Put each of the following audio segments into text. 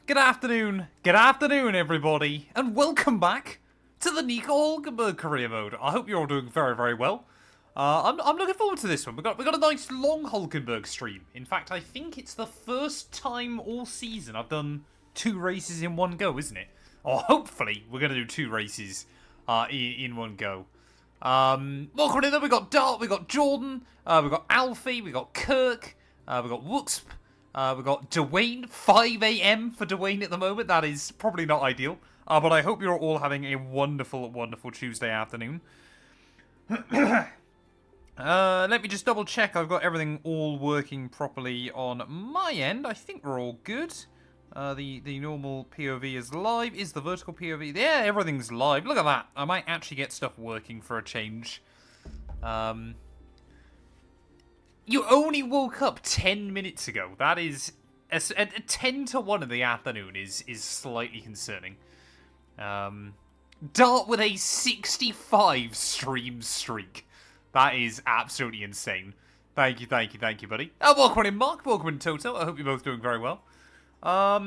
Good afternoon, everybody, and welcome back to the Nico Hulkenberg career mode. I hope you're all doing very, very well. I'm looking forward to this one. We got a nice long Hulkenberg stream. In fact, I think it's the first time all season I've done 2 races in one go, isn't it? Or hopefully we're gonna do 2 races in one go. Welcome in there. We got Dart, we got Jordan, we got Alfie, we got Kirk, we got Wooksp. We've got Dwayne, 5 AM for Dwayne at the moment. That is probably not ideal. But I hope you're all having a wonderful, wonderful Tuesday afternoon. Let me just double check I've got everything all working properly on my end. I think we're all good. The normal POV is live. Is the vertical POV? Yeah, everything's live. Look at that. I might actually get stuff working for a change. You only woke up 10 minutes ago. That is... A 10 to 1 in the afternoon is slightly concerning. Dart with a 65 stream streak. That is absolutely insane. Thank you, buddy. Welcome in, Mark. Welcome in, Toto. I hope you're both doing very well. I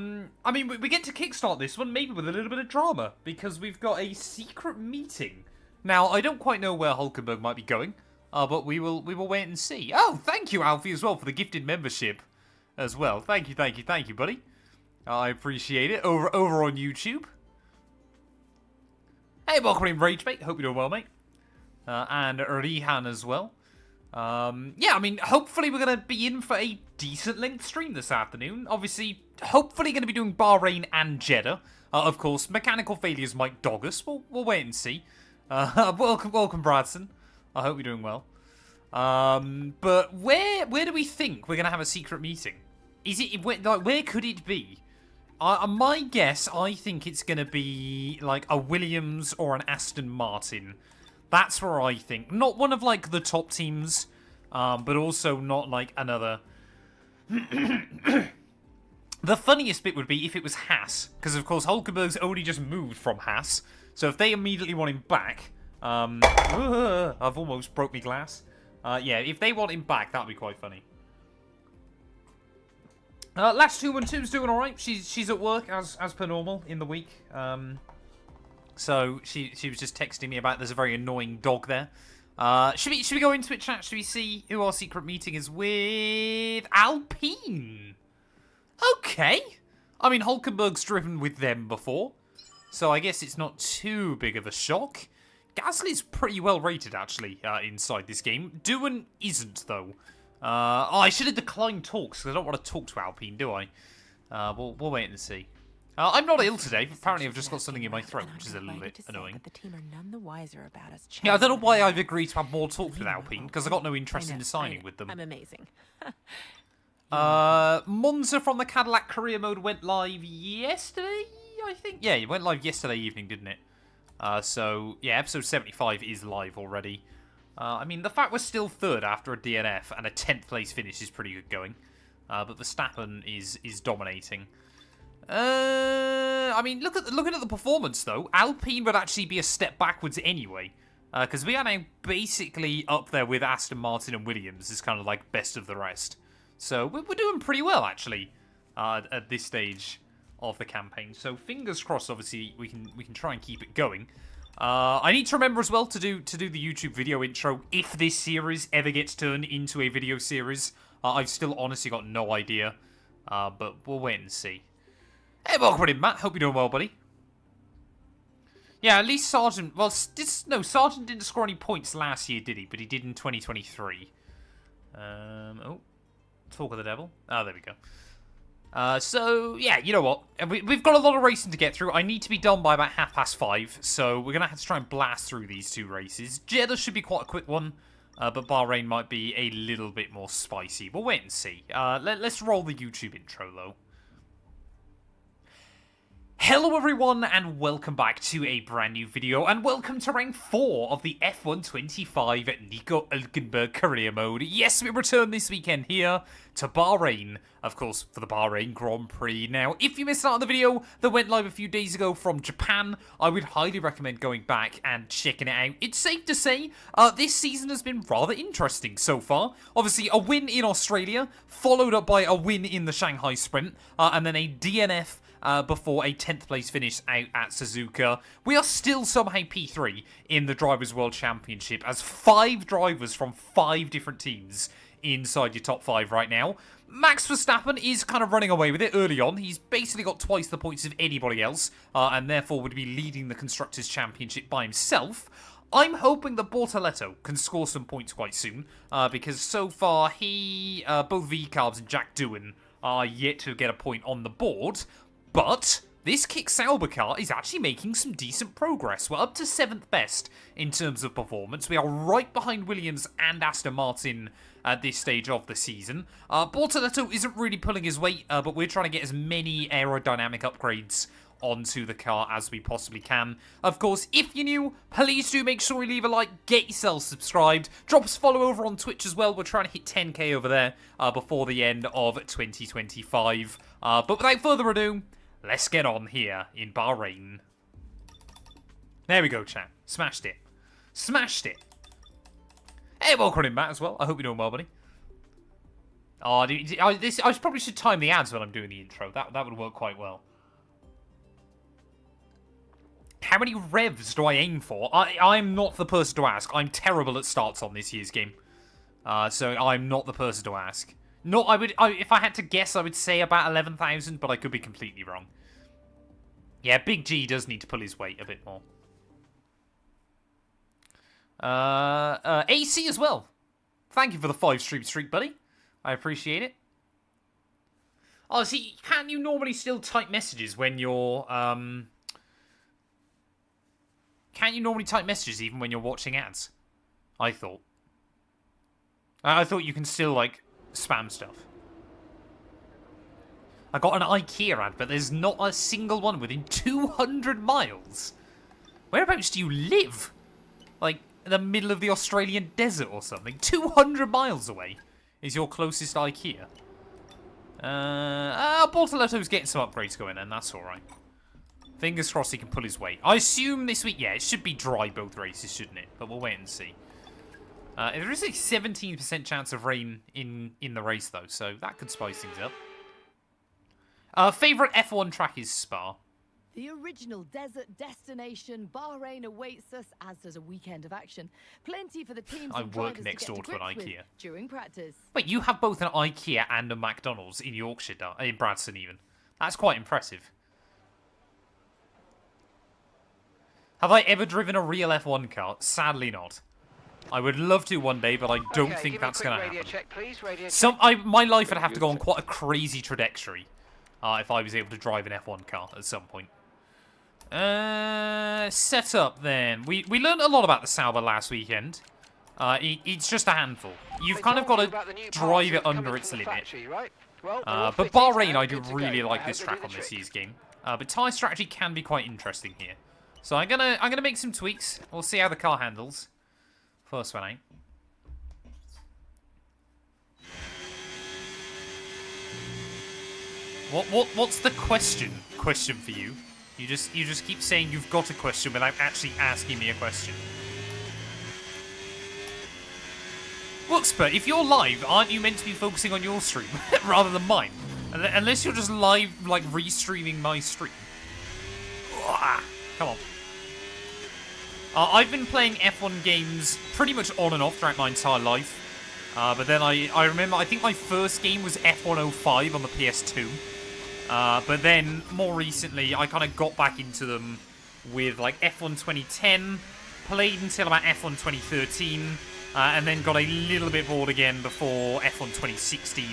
mean, we get to kickstart this one, maybe with a little bit of drama, because we've got a secret meeting. Now, I don't quite know where Hulkenberg might be going. But we will wait and see. Oh, thank you, Alfie, as well, for the gifted membership as well. Thank you, buddy. I appreciate it. Over on YouTube. Hey, welcome in, Rage, mate. Hope you're doing well, mate. And Rihan as well. Yeah, I mean, hopefully we're going to be in for a decent length stream this afternoon. Obviously, hopefully going to be doing Bahrain and Jeddah. Of course, mechanical failures might dog us. We'll wait and see. Welcome, Bradson. I hope you're doing well. But where do we think we're gonna have a secret meeting? Is it like where could it be? My guess, I think it's gonna be like a Williams or an Aston Martin. That's where I think. Not one of like the top teams, but also not like another. The funniest bit would be if it was Haas, because of course Hulkenberg's only just moved from Haas, so if they immediately want him back. I've almost broke my glass. Yeah, if they want him back, that'd be quite funny. Lash212's doing alright. She's at work as per normal in the week. So she was just texting me about there's a very annoying dog there. Should we go into it, chat? Should we see who our secret meeting is with? Alpine. Okay. I mean, Hulkenberg's driven with them before, so I guess it's not too big of a shock. Gasly's pretty well rated, actually, inside this game. Doohan isn't, though. I should have declined talks, because I don't want to talk to Alpine, do I? We'll wait and see. I'm not ill today. Apparently, I've just got something in my throat, which is a little bit annoying. Yeah, I don't know why I've agreed to have more talks with Alpine, because I've got no interest in signing with them. I'm amazing. Monza from the Cadillac career mode went live yesterday, I think? Yeah, it went live yesterday evening, didn't it? So, yeah, episode 75 is live already. I mean, the fact we're still 3rd after a DNF and a 10th place finish is pretty good going. But Verstappen is dominating. I mean, looking at the performance, though, Alpine would actually be a step backwards anyway. Because we are now basically up there with Aston Martin and Williams as kind of like best of the rest. So, we're doing pretty well, actually, at this stage of the campaign. So fingers crossed, obviously we can try and keep it going. I need to remember as well to do the YouTube video intro if this series ever gets turned into a video series. I've still honestly got no idea, but we'll wait and see. Hey, welcome in, Matt. Hope you're doing well, buddy. Yeah, at least Sargent. Well, Sargent didn't score any points last year, did he? But he did in 2023. Oh, talk of the devil. Oh, there we go. So, yeah, you know what? We've got a lot of racing to get through. I need to be done by about 5:30, so we're going to have to try and blast through these 2 races. Jeddah should be quite a quick one, but Bahrain might be a little bit more spicy. We'll wait and see. Let's roll the YouTube intro, though. Hello everyone and welcome back to a brand new video and welcome to round 4 of the F125 Nico Hulkenberg career mode. Yes, we return this weekend here to Bahrain, of course, for the Bahrain Grand Prix. Now, if you missed out on the video that went live a few days ago from Japan, I would highly recommend going back and checking it out. It's safe to say this season has been rather interesting so far. Obviously, a win in Australia, followed up by a win in the Shanghai Sprint, and then a DNF before a 10th place finish out at Suzuka. We are still somehow P3 in the Drivers' World Championship as 5 drivers from 5 different teams inside your top 5 right now. Max Verstappen is kind of running away with it early on. He's basically got twice the points of anybody else, and therefore would be leading the Constructors' Championship by himself. I'm hoping that Bortoletto can score some points quite soon, because so far he, both V-Carbs and Jack Doohan are yet to get a point on the board. But this Kick Sauber car is actually making some decent progress. We're up to 7th best in terms of performance. We are right behind Williams and Aston Martin at this stage of the season. Bortoletto isn't really pulling his weight, but we're trying to get as many aerodynamic upgrades onto the car as we possibly can. Of course, if you're new, please do make sure you leave a like, get yourself subscribed, drop us a follow over on Twitch as well. We're trying to hit 10k over there before the end of 2025. But without further ado, let's get on here in Bahrain. There we go, chat. Smashed it. Smashed it. Hey, welcome in, Matt, as well. I hope you're doing well, buddy. Oh, I probably should time the ads when I'm doing the intro. That would work quite well. How many revs do I aim for? I'm not the person to ask. I'm terrible at starts on this year's game. So I'm not the person to ask. No, if I had to guess, I would say about 11,000, but I could be completely wrong. Yeah, Big G does need to pull his weight a bit more. AC as well. Thank you for the 5-stream streak, buddy. I appreciate it. Oh, see, can you normally still type messages when you're, Can't you normally type messages even when you're watching ads? I thought. I thought you can still, like, spam stuff. I got an IKEA ad, but there's not a single one within 200 miles. Whereabouts do you live? Like, in the middle of the Australian desert or something? 200 miles away is your closest IKEA. Bortoletto's getting some upgrades going, and that's alright. Fingers crossed he can pull his weight. I assume this week, yeah, it should be dry both races, shouldn't it? But we'll wait and see. There is a 17% chance of rain in the race, though, so that could spice things up. Favourite F1 track is Spa. The original desert destination, Bahrain awaits us, as does a weekend of action. Plenty for the teams I and work drivers next to door get to an grips with IKEA. During practice. Wait, you have both an IKEA and a McDonald's in Yorkshire, in Bradson even. That's quite impressive. Have I ever driven a real F1 car? Sadly not. I would love to one day, but I don't think that's going to happen. Check, please. My life would have to go on quite a crazy trajectory if I was able to drive an F1 car at some point. Setup then. We learned a lot about the Sauber last weekend. It's just a handful. You've kind of got to drive it under its limit. But Bahrain, I do really like this track on this year's game. But tyre strategy can be quite interesting here. So I'm gonna make some tweaks. We'll see how the car handles. First one, What's the question? Question for you? You just keep saying you've got a question without actually asking me a question. Look, Spurt, if you're live, aren't you meant to be focusing on your stream rather than mine? Unless you're just live, like, restreaming my stream. Come on. I've been playing F1 games pretty much on and off throughout my entire life. But then I remember, I think my first game was F105 on the PS2. But then, more recently, I kind of got back into them with, like, F1 2010, played until about F1 2013, and then got a little bit bored again before F1 2016.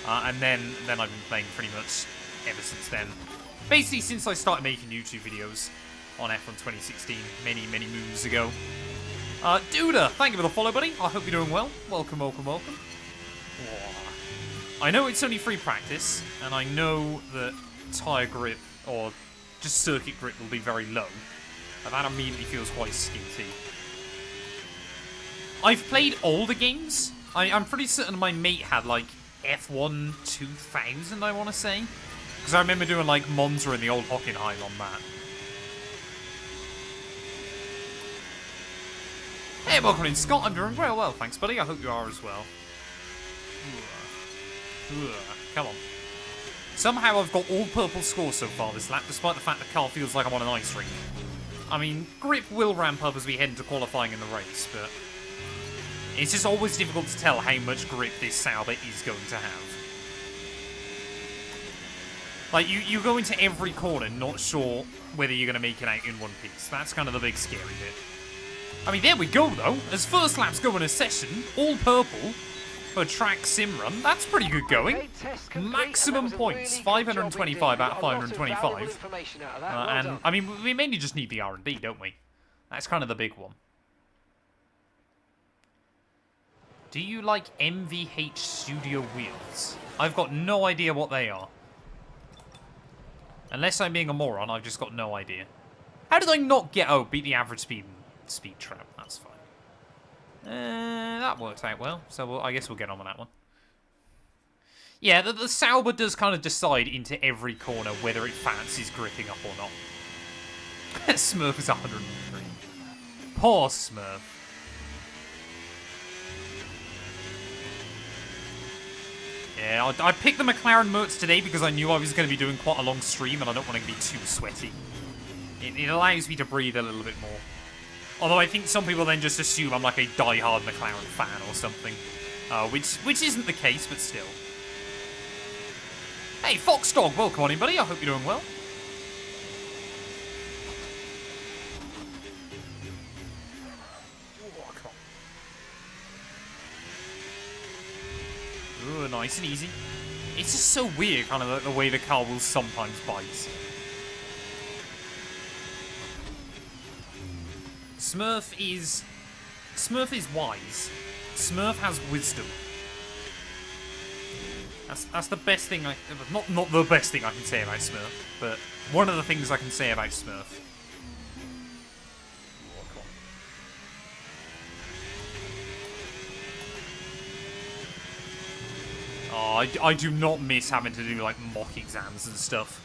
And then I've been playing pretty much ever since then. Basically, since I started making YouTube videos on F1 2016, many moons ago. Duda, thank you for the follow, buddy. I hope you're doing well. Welcome. I know it's only free practice, and I know that tyre grip, or just circuit grip will be very low. And that immediately feels quite skinty. I've played older games. I'm pretty certain my mate had, like, F1 2000, I want to say. Because I remember doing, like, Monza and the old Hockenheim on that. Hey, welcome in, Scott. I'm doing very well, thanks, buddy. I hope you are as well. Come on. Somehow I've got all purple scores so far this lap, despite the fact the car feels like I'm on an ice rink. I mean, grip will ramp up as we head into qualifying in the race, but it's just always difficult to tell how much grip this Sauber is going to have. Like, you go into every corner not sure whether you're going to make it out in one piece. That's kind of the big scary bit. I mean, there we go, though. As first laps go in a session, all purple for track sim run. That's pretty good going. Maximum points, 525 out of 525. And, I mean, we mainly just need the R&D, don't we? That's kind of the big one. Do you like MVH Studio wheels? I've got no idea what they are. Unless I'm being a moron, I've just got no idea. How did I not get... Oh, beat the average speed trap. That's fine. That worked out well, so I guess we'll get on with that one. Yeah, the Sauber does kind of decide into every corner whether it fancies gripping up or not. Smurf is 103. Poor Smurf. Yeah, I picked the McLaren Mercs today because I knew I was going to be doing quite a long stream and I don't want to be too sweaty. It allows me to breathe a little bit more. Although I think some people then just assume I'm like a die-hard McLaren fan or something. Which isn't the case, but still. Hey, Fox Dog, welcome on in, buddy. I hope you're doing well. Oh, come on. Ooh, nice and easy. It's just so weird, kind of the way the car will sometimes bite. Smurf is wise. Smurf has wisdom. That's the best thing not the best thing I can say about Smurf, but one of the things I can say about Smurf. Oh, I do not miss having to do like mock exams and stuff.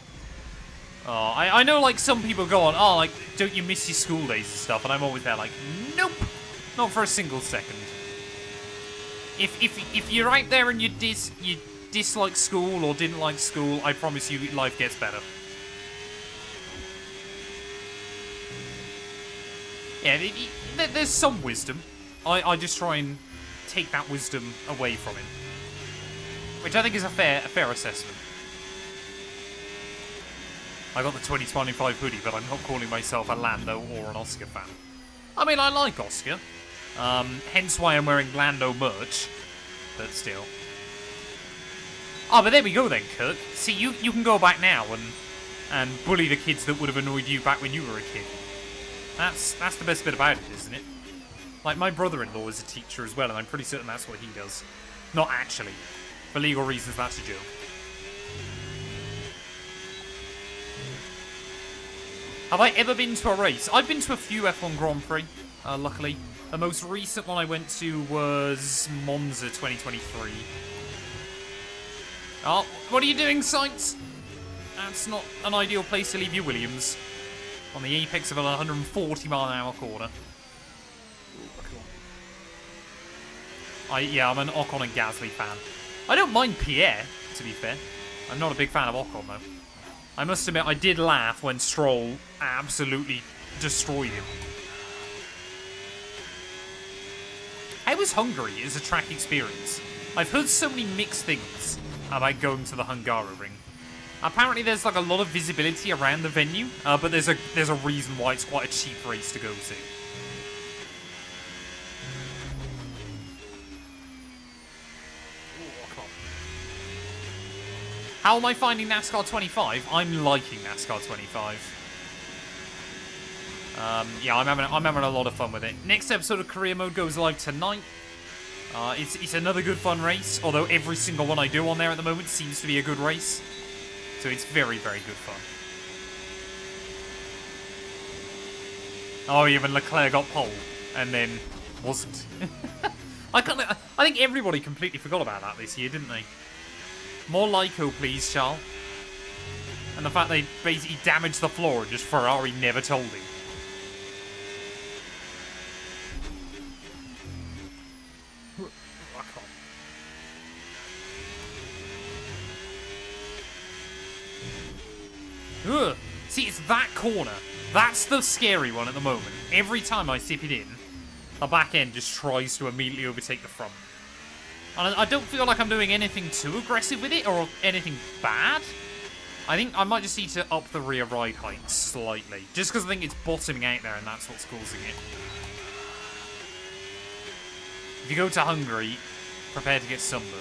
Oh, I know, like, some people go on, oh, like, don't you miss your school days and stuff? And I'm always there like, nope, not for a single second. If you're out there and you dislike school or didn't like school, I promise you life gets better. Yeah, there's some wisdom. I just try and take that wisdom away from it. Which I think is a fair assessment. I got the 2025 hoodie, but I'm not calling myself a Lando or an Oscar fan. I mean, I like Oscar. Hence why I'm wearing Lando merch. But still. Oh, but there we go then, Kirk. See, you can go back now and bully the kids that would have annoyed you back when you were a kid. That's the best bit about it, isn't it? Like, my brother-in-law is a teacher as well, and I'm pretty certain that's what he does. Not actually. For legal reasons, that's a joke. Have I ever been to a race? I've been to a few F1 Grand Prix, luckily. The most recent one I went to was Monza 2023. Oh, what are you doing, Sainz? That's not an ideal place to leave you, Williams. On the apex of a 140-mile-an-hour corner. Yeah, I'm an Ocon and Gasly fan. I don't mind Pierre, to be fair. I'm not a big fan of Ocon, though. I must admit, I did laugh when Stroll absolutely destroyed him. How was Hungary as a track experience? I've heard so many mixed things about going to the Hungaroring. Apparently there's like a lot of visibility around the venue, but there's a reason why it's quite a cheap race to go to. How am I finding NASCAR 25? I'm liking NASCAR 25. Yeah, I'm having a lot of fun with it. Next episode of Career Mode goes live tonight. It's another good fun race, although every single one I do on there at the moment seems to be a good race. So it's very, very good fun. Oh, even Leclerc got pole and then wasn't. I think everybody completely forgot about that this year, didn't they? More Lyco, please, Charles. And the fact they basically damaged the floor and just Ferrari never told him. Ugh. See, it's that corner. That's the scary one at the moment. Every time I zip it in, the back end just tries to immediately overtake the front. And I don't feel like I'm doing anything too aggressive with it or anything bad. I think I might just need to up the rear ride height slightly. Just because I think it's bottoming out there and that's what's causing it. If you go to Hungary, prepare to get sunburned.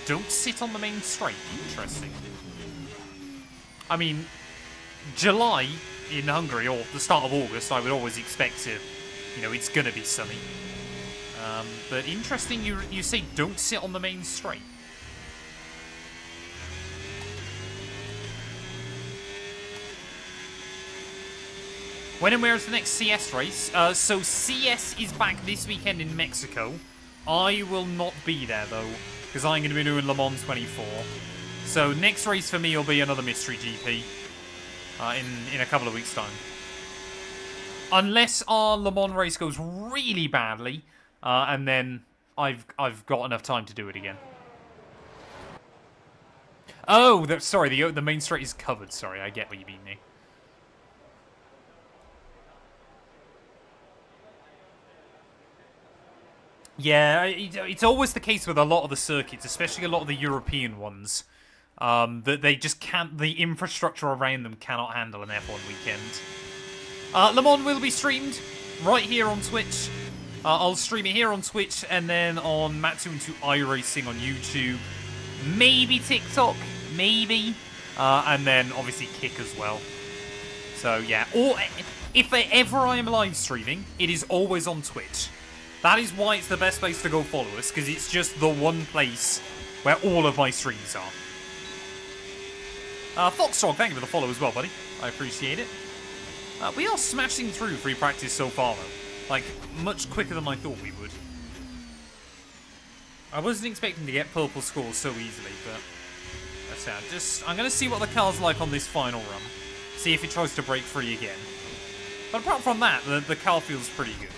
Don't sit on the main straight. Interesting. I mean, July in Hungary, or the start of August, I would always expect to, you know, it's going to be sunny. But interesting, you say don't sit on the main straight. When and where is the next CS race? So CS is back this weekend in Mexico. I will not be there, though, because I'm going to be doing Le Mans 24. So next race for me will be another Mystery GP in a couple of weeks' time. Unless our Le Mans race goes really badly, and then I've got enough time to do it again. Oh, sorry, the main straight is covered. Sorry, I get what you mean now. Yeah, it's always the case with a lot of the circuits, especially a lot of the European ones, that they just can't, the infrastructure around them cannot handle an F1 weekend. Le Mans will be streamed right here on Twitch. I'll stream it here on Twitch and then on Matt212 iRacing on YouTube. Maybe TikTok, maybe. And then obviously Kick as well. So yeah, or if ever I am live streaming, it is always on Twitch. That is why it's the best place to go follow us, because it's just the one place where all of my streams are. Foxtrot, thank you for the follow as well, buddy. I appreciate it. We are smashing through free practice so far, though. Like, much quicker than I thought we would. I wasn't expecting to get purple scores so easily, but let's see. I'm going to see what the car's like on this final run. See if it tries to break free again. But apart from that, the car feels pretty good.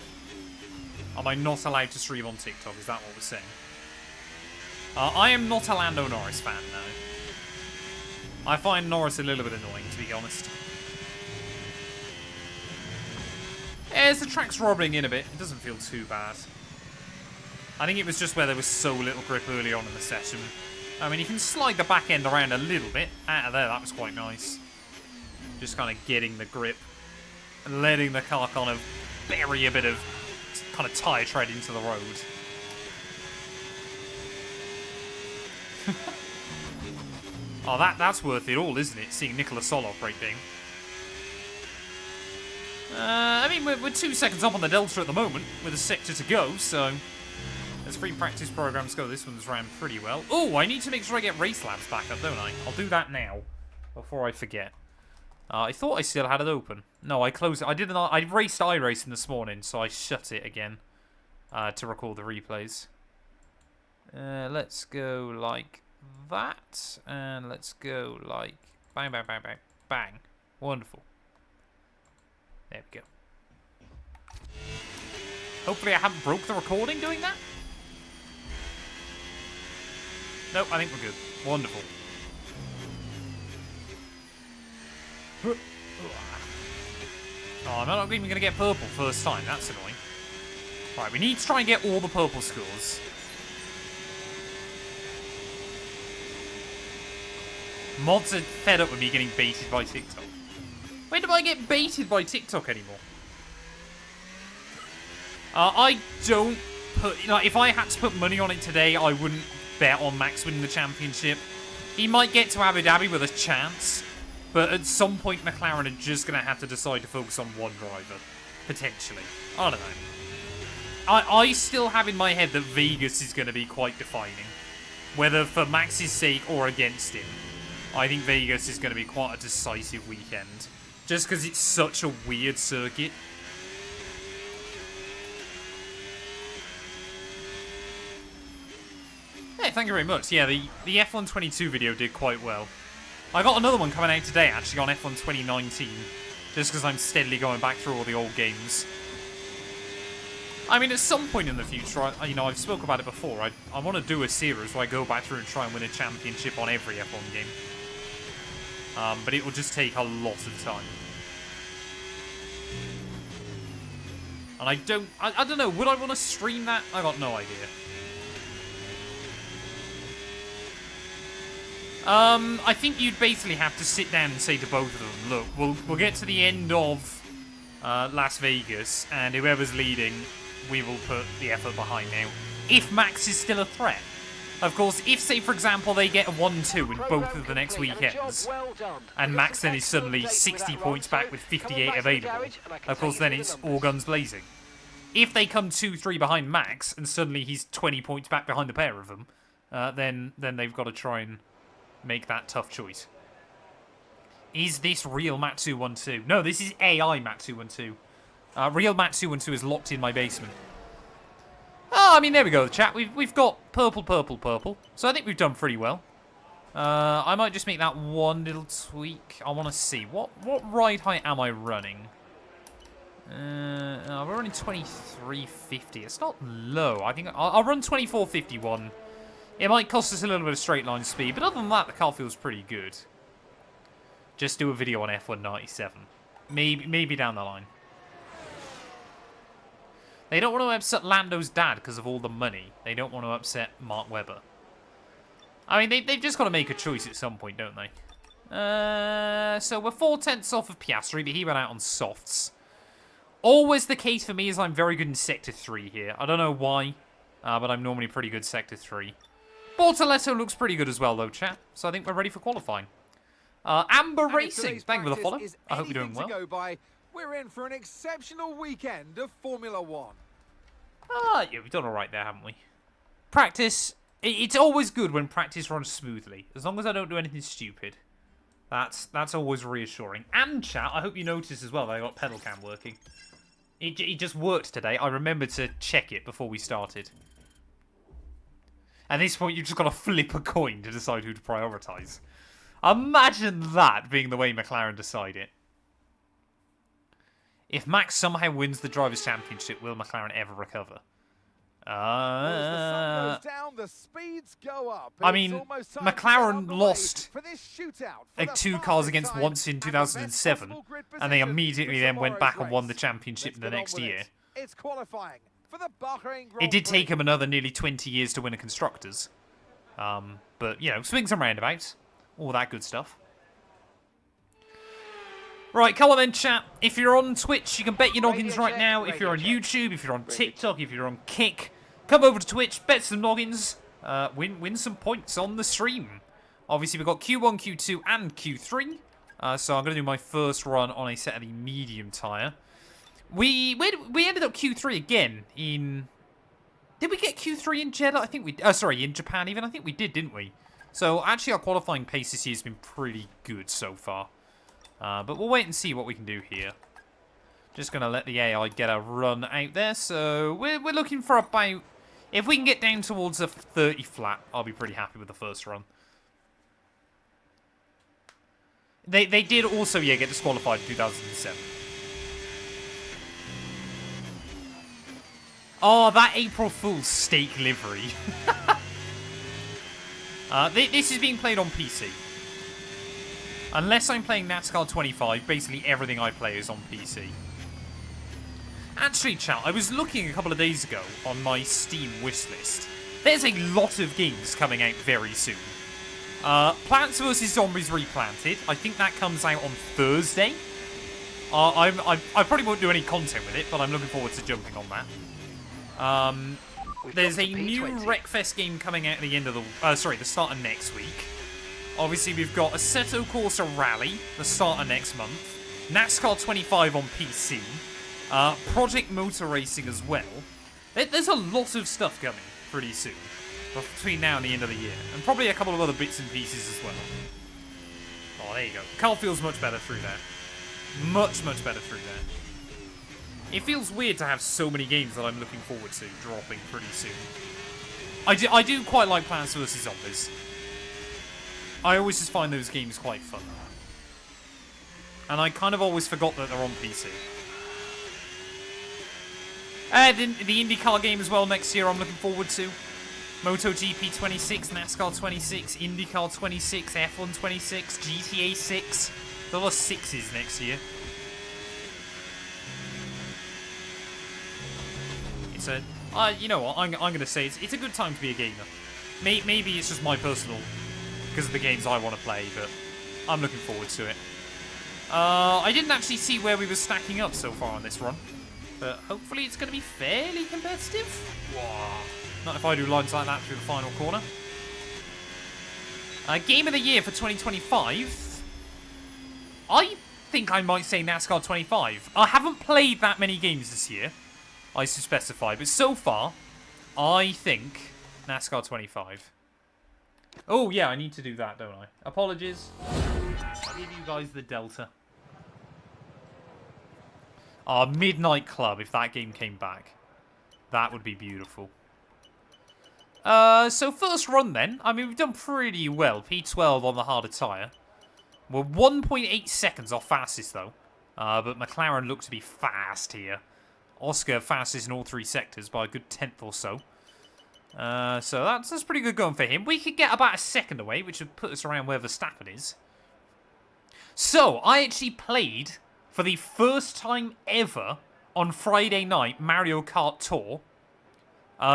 Am I not allowed to stream on TikTok? Is that what we're saying? I am not a Lando Norris fan, no. I find Norris a little bit annoying, to be honest. As the track's robbing in a bit, it doesn't feel too bad. I think it was just where there was so little grip early on in the session. I mean, you can slide the back end around a little bit. Out of there, that was quite nice. Just kind of getting the grip and letting the car kind of bury a bit of kind of tyre tread into the road. Oh, that's worth it all, isn't it? Seeing Nicola Solov braking. I mean, we're 2 seconds up on the Delta at the moment, with a sector to go, so as free practice programs go, this one's ran pretty well. Oh, I need to make sure I get race labs back up, don't I? I'll do that now, before I forget. I thought I still had it open. No, I closed it. I raced iRacing this morning, so I shut it again to record the replays. Let's go like that, and let's go like bang, bang, bang, bang, bang. Wonderful. There we go. Hopefully I haven't broke the recording doing that. Nope, I think we're good. Wonderful. Oh, I'm not even going to get purple first time. That's annoying. Right, we need to try and get all the purple scores. Mods are fed up with me getting baited by TikTok. When do I get baited by TikTok anymore? I don't put... You know, if I had to put money on it today, I wouldn't bet on Max winning the championship. He might get to Abu Dhabi with a chance. But at some point, McLaren are just going to have to decide to focus on one driver. Potentially. I don't know. I still have in my head that Vegas is going to be quite defining. Whether for Max's sake or against him. I think Vegas is going to be quite a decisive weekend. Just because it's such a weird circuit. thank you very much. Yeah, the F1 22 video did quite well. I got another one coming out today, actually, on F1 2019. Just because I'm steadily going back through all the old games. I mean, at some point in the future, I've spoke about it before. I want to do a series where I go back through and try and win a championship on every F1 game. But it will just take a lot of time. And I don't know, would I want to stream that? I got no idea. I think you'd basically have to sit down and say to both of them, look, we'll get to the end of Las Vegas, and whoever's leading, we will put the effort behind now. If Max is still a threat. Of course, if, say, for example, they get a 1-2 in both of the next weekends, and Max then is suddenly 60 points back with 58 available, of course, then it's all guns blazing. If they come 2-3 behind Max, and suddenly he's 20 points back behind the pair of them, then they've got to try and make that tough choice. Is this real Matt212? No, this is AI Matt212. Real Matt212 is locked in my basement. Oh, I mean, there we go, chat. We've got purple, purple, purple. So I think we've done pretty well. I might just make that one little tweak. I want to see. What ride height am I running? We're running 2350. It's not low. I think I'll run 2451. It might cost us a little bit of straight line speed, but other than that, the car feels pretty good. Just do a video on F1 97. Maybe down the line. They don't want to upset Lando's dad because of all the money. They don't want to upset Mark Webber. I mean, they've just got to make a choice at some point, don't they? So we're 4/10 off of Piastri, but he went out on softs. Always the case for me is I'm very good in Sector 3 here. I don't know why, but I'm normally pretty good Sector 3. Bortoletto looks pretty good as well, though, chat. So I think we're ready for qualifying. Amber Racing, thank you for the follow. I hope you're doing well. We're in for an exceptional weekend of Formula 1. Yeah, we've done all right there, haven't we? Practice. It's always good when practice runs smoothly, as long as I don't do anything stupid. That's always reassuring. And chat, I hope you noticed as well that I got pedal cam working. It just worked today. I remembered to check it before we started. At this point, you've just got to flip a coin to decide who to prioritise. Imagine that being the way McLaren decide it. If Max somehow wins the Drivers' Championship, will McLaren ever recover? As the sun goes down, the speeds go up. I mean, McLaren lost like 2 cars against once in 2007, and they immediately then went back and won the championship the next year. It's qualifying for the Bahrain Grand Prix. It did take him another nearly 20 years to win a Constructors. But, you know, swings and roundabouts. All that good stuff. Right, come on then, chat. If you're on Twitch, you can bet your noggins right now. If you're on YouTube, if you're on TikTok, if you're on Kick, come over to Twitch, bet some noggins, win some points on the stream. Obviously, we've got Q1, Q2, and Q3. So I'm going to do my first run on a set of the medium tyre. We ended up Q3 again in... Did we get Q3 in Jeddah? I think we... sorry, in Japan even. I think we did, didn't we? So, actually, our qualifying pace this year has been pretty good so far. But we'll wait and see what we can do here. Just going to let the AI get a run out there. So, we're looking for about... If we can get down towards a 30 flat, I'll be pretty happy with the first run. They did also, yeah, get disqualified in 2007. Oh, that April Fool's steak livery. This is being played on PC. Unless I'm playing NASCAR 25, basically everything I play is on PC. Actually, chat, I was looking a couple of days ago on my Steam wishlist. There's a lot of games coming out very soon. Plants vs. Zombies Replanted. I think that comes out on Thursday. I probably won't do any content with it, but I'm looking forward to jumping on that. There's a new Wreckfest game coming out at the end of the... the start of next week. Obviously, we've got Assetto Corsa Rally, the start of next month. NASCAR 25 on PC. Project Motor Racing as well. There's a lot of stuff coming pretty soon. Between now and the end of the year. And probably a couple of other bits and pieces as well. Oh, there you go. Car feels much better through there. Much, much better through there. It feels weird to have so many games that I'm looking forward to dropping pretty soon. I do quite like Plants vs. Zombies. I always just find those games quite fun. And I kind of always forgot that they're on PC. The IndyCar game as well next year I'm looking forward to. MotoGP 26, NASCAR 26, IndyCar 26, F1 26, GTA 6. There are 6s next year. It's a... you know what, I'm going to say it's a good time to be a gamer. Maybe it's just my personal... because of the games I want to play, but I'm looking forward to it. I didn't actually see where we were stacking up so far on this run, but hopefully it's going to be fairly competitive. Whoa. Not if I do lines like that through the final corner. Game of the year for 2025. I think I might say NASCAR 25. I haven't played that many games this year, I should specify, but so far, I think NASCAR 25. Oh, yeah, I need to do that, don't I? Apologies. I'll give you guys the Delta. Midnight Club, if that game came back. That would be beautiful. So first run then. I mean, we've done pretty well. P12 on the harder tyre. We're 1.8 seconds off fastest, though. But McLaren look to be fast here. Oscar fastest in all 3 sectors by a good 10th or so. So that's pretty good going for him. We could get about a second away, which would put us around where Verstappen is. So, I actually played, for the first time ever, on Friday night, Mario Kart Tour.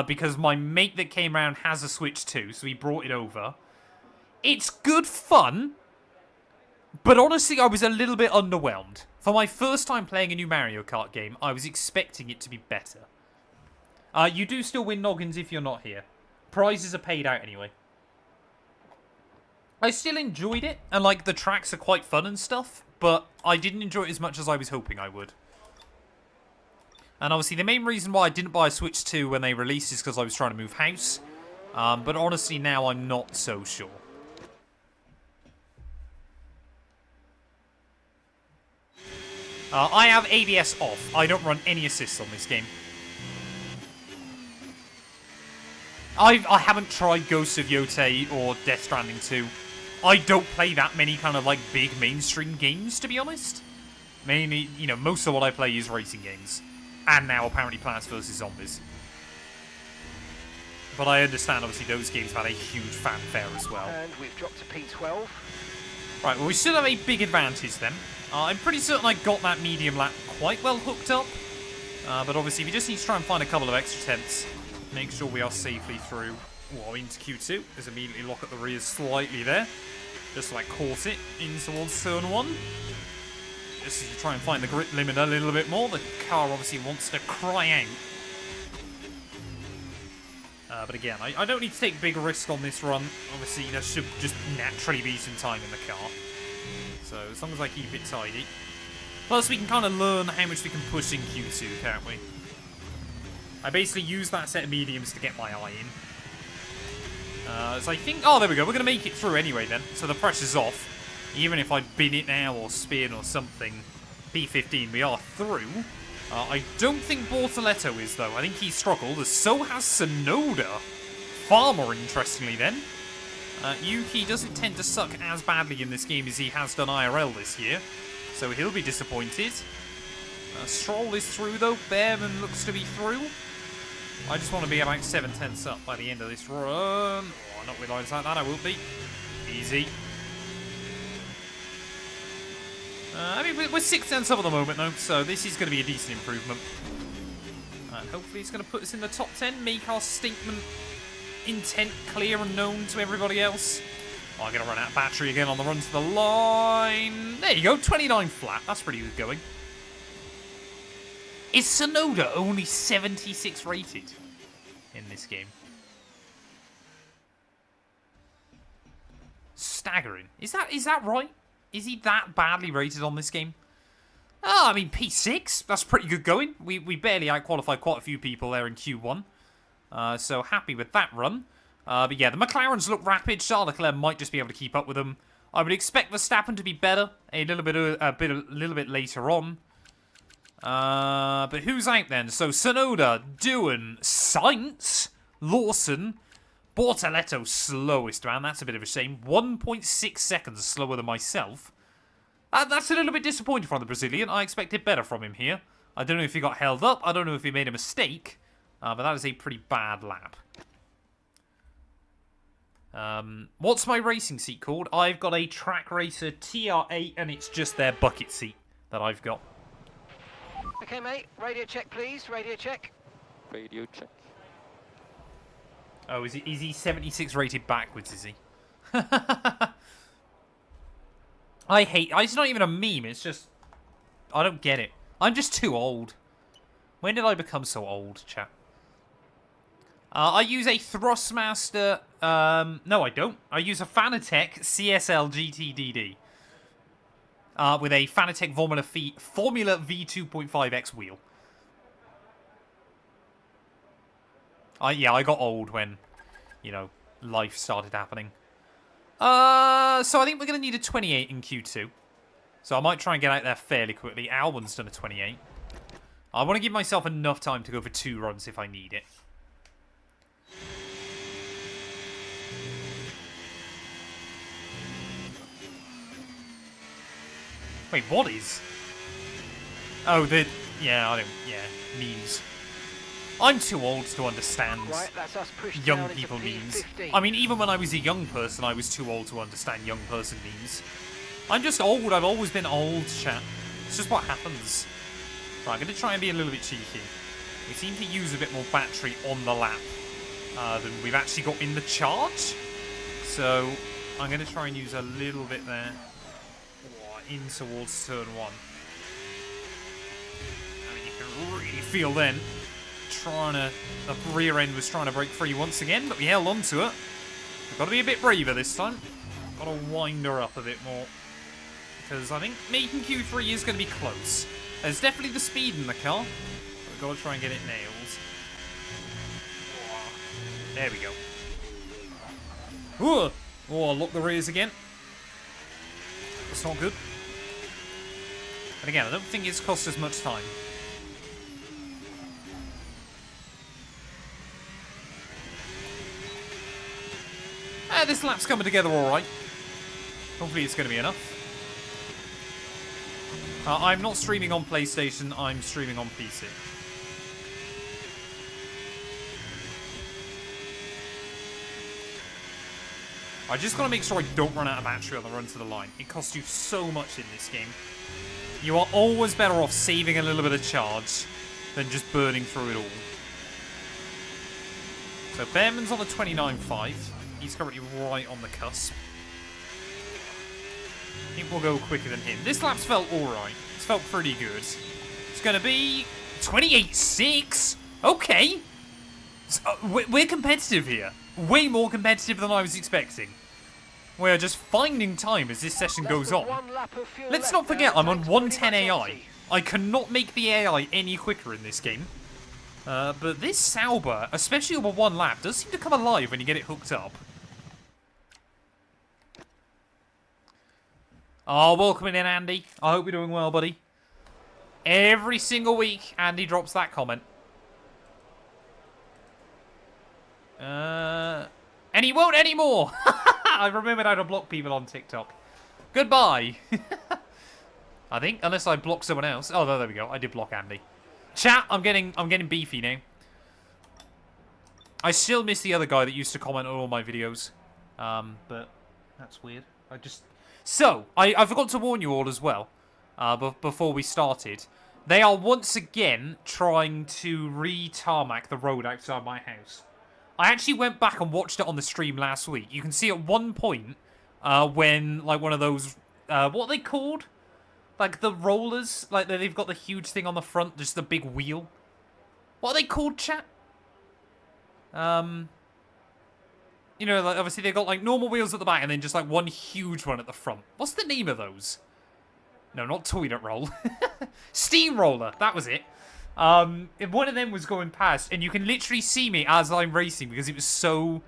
Because my mate that came around has a Switch too, so he brought it over. It's good fun, but honestly, I was a little bit underwhelmed. For my first time playing a new Mario Kart game, I was expecting it to be better. You do still win noggins if you're not here. Prizes are paid out anyway. I still enjoyed it, and like the tracks are quite fun and stuff, but I didn't enjoy it as much as I was hoping I would. And obviously the main reason why I didn't buy a Switch 2 when they released is because I was trying to move house. But honestly now I'm not so sure. I have ABS off. I don't run any assists on this game. I haven't tried Ghosts of Yotei or Death Stranding 2. I don't play that many kind of like big mainstream games, to be honest. Mainly, you know, most of what I play is racing games. And now apparently Plants vs. Zombies. But I understand obviously those games have had a huge fanfare as well. And we've dropped to P12. Right, well we still have a big advantage then. I'm pretty certain I got that medium lap quite well hooked up. But obviously we just need to try and find a couple of extra tenths. Make sure we are safely through. Well, into Q2. There's immediately lock at the rear slightly there. Just like caught it in towards turn 1. Just as you try and find the grip limit a little bit more. The car obviously wants to cry out. But again, I don't need to take big risk on this run. Obviously, there should just naturally be some time in the car. So, as long as I keep it tidy. Plus, we can kind of learn how much we can push in Q2, can't we? I basically use that set of mediums to get my eye in. So I think... Oh, there we go. We're going to make it through anyway, then. So the pressure's off. Even if I bin it now or spin or something. P15, we are through. I don't think Bortoletto is, though. I think he struggled. So has Sonoda. Far more interestingly, then. Yuki doesn't tend to suck as badly in this game as he has done IRL this year. So he'll be disappointed. Stroll is through, though. Behrman looks to be through. I just want to be about 7 tenths up by the end of this run. Oh, not with lines like that, I will be. Easy. I mean, we're 6 tenths up at the moment, though, so this is going to be a decent improvement. And hopefully it's going to put us in the top 10, make our statement intent clear and known to everybody else. Oh, I'm going to run out of battery again on the run to the line. There you go, 29 flat. That's pretty good going. Is Sonoda only 76 rated in this game? Staggering. Is that right? Is he that badly rated on this game? Oh, I mean, P6. That's pretty good going. We barely out-qualified quite a few people there in Q1. So happy with that run. But yeah, the McLarens look rapid. Charles Leclerc might just be able to keep up with them. I would expect Verstappen to be better a little bit later on. But who's out then? So Sonoda, Doohan, Sainz, Lawson, Bortoletto slowest, man. That's a bit of a shame. 1.6 seconds slower than myself. That's a little bit disappointing from the Brazilian. I expected better from him here. I don't know if he got held up. I don't know if he made a mistake. But that was a pretty bad lap. What's my racing seat called? I've got a Track Racer TR8, and it's just their bucket seat that I've got. Okay, mate. Radio check, please. Radio check. Radio check. Oh, is he 76 rated backwards, is he? It's not even a meme, it's just... I don't get it. I'm just too old. When did I become so old, chat? I use a Thrustmaster... no, I don't. I use a Fanatec CSL GTDD. With a Fanatec Formula V2.5X wheel. Yeah, I got old when, you know, life started happening. So I think we're going to need a 28 in Q2. So I might try and get out there fairly quickly. Albon's done a 28. I want to give myself enough time to go for 2 runs if I need it. Wait, what is? Oh, yeah, memes. I'm too old to understand young people memes. I mean, even when I was a young person, I was too old to understand young person memes. I'm just old. I've always been old, chat. It's just what happens. Right, I'm going to try and be a little bit cheeky. We seem to use a bit more battery on the lap than we've actually got in the charge. So I'm going to try and use a little bit there. In towards turn 1. I mean, you can really feel then. The rear end was trying to break free once again, but we held on to it. We've got to be a bit braver this time. Got to wind her up a bit more. Because I think making Q3 is going to be close. There's definitely the speed in the car. But we've got to try and get it nailed. There we go. Ooh. Oh, lock the rears again. That's not good. But again, I don't think it's cost us much time. This lap's coming together alright. Hopefully it's going to be enough. I'm not streaming on PlayStation, I'm streaming on PC. I just got to make sure I don't run out of battery on the run to the line. It costs you so much in this game. You are always better off saving a little bit of charge than just burning through it all. So Behrman's on a 29.5. He's currently right on the cusp. I think we'll go quicker than him. This lap's felt alright. It's felt pretty good. It's going to be 28.6. Okay. So, we're competitive here. Way more competitive than I was expecting. We're just finding time as this session goes on. Let's not forget I'm on 110 AI. I cannot make the AI any quicker in this game. But this Sauber, especially over 1 lap, does seem to come alive when you get it hooked up. Oh, welcome in, Andy. I hope you're doing well, buddy. Every single week, Andy drops that comment. And he won't anymore. I remembered how to block people on TikTok. Goodbye. I think, unless I block someone else. Oh, there we go. I did block Andy. Chat, I'm getting beefy now. I still miss the other guy that used to comment on all my videos. But that's weird. So, I forgot to warn you all as well, before we started. They are once again trying to re-tarmac the road outside my house. I actually went back and watched it on the stream last week. You can see at one point, when, like, one of those, what are they called? Like, the rollers? Like, they've got the huge thing on the front, just the big wheel. What are they called, chat? You know, like, obviously they've got, like, normal wheels at the back and then just, like, one huge one at the front. What's the name of those? No, not toilet roll. Steamroller, that was it. If one of them was going past, and you can literally see me as I'm racing because it was so,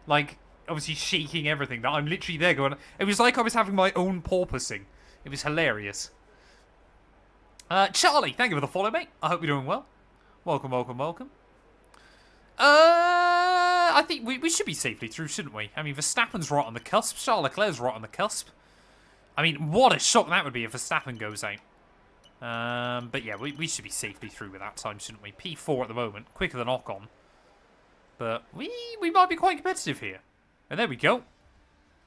like, obviously shaking everything that I'm literally there going... It was like I was having my own porpoising. It was hilarious. Charlie, thank you for the follow, mate. I hope you're doing well. Welcome, welcome, welcome. I think we should be safely through, shouldn't we? I mean, Verstappen's right on the cusp. Charles Leclerc's right on the cusp. I mean, what a shock that would be if Verstappen goes out. But yeah, we should be safely through with that time, shouldn't we? P4 at the moment, quicker than Ocon. But we might be quite competitive here. And there we go.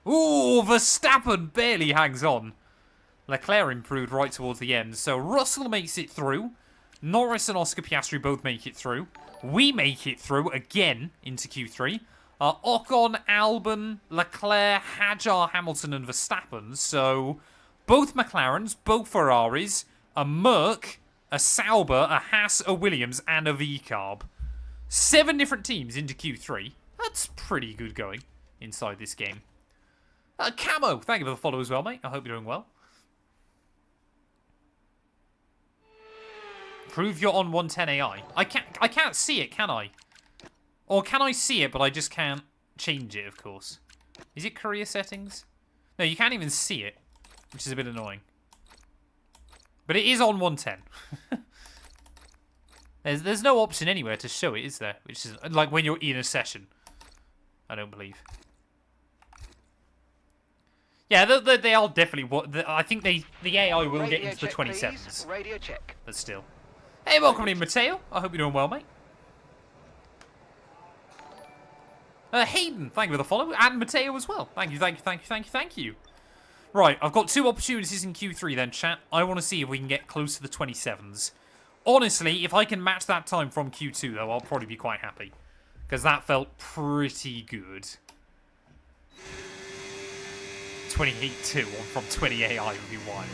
Ooh, Verstappen barely hangs on. Leclerc improved right towards the end. So Russell makes it through. Norris and Oscar Piastri both make it through. We make it through again into Q3. Ocon, Albon, Leclerc, Hadjar, Hamilton and Verstappen. So both McLarens, both Ferraris, a Merc, a Sauber, a Haas, a Williams and a V-Carb. 7 different teams into Q3. That's pretty good going inside this game. Camo, thank you for the follow as well, mate. I hope you're doing well. Prove you're on 110 AI. I can't see it, can I? Or can I see it, but I just can't change it, of course. Is it career settings? No, you can't even see it, which is a bit annoying. But it is on 110. There's no option anywhere to show it, is there? Which is like when you're in a session. I don't believe. Yeah, they are definitely. I think the AI will Radio get into the check, 27s. please. Radio check. But still. Hey, welcome in, Matteo. I hope you're doing well, mate. Hayden, thank you for the follow. And Matteo as well. Thank you, thank you, thank you, thank you, thank you. Right, I've got 2 opportunities in Q3 then, chat. I want to see if we can get close to the 27s. Honestly, if I can match that time from Q2, though, I'll probably be quite happy. Because that felt pretty good. 28-2 from 20 AI would be wild.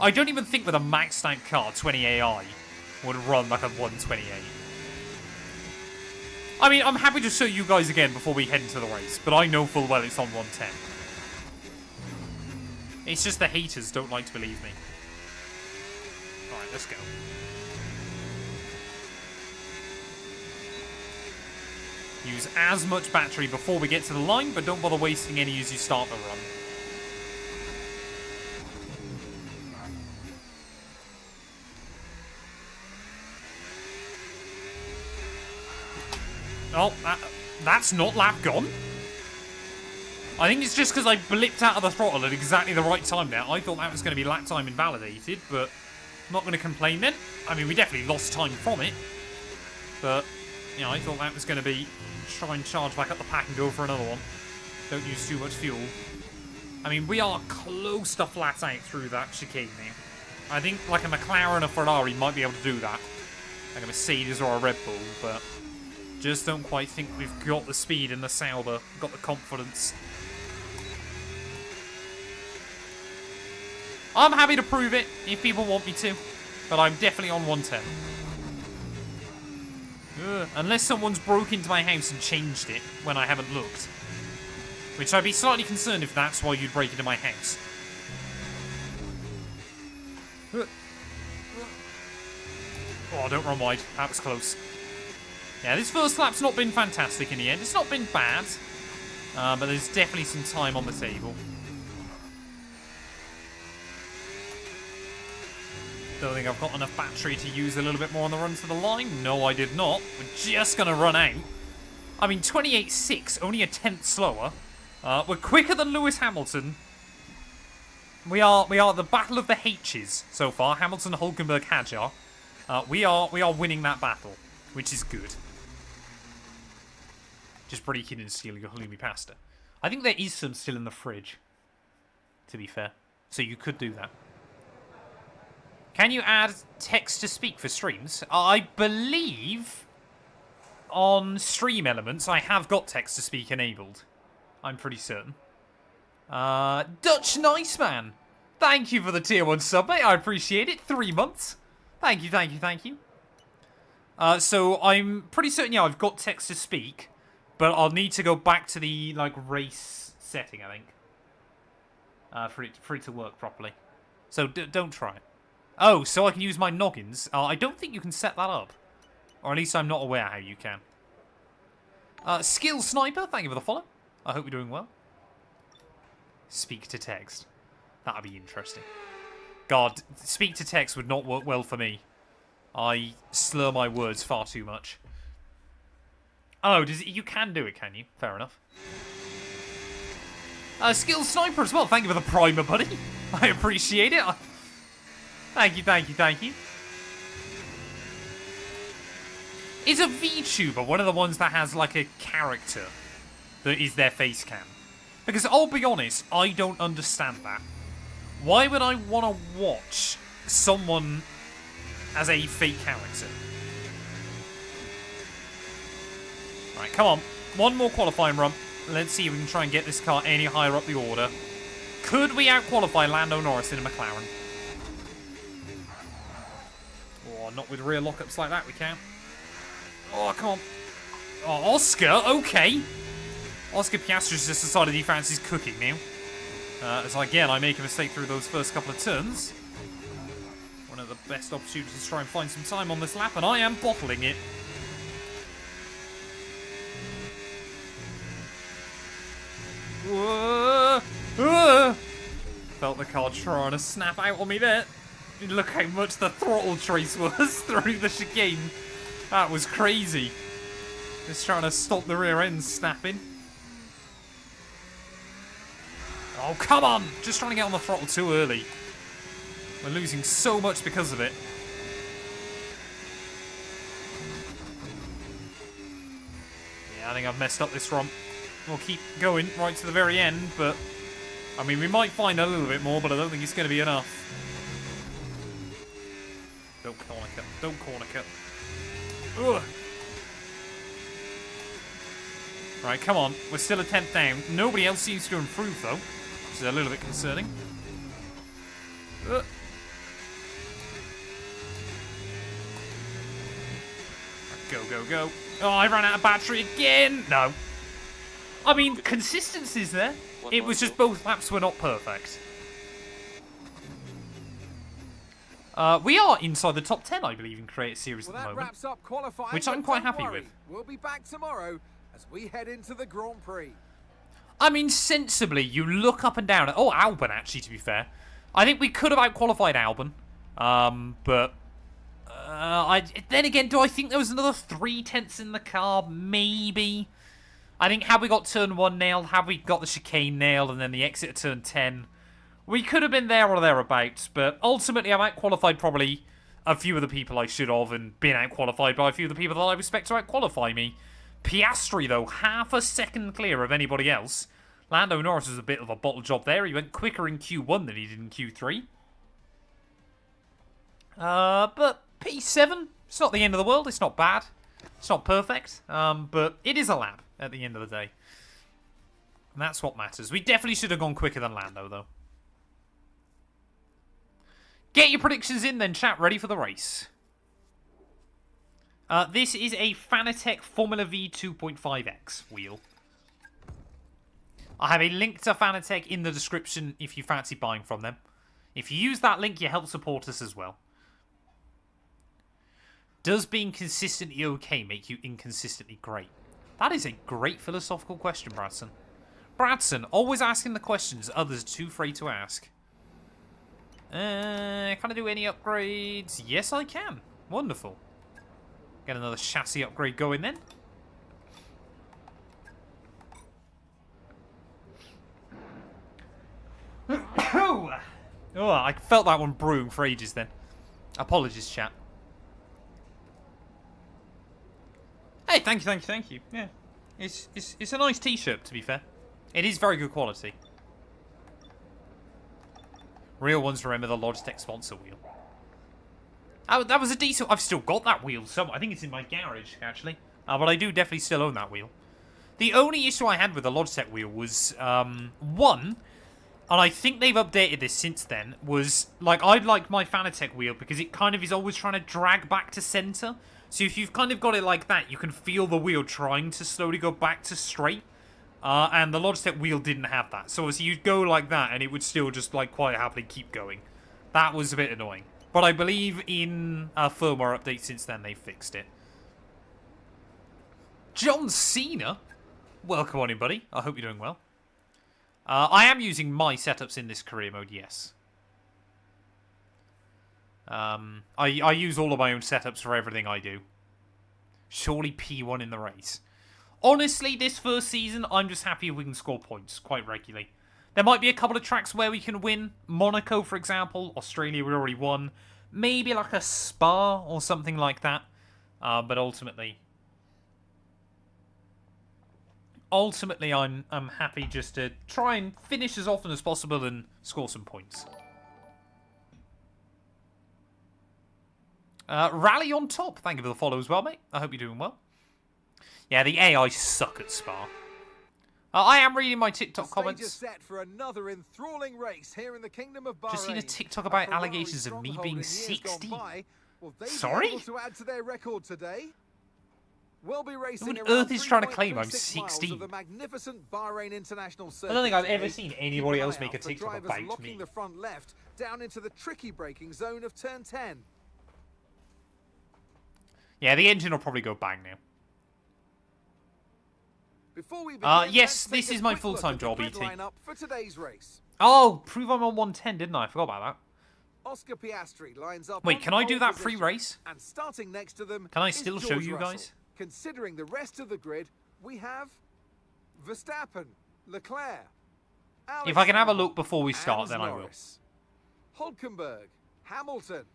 I don't even think with a maxed out car, 20 AI would run like a 128. I mean, I'm happy to show you guys again before we head into the race, but I know full well it's on 110. It's just the haters don't like to believe me. Alright, let's go. Use as much battery before we get to the line, but don't bother wasting any as you start the run. Oh, that's not lap gone. I think it's just because I blipped out of the throttle at exactly the right time there. I thought that was going to be lap time invalidated, but I'm not going to complain then. I mean, we definitely lost time from it. But, you know, I thought that was going to be try and charge back up the pack and go for another one. Don't use too much fuel. I mean, we are close to flat out through that chicane there. I think like a McLaren or Ferrari might be able to do that. Like a Mercedes or a Red Bull, but just don't quite think we've got the speed in the Sauber, got the confidence. I'm happy to prove it if people want me to, but I'm definitely on 110. Unless someone's broke into my house and changed it when I haven't looked. Which I'd be slightly concerned if that's why you'd break into my house. Oh, don't run wide. That was close. Yeah, this first lap's not been fantastic in the end. It's not been bad, but there's definitely some time on the table. Don't think I've got enough battery to use a little bit more on the run to the line. No, I did not. We're just going to run out. I mean, 28.6, only a tenth slower. We're quicker than Lewis Hamilton. We are the battle of the H's so far. Hamilton, Hulkenberg, Hadjar. We are winning that battle, which is good. Just breaking and stealing your halloumi pasta. I think there is some still in the fridge, to be fair. So you could do that. Can you add text to speak for streams? I believe on stream elements I have got text to speak enabled. I'm pretty certain. Dutch Nice Man. Thank you for the tier 1 sub, mate. I appreciate it. 3 months. Thank you, thank you, thank you. So I'm pretty certain, yeah, I've got text to speak, but I'll need to go back to the like race setting, I think, for it to work properly. So don't try it. Oh, so I can use my noggins. I don't think you can set that up, or at least I'm not aware how you can. Skill Sniper, thank you for the follow. I hope you're doing well. Speak to text. That'd be interesting. God, speak to text would not work well for me. I slur my words far too much. Oh, you can do it, can you? Fair enough. Skilled sniper as well. Thank you for the primer, buddy. I appreciate it. Thank you, thank you, thank you. Is a VTuber one of the ones that has like a character that is their face cam? Because I'll be honest, I don't understand that. Why would I want to watch someone as a fake character? Right, come on. One more qualifying run. Let's see if we can try and get this car any higher up the order. Could we out-qualify Lando Norris in a McLaren? Oh, not with rear lockups like that, we can't. Oh, come on. Oh, Oscar, okay. Oscar Piastri's just decided he fancies cooking now. As again, I make a mistake through those first couple of turns. One of the best opportunities to try and find some time on this lap, and I am bottling it. Felt the car trying to snap out on me there. Look how much the throttle trace was through the chicane. That was crazy. Just trying to stop the rear end snapping. Oh, come on! Just trying to get on the throttle too early. We're losing so much because of it. Yeah, I think I've messed up this romp. We'll keep going right to the very end, but... I mean, we might find a little bit more, but I don't think it's going to be enough. Don't corner cut. Don't corner cut. Ugh. Right, come on. We're still a 10th down. Nobody else seems to improve, though. Which is a little bit concerning. Go, go, go. Oh, I ran out of battery again! No. I mean, consistency's there. It was just both laps were not perfect. We are inside the top 10, I believe, in Creator Series at the moment. Wraps up qualifying, which I'm quite happy with. We'll be back tomorrow as we head into the Grand Prix. I mean, sensibly, you look up and down. Oh, Albon, actually, to be fair. I think we could have out-qualified Albon. But... then again, do I think there was another 3 tenths in the car? Maybe. I think had we got turn 1 nailed, had we got the chicane nailed, and then the exit at turn 10, we could have been there or thereabouts. But ultimately, I'm out-qualified probably a few of the people I should have, and been out-qualified by a few of the people that I expect to out-qualify me. Piastri, though, half a second clear of anybody else. Lando Norris was a bit of a bottle job there. He went quicker in Q1 than he did in Q3. But P7, it's not the end of the world. It's not bad. It's not perfect. But it is a lap at the end of the day. And that's what matters. We definitely should have gone quicker than Lando, though. Get your predictions in then, chat. Ready for the race. This is a Fanatec Formula V 2.5X wheel. I have a link to Fanatec in the description if you fancy buying from them. If you use that link, you help support us as well. Does being consistently okay make you inconsistently great? That is a great philosophical question, Bradson. Bradson, always asking the questions others are too afraid to ask. Can I do any upgrades? Yes, I can. Wonderful. Get another chassis upgrade going then. Oh, I felt that one brewing for ages then. Apologies, chat. Hey, thank you, thank you, thank you. Yeah, it's a nice t-shirt, to be fair. It is very good quality. Real ones remember the Logitech sponsor wheel. Oh, that was a decent... I've still got that wheel somewhere. I think it's in my garage, actually. But I do definitely still own that wheel. The only issue I had with the Logitech wheel was, one, and I think they've updated this since then, was, like, I like my Fanatec wheel because it kind of is always trying to drag back to center. So if you've kind of got it like that, you can feel the wheel trying to slowly go back to straight. And the Logitech wheel didn't have that. So obviously you'd go like that and it would still just, like, quite happily keep going. That was a bit annoying. But I believe in a firmware update since then they fixed it. John Cena? Welcome on in, buddy. I hope you're doing well. I am using my setups in this career mode, yes. I use all of my own setups for everything I do. Surely P1 in the race. Honestly, this first season, I'm just happy if we can score points quite regularly. There might be a couple of tracks where we can win. Monaco, for example. Australia, we already won. Maybe like a Spa or something like that. But ultimately, I'm happy just to try and finish as often as possible and score some points. Rally on top. Thank you for the follow as well, mate. I hope you're doing well. Yeah, the AI suck at Spa. I am reading my TikTok comments. Set for another enthralling race here in the Kingdom of Bahrain. Just seen a TikTok about allegations of me being 60. Sorry? To add to their record today. We'll be racing Who on earth is trying to claim I'm 16? The magnificent Bahrain International I don't think I've ever seen anybody else make a TikTok about locking me. the front left down into the tricky braking zone of turn 10. Yeah, the engine will probably go bang now. Before we begin, yes, this is my full-time job, ET. For today's race. Oh, prove I'm on 110, didn't I? I forgot about that. Oscar Piastri lines up. Wait, can I do that pre-race? And starting next to them, can I still show you Russell. guys? Considering the rest of the grid, we have Verstappen, Leclerc. If I can have a look before we start, then Norris, I will. Hulkenberg, Hamilton.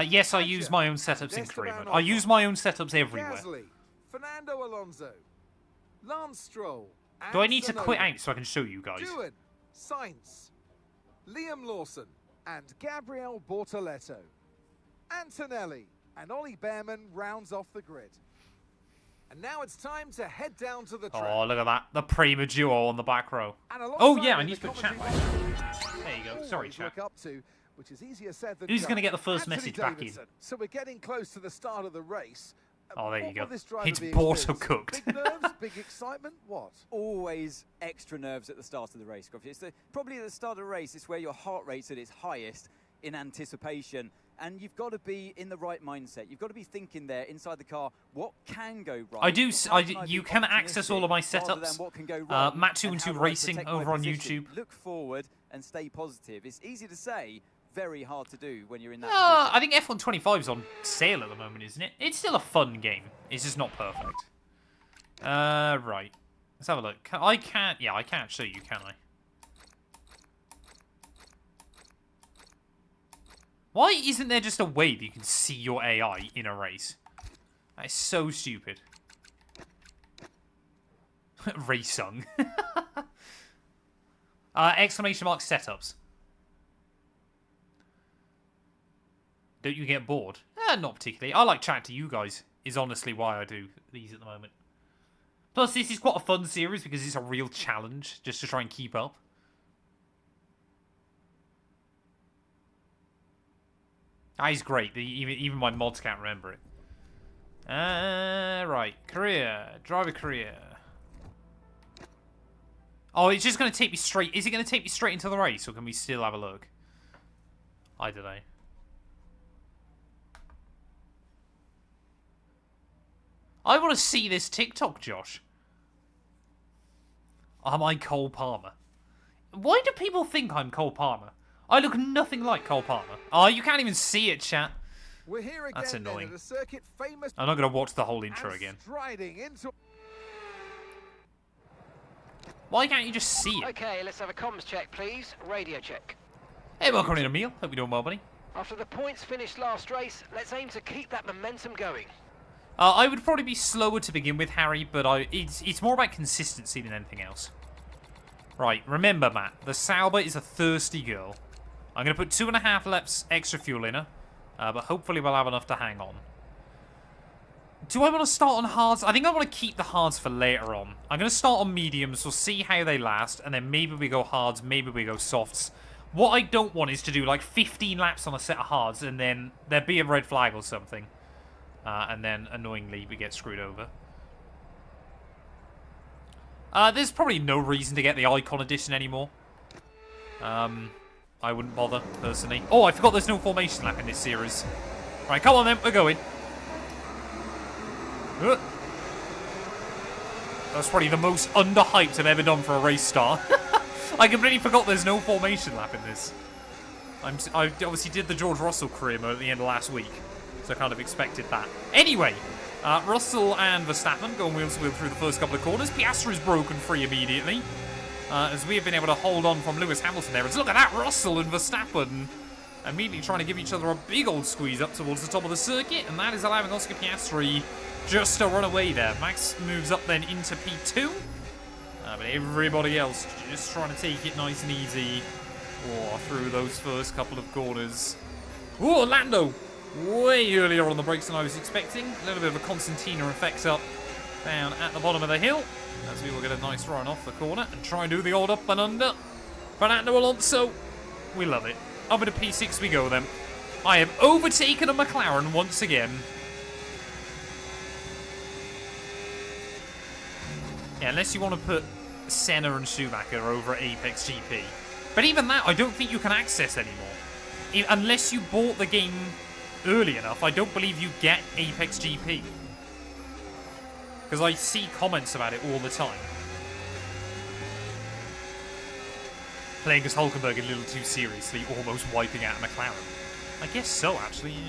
Yes, I use my own setups in career mode. I use my own setups everywhere. Gasly, Fernando Alonso, Lance Stroll. Do I need to quit out so I can show you guys? Ewan, Sainz, Liam Lawson, and Gabriel Bortoletto. Antonelli and Ollie Behrman rounds off the grid. And now it's time to head down to the track. Oh, look at that. The prima duo on the back row. Oh, yeah, I need to put chat back. There you go. Sorry, chat. Up to, which is easier said than Who's going to get the first Anthony message back in? So we're getting close to the start of the race. Oh, there you go. It's be Borto-cooked. Big nerves, big excitement, what? Always extra nerves at the start of the race, Gruffy. It's probably at the start of the race, it's where your heart rate's at its highest in anticipation. And you've got to be in the right mindset. You've got to be thinking there inside the car, what can go right? I do. You can access all of my setups. Matt212 Racing over on YouTube. Look forward and stay positive. It's easy to say, very hard to do when you're in that I think F125 is on sale at the moment, isn't it? It's still a fun game. It's just not perfect. Right. Let's have a look. I can't show you, can I? Why isn't there just a way that you can see your AI in a race? That is so stupid. Race song. Exclamation mark setups. Don't you get bored? Not particularly. I like chatting to you guys, is honestly why I do these at the moment. Plus, this is quite a fun series because it's a real challenge just to try and keep up. That is great. Even my mods can't remember it. Right. Career. Driver career. Oh, it's just going to take me straight. Is it going to take me straight into the race, or can we still have a look? I don't know. I want to see this TikTok, Josh. Am I Cole Palmer? Why do people think I'm Cole Palmer? I look nothing like Cole Palmer. Oh, you can't even see it, chat. We're here again. That's annoying. At a circuit famous I'm not going to watch the whole intro again. Into... Why can't you just see it? Okay, let's have a comms check, please. Radio check. Hey, welcome in, Emil. Hope you're doing well, buddy. After the points finished last race, let's aim to keep that momentum going. I would probably be slower to begin with, Harry, but it's more about consistency than anything else. Right, remember, Matt, the Sauber is a thirsty girl. I'm going to put 2.5 laps extra fuel in her, but hopefully we'll have enough to hang on. Do I want to start on hards? I think I want to keep the hards for later on. I'm going to start on mediums, we'll see how they last, and then maybe we go hards, maybe we go softs. What I don't want is to do like 15 laps on a set of hards, and then there be a red flag or something. And then, annoyingly, we get screwed over. There's probably no reason to get the Icon Edition anymore. I wouldn't bother, personally. Oh, I forgot there's no formation lap in this series. Right, come on then, we're going. That's probably the most underhyped I've ever done for a race start. I completely forgot there's no formation lap in this. I obviously did the George Russell career mode at the end of last week. So I kind of expected that. Anyway, Russell and Verstappen going wheel to wheel through the first couple of corners. Piastri's broken free immediately. As we have been able to hold on from Lewis Hamilton there. Look at that, Russell and Verstappen immediately trying to give each other a big old squeeze up towards the top of the circuit, and that is allowing Oscar Piastri just to run away there. Max moves up then into P2, but everybody else just trying to take it nice and easy through those first couple of corners. Oh, Lando! Way earlier on the brakes than I was expecting. A little bit of a Constantina effect up down at the bottom of the hill, as we will get a nice run off the corner and try and do the old up and under. Fernando Alonso, we love it. Up into P6 we go then. I have overtaken a McLaren once again. Yeah, unless you want to put Senna and Schumacher over at Apex GP. But even that, I don't think you can access anymore. Unless you bought the game early enough, I don't believe you get Apex GP. Because I see comments about it all the time. Playing as Hulkenberg a little too seriously, almost wiping out McLaren. I guess so, actually, yeah.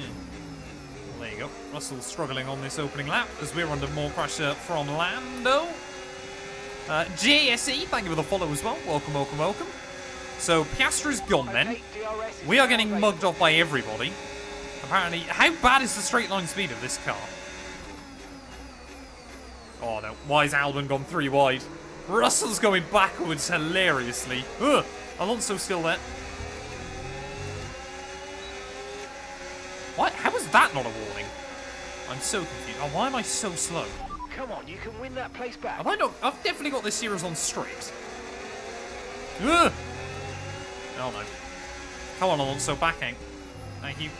Well, there you go. Russell struggling on this opening lap as we're under more pressure from Lando. JSE, thank you for the follow as well. Welcome, welcome, welcome. So, Piastri's gone then. We are getting mugged off by everybody. Apparently, how bad is the straight line speed of this car? Oh no, why has Albon gone 3 wide? Russell's going backwards hilariously. Ugh, Alonso's still there. What? How is that not a warning? I'm so confused. Oh, why am I so slow? Come on, you can win that place back. Have I not? I've definitely got this series on strict. Ugh. Oh no. Come on, Alonso, backing. Thank you.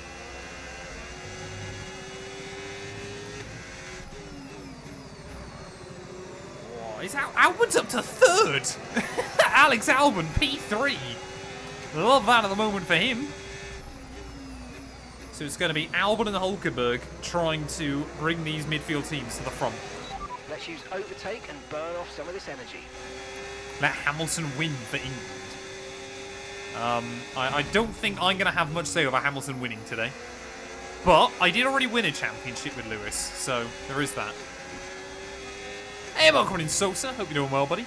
Is Albon's up to 3rd? Alex Albon, P3. Love that at the moment for him. So it's going to be Albon and Hulkenberg trying to bring these midfield teams to the front. Let's use overtake and burn off some of this energy. Let Hamilton win for England. I don't think I'm going to have much say over Hamilton winning today. But I did already win a championship with Lewis, so there is that. Hey, welcome in, Sosa. Hope you're doing well, buddy.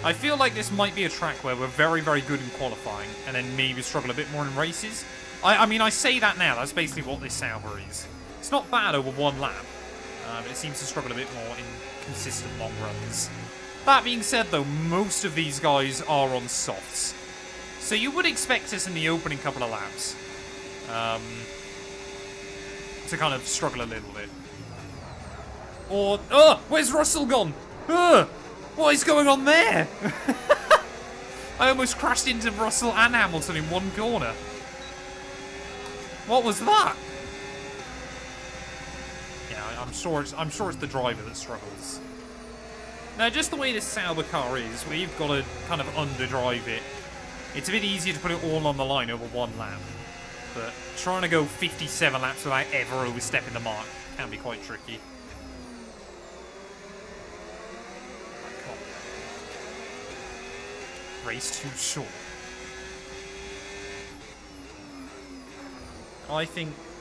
I feel like this might be a track where we're very, very good in qualifying and then maybe struggle a bit more in races. I mean, I say that now. That's basically what this Sauber is. It's not bad over 1 lap, but it seems to struggle a bit more in consistent long runs. That being said, though, most of these guys are on softs. So you would expect us in the opening couple of laps to kind of struggle a little bit. Or, where's Russell gone? What is going on there? I almost crashed into Russell and Hamilton in one corner. What was that? Yeah, I'm sure it's the driver that struggles. Now, just the way this Sauber car is, where you've got to kind of underdrive it, it's a bit easier to put it all on the line over 1 lap. But trying to go 57 laps without ever overstepping the mark can be quite tricky. Come on. Race too short.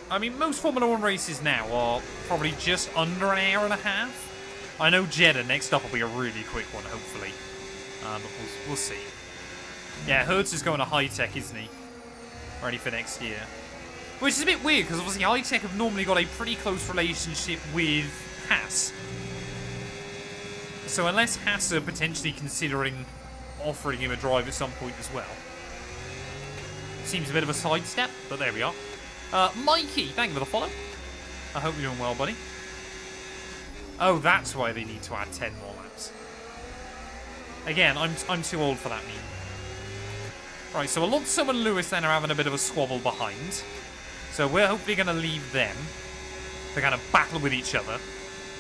I mean, most Formula 1 races now are probably just under an hour and a half. I know Jeddah next up will be a really quick one, hopefully. But we'll see. Yeah, Hertz is going to high-tech, isn't he? Ready for next year. Which is a bit weird, because obviously high-tech have normally got a pretty close relationship with Haas. So unless Haas are potentially considering offering him a drive at some point as well. Seems a bit of a sidestep, but there we are. Mikey, thank you for the follow. I hope you're doing well, buddy. Oh, that's why they need to add 10 more laps. Again, I'm too old for that meme. Right, so Alonso and Lewis then are having a bit of a squabble behind. So we're hopefully going to leave them to kind of battle with each other.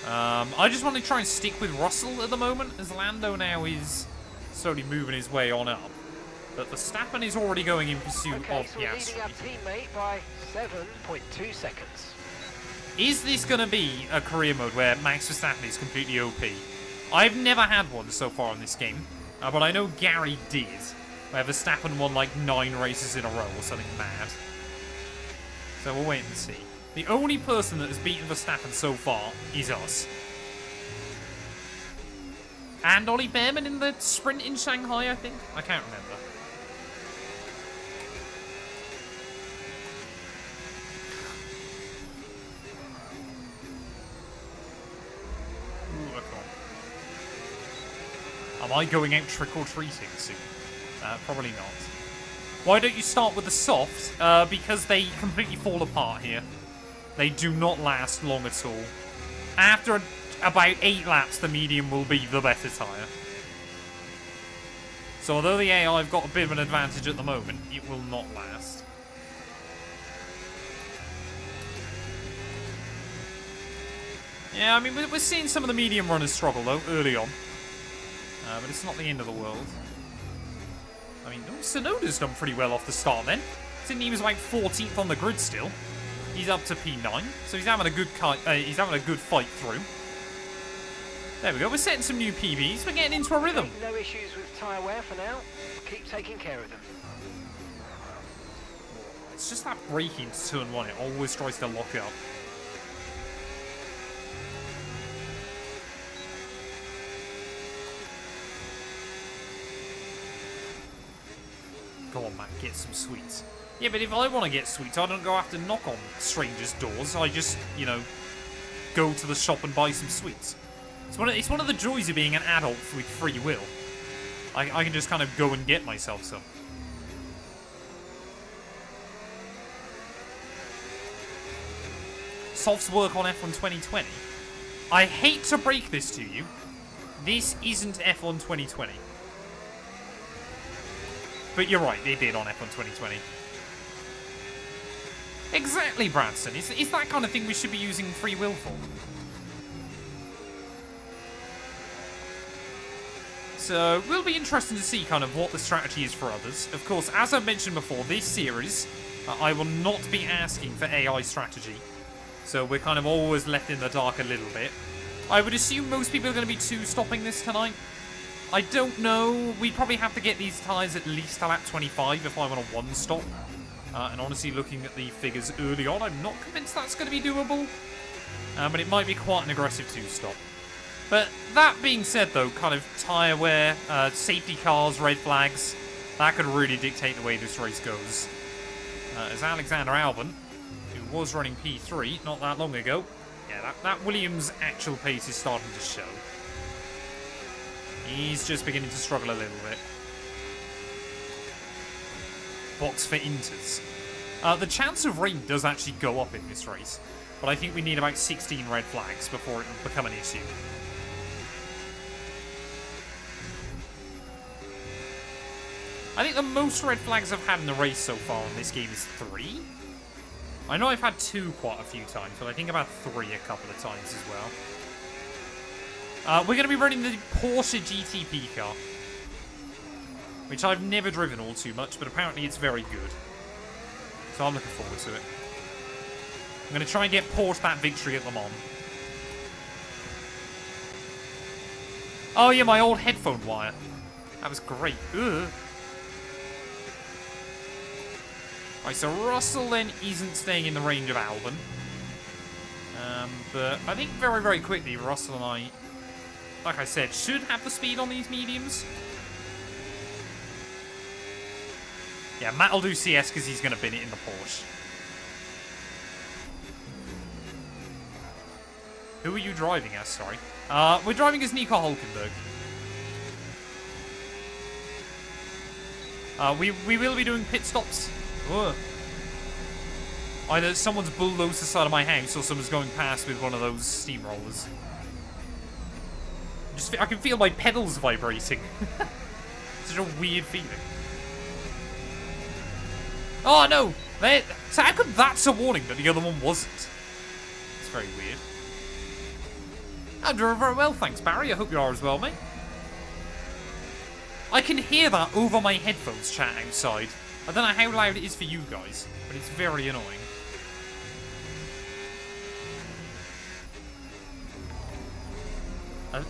I just want to try and stick with Russell at the moment, as Lando now is slowly moving his way on up. But Verstappen is already going in pursuit of Piastri. So we're leading our teammate by 7.2 seconds. Is this going to be a career mode where Max Verstappen is completely OP? I've never had one so far in this game, but I know Gary did. where Verstappen won like 9 races in a row or something mad. So we'll wait and see. The only person that has beaten Verstappen so far is us. And Ollie Behrman in the sprint in Shanghai, I think? I can't remember. Ooh, come on. Am I going out trick-or-treating soon? Probably not. Why don't you start with the soft? Because they completely fall apart here. They do not last long at all. After about 8 laps, the medium will be the better tyre. So although the AI have got a bit of an advantage at the moment, it will not last. Yeah, I mean, we're seeing some of the medium runners struggle, though, early on. But it's not the end of the world. I mean, Tsunoda's done pretty well off the start, then. Didn't he was like 14th on the grid still. He's up to P9, so he's having a good fight through. There we go. We're setting some new PBs. We're getting into a rhythm. No issues with tyre wear for now. Keep taking care of them. It's just that braking to turn 1. It always tries to lock up. Go on, Matt. Get some sweets. Yeah, but if I want to get sweets, I don't go have to knock on strangers' doors. I just, you know, go to the shop and buy some sweets. It's one of the joys of being an adult with free will. I can just kind of go and get myself some. Soft's work on F1 2020. I hate to break this to you. This isn't F1 2020. But you're right, they did on F1 2020. Exactly, Branson. It's that kind of thing we should be using free will for. So, it will be interesting to see kind of what the strategy is for others. Of course, as I've mentioned before, this series, I will not be asking for AI strategy. So we're kind of always left in the dark a little bit. I would assume most people are going to be 2-stopping this tonight. I don't know. We probably have to get these tyres at least to lap 25 if I want a 1-stop. And honestly, looking at the figures early on, I'm not convinced that's going to be doable. But it might be quite an aggressive 2-stop. But that being said, though, kind of tyre wear, safety cars, red flags, that could really dictate the way this race goes. As Alexander Albon, who was running P3 not that long ago, yeah, that Williams' actual pace is starting to show. He's just beginning to struggle a little bit. Box for Inters. The chance of rain does actually go up in this race, but I think we need about 16 red flags before it will become an issue. I think the most red flags I've had in the race so far in this game is 3. I know I've had 2 quite a few times, but I think about 3 a couple of times as well. We're going to be running the Porsche GTP car, which I've never driven all too much, but apparently it's very good. So I'm looking forward to it. I'm going to try and get Porsche that victory at Le Mans. Oh yeah, my old headphone wire. That was great. Ugh. Right, so Russell then isn't staying in the range of Albon. But I think very, very quickly, Russell and I, like I said, should have the speed on these mediums. Yeah, Matt will do CS because he's going to bin it in the Porsche. Who are you driving as, sorry? We're driving as Nico Hulkenberg. We will be doing pit stops. Ugh. Either someone's bulldozed the side of my house or someone's going past with one of those steamrollers. I can feel my pedals vibrating. Such a weird feeling. Oh no! So how come that's a warning but the other one wasn't? It's very weird. I'm doing very well, thanks Barry. I hope you are as well, mate. I can hear that over my headphones chat outside. I don't know how loud it is for you guys, but it's very annoying.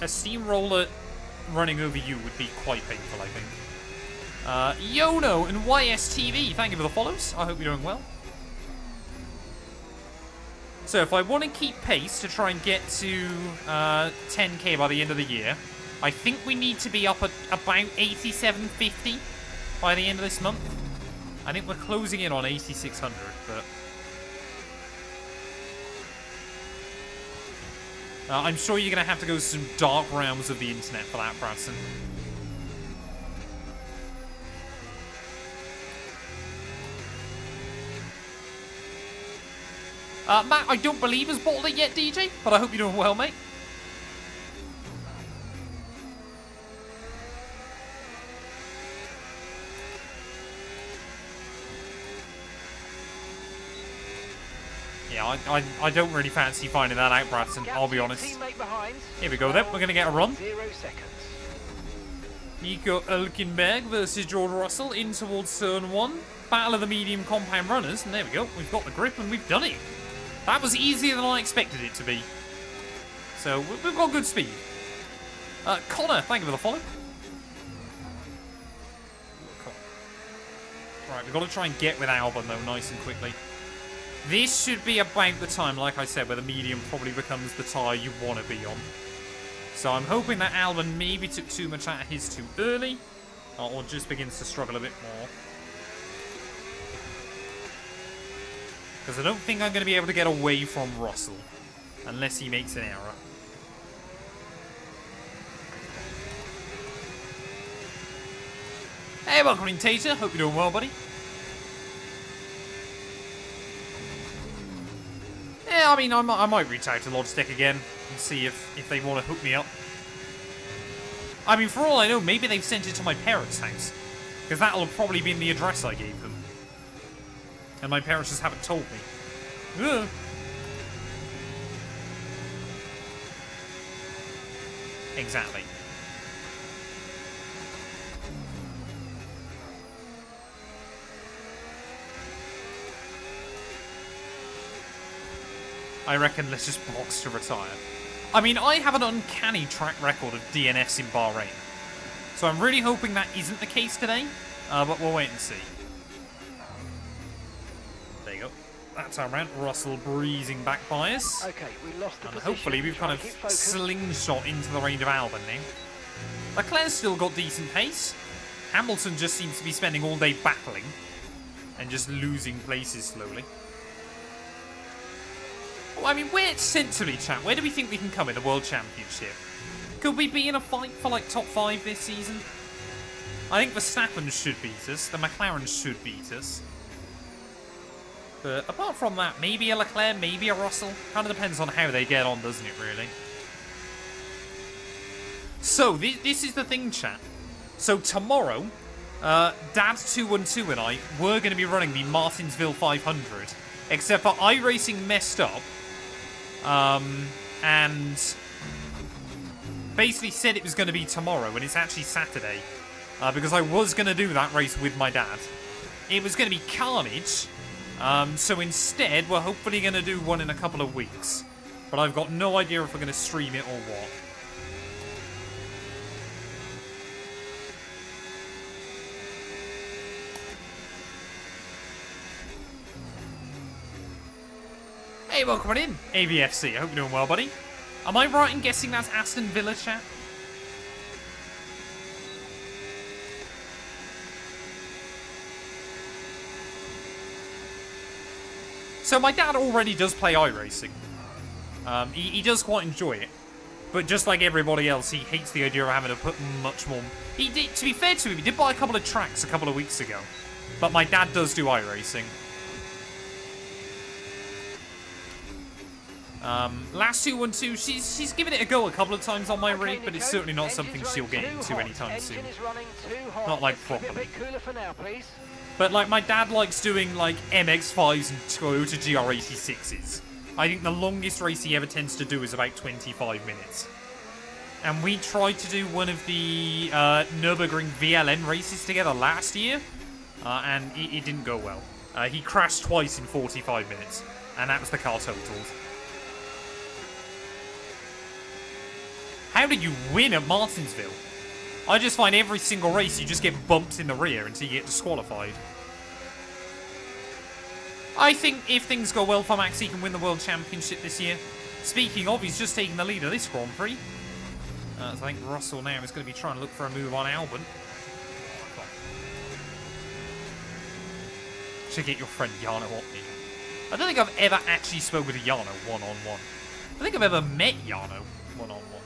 A steamroller running over you would be quite painful, I think. Yono and YSTV, thank you for the follows. I hope you're doing well. So if I want to keep pace to try and get to 10k by the end of the year, I think we need to be up at about 8750 by the end of this month. I think we're closing in on 8600, but I'm sure you're going to have to go to some dark realms of the internet for that, Bradson. Matt, I don't believe has bottled it yet, DJ, but I hope you're doing well, mate. Yeah, I don't really fancy finding that out, Bradson, I'll be honest. Here we go then, we're going to get a run. 0 seconds. Nico Hulkenberg versus George Russell in towards turn 1. Battle of the medium compound runners, and there we go. We've got the grip and we've done it. That was easier than I expected it to be. So, we've got good speed. Connor, thank you for the follow. Right, we've got to try and get with Albon, though, nice and quickly. This should be about the time, like I said, where the medium probably becomes the tyre you want to be on. So I'm hoping that Albon maybe took too much out of his too early, or just begins to struggle a bit more. Because I don't think I'm going to be able to get away from Russell, unless he makes an error. Hey, welcome in, Tater. Hope you're doing well, buddy. Yeah, I mean, I might reach out to Logitech again and see if they want to hook me up. I mean, for all I know, maybe they've sent it to my parents' house. Because that'll probably be in the address I gave them. And my parents just haven't told me. Ugh. Exactly. I reckon let's just box to retire. I mean, I have an uncanny track record of DNFs in Bahrain. So I'm really hoping that isn't the case today. But we'll wait and see. There you go. That's our round. Russell breezing back by us. Okay, we lost the And position. hopefully we've kind of Keep focused. slingshot into the range of Albon now. Leclerc's still got decent pace. Hamilton just seems to be spending all day battling. And just losing places slowly. Well, I mean, where, sensibly, chat, where do we think we can come in the World Championship? Could we be in a fight for, like, top 5 this season? I think Verstappen should beat us. The McLaren should beat us. But apart from that, maybe a Leclerc, maybe a Russell. Kind of depends on how they get on, doesn't it, really? So, this is the thing, chat. So, tomorrow, Dad212 and I, we're going to be running the Martinsville 500. Except for iRacing messed up. And basically said it was going to be tomorrow, and it's actually Saturday. Because I was going to do that race with my dad. It was going to be carnage. So instead, we're hopefully going to do one in a couple of weeks. But I've got no idea if we're going to stream it or what. Hey, welcome on in, AVFC. I hope you're doing well, buddy. Am I right in guessing that's Aston Villa, chat? So my dad already does play iRacing. He does quite enjoy it. But just like everybody else, he hates the idea of having to put much more... He did, to be fair to him, he did buy a couple of tracks a couple of weeks ago. But my dad does do iRacing. Last 212, she's given it a go a couple of times on my rig, but it's certainly not something she'll get into anytime soon. Not like properly. But like my dad likes doing like MX-5s and Toyota GR86s. I think the longest race he ever tends to do is about 25 minutes. And we tried to do one of the Nürburgring VLN races together last year, and it didn't go well. He crashed twice in 45 minutes, and that was the car totals. How did you win at Martinsville? I just find every single race you just get bumped in the rear until you get disqualified. I think if things go well for Max, he can win the World Championship this year. Speaking of, he's just taking the lead of this Grand Prix. So I think Russell now is going to be trying to look for a move on Albon. Should get your friend Jarno on me. I don't think I've ever actually spoken to Jarno one-on-one. I think I've ever met Jarno one-on-one.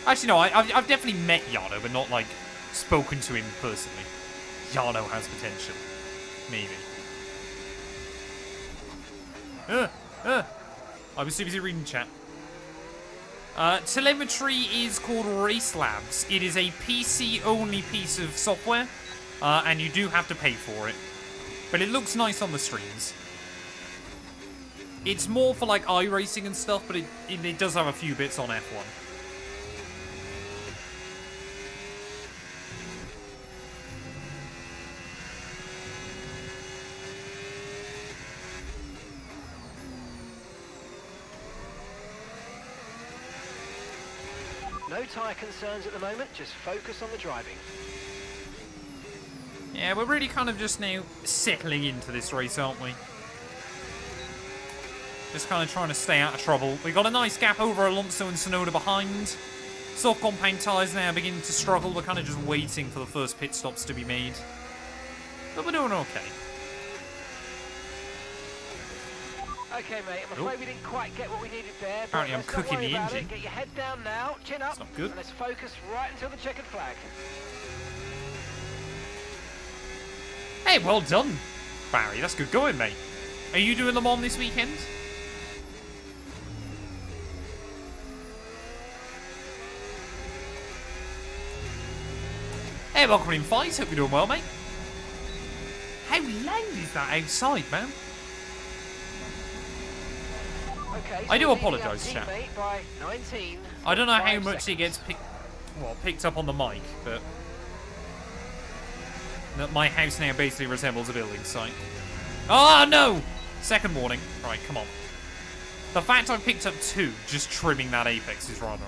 Actually, no, I've definitely met Jarno, but not, like, spoken to him personally. Jarno has potential. Maybe. I was too busy reading chat. Telemetry is called Race Labs. It is a PC-only piece of software, and you do have to pay for it. But it looks nice on the streams. It's more for, like, iRacing and stuff, but it does have a few bits on F1. No tyre concerns at the moment, just focus on the driving. Yeah, we're really kind of just now settling into this race, aren't we? Just kind of trying to stay out of trouble. We got a nice gap over Alonso and Tsunoda behind. Soft compound tyres now beginning to struggle. We're kind of just waiting for the first pit stops to be made. But we're doing okay. Okay, mate, I'm afraid we didn't quite get what we needed there. Apparently I'm cooking the engine. Get your head down now, chin up, That's not good. and let's focus right until the checkered flag. Hey, well done, Barry. That's good going, mate. Are you doing Le Mans this weekend? Hey, welcome in Fight. Hope you're doing well, mate. How loud is that outside, man? Okay, I do so apologise, leading our chat. teammate by 19, I don't know how 5 much it seconds. gets picked up on the mic, but my house now basically resembles a building site. Oh no! Second warning. Right, come on. The fact I picked up 2 just trimming that apex is rather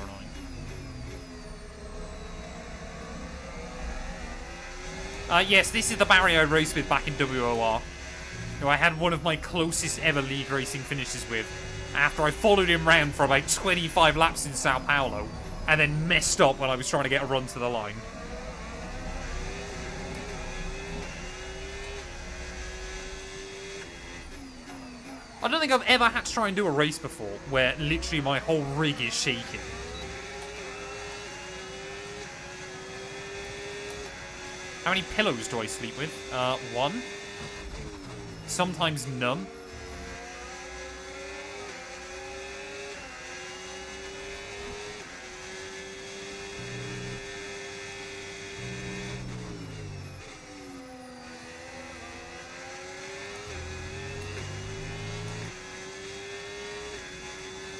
annoying. Yes, this is the Barry I raced with back in WOR, who I had one of my closest ever league racing finishes with, after I followed him round for about 25 laps in Sao Paulo, and then messed up when I was trying to get a run to the line. I don't think I've ever had to try and do a race before, where literally my whole rig is shaking. How many pillows do I sleep with? 1. Sometimes none.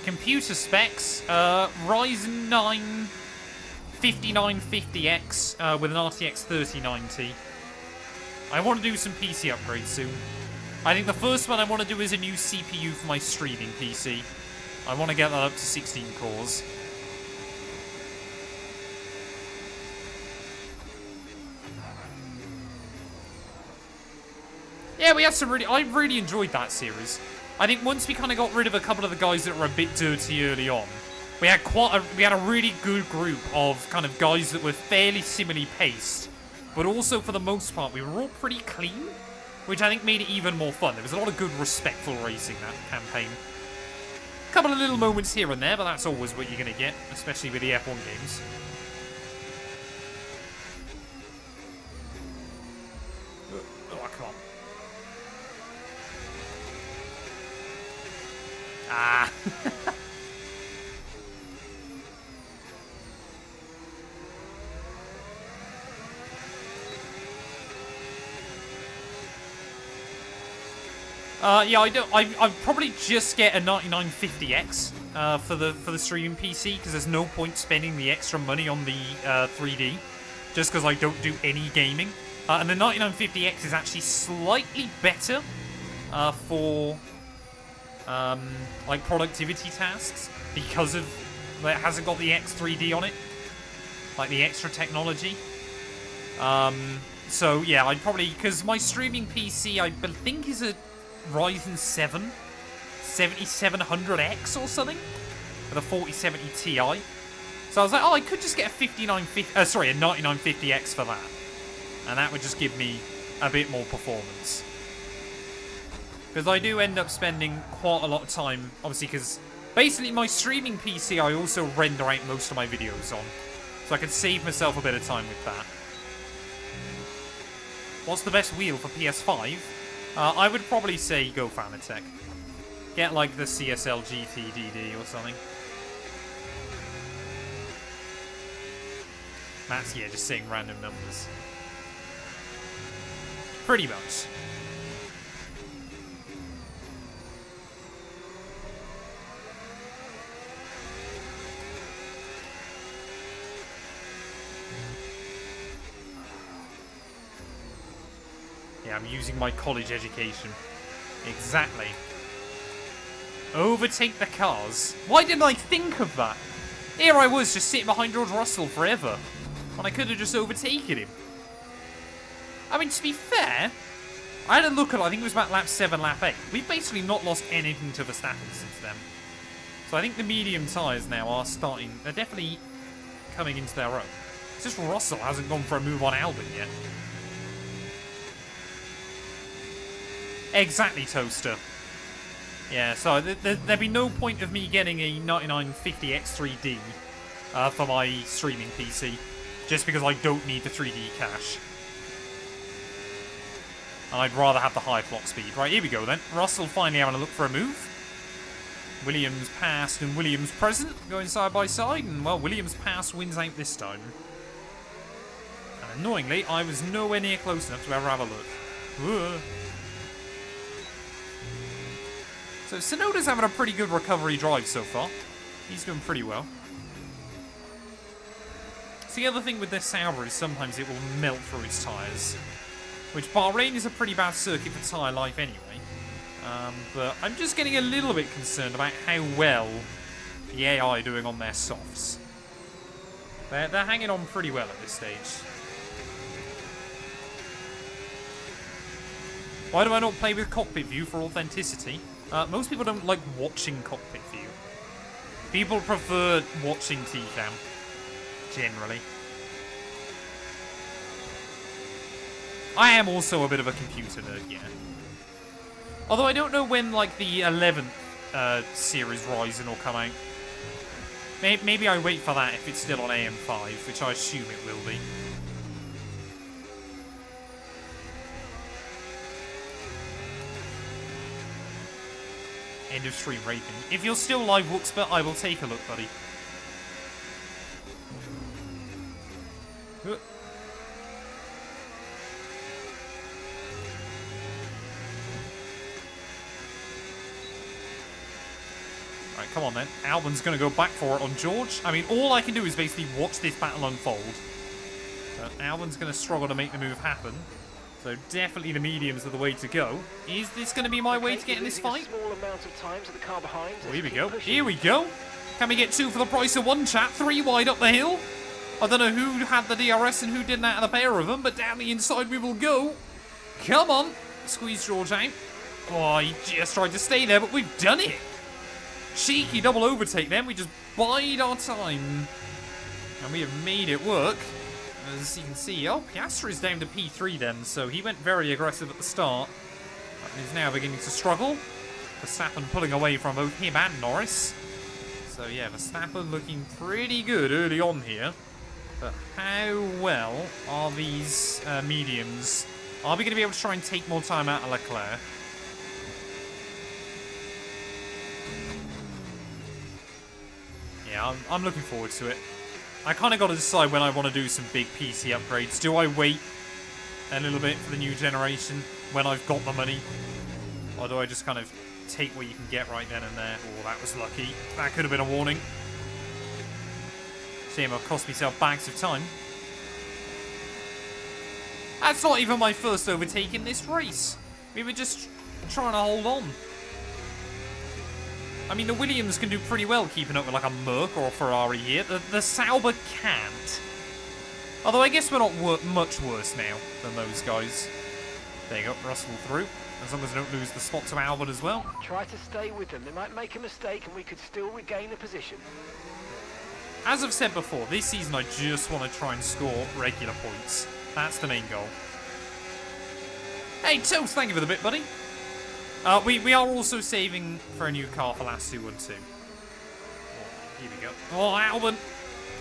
Computer specs, Ryzen 9 5950X with an RTX 3090. I want to do some PC upgrades soon. I think the first one I want to do is a new CPU for my streaming PC. I want to get that up to 16 cores. Yeah, we had some I really enjoyed that series. I think once we kind of got rid of a couple of the guys that were a bit dirty early on, we had a really good group of kind of guys that were fairly similarly paced, but also for the most part we were all pretty clean, which I think made it even more fun. There was a lot of good respectful racing that campaign. A couple of little moments here and there, but that's always what you're going to get, especially with the F1 games. Oh, come on. Ah. Yeah, I'd probably just get a 9950X for the streaming PC, because there's no point spending the extra money on the 3D, just because I don't do any gaming. And the 9950X is actually slightly better for like productivity tasks because of that it hasn't got the X3D on it, like the extra technology. So yeah, I'd probably, because my streaming PC I think is a Ryzen 7 7700X or something with a 4070 Ti. So I was like, oh, I could just get a 9950X for that, and that would just give me a bit more performance. Because I do end up spending quite a lot of time, obviously, because basically my streaming PC I also render out most of my videos on, so I can save myself a bit of time with that. What's the best wheel for PS5? I would probably say go Fanatec. Get like the CSL GT DD or something. Matt's, yeah, just saying random numbers. Pretty much. Yeah, I'm using my college education. Exactly. Overtake the cars. Why didn't I think of that? Here I was just sitting behind George Russell forever, when I could have just overtaken him. I mean, to be fair, I had a look at, I think it was about lap 7, lap 8. We've basically not lost anything to Verstappen since then. So I think the medium tyres now are starting, they're definitely coming into their own. It's just Russell hasn't gone for a move on Albon yet. Exactly, Toaster. Yeah, so there'd be no point of me getting a 9950 X3D for my streaming PC, just because I don't need the 3D cache. And I'd rather have the high clock speed. Right, here we go then. Russell finally having a look for a move. Williams past and Williams present, going side by side, and well, Williams past wins out this time. And annoyingly, I was nowhere near close enough to ever have a look. Whoa. So Tsunoda's having a pretty good recovery drive so far. He's doing pretty well. So the other thing with this Sauber is sometimes it will melt through its tyres, which Bahrain is a pretty bad circuit for tyre life anyway. But I'm just getting a little bit concerned about how well the AI are doing on their softs. They're hanging on pretty well at this stage. Why do I not play with cockpit view for authenticity? Most people don't like watching cockpit view. People prefer watching T-Cam, generally. I am also a bit of a computer nerd, yeah. Although I don't know when, like, the 11th series Ryzen will come out. Maybe I wait for that if it's still on AM5, which I assume it will be. End of stream raping. If you're still live, Wooksbert, I will take a look, buddy. Right, come on then. Albon's going to go back for it on George. I mean, all I can do is basically watch this battle unfold. But Albon's going to struggle to make the move happen. So definitely the mediums are the way to go. Is this going to be my way to get in this fight? Small amount of time to the car behind. Oh, here we go. Here we go. Can we get 2 for the price of 1, chat? 3 wide up the hill. I don't know who had the DRS and who didn't out of the pair of them, but down the inside we will go. Come on. Squeeze George out. Oh, he just tried to stay there, but we've done it. Cheeky double overtake then. We just bide our time. And we have made it work. As you can see, oh, Piastri is down to P3 then, so he went very aggressive at the start. And is now beginning to struggle. Verstappen pulling away from both him and Norris. So yeah, Verstappen looking pretty good early on here. But how well are these mediums? Are we going to be able to try and take more time out of Leclerc? Yeah, I'm looking forward to it. I kind of got to decide when I want to do some big PC upgrades. Do I wait a little bit for the new generation when I've got the money? Or do I just kind of take what you can get right then and there? Oh, that was lucky. That could have been a warning. Shame I've cost myself bags of time. That's not even my first overtake in this race. We were just trying to hold on. I mean, the Williams can do pretty well keeping up with like a Merc or a Ferrari here. The Sauber can't. Although I guess we're not much worse now than those guys. There you go, Russell through. As long as they don't lose the spot to Albon as well. Try to stay with them. They might make a mistake and we could still regain the position. As I've said before, this season I just want to try and score regular points. That's the main goal. Hey, Toast, thank you for the bit, buddy. We are also saving for a new car for last 2-1-2. Oh, here we go. Oh, Albon.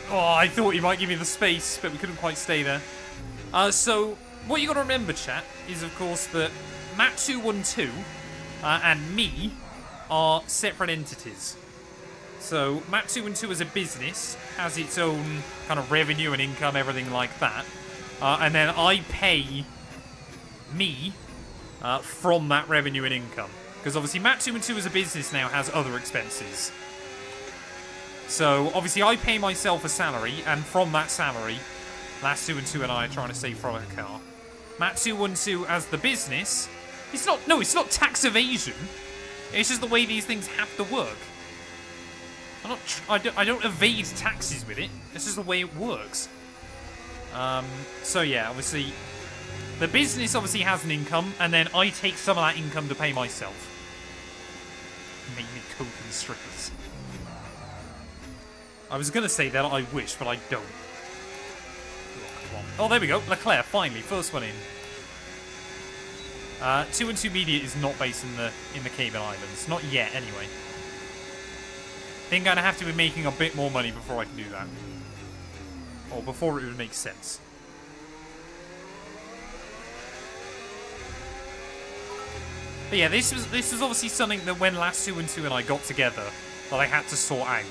Oh, I thought he might give me the space, but we couldn't quite stay there. So, what you got to remember, chat, is of course that Matt212 and me are separate entities. So, Matt212 as a business has its own kind of revenue and income, everything like that. And then I pay me from that revenue and income. Because obviously Matt212 as a business now has other expenses. So obviously I pay myself a salary, and from that salary, Last212 and I are trying to save from a car. Matt212 as the business, it's not tax evasion. It's just the way these things have to work. I don't evade taxes with it. It's just the way it works. So yeah, obviously the business obviously has an income, and then I take some of that income to pay myself. Make me coke and strippers. I was gonna say that I wish, but I don't. Oh, there we go. Leclerc, finally, first one in. 2-2 Media is not based in the Cayman Islands, not yet, anyway. Think I'd have to be making a bit more money before I can do that, or before it would make sense. But yeah, this was obviously something that when Last212 and I got together that I had to sort out.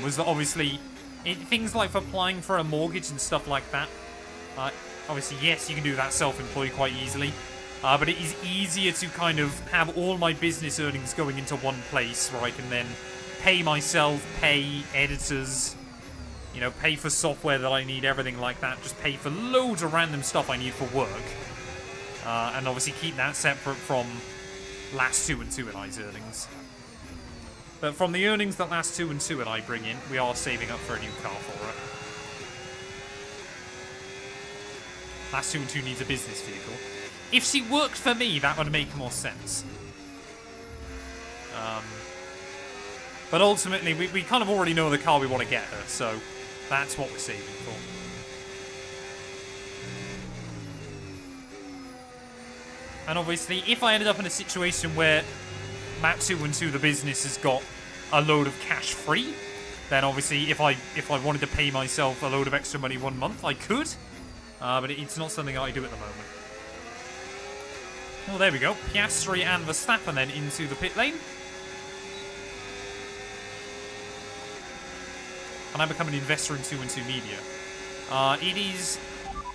Was that obviously things like for applying for a mortgage and stuff like that. Obviously, yes, you can do that self-employed quite easily. But it is easier to kind of have all my business earnings going into one place where I can then pay myself, pay editors, you know, pay for software that I need, everything like that. Just pay for loads of random stuff I need for work. And obviously keep that separate from Last212 and I's earnings. But from the earnings that Last212 and I bring in, we are saving up for a new car for it. Last212 needs a business vehicle. If she worked for me, that would make more sense. But ultimately, we kind of already know the car we want to get her, so that's what we're saving for. And obviously, if I ended up in a situation where Matt212, the business, has got a load of cash free, then obviously if I wanted to pay myself a load of extra money 1 month, I could. But it's not something I do at the moment. Well, there we go. Piastri and Verstappen then into the pit lane. And I become an investor in 2-2 Media. It is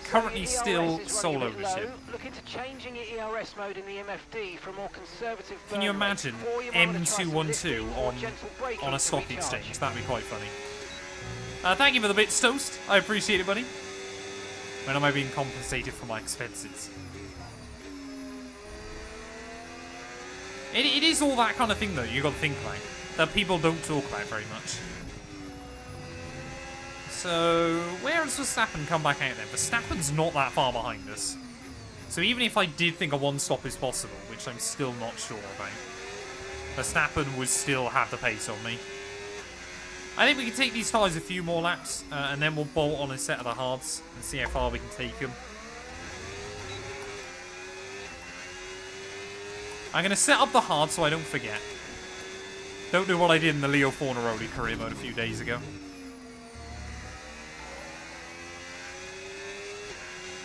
currently still sole ownership. Look into changing your ERS mode in the MFD for a more conservative. Can you imagine M212 on a stock exchange? That'd be quite funny. Thank you for the bits, Toast. I appreciate it, buddy. When am I being compensated for my expenses? It is all that kind of thing, though, you got to think about, that people don't talk about very much. So, where does Verstappen come back out then? Verstappen's not that far behind us. So even if I did think a one-stop is possible, which I'm still not sure about, Verstappen would still have the pace on me. I think we can take these tyres a few more laps, and then we'll bolt on a set of the hards and see how far we can take them. I'm going to set up the hard so I don't forget. Don't do what I did in the Leo Fornaroli career mode a few days ago.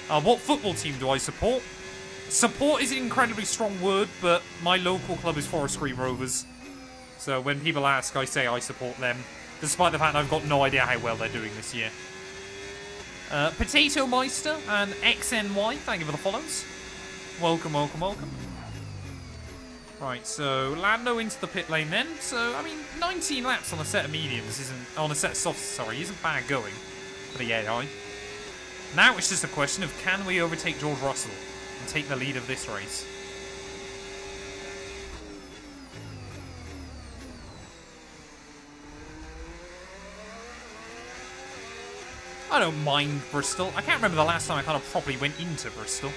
What football team do I support? Support is an incredibly strong word, but my local club is Forest Green Rovers. So when people ask, I say I support them, despite the fact I've got no idea how well they're doing this year. Potato Meister and XNY, thank you for the follows. Welcome, welcome, welcome. Right, so Lando into the pit lane then. So, I mean, 19 laps on a set of mediums on a set of softs, sorry, isn't bad going for the AI. Now it's just a question of can we overtake George Russell and take the lead of this race. I don't mind Bristol. I can't remember the last time I kind of properly went into Bristol.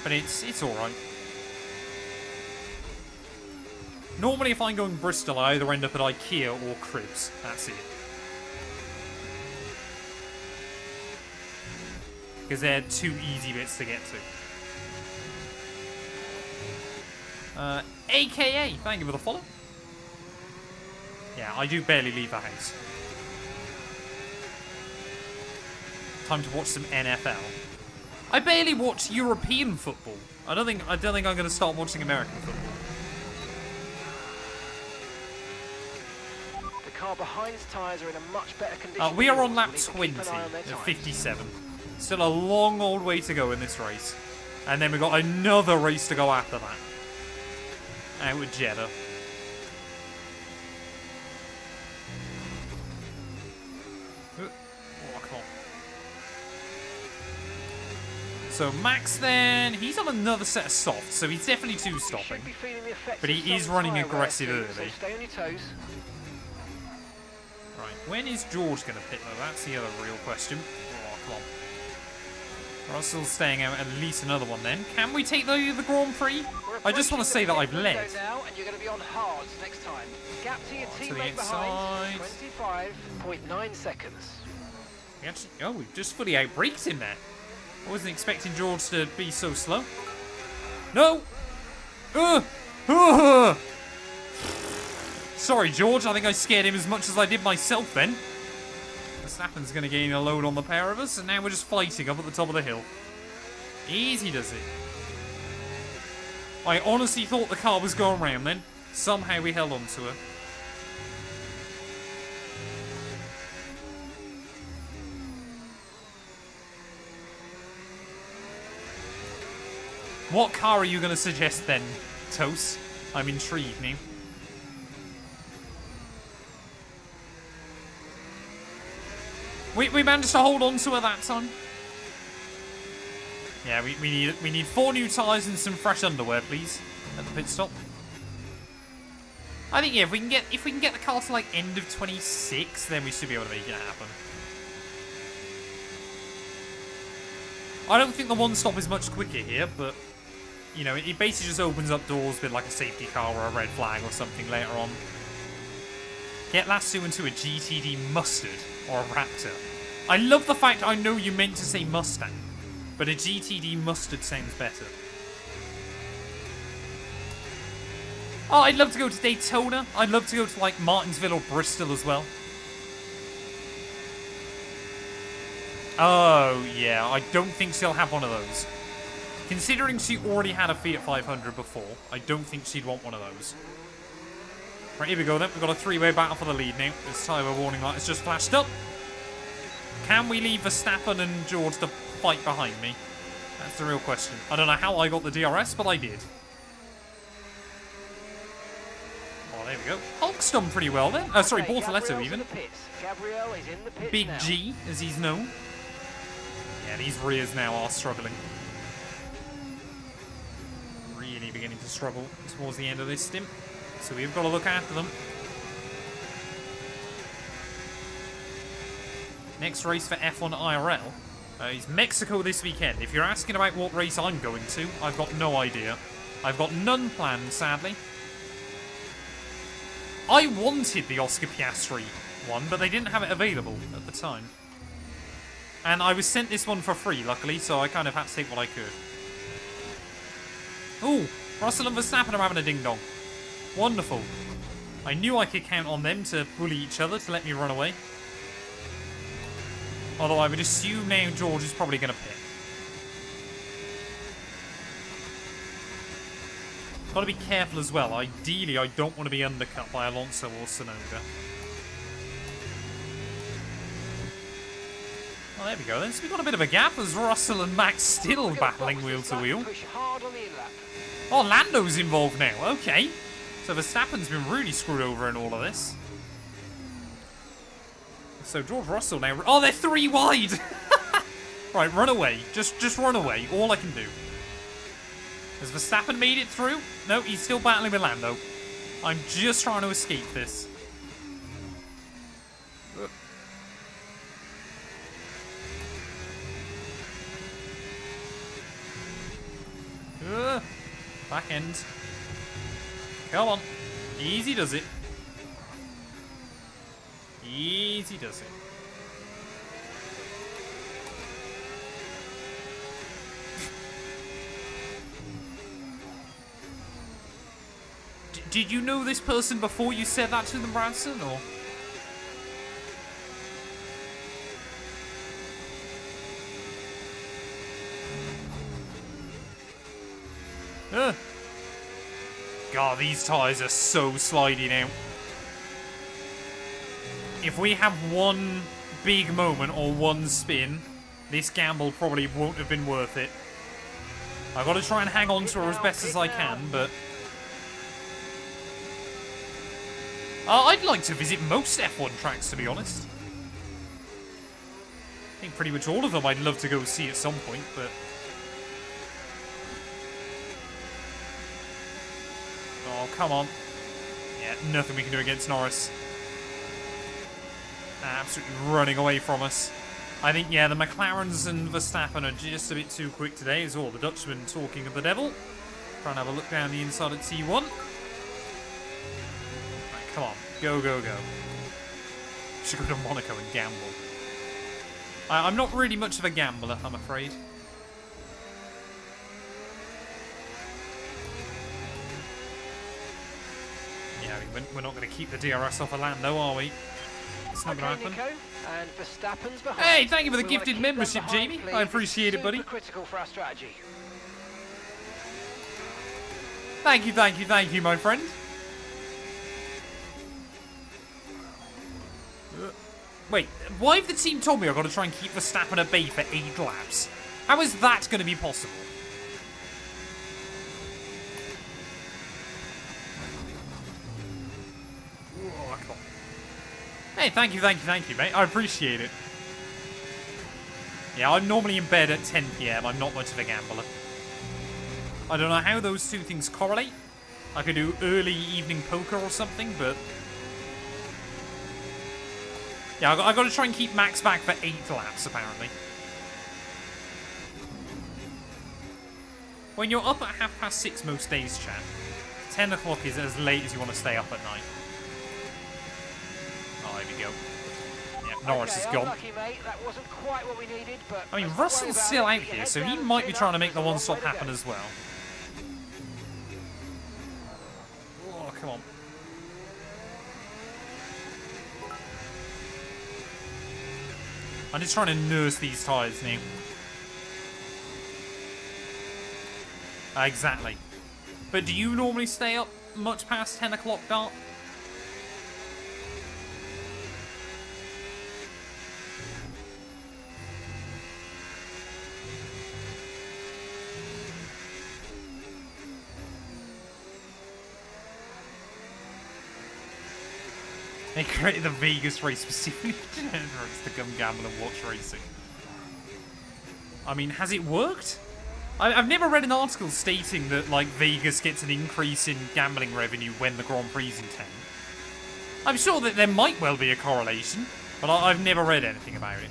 But it's alright. Normally, if I'm going Bristol, I either end up at IKEA or Cribs. That's it. Because they're two easy bits to get to. AKA, thank you for the follow. Yeah, I do barely leave the house. Time to watch some NFL. I barely watch European football. I don't think I'm going to start watching American football. The car behind's tyres are in a much better condition. We are on lap We need to keep 20 an eye on their of tyres. 57. Still a long old way to go in this race. And then we've got another race to go after that. Out with Jeddah. Oh, come on. So Max then, he's on another set of softs, so he's definitely two You stopping. should be feeling the effects But of he is some running tyre wear aggressive soon, early. So stay on your toes. Right, when is George going to pit though? That's the other real question. Oh, come on. Russell's staying out at least another one then. Can we take the Grand Prix? I just want to say that I've led. Now, and you're going to be on hards next time. Gap to your To the teammate behind, inside. 25.9 seconds. We actually, oh, we've just fully outbraked him there. I wasn't expecting George to be so slow. No! Sorry, George. I think I scared him as much as I did myself then. Verstappen's going to gain a load on the pair of us, and now we're just fighting up at the top of the hill. Easy does it. I honestly thought the car was going round then. Somehow we held on to her. What car are you going to suggest then, Toast? I'm intrigued now. We managed to hold on to her that time. Yeah, we need 4 new tyres and some fresh underwear, please, at the pit stop. I think yeah, if we can get the car to like end of 26, then we should be able to make it happen. I don't think the one stop is much quicker here, but you know, it basically just opens up doors with like a safety car or a red flag or something later on. Get last 2 into a GTD Mustard or a Raptor. I love the fact I know you meant to say Mustang, but a GTD Mustard sounds better. Oh, I'd love to go to Daytona. I'd love to go to like Martinsville or Bristol as well. Oh, yeah, I don't think she'll have one of those. Considering she already had a Fiat 500 before, I don't think she'd want one of those. Right, here we go then. We've got a 3-way battle for the lead now. This tyre warning light has just flashed up. Can we leave Verstappen and George to fight behind me? That's the real question. I don't know how I got the DRS, but I did. Oh, there we go. Hulk's done pretty well then. Oh, sorry, Bortoletto even. Gabriel is in the pits Big now. G, as he's known. Yeah, these rears now are struggling. Really beginning to struggle towards the end of this stint. So we've got to look after them. Next race for F1 IRL is Mexico this weekend. If you're asking about what race I'm going to, I've got no idea. I've got none planned, sadly. I wanted the Oscar Piastri one, but they didn't have it available at the time. And I was sent this one for free, luckily, so I kind of had to take what I could. Ooh, Russell and Verstappen are having a ding-dong. Wonderful. I knew I could count on them to bully each other to let me run away. Although I would assume now George is probably going to pit. Got to be careful as well. Ideally, I don't want to be undercut by Alonso or Tsunoda. Well, there we go then. So we've got a bit of a gap as Russell and Max still battling wheel to wheel. Push hard on the in-lap. Oh, Lando's involved now. Okay. So Verstappen's been really screwed over in all of this. So George Russell now... Oh, they're 3 wide! Right, run away. Just run away. All I can do. Has Verstappen made it through? No, he's still battling with Lando. I'm just trying to escape this. Back end. Come on. Easy does it. Easy does it. Did you know this person before you said that to them, Branson, or? God, these tyres are so slidey now. If we have one big moment or one spin, this gamble probably won't have been worth it. I've got to try and hang on to her as best as I can, but... I'd like to visit most F1 tracks, to be honest. I think pretty much all of them I'd love to go see at some point, but... Oh, come on. Yeah, nothing we can do against Norris. Absolutely running away from us. I think, yeah, the McLarens and Verstappen are just a bit too quick today, is all the Dutchman talking of the devil. Trying to have a look down the inside at T1. Right, come on. Go, go, go. Should go to Monaco and gamble. I'm not really much of a gambler, I'm afraid. Yeah, I mean, we're not going to keep the DRS off Orlando, are we? It's not going to happen. Nico, and Verstappen's behind. Hey, thank you for the We wanna gifted keep them membership, behind, Jamie. please. I appreciate it, buddy. Super critical for our strategy. Thank you, my friend. Wait, why have the team told me I've got to try and keep Verstappen at bay for 8 laps? How is that going to be possible? Oh, come on. Hey, thank you, mate. I appreciate it. Yeah, I'm normally in bed at 10 PM. I'm not much of a gambler. I don't know how those two things correlate. I could do early evening poker or something, but... yeah, I've got to try and keep Max back for 8 laps, apparently. When you're up at 6:30 most days, chat, 10 o'clock is as late as you want to stay up at night. Oh, there we go. Yeah, Norris is gone. Unlucky, mate. That wasn't quite what we needed, but I mean, let's not Russell's worry about still it. out Get here, head so down he and might chin be up. trying to make the There's a long one-stop way to happen go. as well. Oh, come on. I'm just trying to nurse these tyres now. Exactly. But do you normally stay up much past 10 o'clock, Dart? They created the Vegas race specifically for generals to come gamble and watch racing. I mean, has it worked? I've never read an article stating that, like, Vegas gets an increase in gambling revenue when the Grand Prix is in town. I'm sure that there might well be a correlation, but I've never read anything about it.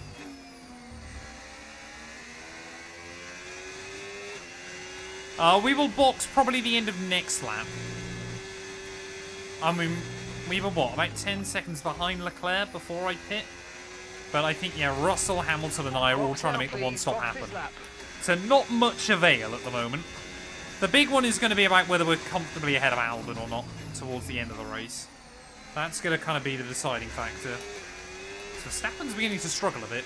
We will box probably the end of next lap. I mean, we were, what, about 10 seconds behind Leclerc before I pit? But I think, yeah, Russell, Hamilton and I are all trying to make the one-stop happen. So not much avail at the moment. The big one is going to be about whether we're comfortably ahead of Albon or not towards the end of the race. That's going to kind of be the deciding factor. So Verstappen's beginning to struggle a bit.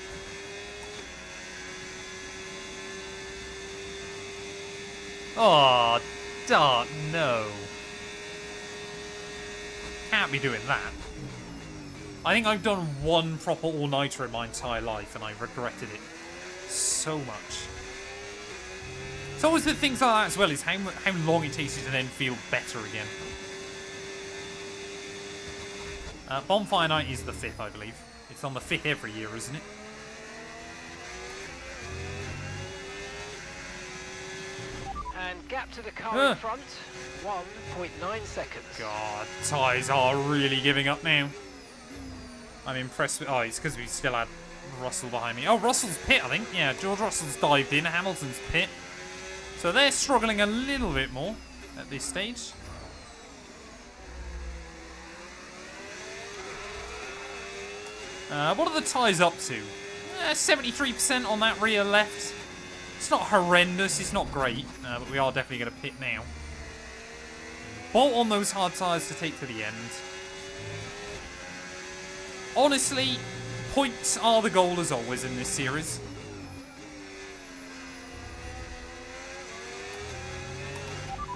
Oh, Dart, no. Can't be doing that. I think I've done one proper all-nighter in my entire life, and I regretted it so much. It's always the things like that as well, is how long it takes you to then feel better again. Bonfire Night is the 5th, I believe. It's on the 5th every year, isn't it? And gap to the car in front, 1.9 seconds. God, tyres are really giving up now. I'm impressed with... oh, it's because we still had Russell behind me. Oh, Russell's pit, I think. Yeah, George Russell's dived in. Hamilton's pit. So they're struggling a little bit more. at this stage. What are the tyres up to? 73% on that rear left. It's not horrendous, it's not great, but we are definitely going to pit now. Bolt on those hard tyres to take to the end. Honestly, points are the goal as always in this series.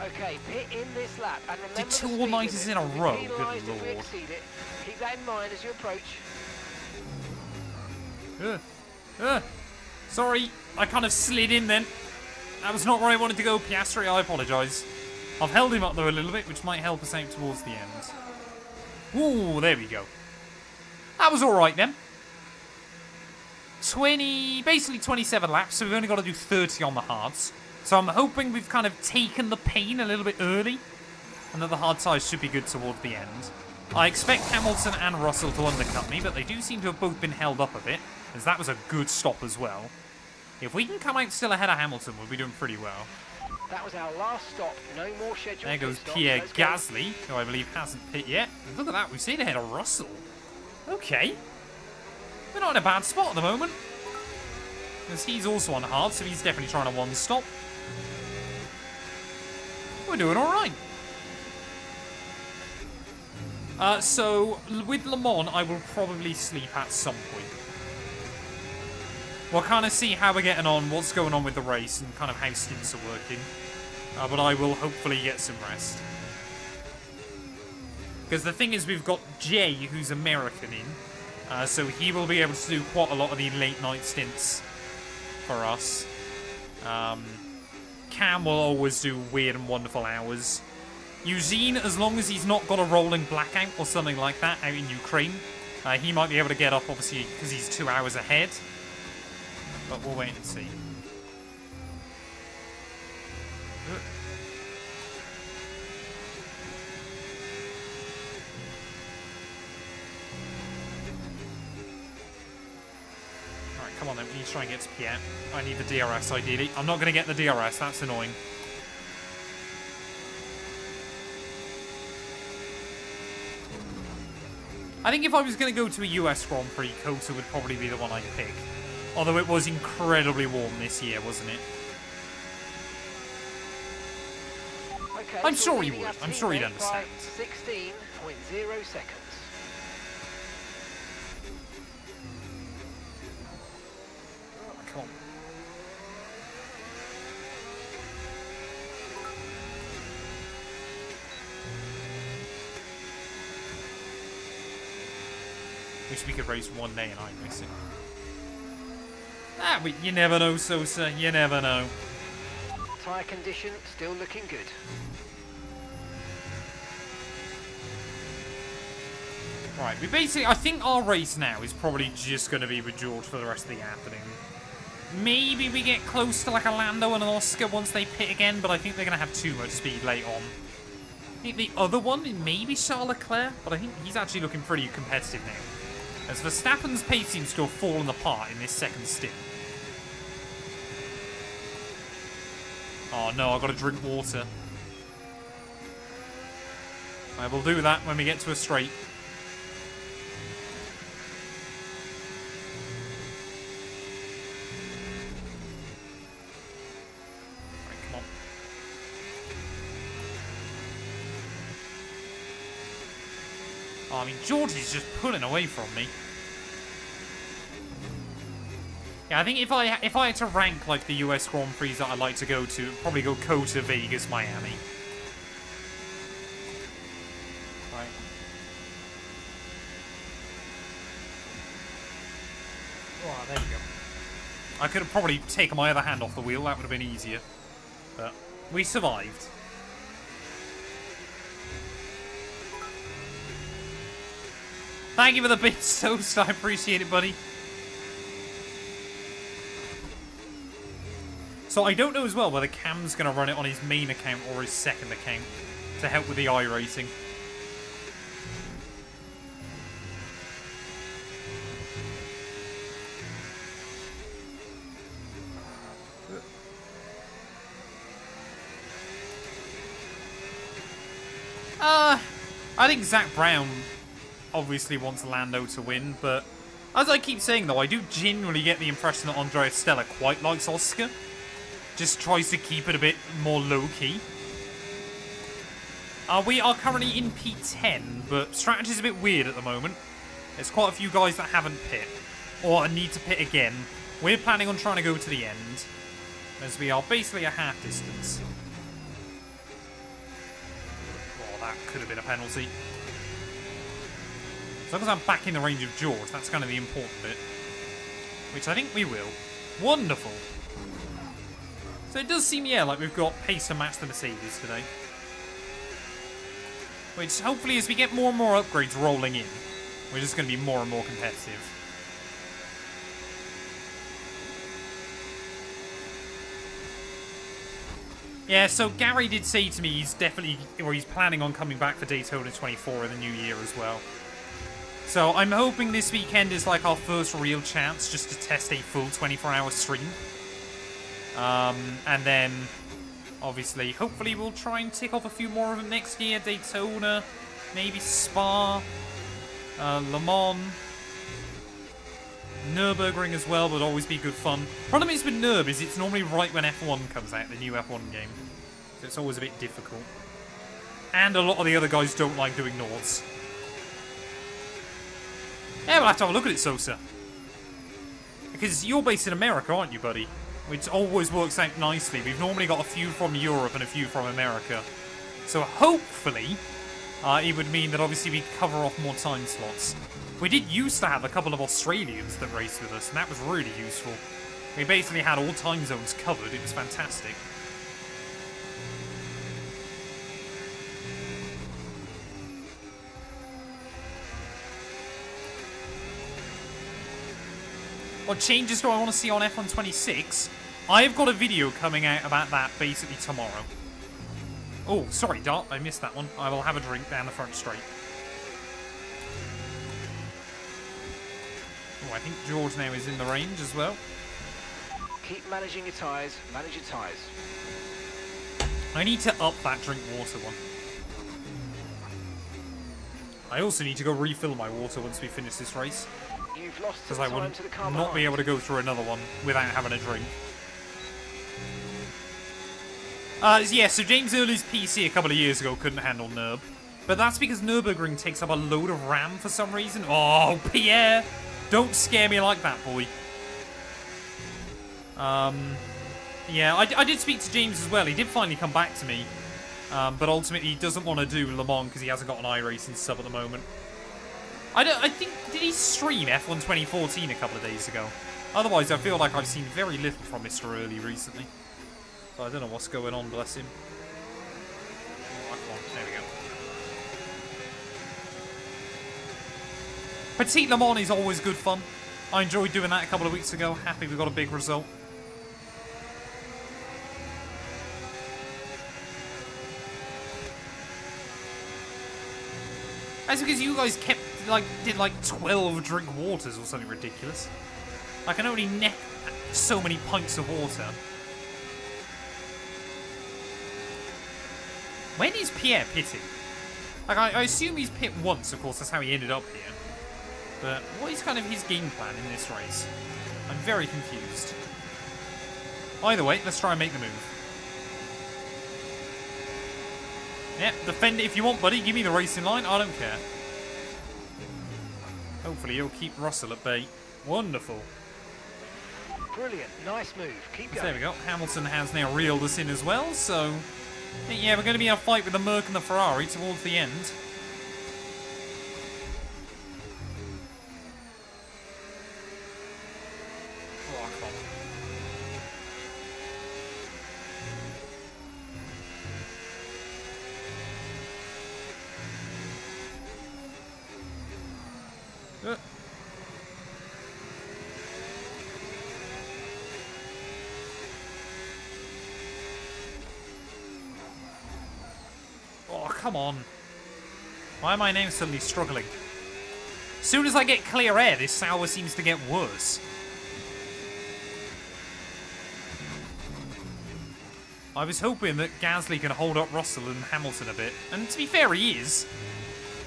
Okay, pit in this lap, and remember Did two the all speed nighters limit. in a We're row? penalised Good if we lord. exceed it. Keep that in mind as you approach. Sorry, I kind of slid in then. That was not where I wanted to go, Piastri. I apologise. I've held him up though a little bit, which might help us out towards the end. Ooh, there we go. That was alright then. Basically 27 laps, so we've only got to do 30 on the hards. So I'm hoping we've kind of taken the pain a little bit early, and that the hard tyres should be good towards the end. I expect Hamilton and Russell to undercut me, but they do seem to have both been held up a bit, as that was a good stop as well. If we can come out still ahead of Hamilton, we'll be doing pretty well. That was our last stop. No more scheduled There goes pit stops. Pierre Let's go. Gasly, who I believe hasn't pit yet. And look at that, we've stayed ahead of Russell. Okay. We're not in a bad spot at the moment. Because he's also on hard, so he's definitely trying to one-stop. We're doing alright. So, with Le Mans, I will probably sleep at some point. We'll kind of see how we're getting on, what's going on with the race, and kind of how stints are working. But I will hopefully get some rest. Because the thing is, we've got Jay, who's American in. So he will be able to do quite a lot of the late night stints for us. Cam will always do weird and wonderful hours. Eugene, as long as he's not got a rolling blackout or something like that out in Ukraine, he might be able to get up, obviously, because he's 2 hours ahead. But we'll wait and see. Alright, come on then, we need to try and get to Pierre. I need the DRS ideally. I'm not going to get the DRS, that's annoying. I think if I was going to go to a US Grand Prix, Kota would probably be the one I'd pick. Although it was incredibly warm this year, wasn't it? Okay, I'm so sure he leading would. our I'm sure he'd teammate understand. by 16.0 seconds. Come on. Wish we could race one day in iRacing. Ah, but you never know, Sosa. You never know. Tyre condition still looking good. Right, we basically... I think our race now is probably just going to be with George for the rest of the afternoon. Maybe we get close to like a Lando and an Oscar once they pit again, but I think they're going to have too much speed late on. I think the other one may be Charles Leclerc, but I think he's actually looking pretty competitive now. As Verstappen's pace seems to have fallen apart in this second stint. Oh no, I've got to drink water. I will do that when we get to a straight. Right, come on. Oh, I mean, Georgie's just pulling away from me. Yeah, I think if I had to rank like the US Grand Prix that I'd like to go to, it'd probably go Kota, Vegas, Miami. Right. Oh, there you go. I could have probably taken my other hand off the wheel, that would have been easier. But we survived. Thank you for the bits, Toast. I appreciate it, buddy. So I don't know as well whether Cam's going to run it on his main account or his second account to help with the iRacing. I think Zach Brown obviously wants Lando to win, but as I keep saying though, I do genuinely get the impression that Andrea Stella quite likes Oscar. Just tries to keep it a bit more low-key. We are currently in P10, but strategy's a bit weird at the moment. There's quite a few guys that haven't pit, or need to pit again. We're planning on trying to go to the end, as we are basically a half distance. Oh, that could have been a penalty. As long as I'm back in the range of George, that's kind of the important bit. Which I think we will. Wonderful. So it does seem, yeah, like we've got pace to match the Mercedes today. Which, hopefully, as we get more and more upgrades rolling in, we're just going to be more and more competitive. Yeah, so Gary did say to me he's definitely, or he's planning on coming back for Daytona 24 in the new year as well. So I'm hoping this weekend is like our first real chance just to test a full 24-hour stream. And then, obviously, hopefully we'll try and tick off a few more of them next year. Daytona, maybe Spa, Le Mans, Nürburgring as well would always be good fun. Problem is with Nürb is it's normally right when F1 comes out, the new F1 game. So it's always a bit difficult. And a lot of the other guys don't like doing Nords. Yeah, we'll have to have a look at it, Sosa. Because you're based in America, aren't you, buddy? Which always works out nicely. We've normally got a few from Europe and a few from America. So hopefully, it would mean that obviously we cover off more time slots. We did used to have a couple of Australians that raced with us, and that was really useful. We basically had all time zones covered. It was fantastic. What changes do I want to see on F1 26? I've got a video coming out about that basically tomorrow. Oh, sorry, Dart. I missed that one. I will have a drink down the front straight. Oh, I think George now is in the range as well. Keep managing your tyres. Manage your tyres. I need to up that drink water one. I also need to go refill my water once we finish this race. You've lost Because some I time would to the car not be behind. able to go through another one without having a drink. Yeah, so James Early's PC a couple of years ago couldn't handle Nürb. But that's because Nürburgring takes up a load of RAM for some reason. Oh, Pierre! Don't scare me like that, boy. Yeah, I did speak to James as well. He did finally come back to me. But ultimately, he doesn't want to do Le Mans because he hasn't got an iRacing sub at the moment. I think, did he stream F1 2014 a couple of days ago? Otherwise, I feel like I've seen very little from Mr. Early recently. So I don't know what's going on, bless him. Oh, come on, there we go. Petit Le Mans is always good fun. I enjoyed doing that a couple of weeks ago. Happy we got a big result. That's because you guys did like 12 drink waters or something ridiculous. I can only neck so many pints of water. When is Pierre pitting? Like, I assume he's pit once, of course, that's how he ended up here. But what is kind of his game plan in this race? I'm very confused. Either way, let's try and make the move. Yeah, defend it if you want, buddy. Give me the racing line. I don't care. Hopefully you'll keep Russell at bay. Wonderful. Brilliant. Nice move. Keep going. There we go. Hamilton has now reeled us in as well, so... yeah, we're going to be in a fight with the Merc and the Ferrari towards the end. Oh, come on. Oh, come on. Why am I now suddenly struggling? As soon as I get clear air, this sour seems to get worse. I was hoping that Gasly can hold up Russell and Hamilton a bit. And to be fair, he is.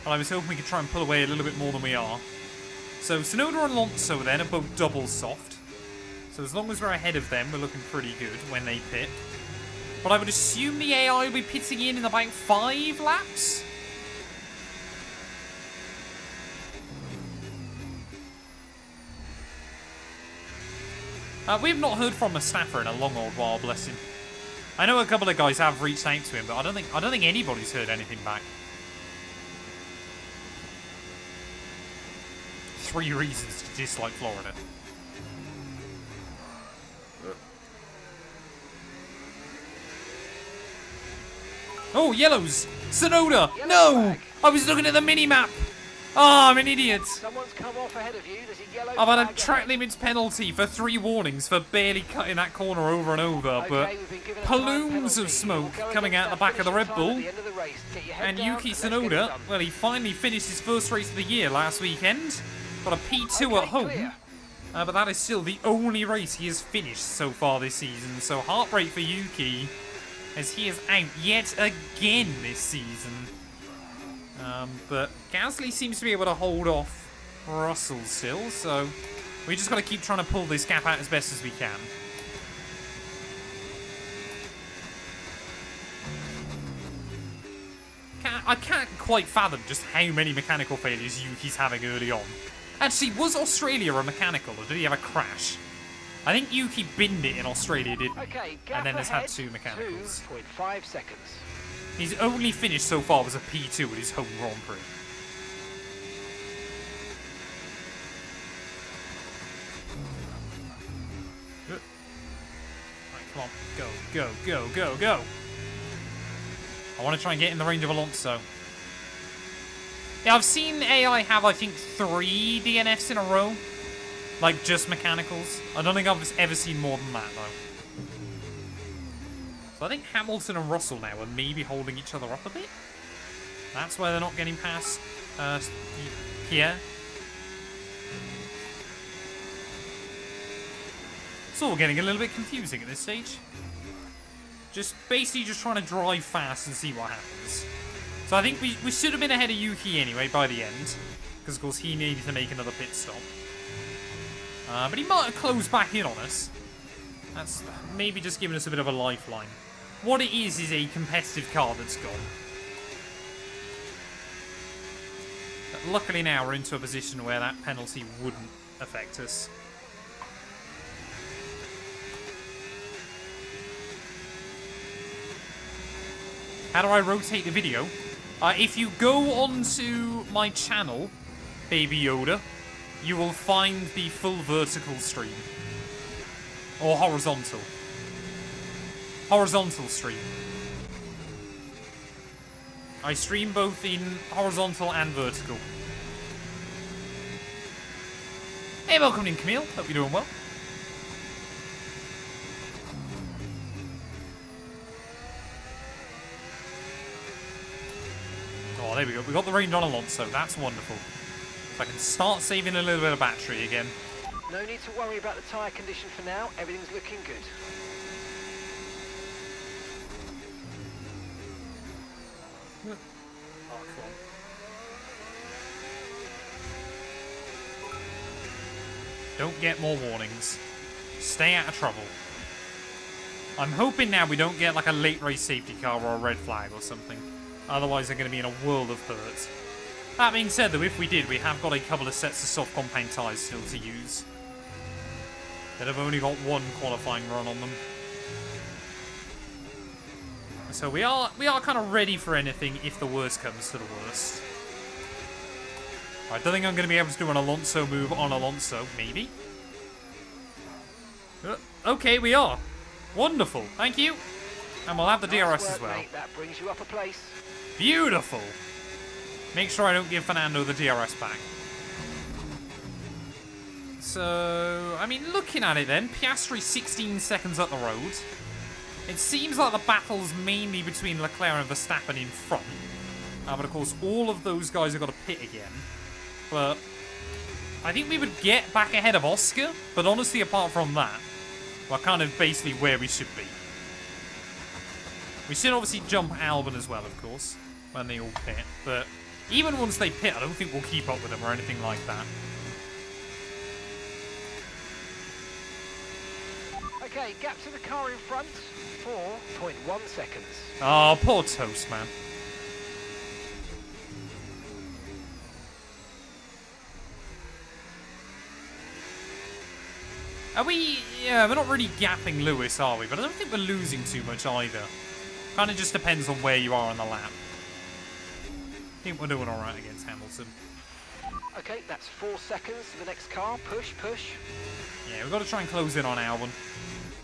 But I was hoping we could try and pull away a little bit more than we are. So Tsunoda and Alonso then are both double soft. So as long as we're ahead of them, we're looking pretty good when they pit. But I would assume the AI will be pitting in about 5 laps. We have not heard from Mustafa in a long old while, bless him. I know a couple of guys have reached out to him, but I don't think anybody's heard anything back. 3 reasons to dislike Florida. Oh, yellows! Tsunoda! Yellow No! flag. I was looking at the mini-map! Oh, I'm an idiot! Someone's come off ahead of you. There's a yellow I've had a flag track ahead. limits penalty for 3 warnings for barely cutting that corner over and over, but Okay, we've been given a time plumes penalty. of smoke We'll go coming against out the that back of the finishing Red time at Bull. the end of the race. Get your head And down, Yuki let's get it Tsunoda, done. well, he finally finished his first race of the year last weekend. Got a P2 Okay, at home. clear. But that is still the only race he has finished so far this season. So heartbreak for Yuki, as he is out yet again this season. But Gasly seems to be able to hold off Russell still, so we just got to keep trying to pull this gap out as best as we can. I can't quite fathom just how many mechanical failures Yuki's having early on. Actually, was Australia a mechanical, or did he have a crash? I think Yuki binned it in Australia, didn't he? Okay, gap And then has had ahead, 2 mechanicals. 2.5 seconds. His only finish so far was a P2 at his home Grand Prix. Right, come on. Go, go, go, go, go. I want to try and get in the range of Alonso. Yeah, I've seen AI have, I think, 3 DNFs in a row. Like, just mechanicals. I don't think I've ever seen more than that, though. So I think Hamilton and Russell now are maybe holding each other up a bit. That's why they're not getting past Pierre. It's all getting a little bit confusing at this stage. Basically just trying to drive fast and see what happens. So I think we should have been ahead of Yuki anyway by the end. Because of course he needed to make another pit stop. But he might have closed back in on us. That's maybe just giving us a bit of a lifeline. What it is a competitive car that's gone. But luckily now we're into a position where that penalty wouldn't affect us. How do I rotate the video? If you go onto my channel, Baby Yoda, you will find the full vertical stream. Or horizontal. Horizontal stream. I stream both in horizontal and vertical. Hey, welcome in, Camille. Hope you're doing well. Oh, there we go. We got the range on Alonso. That's wonderful. So I can start saving a little bit of battery again. No need to worry about the tyre condition for now. Everything's looking good. Oh, come on. Don't get more warnings. Stay out of trouble. I'm hoping now we don't get like a late race safety car or a red flag or something. Otherwise they're going to be in a world of hurt. That being said though, if we did, we have got a couple of sets of soft compound tyres still to use. That have only got 1 qualifying run on them. So we are kind of ready for anything if the worst comes to the worst. I don't think I'm going to be able to do an Alonso move on Alonso. Maybe? Okay, we are. Wonderful. Thank you. And we'll have the Nice DRS work, as well. mate. That brings you up a place. Beautiful. Make sure I don't give Fernando the DRS back. So, I mean, looking at it then, Piastri 16 seconds up the road. It seems like the battle's mainly between Leclerc and Verstappen in front. But of course, all of those guys have got to pit again. But I think we would get back ahead of Oscar. But honestly, apart from that, we're kind of basically where we should be. We should obviously jump Albon as well, of course, when they all pit. But Even once they pit, I don't think we'll keep up with them or anything like that. Okay, gap to the car in front, 4.1 seconds. Oh, poor Toast, man. Are we... Yeah, we're not really gapping Lewis, are we? But I don't think we're losing too much either. Kind of just depends on where you are on the lap. I think we're doing alright against Hamilton. Okay, that's 4 seconds to the next car. Push, push. Yeah, we've got to try and close in on Albon.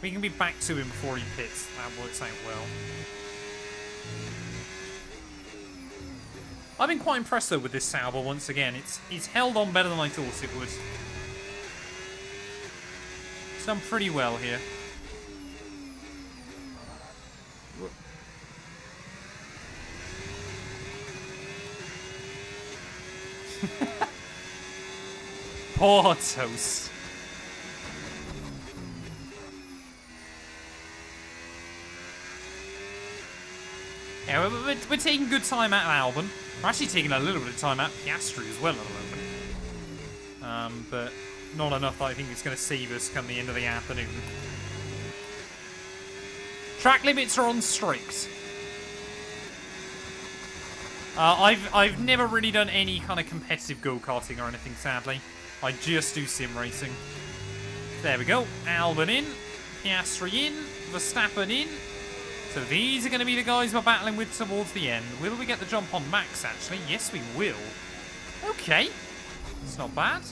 We can be back to him before he pits. That works out well. I've been quite impressed though with this Sauber once again. It's held on better than I thought it would. It's done pretty well here. Poor Toast. Yeah, we're taking good time out of Albon. We're actually taking a little bit of time out of Piastri as well at the moment. But not enough that I think it's going to save us come the end of the afternoon. Track limits are on strict. I've never really done any kind of competitive go-karting or anything, sadly. I just do sim racing. There we go. Albon in. Piastri in. Verstappen in. So these are going to be the guys we're battling with towards the end. Will we get the jump on Max, actually? Yes, we will. Okay. It's not bad.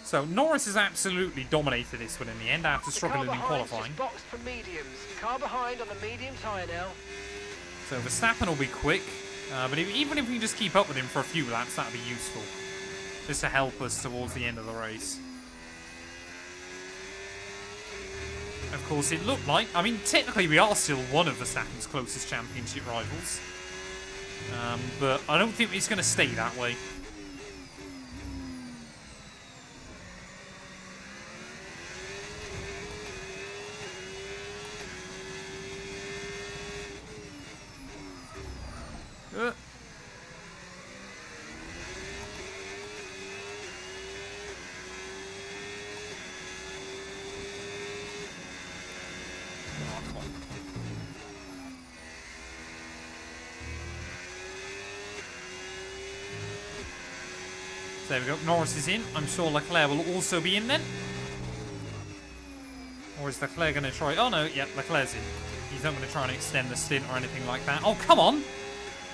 So Norris has absolutely dominated this one in the end after struggling in qualifying. Boxed for mediums. Car behind on the medium tyre now. So Verstappen will be quick. But even if we can just keep up with him for a few laps, that would be useful. Just to help us towards the end of the race. Of course, it looked like... I mean, technically we are still one of Verstappen's closest championship rivals. But I don't think it's going to stay that way. There we go. Norris is in. I'm sure Leclerc will also be in then. Or is Leclerc going to try... Oh, no. Yeah, Leclerc's in. He's not going to try and extend the stint or anything like that. Oh, come on.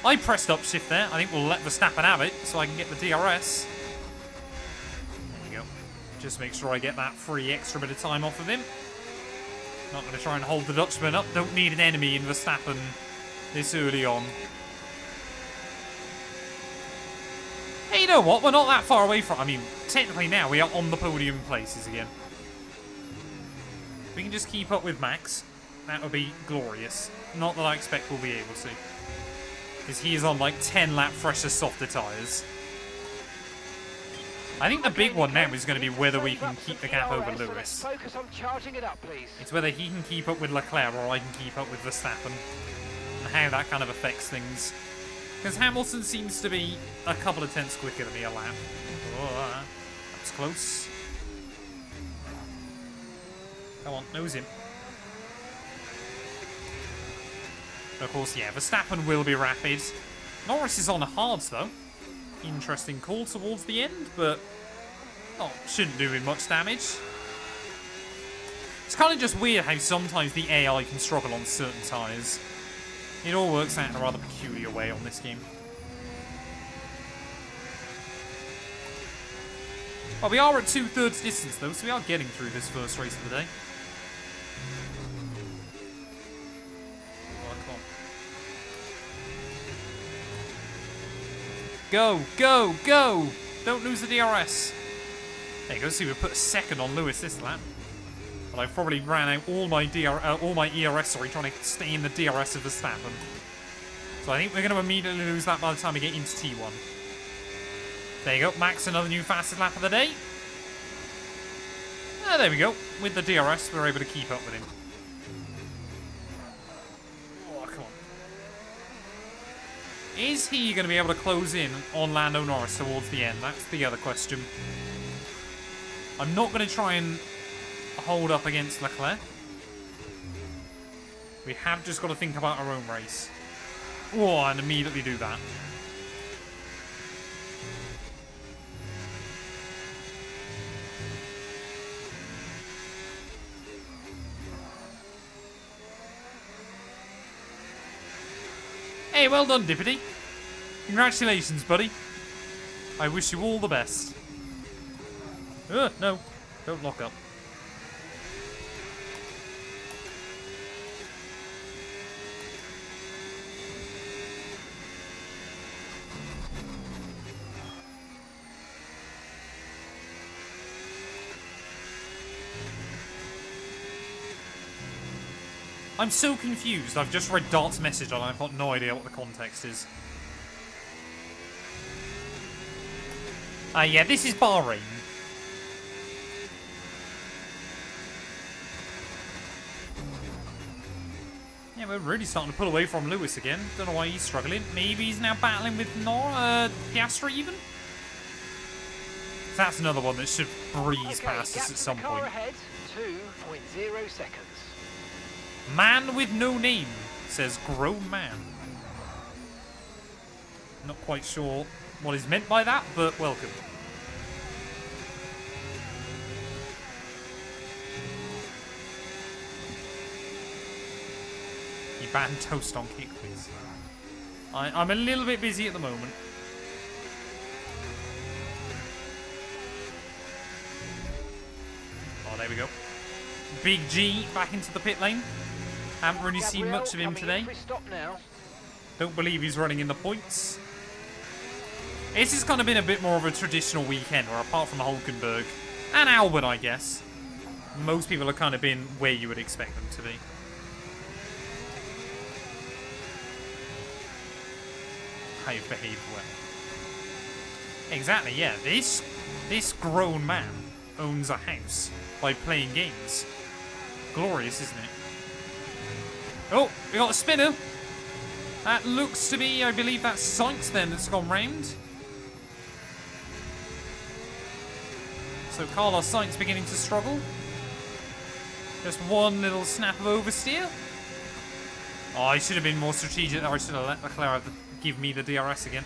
I pressed up shift there. I think we'll let Verstappen have it so I can get the DRS. There we go. Just make sure I get that free extra bit of time off of him. Not going to try and hold the Dutchman up. Don't need an enemy in Verstappen this early on. Hey, you know what? We're not that far away from... I mean, technically now we are on the podium places again. We can just keep up with Max. That would be glorious. Not that I expect we'll be able to. Because he is on like 10 lap fresher softer tyres. I think the big one now is going to be whether we can keep the gap over Lewis. Focus on charging it up, please. It's whether he can keep up with Leclerc or I can keep up with Verstappen. And how that kind of affects things. Because Hamilton seems to be a couple of tenths quicker than me a lap. Oh, that was close. Come on, nose him. Of course, yeah, Verstappen will be rapid. Norris is on the hards, though. Interesting call towards the end, but oh, shouldn't do him much damage. It's kind of just weird how sometimes the AI can struggle on certain tyres. It all works out in a rather peculiar way on this game. Well, we are at 2/3 distance, though, so we are getting through this first race of the day. Go, go, go! Don't lose the DRS. There you go. See, we put a second on Lewis this lap. But I've probably ran out all my ERS, sorry, trying to stay in the DRS of Verstappen. So I think we're going to immediately lose that by the time we get into T1. There you go. Max, another new fastest lap of the day. Ah, there we go. With the DRS, we're able to keep up with him. Oh, come on. Is he going to be able to close in on Lando Norris towards the end? That's the other question. I'm not going to try and hold up against Leclerc. We have just got to think about our own race. Oh, and immediately do that. Hey, well done, Dippity. Congratulations, buddy. I wish you all the best. No. Don't lock up. I'm so confused. I've just read Dart's message and I've got no idea what the context is. Yeah, this is Bahrain. Yeah, we're really starting to pull away from Lewis again. Don't know why he's struggling. Maybe he's now battling with Piastri even? That's another one that should breeze past us at some point. Ahead, 2.0 seconds. Man with no name, says grown man. Not quite sure what is meant by that, but welcome. You banned toast on kick, please. I'm a little bit busy at the moment. Oh, there we go. Big G back into the pit lane. Haven't really seen much of him today. Don't believe he's running in the points. This has kind of been a bit more of a traditional weekend, where apart from Hulkenberg and Albon, I guess, most people have kind of been where you would expect them to be. I've behaved well. Exactly, yeah. This grown man owns a house by playing games. Glorious, isn't it? Oh, we got a spinner. That looks to be, I believe that's Sainz then that's gone round. So Carlos Sainz beginning to struggle. Just one little snap of oversteer. Oh, I should have been more strategic. I should have let Leclerc give me the DRS again.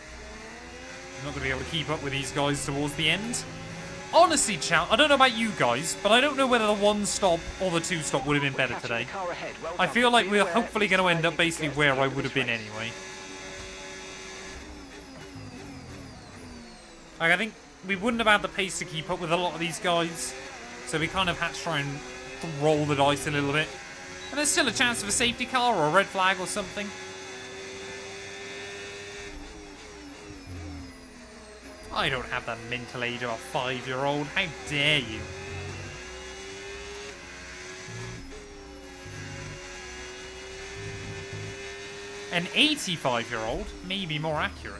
I'm not going to be able to keep up with these guys towards the end. Honestly, chat, I don't know about you guys, but I don't know whether the one stop or the two stop would have been better today. I feel like we're hopefully going to end up basically where I would have been anyway. Like, I think we wouldn't have had the pace to keep up with a lot of these guys, so we kind of had to try and roll the dice a little bit. And there's still a chance of a safety car or a red flag or something. I don't have the mental age of a 5-year-old. How dare you? An 85-year-old may be more accurate.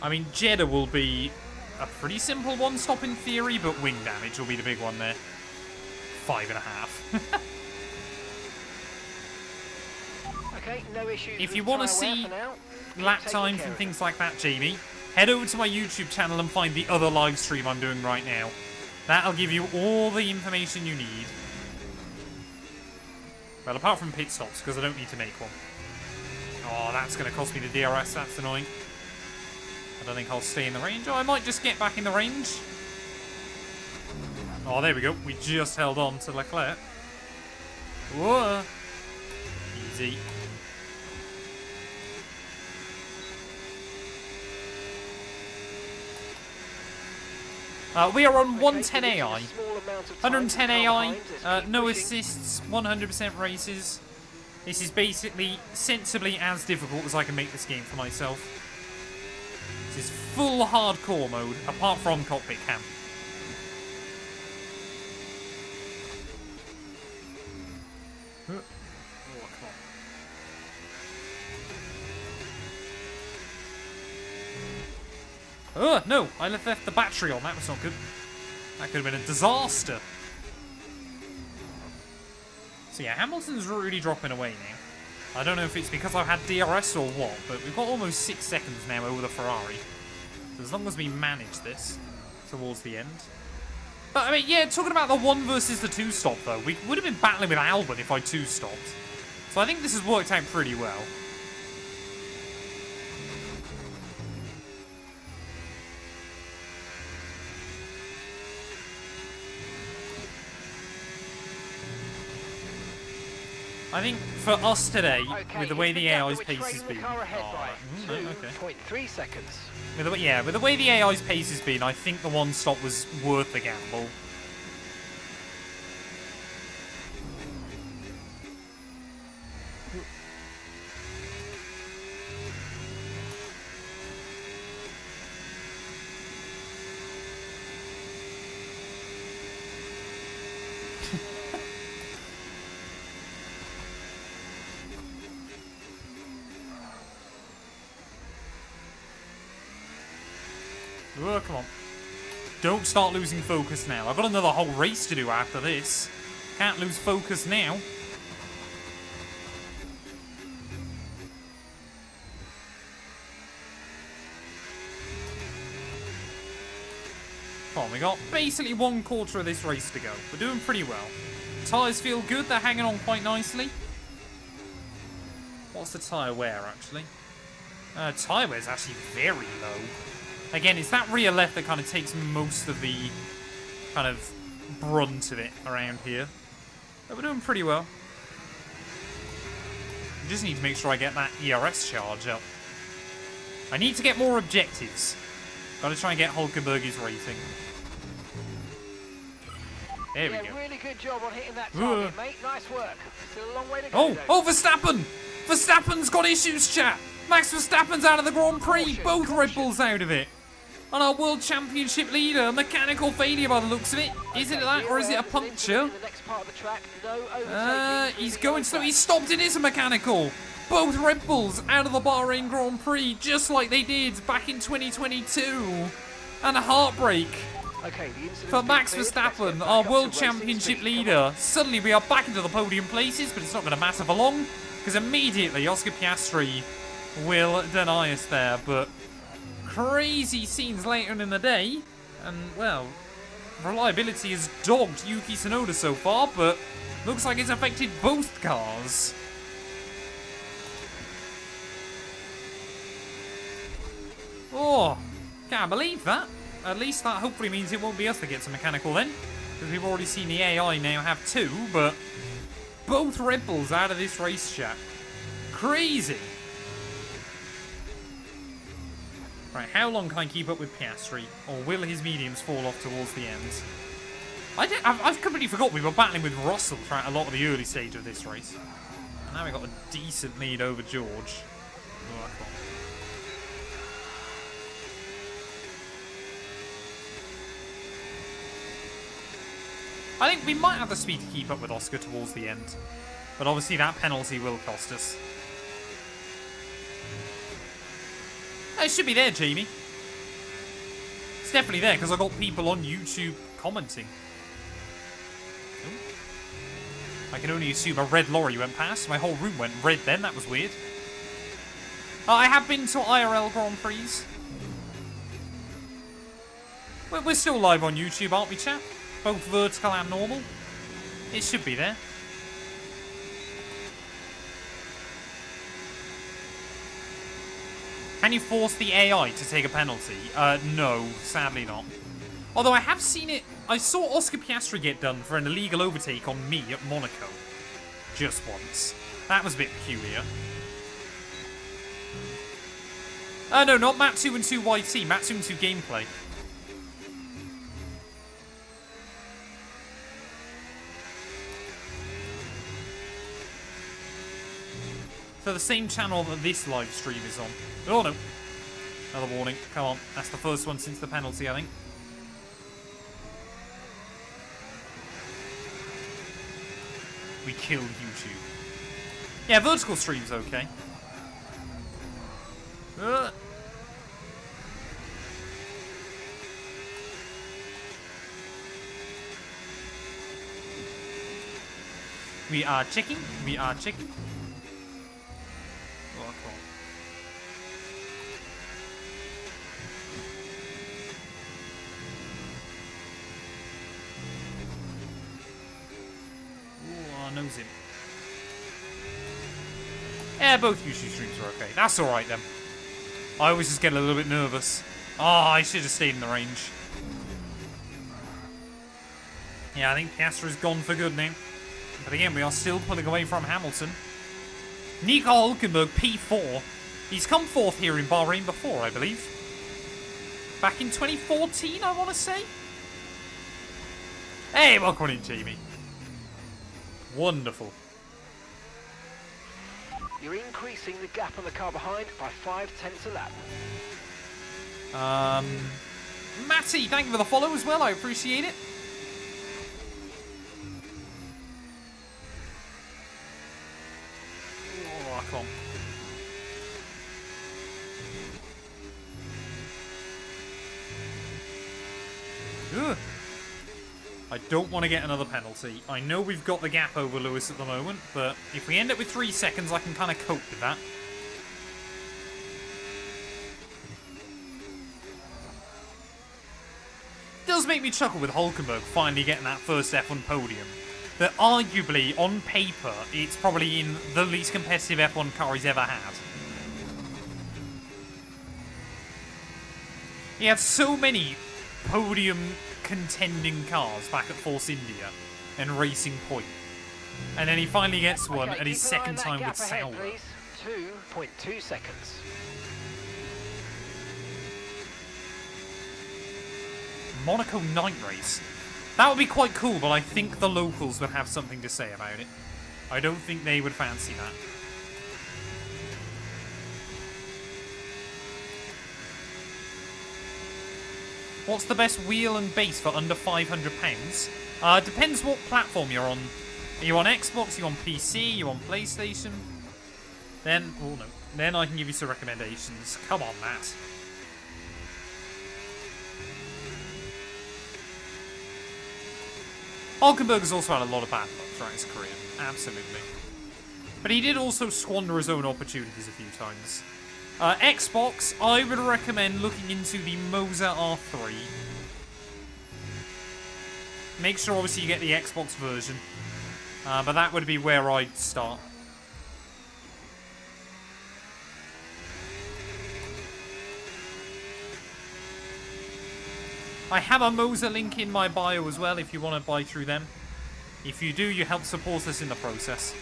I mean, Jeddah will be a pretty simple one-stop in theory, but wing damage will be the big one there. 5.5. Okay, no issues. If you want to see lap times and things like that, Jamie, head over to my YouTube channel and find the other live stream I'm doing right now. That'll give you all the information you need. Well, apart from pit stops, because I don't need to make one. Oh, that's going to cost me the DRS. That's annoying. I don't think I'll stay in the range. Oh, I might just get back in the range. Oh, there we go. We just held on to Leclerc. Whoa. Easy. We are on 110 AI. 110 AI, no assists, 100% races. This is basically sensibly as difficult as I can make this game for myself. This is full hardcore mode, apart from cockpit cam. Oh, no, I left the battery on. That was not good. That could have been a disaster. So yeah, Hamilton's really dropping away now. I don't know if it's because I've had DRS or what, but we've got almost 6 seconds now over the Ferrari. So as long as we manage this towards the end. But I mean, yeah, talking about the 1 versus the 2 stop though, we would have been battling with Albon if I 2 stopped. So I think this has worked out pretty well. I think for us today, Okay, with the way the AI's we're pace trailing has the been, car ahead by okay. 2.3 seconds. With the way the AI's pace has been, I think the 1 stop was worth the gamble. Oh, come on. Don't start losing focus now. I've got another whole race to do after this. Can't lose focus now. Come on, we got basically 1/4 of this race to go. We're doing pretty well. Tyres feel good. They're hanging on quite nicely. What's the tyre wear, actually? Tyre wear is actually very low. Again, it's that rear left that kind of takes most of the kind of brunt of it around here. But we're doing pretty well. We just need to make sure I get that ERS charge up. I need to get more objectives. Gotta try and get Hulkenberg's rating. There we go. Really good job on hitting that target, mate. Nice work. Still a long way to go. Oh, Verstappen! Verstappen's got issues, chat. Max Verstappen's out of the Grand Prix. Both Red Bulls out of it. And our World Championship leader, mechanical failure by the looks of it. Is it that, or is it a puncture? He's going slow. He's stopped. It is a mechanical. Both Red Bulls out of the Bahrain Grand Prix, just like they did back in 2022. And a heartbreak for Max Verstappen, our World Championship leader. Suddenly we are back into the podium places, but it's not going to matter for long, because immediately Oscar Piastri will deny us there. But crazy scenes later in the day, and well, reliability has dogged Yuki Tsunoda so far, but looks like it's affected both cars. Oh, can't believe that. At least that hopefully means it won't be us that gets a mechanical then, because we've already seen the AI now have 2, but both Red Bulls out of this race, chat. Crazy. Right, how long can I keep up with Piastri, or will his mediums fall off towards the end? I've completely forgot we were battling with Russell throughout a lot of the early stage of this race. And now we've got a decent lead over George. Oh, come on. I think we might have the speed to keep up with Oscar towards the end. But obviously that penalty will cost us. Oh, it should be there, Jamie. It's definitely there, because I got people on YouTube commenting. Ooh. I can only assume a red lorry went past. My whole room went red then. That was weird. I have been to IRL Grand Prix. We're still live on YouTube, aren't we, chat? Both vertical and normal. It should be there. Can you force the AI to take a penalty? No, sadly not. Although I have seen it. I saw Oscar Piastri get done for an illegal overtake on me at Monaco. Just once. That was a bit peculiar. No, not Matt212 YT. Matt212 gameplay. So the same channel that this live stream is on. Oh no. Another warning. Come on. That's the first one since the penalty, I think. We killed YouTube. Yeah, vertical stream's okay. We are checking. We are checking. Oh, come on. Ooh, I knows him. Yeah, both YouTube streams are okay. That's alright then. I always just get a little bit nervous. Oh, I should have stayed in the range. Yeah, I think Piastri's gone for good now. But again, we are still pulling away from Hamilton. Nico Hulkenberg, P4. He's come fourth here in Bahrain before, I believe. Back in 2014, I want to say. Hey, welcome in, Jamie. Wonderful. You're increasing the gap on the car behind by 0.5 a lap. Matty, thank you for the follow as well. I appreciate it. Oh, come on. Ugh. I don't want to get another penalty. I know we've got the gap over Lewis at the moment, but if we end up with 3 seconds, I can kind of cope with that. It does make me chuckle with Hulkenberg finally getting that first F1 podium. That arguably, on paper, it's probably in the least competitive F1 car he's ever had. He had so many podium contending cars back at Force India and Racing Point. And then he finally gets one at his second time with Sauber. 2.2 seconds. Monaco night race. That would be quite cool, but I think the locals would have something to say about it. I don't think they would fancy that. What's the best wheel and base for under £500? Depends what platform you're on. Are you on Xbox? Are you on PC? Are you on PlayStation? Then, oh no. Then I can give you some recommendations. Come on, Matt. Hulkenberg has also had a lot of bad luck throughout his career. Absolutely. But he did also squander his own opportunities a few times. Xbox, I would recommend looking into the Moza R3. Make sure, obviously, you get the Xbox version. But that would be where I'd start. I have a Moza link in my bio as well if you want to buy through them. If you do, you help support us in the process.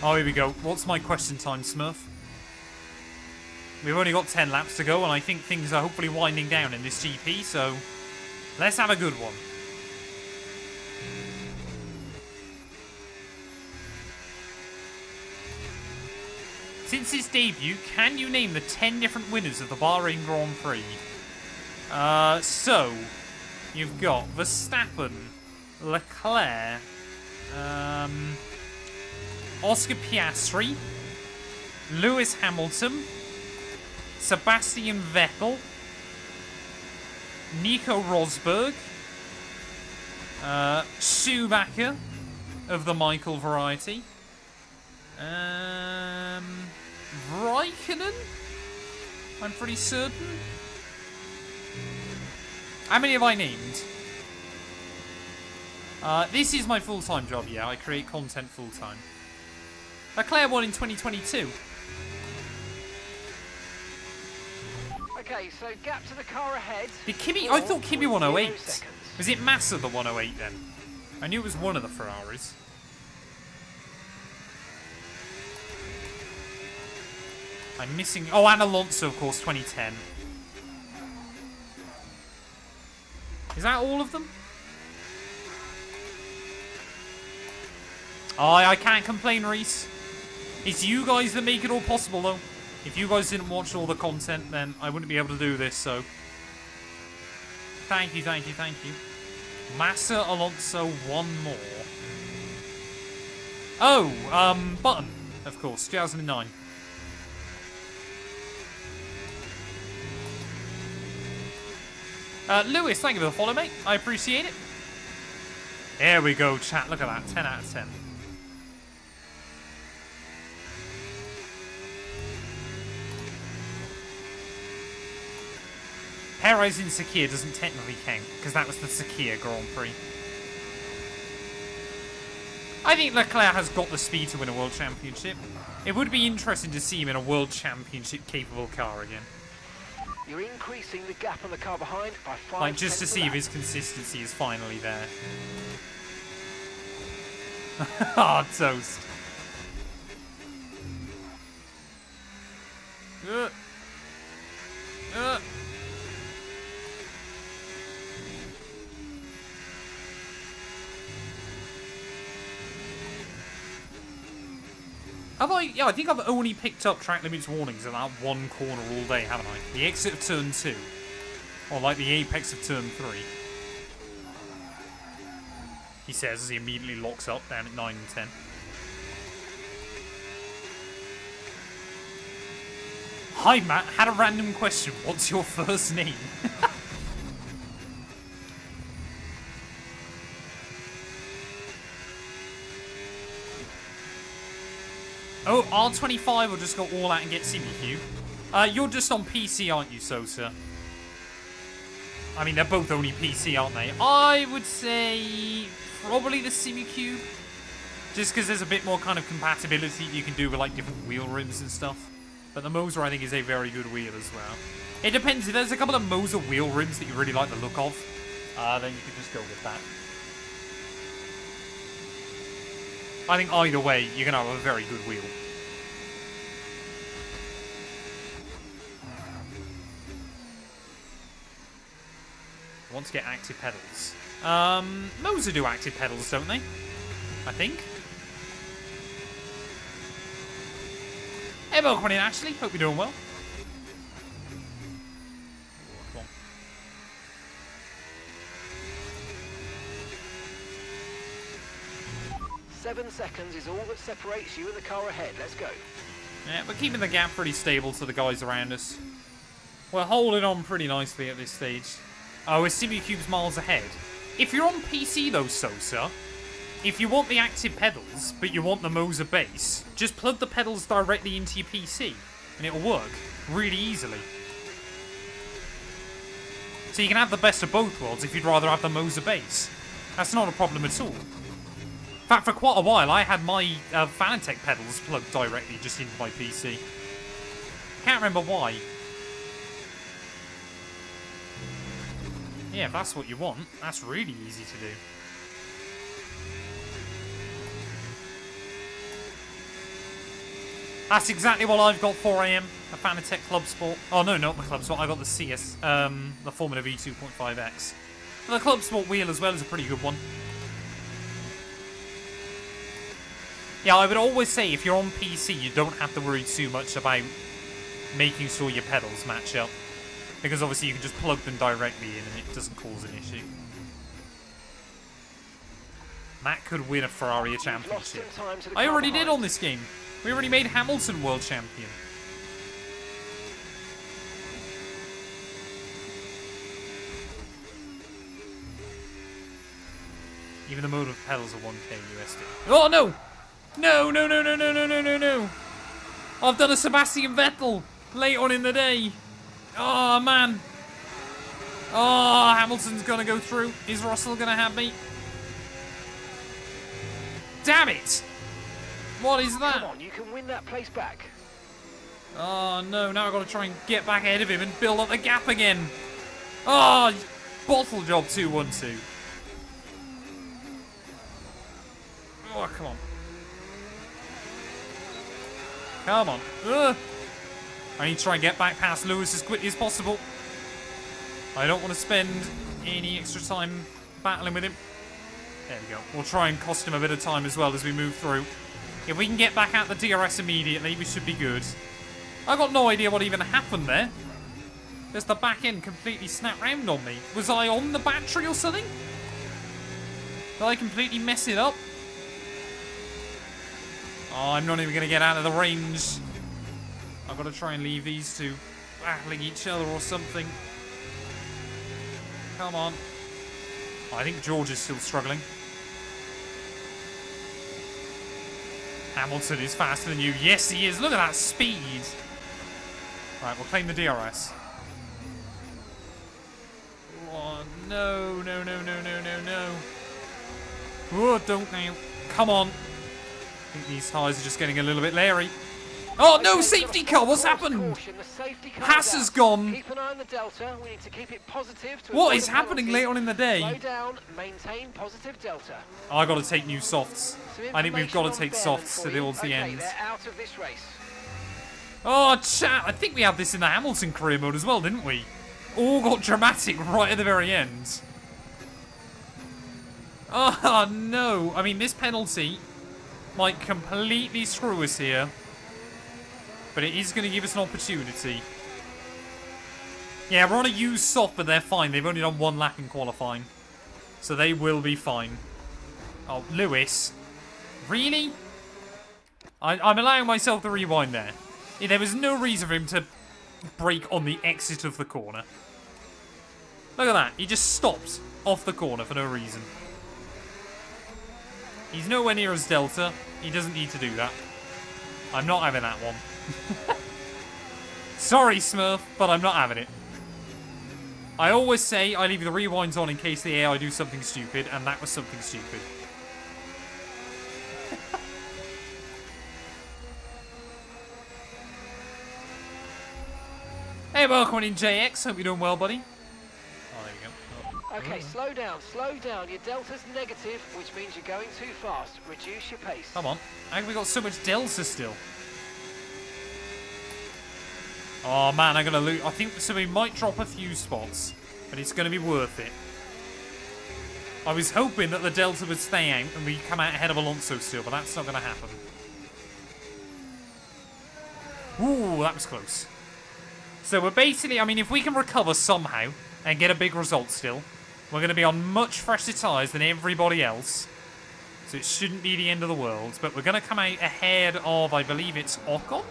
Oh, here we go. What's my question time, Smurf? We've only got 10 laps to go, and I think things are hopefully winding down in this GP, so let's have a good one. Since his debut, can you name the 10 different winners of the Bahrain Grand Prix? So, you've got Verstappen, Leclerc, Oscar Piastri, Lewis Hamilton, Sebastian Vettel, Nico Rosberg, Schumacher of the Michael variety, Raikkonen, I'm pretty certain. How many have I named? This is my full-time job, yeah. I create content full-time. Leclerc won in 2022. Okay, so gap to the car ahead. Did Kimi? I thought Kimi won 08. 0.08. Was it Massa the 108 then? I knew it was one of the Ferraris. I'm missing... Oh, and Alonso, of course, 2010. Is that all of them? Oh, I can't complain, Reese. It's you guys that make it all possible, though. If you guys didn't watch all the content, then I wouldn't be able to do this, so... Thank you, thank you, thank you. Massa, Alonso, one more. Oh, Button, of course, 2009. Lewis, thank you for the follow, mate. I appreciate it. There we go, chat. Look at that. 10 out of 10. Perez in Sakir doesn't technically count, because that was the Sakir Grand Prix. I think Leclerc has got the speed to win a World Championship. It would be interesting to see him in a World Championship capable car again. You're increasing the gap on the car behind by 5 Like, just to tenths see of if a his consistency is finally there. Ah, toast. Have I? Yeah, I think I've only picked up track limits warnings in that one corner all day, haven't I? The exit of turn 2. Or like the apex of turn 3. He says as he immediately locks up down at 9 and 10. Hi Matt, had a random question. What's your first name? Oh, R25 will just go all out and get SimuQ. You're just on PC, aren't you, Sosa? I mean, they're both only PC, aren't they? I would say probably the SimuQ. Just because there's a bit more kind of compatibility you can do with like different wheel rims and stuff. But the Moser, I think, is a very good wheel as well. It depends. If there's a couple of Moser wheel rims that you really like the look of, then you could just go with that. I think either way, you're going to have a very good wheel. I want to get active pedals. Moser do active pedals, don't they? I think. Hey, welcome in, Ashley. Hope you're doing well. Come on. 7 seconds is all that separates you and the car ahead. Let's go. Yeah, we're keeping the gap pretty stable to the guys around us. We're holding on pretty nicely at this stage. Oh, is SimuQ's miles ahead? If you're on PC though, Sosa, if you want the active pedals, but you want the Moser base, just plug the pedals directly into your PC, and it'll work really easily. So you can have the best of both worlds if you'd rather have the Moser base. That's not a problem at all. In fact, for quite a while, I had my Fanatec pedals plugged directly just into my PC. Can't remember why. Yeah, if that's what you want, that's really easy to do. That's exactly what I've got for AM, a Fanatec Club Sport. Oh no, not the Club Sport, I got the CS, the Formula V 2.5X. The Club Sport wheel as well is a pretty good one. Yeah, I would always say if you're on PC, you don't have to worry too much about making sure your pedals match up. Because obviously you can just plug them directly in and it doesn't cause an issue. Matt could win a Ferrari championship. I already did on this game. We already made Hamilton world champion. Even the motor pedals are 1K USD. Oh no! No, no, no, no, no, no, no, no, no! I've done a Sebastian Vettel late on in the day. Oh man. Oh, Hamilton's gonna go through. Is Russell gonna have me? Damn it! What is that? Come on, you can win that place back. Oh no, now I've got to try and get back ahead of him and build up the gap again. Oh, bottle job 2-1-2. Oh, come on. Come on. Ugh. I need to try and get back past Lewis as quickly as possible. I don't want to spend any extra time battling with him. There we go. We'll try and cost him a bit of time as well as we move through. If we can get back at the DRS immediately, we should be good. I got no idea what even happened there. Just the back end completely snapped round on me. Was I on the battery or something? Did I completely mess it up? Oh, I'm not even going to get out of the range. I've got to try and leave these two battling each other or something. Come on. I think George is still struggling. Hamilton is faster than you. Yes, he is. Look at that speed. Right, we'll claim the DRS. Oh, no, no, no, no, no, no, no. Oh, don't now. Come on. I think these tyres are just getting a little bit leery. Oh, no, safety car. What's happened? Haas has gone. Keep an eye on the delta. We need to keep it positive. What is happening late on in the day? Slow down, maintain positive delta. I got to take new softs. I think we've got to take softs towards the end. They're out of this race. Oh, chat. I think we had this in the Hamilton career mode as well, didn't we? All got dramatic right at the very end. Oh, no. I mean, this penalty might completely screw us here. But it is going to give us an opportunity. Yeah, we're on a used soft, but they're fine. They've only done one lap in qualifying. So they will be fine. Oh, Lewis. Really? I'm allowing myself to rewind there. Yeah, there was no reason for him to brake on the exit of the corner. Look at that. He just stopped off the corner for no reason. He's nowhere near his delta. He doesn't need to do that. I'm not having that one. Sorry, Smurf, but I'm not having it. I always say I leave the rewinds on in case the AI do something stupid, and that was something stupid. Hey, welcome in JX. Hope you're doing well, buddy. Oh, there we go. Oh. Okay, slow down, slow down. Your delta's negative, which means you're going too fast. Reduce your pace. Come on. How have we got so much delta still? Oh man, I'm gonna lose. I think so. We might drop a few spots, but it's gonna be worth it. I was hoping that the delta would stay out and we come out ahead of Alonso still, but that's not gonna happen. Ooh, that was close. So we're basically, I mean, if we can recover somehow and get a big result still, we're gonna be on much fresher tyres than everybody else. So it shouldn't be the end of the world, but we're gonna come out ahead of, I believe it's Ocon.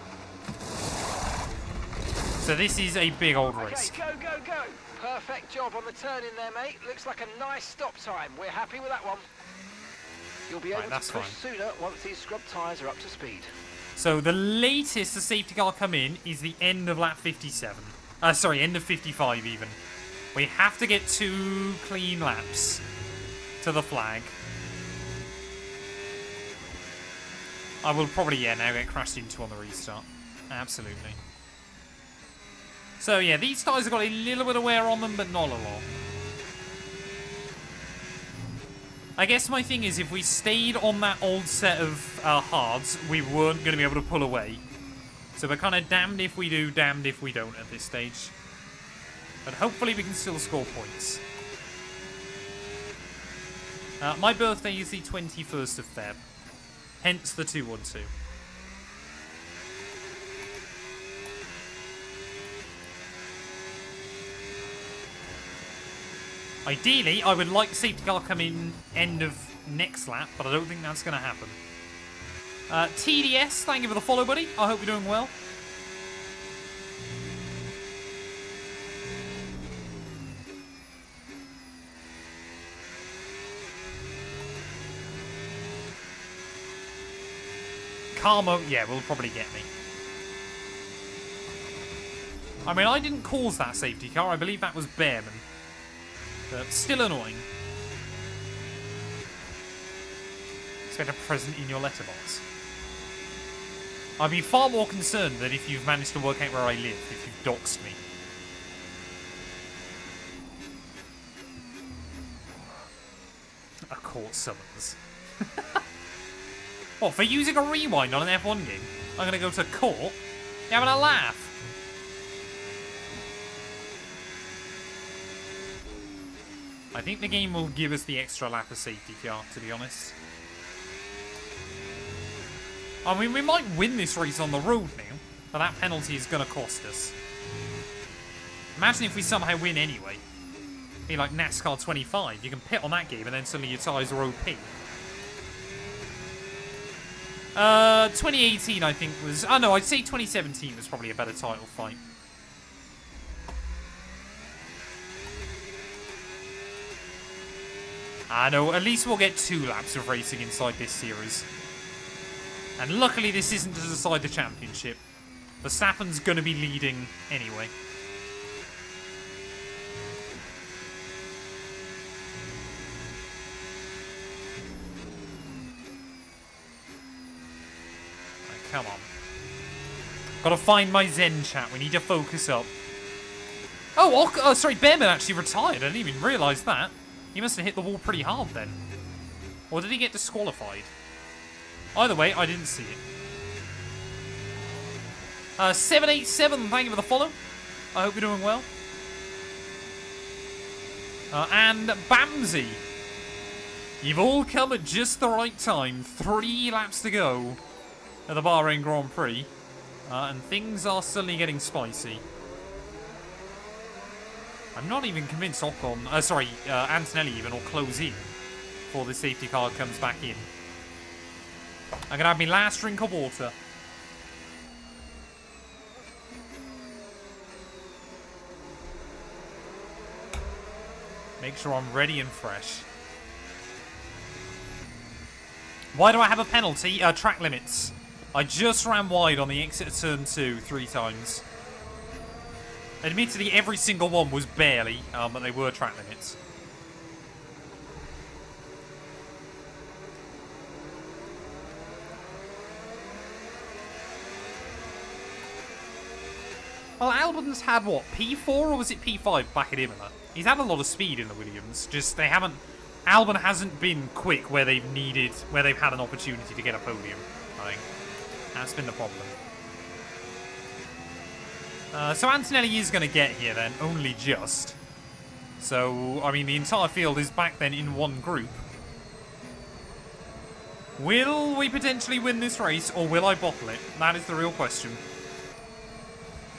So this is a big old race. Okay, go, go, go. Perfect job on the turn in there, mate. Looks like a nice stop time. We're happy with that one. You'll be able to push sooner once these scrub tyres are up to speed. So the latest the safety car come in is the end of lap 57. Sorry, end of 55 even. We have to get 2 clean laps to the flag. I will probably, yeah, now get crashed into on the restart. Absolutely. So yeah, these tyres have got a little bit of wear on them, but not a lot. I guess my thing is, if we stayed on that old set of hards, we weren't going to be able to pull away. So we're kind of damned if we do, damned if we don't at this stage. But hopefully we can still score points. My birthday is the 21st of Feb. Hence the 212. Ideally, I would like safety car come in end of next lap, but I don't think that's going to happen. TDS, thank you for the follow, buddy. I hope you're doing well. Karma, yeah, will probably get me. I mean, I didn't cause that safety car. I believe that was Behrman. But still annoying. Expect a present in your letterbox. I'd be far more concerned that if you've managed to work out where I live, if you've doxed me. A court summons. What, for using a rewind on an F1 game? I'm going to go to court? You're having a laugh. I think the game will give us the extra lap of safety car, to be honest. I mean, we might win this race on the road now, but that penalty is going to cost us. Imagine if we somehow win anyway. Be like NASCAR 25. You can pit on that game and then suddenly your tyres are OP. 2018, I think, was... Oh, no, I'd say 2017 was probably a better title fight. I know, at least we'll get 2 laps of racing inside this series. And luckily this isn't to decide the championship. Verstappen's going to be leading anyway. Right, come on. Gotta find my Zen chat. We need to focus up. Oh, sorry, Behrman actually retired. I didn't even realise that. He must have hit the wall pretty hard then. Or did he get disqualified? Either way, I didn't see it. 787, thank you for the follow. I hope you're doing well. And Bamsey. You've all come at just the right time. 3 laps to go at the Bahrain Grand Prix. And things are suddenly getting spicy. I'm not even convinced Antonelli even will close in before the safety car comes back in. I'm going to have my last drink of water. Make sure I'm ready and fresh. Why do I have a penalty? Track limits. I just ran wide on the exit of turn 2 3 times. Admittedly, every single one was barely, but they were track limits. Well, Albon's had, what, P4 or was it P5 back at Imola? He's had a lot of speed in the Williams, just they haven't... Albon hasn't been quick where they've had an opportunity to get a podium, I think. That's been the problem. So Antonelli is going to get here then, only just. So, I mean, the entire field is back then in one group. Will we potentially win this race, or will I bottle it? That is the real question.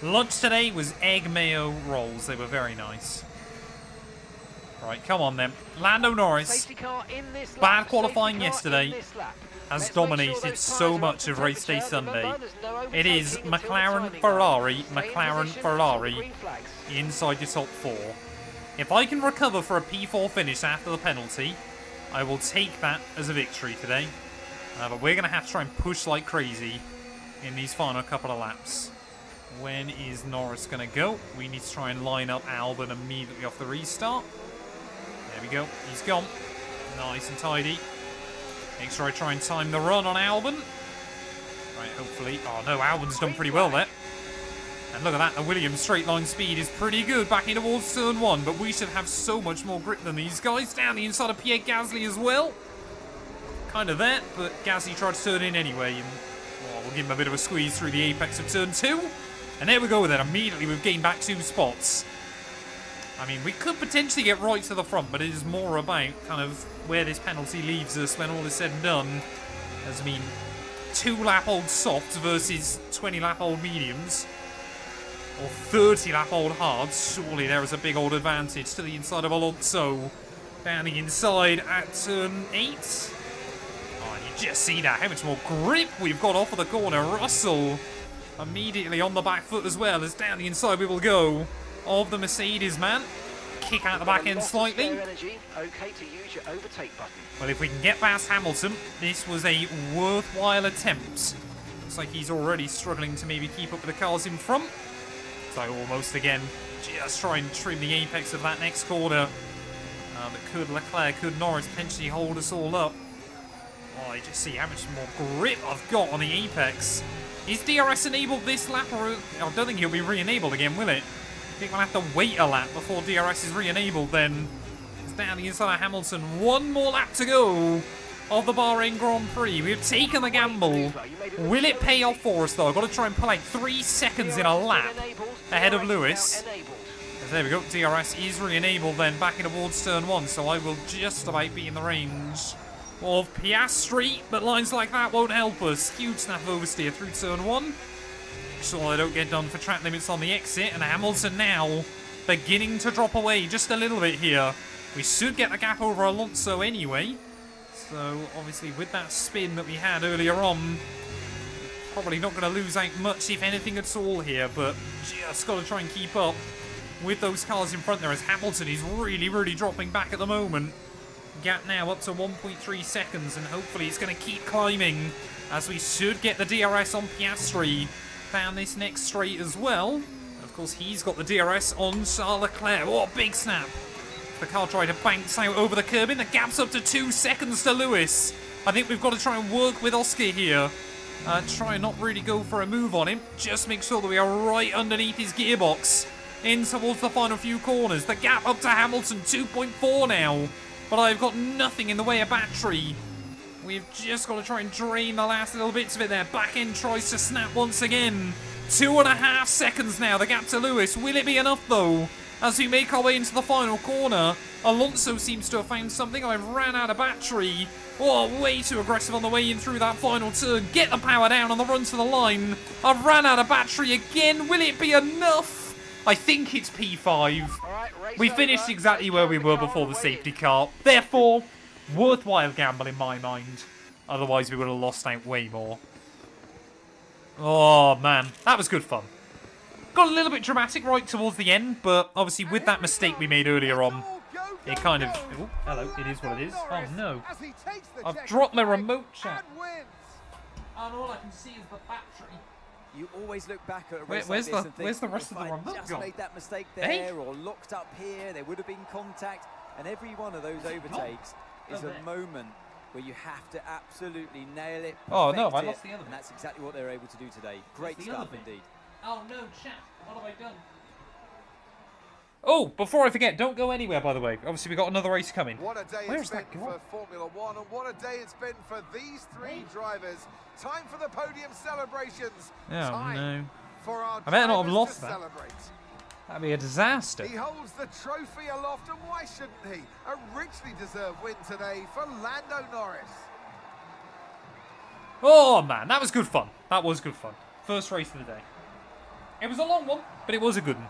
Lunch today was egg mayo rolls. They were very nice. Right, come on then. Lando Norris, bad qualifying yesterday, has dominated so much of race day Sunday. It is McLaren, Ferrari, inside the top 4. If I can recover for a P4 finish after the penalty, I will take that as a victory today. But we're going to have to try and push like crazy in these final couple of laps. When is Norris going to go? We need to try and line up Albon immediately off the restart. There we go. He's gone. Nice and tidy. Make sure I try and time the run on Albon. Right, hopefully. Oh no, Albon's done pretty well there. And look at that, the Williams straight line speed is pretty good back in towards turn 1, but we should have so much more grip than these guys. Down the inside of Pierre Gasly as well. Kind of there, but Gasly tried to turn in anyway. And we'll give him a bit of a squeeze through the apex of turn 2. And there we go with it. Immediately we've gained back 2 spots. I mean, we could potentially get right to the front, but it is more about kind of where this penalty leaves us when all is said and done. As I mean, 2-lap-old softs versus 20-lap-old mediums. Or 30-lap-old hards. Surely there is a big old advantage to the inside of Alonso. Down the inside at turn 8. Oh, you just see that. How much more grip we've got off of the corner. Russell immediately on the back foot as well, as down the inside we will go of the Mercedes man. Kick out the back end slightly. Well, if we can get past Hamilton, this was a worthwhile attempt. Looks like he's already struggling to maybe keep up with the cars in front. So almost again, just try and trim the apex of that next corner. But could Leclerc, could Norris potentially hold us all up? Oh, you just see how much more grip I've got on the apex. Is DRS enabled this lap, or I don't think he'll be re-enabled again, will it? I think we'll have to wait a lap before DRS is re-enabled then. It's down the inside of Hamilton. 1 more lap to go of the Bahrain Grand Prix. We've taken the gamble. Will it pay off for us though? I've got to try and pull like 3 seconds in a lap ahead of Lewis. There we go. DRS is re-enabled then back in towards turn 1, so I will just about be in the range of Piastri, but lines like that won't help us. Huge snap oversteer through turn 1. Sure I don't get done for track limits on the exit, and Hamilton now beginning to drop away just a little bit here. We should get the gap over Alonso anyway. So obviously with that spin that we had earlier on, probably not going to lose out much if anything at all here, but just got to try and keep up with those cars in front there, as Hamilton is really dropping back at the moment. Gap now up to 1.3 seconds, and hopefully it's going to keep climbing as we should get the DRS on Piastri down this next straight as well. And of course, he's got the DRS on Charles Leclerc. Oh, big snap. The car tried to bounce out over the curb, and the gap's up to 2 seconds to Lewis. I think we've got to try and work with Oscar here. Try and not really go for a move on him. Just make sure that we are right underneath his gearbox. In towards the final few corners. The gap up to Hamilton, 2.4 now. But I've got nothing in the way of battery. We've just got to try and drain the last little bits of it there. Back end tries to snap once again. 2.5 seconds now, the gap to Lewis. Will it be enough though? As we make our way into the final corner, Alonso seems to have found something. I've ran out of battery. Oh, way too aggressive on the way in through that final turn. Get the power down on the run to the line. I've ran out of battery again. Will it be enough? I think it's P5. We finished exactly where we were before the safety car. Therefore, worthwhile gamble in my mind. Otherwise, we would have lost out way more. Oh, man. That was good fun. Got a little bit dramatic right towards the end, but obviously with that mistake we made earlier on, it kind of... Oh, hello, it is what it is. Oh, no. I've dropped my remote, chat. And all I can see is the battery. You always look back at a race where's like this and think, where's the rest of the remote just gone? made that mistake there or locked up here, there would have been contact. And every one of those overtakes is a moment where you have to absolutely nail it, oh, no, I lost the other bit. And that's exactly what they're able to do today. Great stuff indeed. Oh no, chat. What have I done? Oh, before I forget, don't go anywhere, by the way. Obviously, we've got another race coming. What a day Where's it's been that gone? for Formula One, and what a day it's been for these three drivers. Time for the podium celebrations. Oh, Time no. for our I better not have drivers lost to that. celebrate. That'd be a disaster. He holds the trophy aloft, and why shouldn't he? A richly deserved win today for Lando Norris. Oh, man, that was good fun. That was good fun. First race of the day. It was a long one, but it was a good one.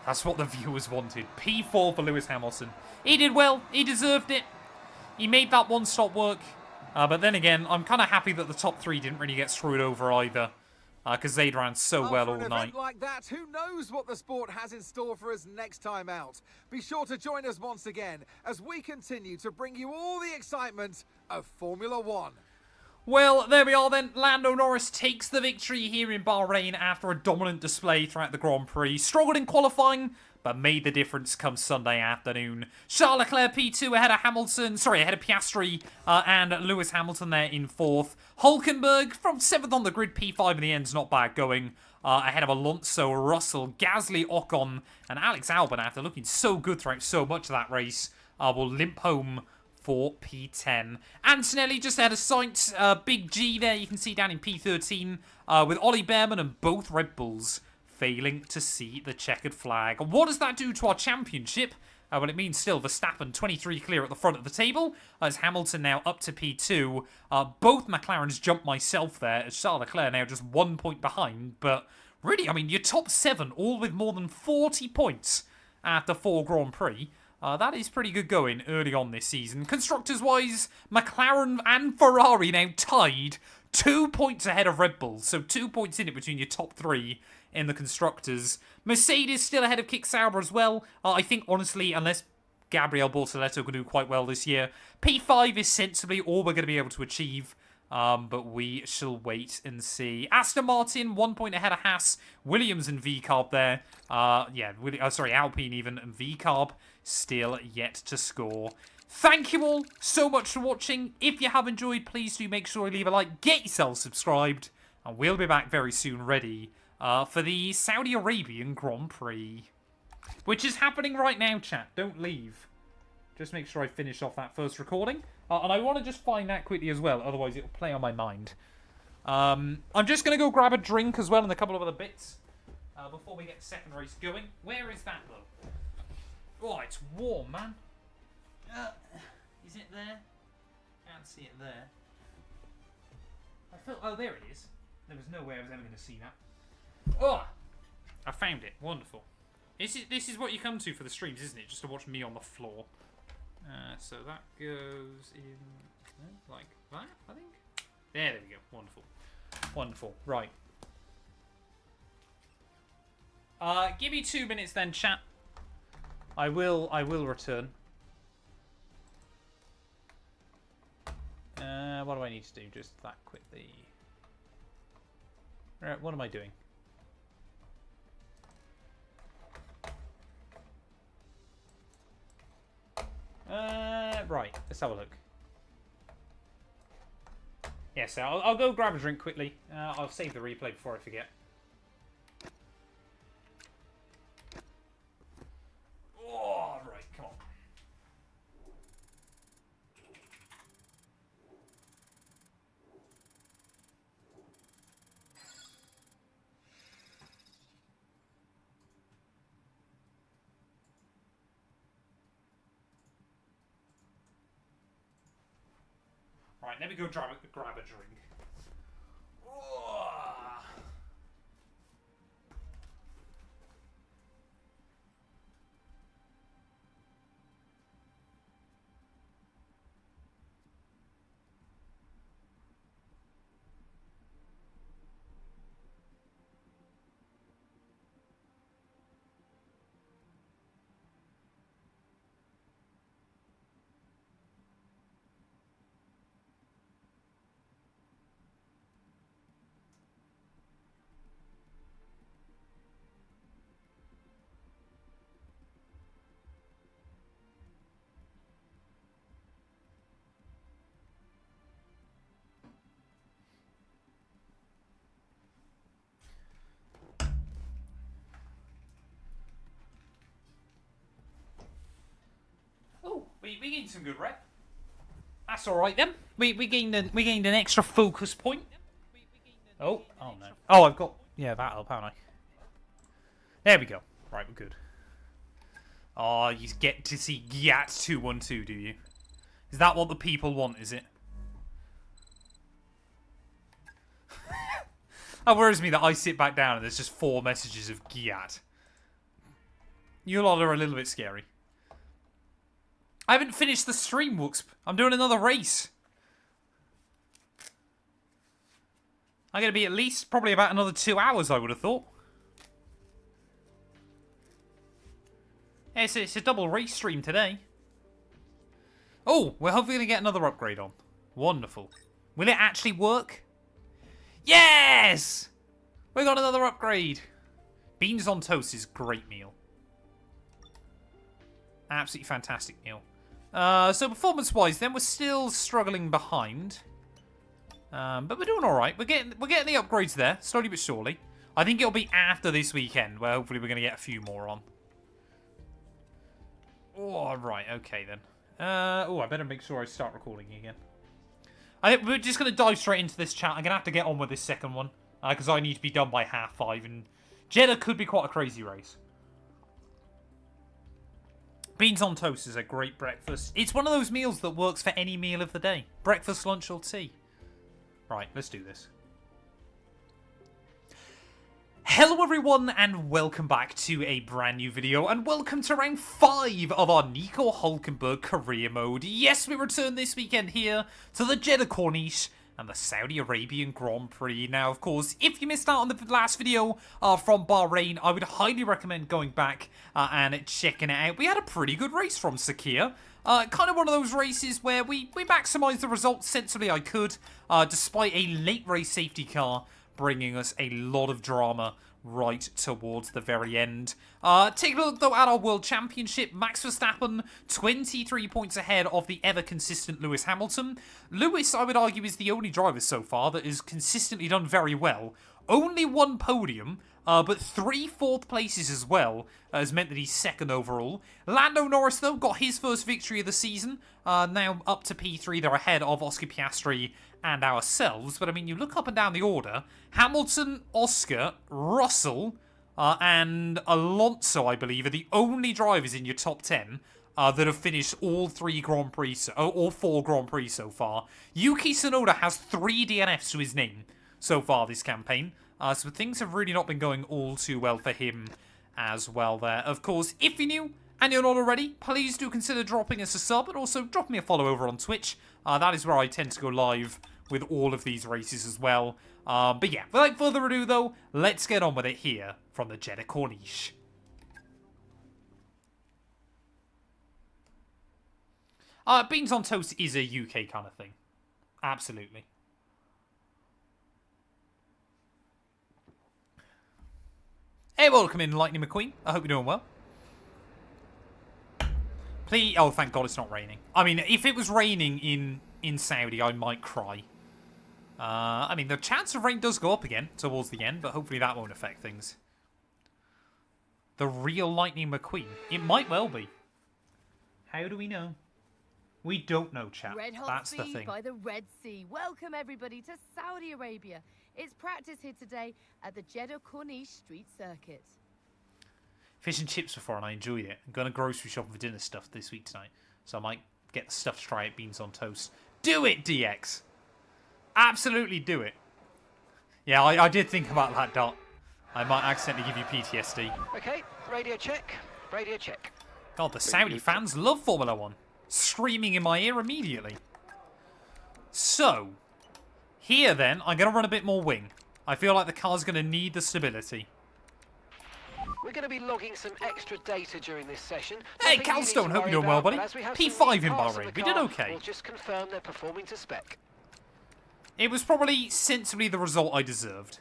That's what the viewers wanted. P4 for Lewis Hamilton. He did well. He deserved it. He made that one stop work. But then again, I'm kind of happy that the top three didn't really get screwed over either. Because they'd ran so well all After an night. event like that, who knows what the sport has in store for us next time out? Be sure to join us once again as we continue to bring you all the excitement of Formula One. Well, there we are then. Lando Norris takes the victory here in Bahrain after a dominant display throughout the Grand Prix. Struggled in qualifying, but made the difference come Sunday afternoon. Charles Leclerc P2 ahead of Piastri and Lewis Hamilton there in 4th. Hulkenberg from 7th on the grid, P5 in the end's not bad going. Ahead of Alonso, Russell, Gasly, Ocon, and Alex Albon after looking so good throughout so much of that race. Will limp home for P10. Antonelli just ahead of Sainz. Big G there you can see down in P13 with Ollie Behrman and both Red Bulls failing to see the checkered flag. What does that do to our championship? Well, it means still Verstappen 23 clear at the front of the table as Hamilton now up to P2. Both McLarens jumped myself there as Charles Leclerc now just 1 point behind. But really, I mean, your top 7 all with more than 40 points after 4 Grand Prix. That is pretty good going early on this season. Constructors-wise, McLaren and Ferrari now tied 2 points ahead of Red Bull. So 2 points in it between your top 3 in the Constructors. Mercedes still ahead of Kick Sauber as well. I think, honestly, unless Gabriel Bortoletto can do quite well this year, P5 is sensibly all we're going to be able to achieve. But we shall wait and see. Aston Martin, 1 point ahead of Haas. Williams and VCarb there. Alpine even and VCarb still yet to score. Thank you all so much for watching. If you have enjoyed, please do make sure you leave a like, get yourself subscribed, and we'll be back very soon ready for the Saudi Arabian Grand Prix, which is happening right now, chat. Don't leave. Just make sure I finish off that first recording. And I want to just find that quickly as well, otherwise it'll play on my mind. I'm just going to go grab a drink as well and a couple of other bits before we get the second race going. Where is that, though? Oh, it's warm, man. Is it there? Can't see it there. Oh, there it is. There was no way I was ever going to see that. Oh! I found it. Wonderful. This is what you come to for the streams, isn't it? Just to watch me on the floor. So that goes in like that, I think. There we go. Wonderful. Wonderful. Right. Give me 2 minutes then, chat. I will return. What do I need to do? Just that quickly. Right, what am I doing? Right, let's have a look. Yes, I'll go grab a drink quickly. I'll save the replay before I forget. Oh, right, come on. Right, let me go grab a drink. Oh, we gained some good rep. That's all right then. We gained an extra focus point. Oh no. Oh, I've got that up, haven't I? There we go. Right, we're good. Oh, you get to see Matt212, do you? Is that what the people want? Is it? It worries me that I sit back down and there's just 4 messages of Giat. You lot are a little bit scary. I haven't finished the stream, Wooksp. I'm doing another race. I'm going to be at least probably about another 2 hours, I would have thought. Yeah, it's a double race stream today. Oh, we're hopefully going to get another upgrade on. Wonderful. Will it actually work? Yes! We got another upgrade. Beans on toast is a great meal. Absolutely fantastic meal. So performance-wise, then we're still struggling behind, but we're doing all right. We're getting the upgrades there, slowly but surely. I think it'll be after this weekend, where hopefully we're going to get a few more on. Oh, right, okay then. I better make sure I start recording again. I think we're just going to dive straight into this chat. I'm going to have to get on with this second one, because I need to be done by 5:30, and Jeddah could be quite a crazy race. Beans on toast is a great breakfast. It's one of those meals that works for any meal of the day. Breakfast, lunch, or tea. Right, let's do this. Hello everyone and welcome back to a brand new video and welcome to round 5 of our Nico Hulkenberg career mode. Yes, we return this weekend here to the Jeddah Corniche and the Saudi Arabian Grand Prix. Now, of course, if you missed out on the last video from Bahrain, I would highly recommend going back and checking it out. We had a pretty good race from Sakir. Kind of one of those races where we maximised the results sensibly I could, despite a late race safety car bringing us a lot of drama right towards the very end. Taking a look, though, at our World Championship. Max Verstappen, 23 points ahead of the ever-consistent Lewis Hamilton. Lewis, I would argue, is the only driver so far that has consistently done very well. Only 1 podium, but 3 fourth places as well, has meant that he's 2nd overall. Lando Norris, though, got his first victory of the season. Now up to P3, they're ahead of Oscar Piastri and ourselves. But, I mean, you look up and down the order. Hamilton, Oscar, Russell, and Alonso, I believe, are the only drivers in your top 10 that have finished all 4 Grand Prix so far. Yuki Tsunoda has 3 DNFs to his name so far this campaign. So things have really not been going all too well for him as well there. Of course, if you're new and you're not already, please do consider dropping us a sub and also drop me a follow over on Twitch. That is where I tend to go live with all of these races as well. But yeah, without further ado though, let's get on with it here from the Jeddah Corniche. Beans on toast is a UK kind of thing. Absolutely. Hey, welcome in, Lightning McQueen. I hope you're doing well. Please, oh, thank God it's not raining. I mean, if it was raining in Saudi, I might cry. I mean, the chance of rain does go up again towards the end, but hopefully that won't affect things. The real Lightning McQueen. It might well be. How do we know? We don't know, chat. Red hot That's the speed thing. by the Red Sea. Welcome everybody to Saudi Arabia. It's practice here today at the Jeddah Corniche Street Circuit. Fish and chips before, and I enjoyed it. I'm going to grocery shop for dinner stuff this week tonight, so I might get the stuff to try it. Beans on toast. Do it, DX. Absolutely do it. Yeah, I did think about that, Dot. I might accidentally give you PTSD. Okay, radio check. Radio check. God, the Saudi fans love Formula 1. Screaming in my ear immediately. So, here then, I'm going to run a bit more wing. I feel like the car's going to need the stability. We're going to be logging some extra data during this session. Hey, Calstone, hope you're doing well, buddy. P5 in Bahrain. We did okay. We'll just confirm they're performing to spec. It was probably sensibly the result I deserved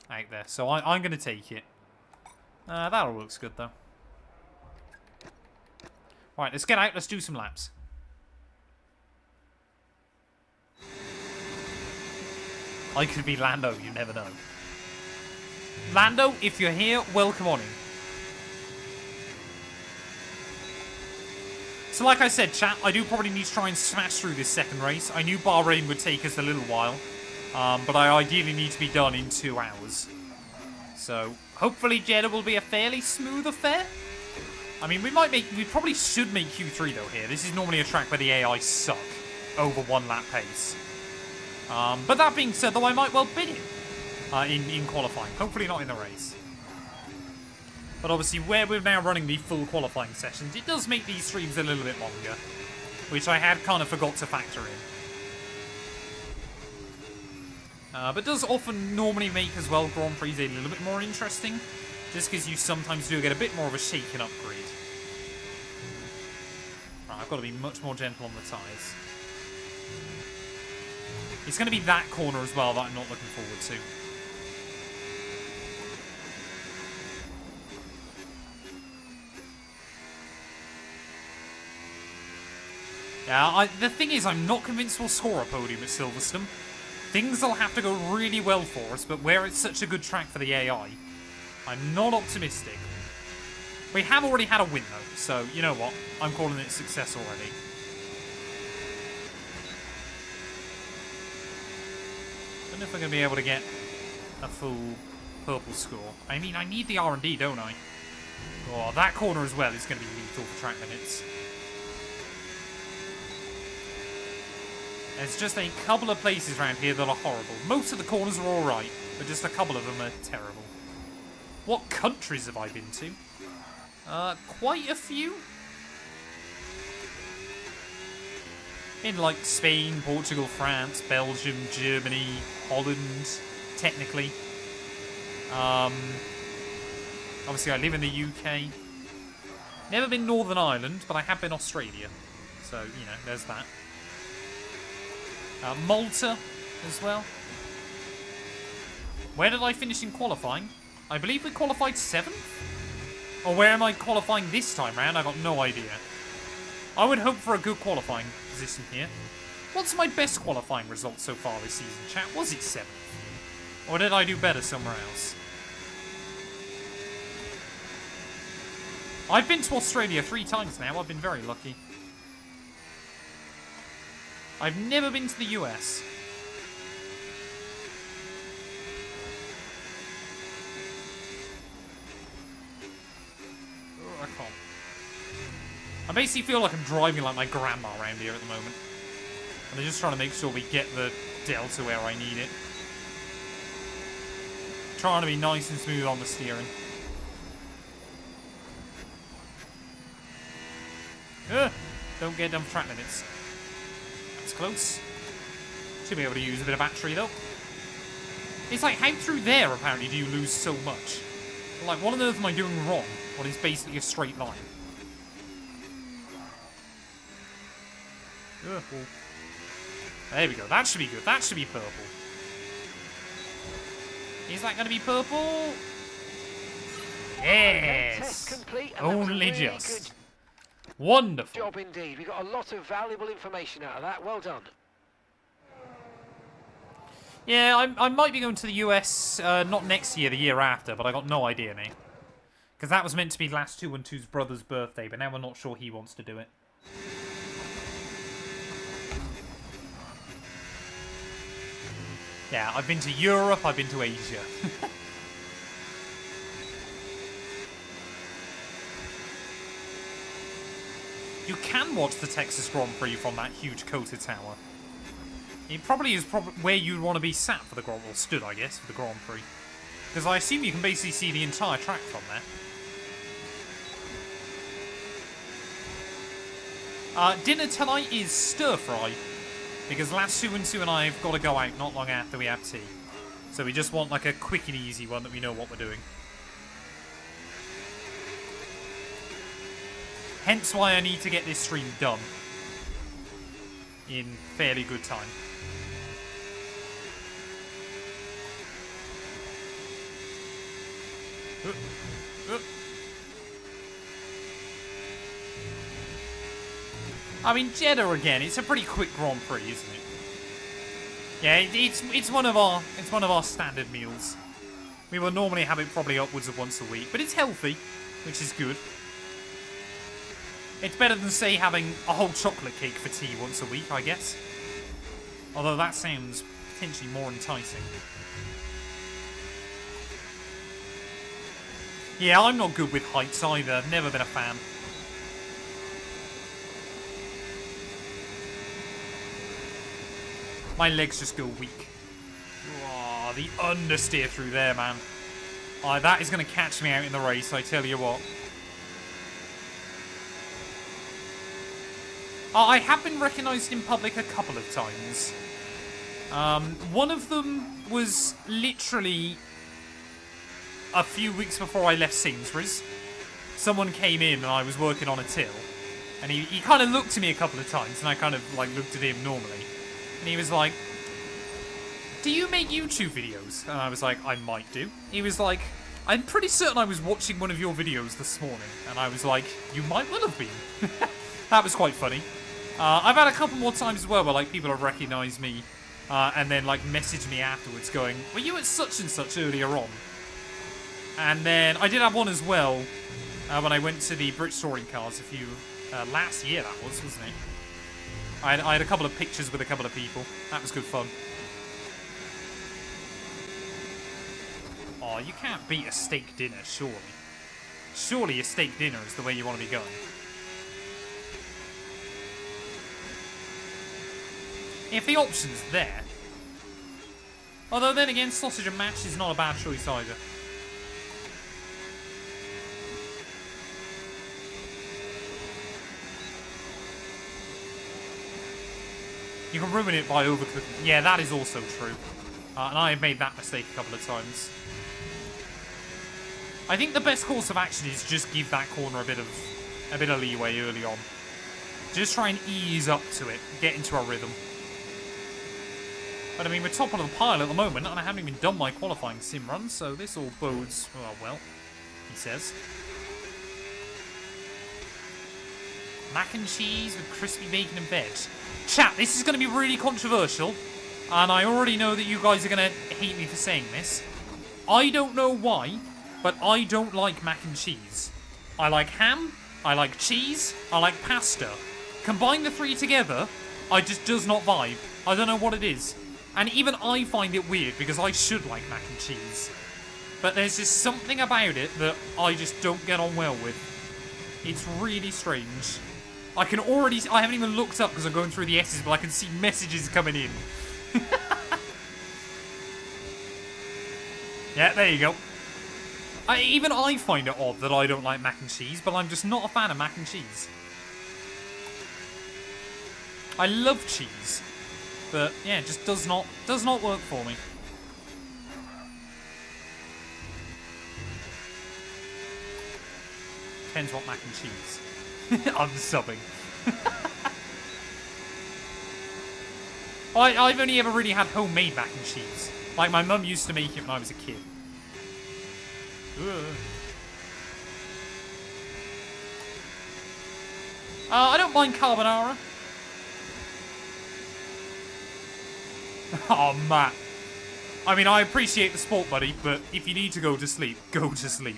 out there, so I'm going to take it. That all looks good, though. Right, let's get out. Let's do some laps. I could be Lando. You never know. Lando, if you're here, welcome on in. So like I said, chat, I do probably need to try and smash through this second race. I knew Bahrain would take us a little while, but I ideally need to be done in 2 hours. So hopefully Jeddah will be a fairly smooth affair. I mean, we probably should make Q3 though here. This is normally a track where the AI suck over 1 lap pace. But that being said, though, I might well beat it in qualifying. Hopefully not in the race. But obviously, where we're now running the full qualifying sessions, it does make these streams a little bit longer, which I had kind of forgot to factor in. But does often normally make as well Grand Prix a little bit more interesting, just because you sometimes do get a bit more of a shaken up grid. Right, I've got to be much more gentle on the tyres. It's going to be that corner as well that I'm not looking forward to. Yeah, the thing is, I'm not convinced we'll score a podium at Silverstone. Things will have to go really well for us, but where it's such a good track for the AI, I'm not optimistic. We have already had a win, though, so you know what? I'm calling it a success already. I don't know if I'm going to be able to get a full purple score. I mean, I need the R&D, don't I? Oh, that corner as well is going to be lethal for track limits. There's just a couple of places around here that are horrible. Most of the corners are alright, but just a couple of them are terrible. What countries have I been to? Quite a few. In like Spain, Portugal, France, Belgium, Germany, Holland, technically. Obviously I live in the UK. Never been Northern Ireland, but I have been Australia. So, you know, there's that. Malta as well. Where did I finish in qualifying? I believe we qualified 7th? Or where am I qualifying this time round? I got no idea. I would hope for a good qualifying position here. What's my best qualifying result so far this season, chat? Was it 7th? Or did I do better somewhere else? I've been to Australia 3 times now. I've been very lucky. I've never been to the US. Oh, I can't. I basically feel like I'm driving like my grandma around here at the moment. And I'm just trying to make sure we get the delta where I need it. Trying to be nice and smooth on the steering. Don't get done for track limits. That's close. Should be able to use a bit of battery, though. It's like, how through there, apparently, do you lose so much? Like, what on earth am I doing wrong? What is basically a straight line? Purple. There we go. That should be good. That should be purple. Is that going to be purple? Yes! Test complete, and Only that was a really just. good Wonderful. job indeed. We got a lot of valuable information out of that. Well done. Yeah, I might be going to the US, not next year, the year after, but I got no idea, mate. Because that was meant to be Matt212's brother's birthday, but now we're not sure he wants to do it. Yeah, I've been to Europe, I've been to Asia. You can watch the Texas Grand Prix from that huge coated tower. It probably is where you'd want to be sat for the Grand Prix, or stood, I guess, for the Grand Prix. Because I assume you can basically see the entire track from there. Dinner tonight is stir-fry. Because Matt212 and I have got to go out not long after we have tea. So we just want like a quick and easy one that we know what we're doing. Hence why I need to get this stream done in fairly good time. I mean, Jeddah again. It's a pretty quick Grand Prix, isn't it? Yeah, it's one of our standard meals. We will normally have it probably upwards of once a week, but it's healthy, which is good. It's better than, say, having a whole chocolate cake for tea once a week, I guess. Although that sounds potentially more enticing. Yeah, I'm not good with heights either. Never been a fan. My legs just go weak. Oh, the understeer through there, man. Oh, that is going to catch me out in the race, I tell you what. I have been recognised in public a couple of times. One of them was literally a few weeks before I left Sainsbury's. Someone came in and I was working on a till. And he kind of looked at me a couple of times and I kind of like looked at him normally. And he was like, "Do you make YouTube videos?" And I was like, "I might do." He was like, "I'm pretty certain I was watching one of your videos this morning." And I was like, "You might well have been." That was quite funny. I've had a couple more times as well where like people have recognised me and then like messaged me afterwards going, "Were you at such and such earlier on?" And then I did have one as well when I went to the British Touring Cars last year that was, wasn't it? I had a couple of pictures with a couple of people. That was good fun. Oh, you can't beat a steak dinner, surely. Surely a steak dinner is the way you want to be going. If the option's there. Although then again, sausage and mash is not a bad choice either. You can ruin it by overcooking. Yeah, that is also true. And I have made that mistake a couple of times. I think the best course of action is just give that corner a bit of leeway early on. Just try and ease up to it, get into a rhythm. But I mean, we're top of the pile at the moment, and I haven't even done my qualifying sim run, so this all bodes well, he says. Mac and cheese with crispy bacon and veg. Chat, this is going to be really controversial, and I already know that you guys are going to hate me for saying this. I don't know why, but I don't like mac and cheese. I like ham, I like cheese, I like pasta. Combine the three together, I just does not vibe. I don't know what it is. And even I find it weird, because I should like mac and cheese. But there's just something about it that I just don't get on well with. It's really strange. I haven't even looked up because I'm going through the S's, but I can see messages coming in. Yeah, there you go. Even I find it odd that I don't like mac and cheese, but I'm just not a fan of mac and cheese. I love cheese, but yeah, it just does not work for me. Depends what mac and cheese. I'm subbing. I've only ever really had homemade mac and cheese. Like, my mum used to make it when I was a kid. I don't mind carbonara. Oh, Matt. I mean, I appreciate the sport, buddy, but if you need to go to sleep, go to sleep.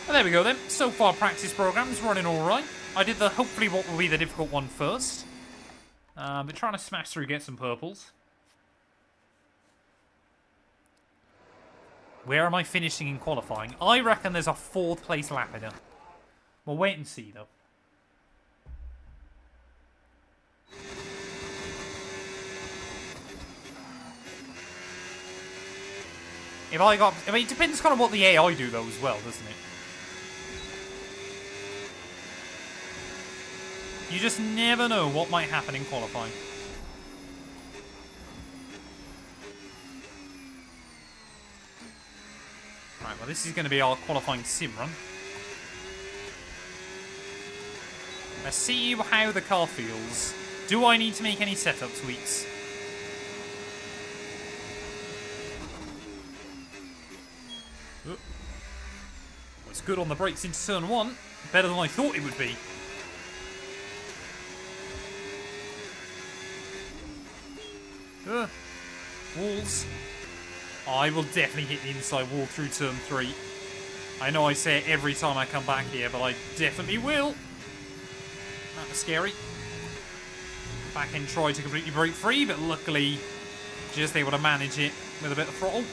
Well, there we go then. So far, practice program's running alright. I did the hopefully what will be the difficult one first. But trying to smash through, get some purples. Where am I finishing in qualifying? I reckon there's a 4th place lap in it. We'll wait and see, though. I mean, it depends kind of what the AI do, though, as well, doesn't it? You just never know what might happen in qualifying. Right, well, this is going to be our qualifying sim run. Let's see how the car feels. Do I need to make any setup tweaks? Oh. It's good on the brakes into turn 1. Better than I thought it would be. Walls. I will definitely hit the inside wall through turn 3. I know I say it every time I come back here, but I definitely will. That was scary. Back end tried to completely break free, but luckily just able to manage it with a bit of throttle.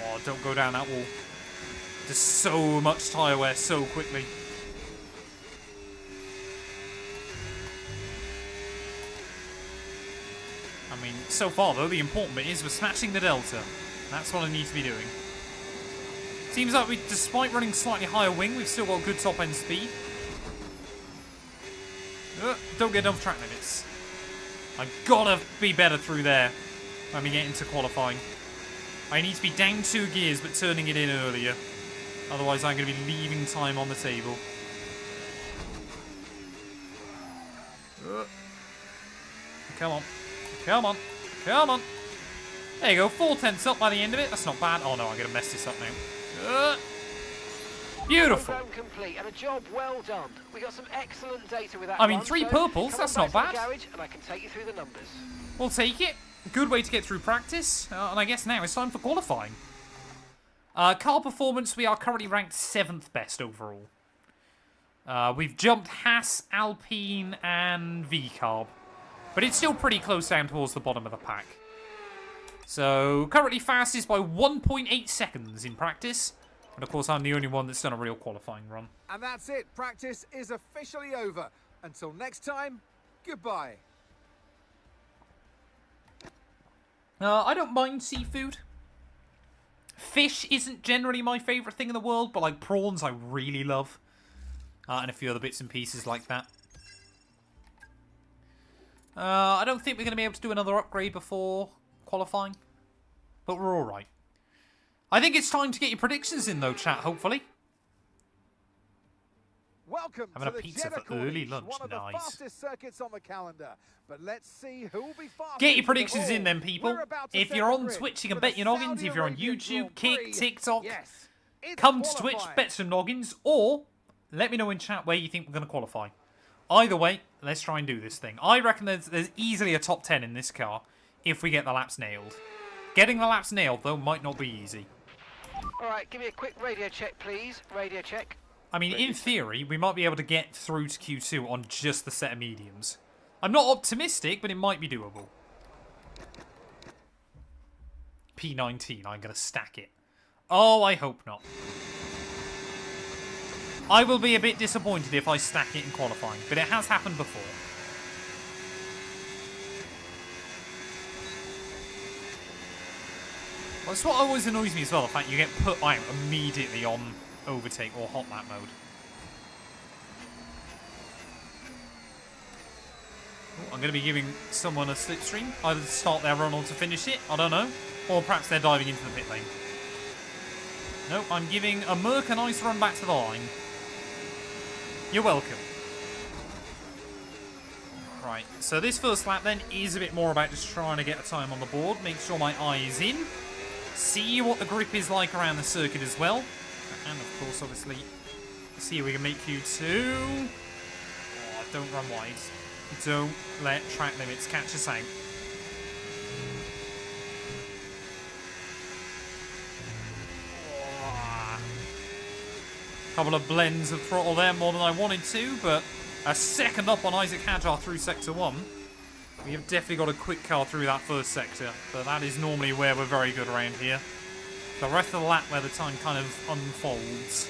Oh, don't go down that wall. There's so much tyre wear so quickly. I mean, so far though, the important bit is we're smashing the delta. That's what I need to be doing. Seems like we, despite running slightly higher wing, we've still got good top end speed. Don't get enough track limits. I've gotta be better through there when we get into qualifying. I need to be down 2 gears but turning it in earlier. Otherwise I'm going to be leaving time on the table. Come on. Come on. Come on. There you go. 4 tenths up by the end of it. That's not bad. Oh no, I'm going to mess this up now. Beautiful. Program complete and a job well done. We got some excellent data with that. I mean, 3 purples. That's not bad. Garage and I can take you through the numbers. We'll take it. Good way to get through practice. And I guess now it's time for qualifying. Car performance, we are currently ranked 7th best overall. We've jumped Haas, Alpine, and V-Carb. But it's still pretty close down towards the bottom of the pack. So, currently fastest by 1.8 seconds in practice. And of course, I'm the only one that's done a real qualifying run. And that's it. Practice is officially over. Until next time, goodbye. I don't mind seafood. Fish isn't generally my favourite thing in the world, but like prawns I really love. And a few other bits and pieces like that. I don't think we're going to be able to do another upgrade before qualifying. But we're alright. I think it's time to get your predictions in though, chat, hopefully. Welcome Having to a pizza for early lunch, one of the nice. fastest circuits on the calendar. But let's see who will be fastest. Get your predictions in then, We're people. about to If set you're the on grid Twitch, you for can the bet your noggins. Saudi If you're on Arabian YouTube, Grand Kick, Prix. TikTok, Yes, it's come to Twitch, qualifying. bet some noggins, or let me know in chat where you think we're going to qualify. Either way, let's try and do this thing. I reckon there's easily a top 10 in this car if we get the laps nailed. Getting the laps nailed, though, might not be easy. All right, give me a quick radio check, please. Radio check. I mean, in theory, we might be able to get through to Q2 on just the set of mediums. I'm not optimistic, but it might be doable. P19, I'm going to stack it. Oh, I hope not. I will be a bit disappointed if I stack it in qualifying, but it has happened before. That's what always annoys me as well, the fact you get put out immediately on overtake or hot lap mode. Ooh, I'm going to be giving someone a slipstream, either to start their run or to finish it, I don't know. Or perhaps they're diving into the pit lane. Nope, I'm giving a Merc a nice run back to the line. You're welcome. Right, so this first lap then is a bit more about just trying to get a time on the board, make sure my eye is in, see what the grip is like around the circuit as well, and of course, obviously, see if we can make Q2. Oh, don't run wide. Don't let track limits catch us out. Couple of blends of throttle there, more than I wanted to, but a second up on Isaac Hadjar through Sector 1. We have definitely got a quick car through that first sector, but that is normally where we're very good around here. The rest of the lap where the time kind of unfolds.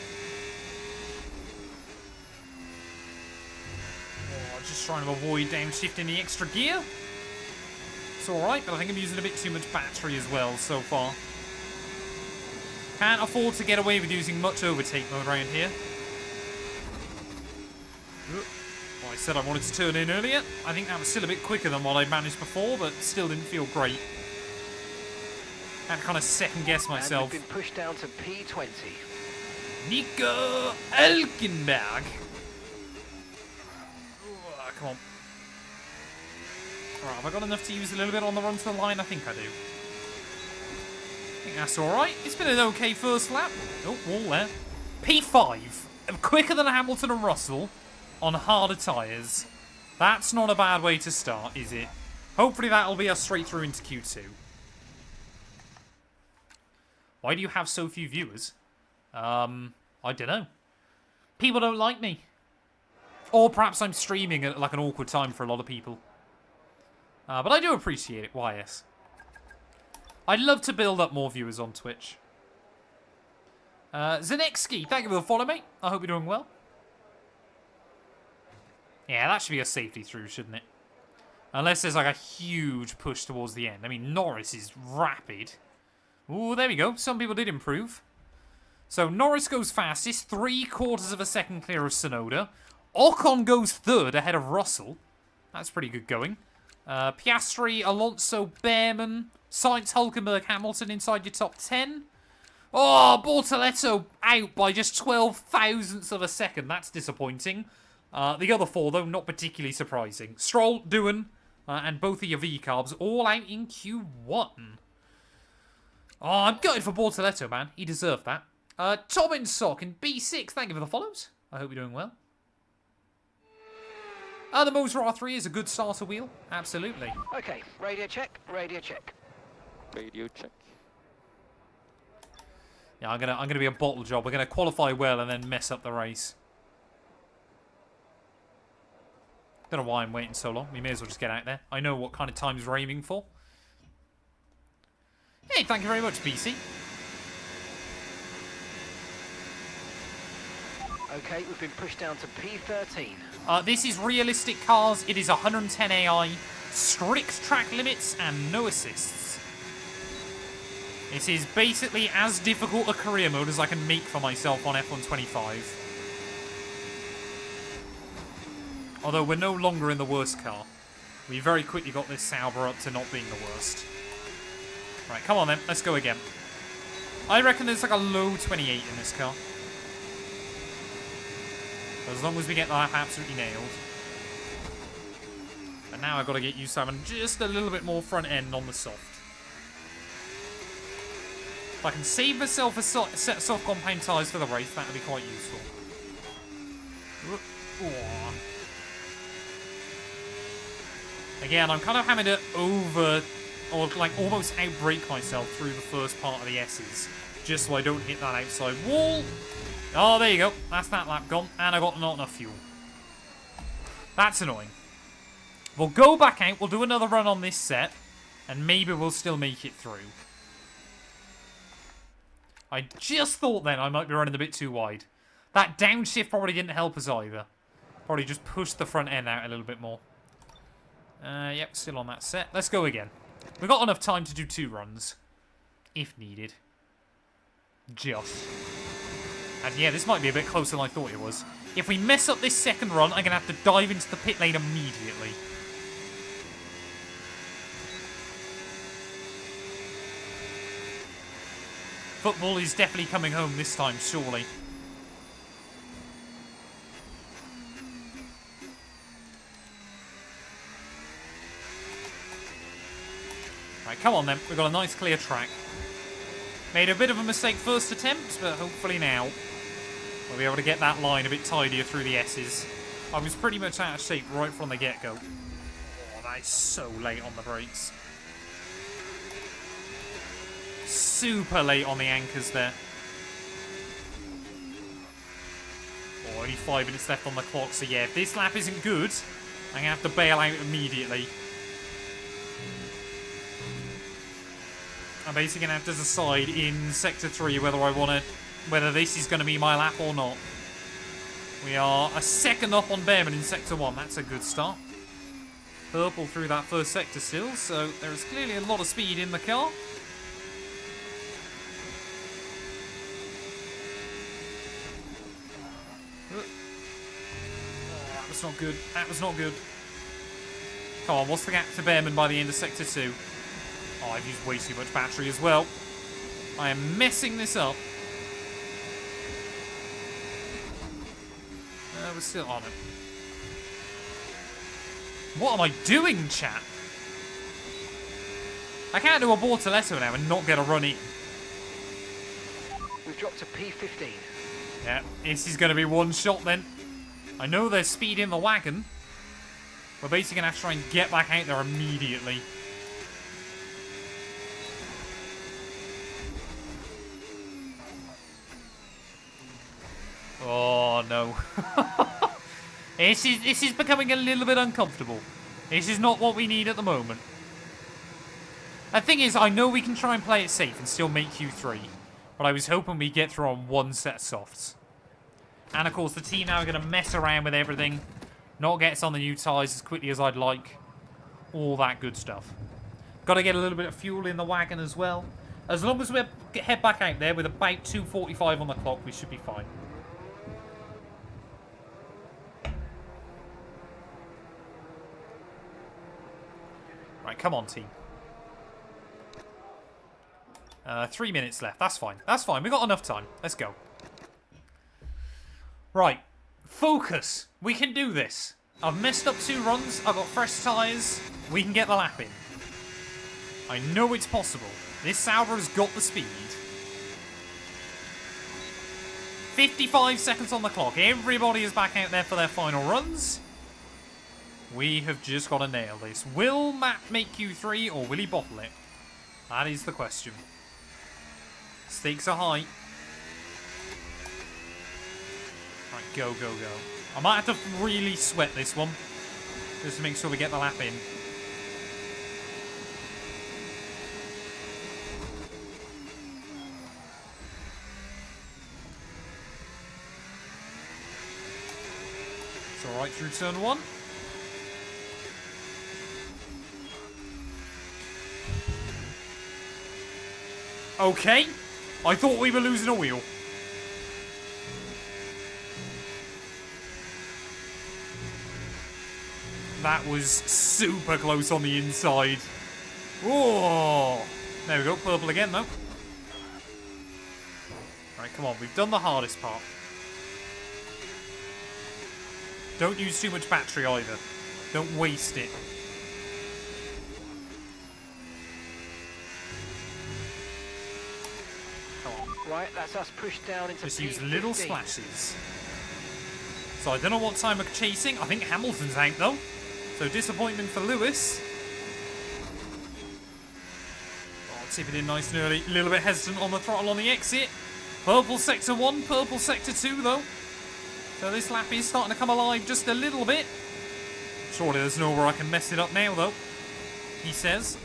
Oh, just trying to avoid downshifting the extra gear. It's alright, but I think I'm using a bit too much battery as well so far. Can't afford to get away with using much overtake mode around here. Well, I said I wanted to turn in earlier. I think that was still a bit quicker than what I managed before, but still didn't feel great. Had to kind of second guess myself. And we've been pushed down to P20. Nico Hulkenberg. Come on. Alright, have I got enough to use a little bit on the run to the line? I think I do. I think that's alright. It's been an okay first lap. Oh, wall there. P5. Quicker than Hamilton and Russell on harder tyres. That's not a bad way to start, is it? Hopefully that'll be us straight through into Q2. Why do you have so few viewers? I don't know. People don't like me. Or perhaps I'm streaming at like an awkward time for a lot of people. But I do appreciate it, YS. I'd love to build up more viewers on Twitch. Zanexki, thank you for the follow, mate. I hope you're doing well. Yeah, that should be a safety through, shouldn't it? Unless there's like a huge push towards the end. I mean, Norris is rapid. Ooh, there we go. Some people did improve. So Norris goes fastest, 3/4 of a second clear of Tsunoda. Ocon goes third ahead of Russell. That's pretty good going. Piastri, Alonso, Behrman, Sainz, Hulkenberg, Hamilton inside your top 10. Oh, Bortoletto out by just 12 thousandths of a second. That's disappointing. The other four, though, not particularly surprising. Stroll, Doohan, and both of your V-carbs all out in Q1. Oh, I'm gutted for Bortoletto, man. He deserved that. Tobin Sock in B6, thank you for the follows. I hope you're doing well. The Moser R3 is a good starter wheel. Absolutely. Okay, radio check, radio check. Radio check. Yeah, I'm gonna be a bottle job. We're gonna qualify well and then mess up the race. Don't know why I'm waiting so long. We may as well just get out there. I know what kind of times we're aiming for. Hey, thank you very much, BC. Okay, we've been pushed down to P13. This is realistic cars. It is 110 AI, strict track limits, and no assists. This is basically as difficult a career mode as I can make for myself on F125. Although we're no longer in the worst car. We very quickly got this Sauber up to not being the worst. Right, come on then. Let's go again. I reckon there's like a low 28 in this car. As long as we get that absolutely nailed. And now I've got to get used to having just a little bit more front end on the soft. If I can save myself a set of soft compound tyres for the race, that would be quite useful. Again, I'm kind of having to almost outbrake myself through the first part of the S's, just so I don't hit that outside wall. Oh, there you go. That's that lap gone. And I got not enough fuel. That's annoying. We'll go back out. We'll do another run on this set. And maybe we'll still make it through. I just thought then I might be running a bit too wide. That downshift probably didn't help us either. Probably just pushed the front end out a little bit more. Yep, still on that set. Let's go again. We've got enough time to do 2 runs. if needed. Just. And yeah, this might be a bit closer than I thought it was. If we mess up this second run, I'm going to have to dive into the pit lane immediately. Football is definitely coming home this time, surely. Right, come on then. We've got a nice clear track. Made a bit of a mistake first attempt, but hopefully now we'll be able to get that line a bit tidier through the S's. I was pretty much out of shape right from the get-go. Oh, that is so late on the brakes. Super late on the anchors there. Oh, only 5 minutes left on the clock, so yeah, if this lap isn't good, I'm going to have to bail out immediately. I'm basically going to have to decide in Sector 3 whether this is going to be my lap or not. We are a second up on Behrman in Sector 1. That's a good start. Purple through that first sector still, so there is clearly a lot of speed in the car. That was not good. That was not good. Come on, what's the gap to Behrman by the end of Sector 2? Oh, I've used way too much battery as well. I am messing this up. We're still on it. What am I doing, chat? I can't do a Bortoletto now and not get a run in. We've dropped to P15. Yeah, this is going to be one shot then. I know there's speed in the wagon. We're basically going to have to try and get back out there immediately. Oh, no. This is becoming a little bit uncomfortable. This is not what we need at the moment. The thing is, I know we can try and play it safe and still make Q3. But I was hoping we'd get through on one set of softs. And, of course, the team now are going to mess around with everything. Not get us on the new tyres as quickly as I'd like. All that good stuff. Got to get a little bit of fuel in the wagon as well. As long as we head back out there with about 2:45 on the clock, we should be fine. Right, come on, team. 3 minutes left. That's fine. That's fine. We've got enough time. Let's go. Right. Focus. We can do this. I've messed up 2 runs. I've got fresh tyres. We can get the lap in. I know it's possible. This Sauber has got the speed. 55 seconds on the clock. Everybody is back out there for their final runs. We have just got to nail this. Will Matt make Q3 or will he bottle it? That is the question. Stakes are high. Right, go, go, go. I might have to really sweat this one. Just to make sure we get the lap in. It's alright through turn 1. Okay. I thought we were losing a wheel. That was super close on the inside. Oh, there we go. Purple again, though. Right, come on. We've done the hardest part. Don't use too much battery either. Don't waste it. Right, that's us pushed down into Just P15. use little splashes. So I don't know what time we're chasing. I think Hamilton's out though. So disappointment for Lewis. Oh, tip it in nice and early. A little bit hesitant on the throttle on the exit. Purple sector 1, purple sector 2 though. So this lap is starting to come alive just a little bit. Surely there's nowhere I can mess it up now though. He says.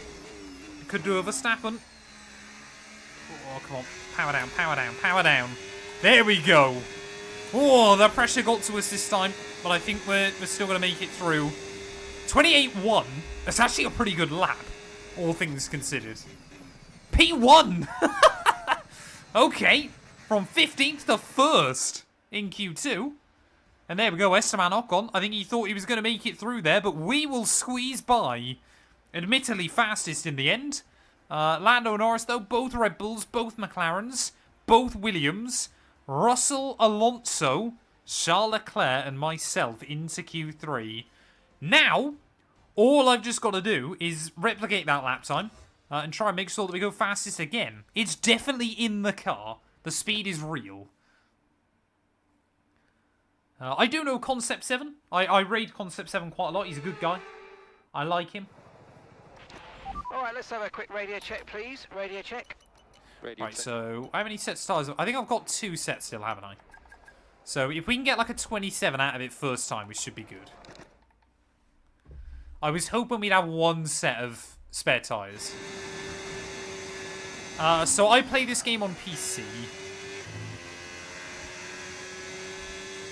It could do a Verstappen. Oh, come on. Power down, power down, power down. There we go. Oh, the pressure got to us this time. But I think we're still going to make it through. 28-1. That's actually a pretty good lap. All things considered. P1! Okay, from 15th to 1st in Q2. And there we go, Esteban Ocon. I think he thought he was going to make it through there, but we will squeeze by. Admittedly fastest in the end. Lando Norris, though, both Red Bulls, both McLarens, both Williams, Russell, Alonso, Charles Leclerc, and myself into Q3. Now, all I've just got to do is replicate that lap time and try and make sure that we go fastest again. It's definitely in the car. The speed is real. I do know Concept 7. I raid Concept 7 quite a lot. He's a good guy. I like him. All right, let's have a quick radio check, please. Radio check. Right, so how many sets of tyres? I think I've got 2 sets still, haven't I? So if we can get like a 27 out of it first time, we should be good. I was hoping we'd have 1 set of spare tyres. So I play this game on PC.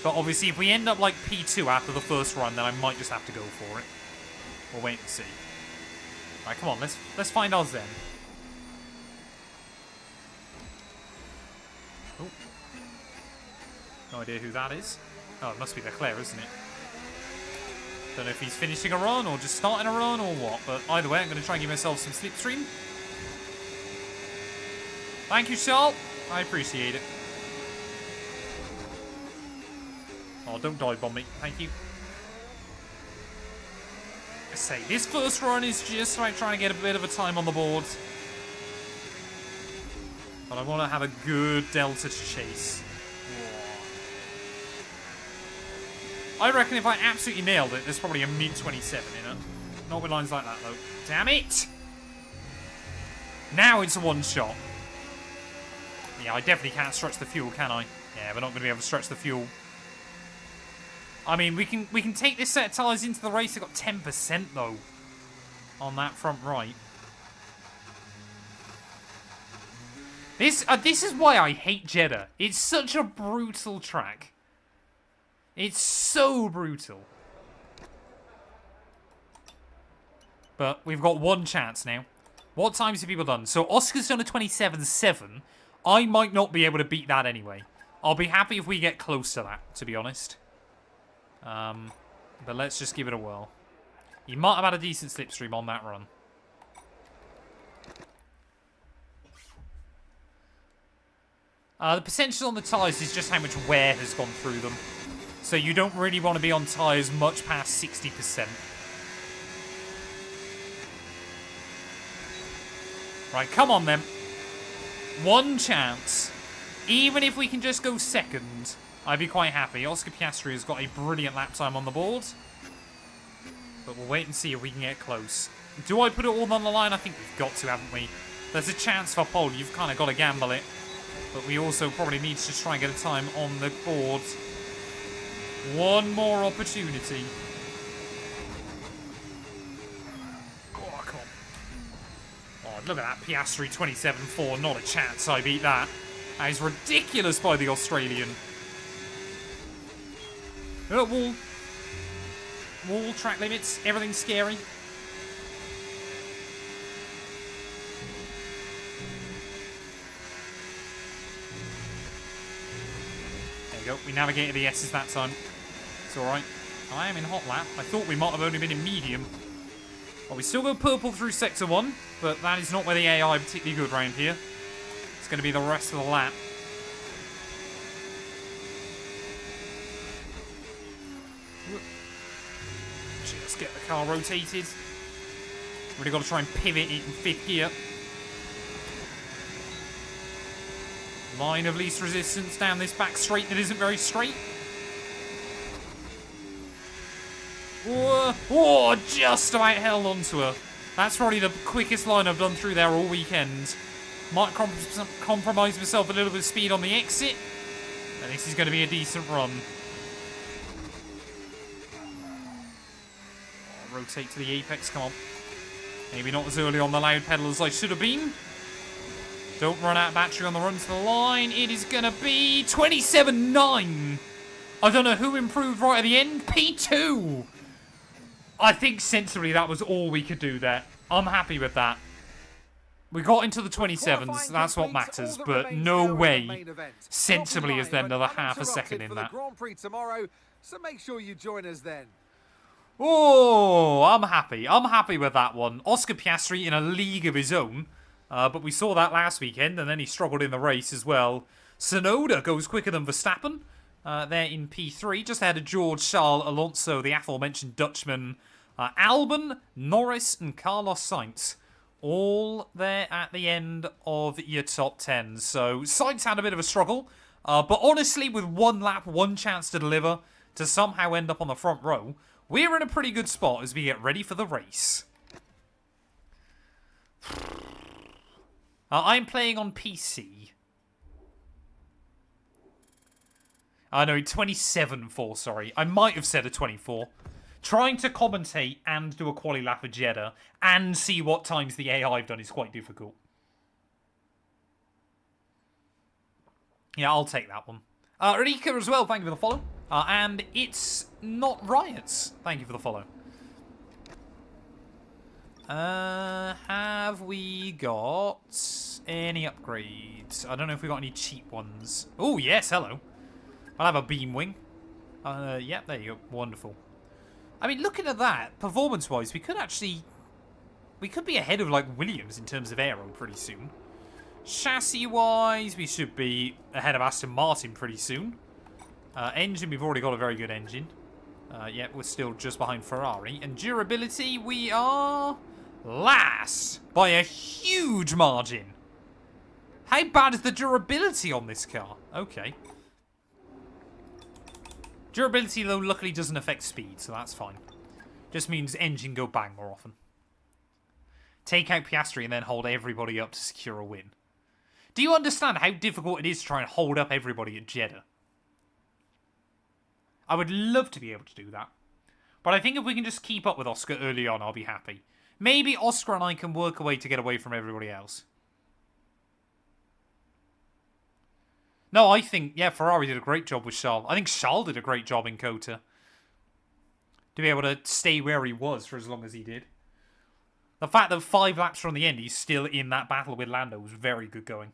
But obviously if we end up like P2 after the first run, then I might just have to go for it. We'll wait and see. Right, come on, let's find our Zen. Oh. No idea who that is. Oh, it must be Leclerc, isn't it? Don't know if he's finishing a run or just starting a run or what, but either way, I'm going to try and give myself some slipstream. Thank you, Charles. I appreciate it. Oh, don't dive bomb me. Thank you. I say, this first run is just like trying to get a bit of a time on the board. But I want to have a good delta to chase. I reckon if I absolutely nailed it, there's probably a mid-27 in it. Not with lines like that, though. Damn it! Now it's a one-shot. Yeah, I definitely can't stretch the fuel, can I? Yeah, we're not going to be able to stretch the fuel. I mean, we can take this set of tyres into the race. They've got 10%, though, on that front right. This is why I hate Jeddah. It's such a brutal track. It's so brutal. But we've got 1 chance now. What times have people done? So Oscar's done a 27.7. I might not be able to beat that anyway. I'll be happy if we get close to that, to be honest. But let's just give it a whirl. He might have had a decent slipstream on that run. The potential on the tyres is just how much wear has gone through them. So you don't really want to be on tyres much past 60%. Right, come on then. 1 chance. Even if we can just go second, I'd be quite happy. Oscar Piastri has got a brilliant lap time on the board. But we'll wait and see if we can get close. Do I put it all on the line? I think we've got to, haven't we? There's a chance for pole. You've kind of got to gamble it. But we also probably need to just try and get a time on the board. 1 more opportunity. Oh, come on. Oh, look at that. Piastri 27.4. Not a chance I beat that. That is ridiculous by the Australian. Wall. Wall, track limits, everything's scary. There you go. We navigated the S's that time. It's alright. I am in hot lap. I thought we might have only been in medium. Well, we still go purple through sector 1, but that is not where the AI are particularly good around here. It's going to be the rest of the lap. Just get the car rotated. Really got to try and pivot it in 5th gear. Line of least resistance down this back straight that isn't very straight. Whoa, whoa, just about held onto her. That's probably the quickest line I've done through there all weekend. Might compromise myself a little bit of speed on the exit. And this is going to be a decent run. Oh, rotate to the apex, come on. Maybe not as early on the loud pedal as I should have been. Don't run out of battery on the run to the line. It is going to be 27.9. I don't know who improved right at the end. P2. I think sensibly that was all we could do there. I'm happy with that. We got into the 27s, that's what matters, but no way sensibly is there another half a second in that. Grand Prix tomorrow, so make sure you join us then. Oh, I'm happy. I'm happy with that one. Oscar Piastri in a league of his own, but we saw that last weekend, and then he struggled in the race as well. Tsunoda goes quicker than Verstappen. There in P3, just ahead of George Charles Alonso, the aforementioned Dutchman. Albon, Norris, and Carlos Sainz. All there at the end of your top 10. So, Sainz had a bit of a struggle. But honestly, with one lap, one chance to deliver, to somehow end up on the front row, we're in a pretty good spot as we get ready for the race. I'm playing on PC. No, 27-4, sorry. I might have said a 24. Trying to commentate and do a quali lap of Jeddah and see what times the AI have done is quite difficult. Yeah, I'll take that one. Rika as well, thank you for the follow. And it's not Riots. Thank you for the follow. Have we got any upgrades? I don't know if we got any cheap ones. Oh, yes, hello. I'll have a beam wing. Yeah, there you go. Wonderful. I mean, looking at that, performance-wise, we could be ahead of, like, Williams in terms of aero pretty soon. Chassis-wise, we should be ahead of Aston Martin pretty soon. Engine, we've already got a very good engine. Yeah, we're still just behind Ferrari. And durability, we are last by a huge margin. How bad is the durability on this car? Okay. Durability, though, luckily doesn't affect speed, so that's fine. Just means engine go bang more often. Take out Piastri and then hold everybody up to secure a win. Do you understand how difficult it is to try and hold up everybody at Jeddah? I would love to be able to do that. But I think if we can just keep up with Oscar early on, I'll be happy. Maybe Oscar and I can work a way to get away from everybody else. No, I think, yeah, Ferrari did a great job with Charles. I think Charles did a great job in Kota. To be able to stay where he was for as long as he did. The fact that 5 laps from the end, he's still in that battle with Lando was very good going.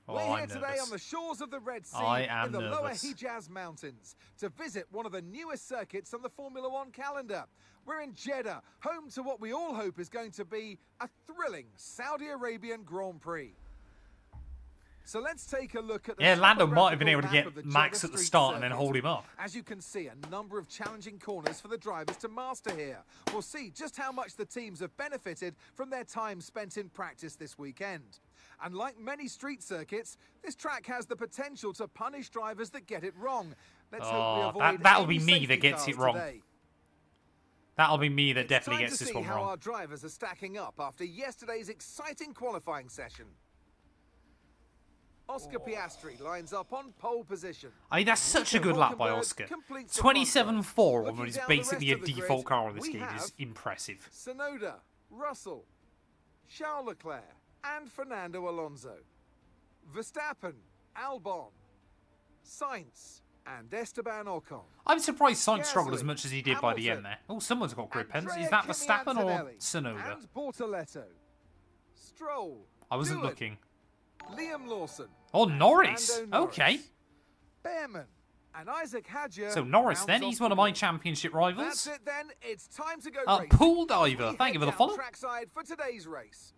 We're here today on the shores of the Red Sea in the lower Hijaz Mountains to visit one of the newest circuits on the Formula One calendar. We're in Jeddah, home to what we all hope is going to be a thrilling Saudi Arabian Grand Prix. So let's take a look at the Lando might have been able to get Max at the start and then hold him up. As you can see, a number of challenging corners for the drivers to master here. We'll see just how much the teams have benefited from their time spent in practice this weekend. And like many street circuits, this track has the potential to punish drivers that get it wrong. Let's hope we avoid that'll be me that gets it wrong. Today. That'll be me that definitely gets this one wrong. How wrong. our drivers are stacking up after yesterday's exciting qualifying session. Oscar Piastri lines up on pole position. I mean, that's such a good lap by Oscar. 27-4, when it's basically a default car on this game, is impressive. Tsunoda, Russell, Charles Leclerc, and Fernando Alonso. Verstappen, Albon, Sainz, and Esteban Ocon. I'm surprised Sainz struggled as much as he did by the end there. Oh, someone's got grip pens. Is that Verstappen or Tsunoda? And Bortoletto. Stroll. I wasn't looking. Liam Lawson. Oh, Norris. Okay. Behrman and Isaac Hadjar. So Norris then, he's one of my championship rivals. That's it then. It's time to go racing. Pool Diver, thank you for the follow. Trackside for today's race.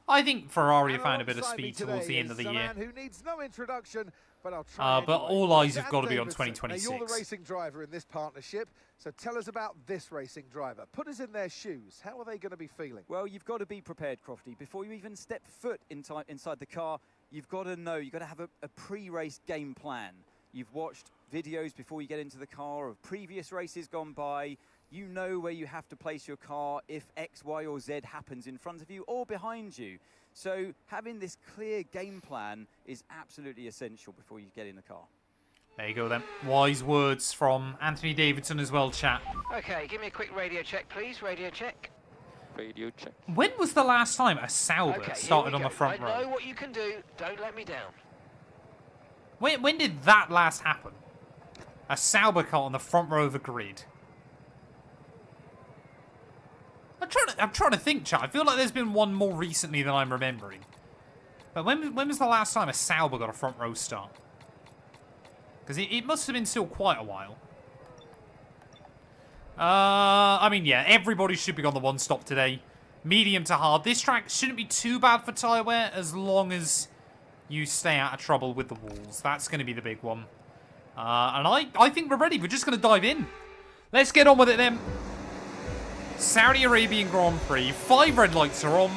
I think Ferrari have found a bit of speed towards the end of the year. Who needs no introduction, but I'll try but all eyes have got to be on 2026. Now, you're the racing driver in this partnership, so tell us about this racing driver. Put us in their shoes. How are they going to be feeling? Well, you've got to be prepared, Crofty. Before you even step foot inside the car, you've got to know, you've got to have a pre-race game plan. You've watched videos before you get into the car of previous races gone by. You know where you have to place your car if X, Y, or Z happens in front of you or behind you. So having this clear game plan is absolutely essential before you get in the car. There you go then. Wise words from Anthony Davidson as well, chat. Okay, give me a quick radio check, please. Radio check. Radio check. When was the last time a Sauber started on the front row? I know what you can do. Don't let me down. When did that last happen? A Sauber car on the front row of the grid. I'm trying to think, chat. I feel like there's been one more recently than I'm remembering. But when was the last time a Sauber got a front row start? Because it must have been still quite a while. I mean, yeah, everybody should be on the one stop today. Medium to hard. This track shouldn't be too bad for tyre wear as long as you stay out of trouble with the walls. That's going to be the big one. And I think we're ready. We're just going to dive in. Let's get on with it then. Saudi Arabian Grand Prix. 5 red lights are on.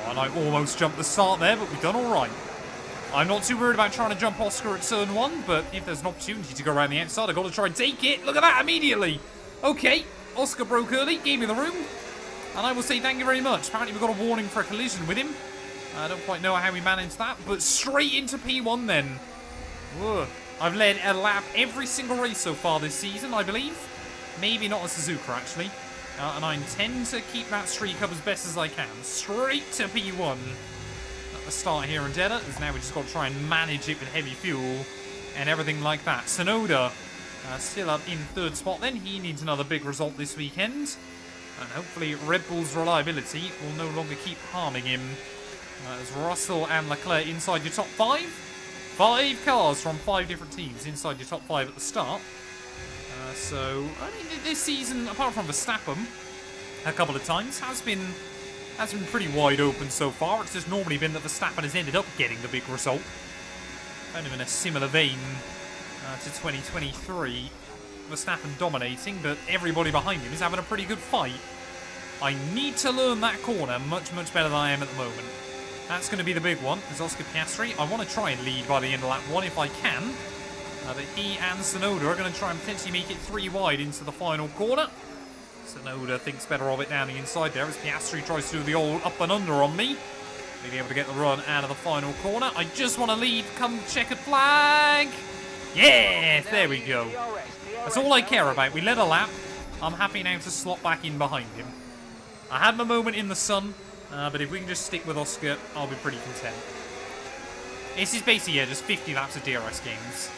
And I almost jumped the start there, but we've done all right. I'm not too worried about trying to jump Oscar at turn 1, but if there's an opportunity to go around the outside, I've got to try and take it. Look at that immediately. Okay, Oscar broke early, gave me the room. And I will say thank you very much. Apparently we've got a warning for a collision with him. I don't quite know how we managed that, but straight into P1 then. Whoa. I've led a lap every single race so far this season, I believe. Maybe not a Suzuka, actually. And I intend to keep that streak up as best as I can. Straight to P1. At the start here in Jeddah, as now we just got to try and manage it with heavy fuel and everything like that. Tsunoda still up in 3rd spot then. He needs another big result this weekend. And hopefully Red Bull's reliability will no longer keep harming him. As Russell and Leclerc inside your top 5. 5 cars from 5 different teams inside your top 5 at the start. So, I mean, this season, apart from Verstappen, a couple of times, has been pretty wide open so far. It's just normally been that Verstappen has ended up getting the big result. Kind of in a similar vein to 2023. Verstappen dominating, but everybody behind him is having a pretty good fight. I need to learn that corner much, much better than I am at the moment. That's going to be the big one, is Oscar Piastri. I want to try and lead by the end of lap 1 if I can. But he and Tsunoda are going to try and potentially make it 3 wide into the final corner. Tsunoda thinks better of it down the inside there as Piastri tries to do the old up and under on me. Being able to get the run out of the final corner. I just want to lead. Come checkered flag. Yes, there we go. That's all I care about. We led a lap. I'm happy now to slot back in behind him. I had my moment in the sun, but if we can just stick with Oscar, I'll be pretty content. This is basically, yeah, just 50 laps of DRS games.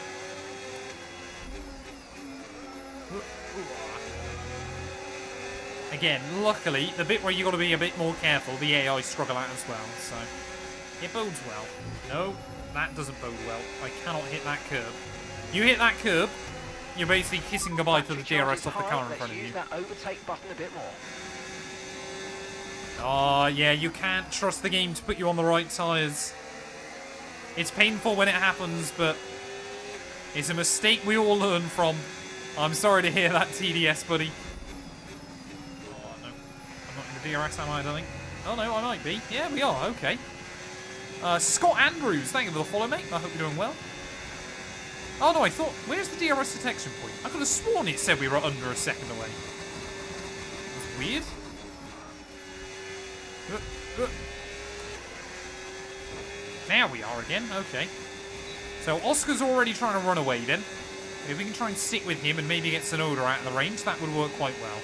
Again, luckily, the bit where you've got to be a bit more careful, the AI struggle out as well, so it bodes well. No, that doesn't bode well. I cannot hit that curb. You hit that curb, you're basically kissing goodbye to the DRS off the car in front of you. Use that overtake button a bit more. Oh, yeah, you can't trust the game to put you on the right tyres. It's painful when it happens, but it's a mistake we all learn from. I'm sorry to hear that, TDS, buddy. Oh, no. I'm not in the DRS, am I, I don't think? Oh, no, I might be. Yeah, we are. Okay. Scott Andrews, thank you for the follow, mate. I hope you're doing well. Oh, no, I thought... Where's the DRS detection point? I could have sworn it said we were under a second away. That's weird. Now we are again. Okay. So Oscar's already trying to run away then. If we can try and stick with him and maybe get Tsunoda out of the range, that would work quite well.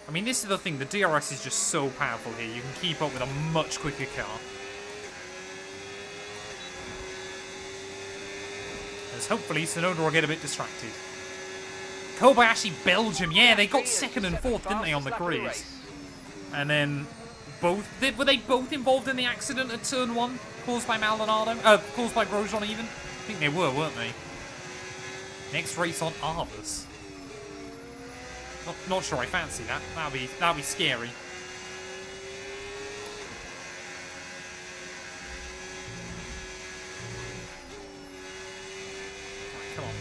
I mean, this is the thing. The DRS is just so powerful here. You can keep up with a much quicker car. As hopefully Tsunoda will get a bit distracted. Kobayashi, Belgium. Yeah, they got 2nd and 4th, didn't they, on the grid? And then both... Were they both involved in the accident at turn 1? Caused by Maldonado? Caused by Grosjean even? I think they were, weren't they? Next race on Arbus. Not sure I fancy that. That'd be scary. Right, come on.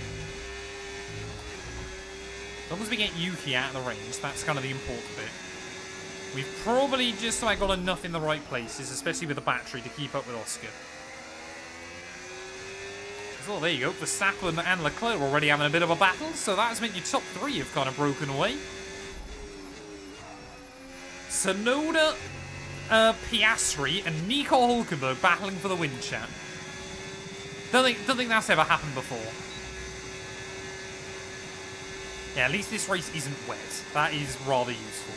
As long as we get Yuki out of the range, that's kind of the important bit. We've probably just about got enough in the right places, especially with the battery, to keep up with Oscar. So there you go. Verstappen and Leclerc are already having a bit of a battle, so that's meant your top 3 have kind of broken away. Tsunoda, Piastri, and Nico Hulkenberg battling for the win, chat. Don't think that's ever happened before. Yeah, at least this race isn't wet. That is rather useful.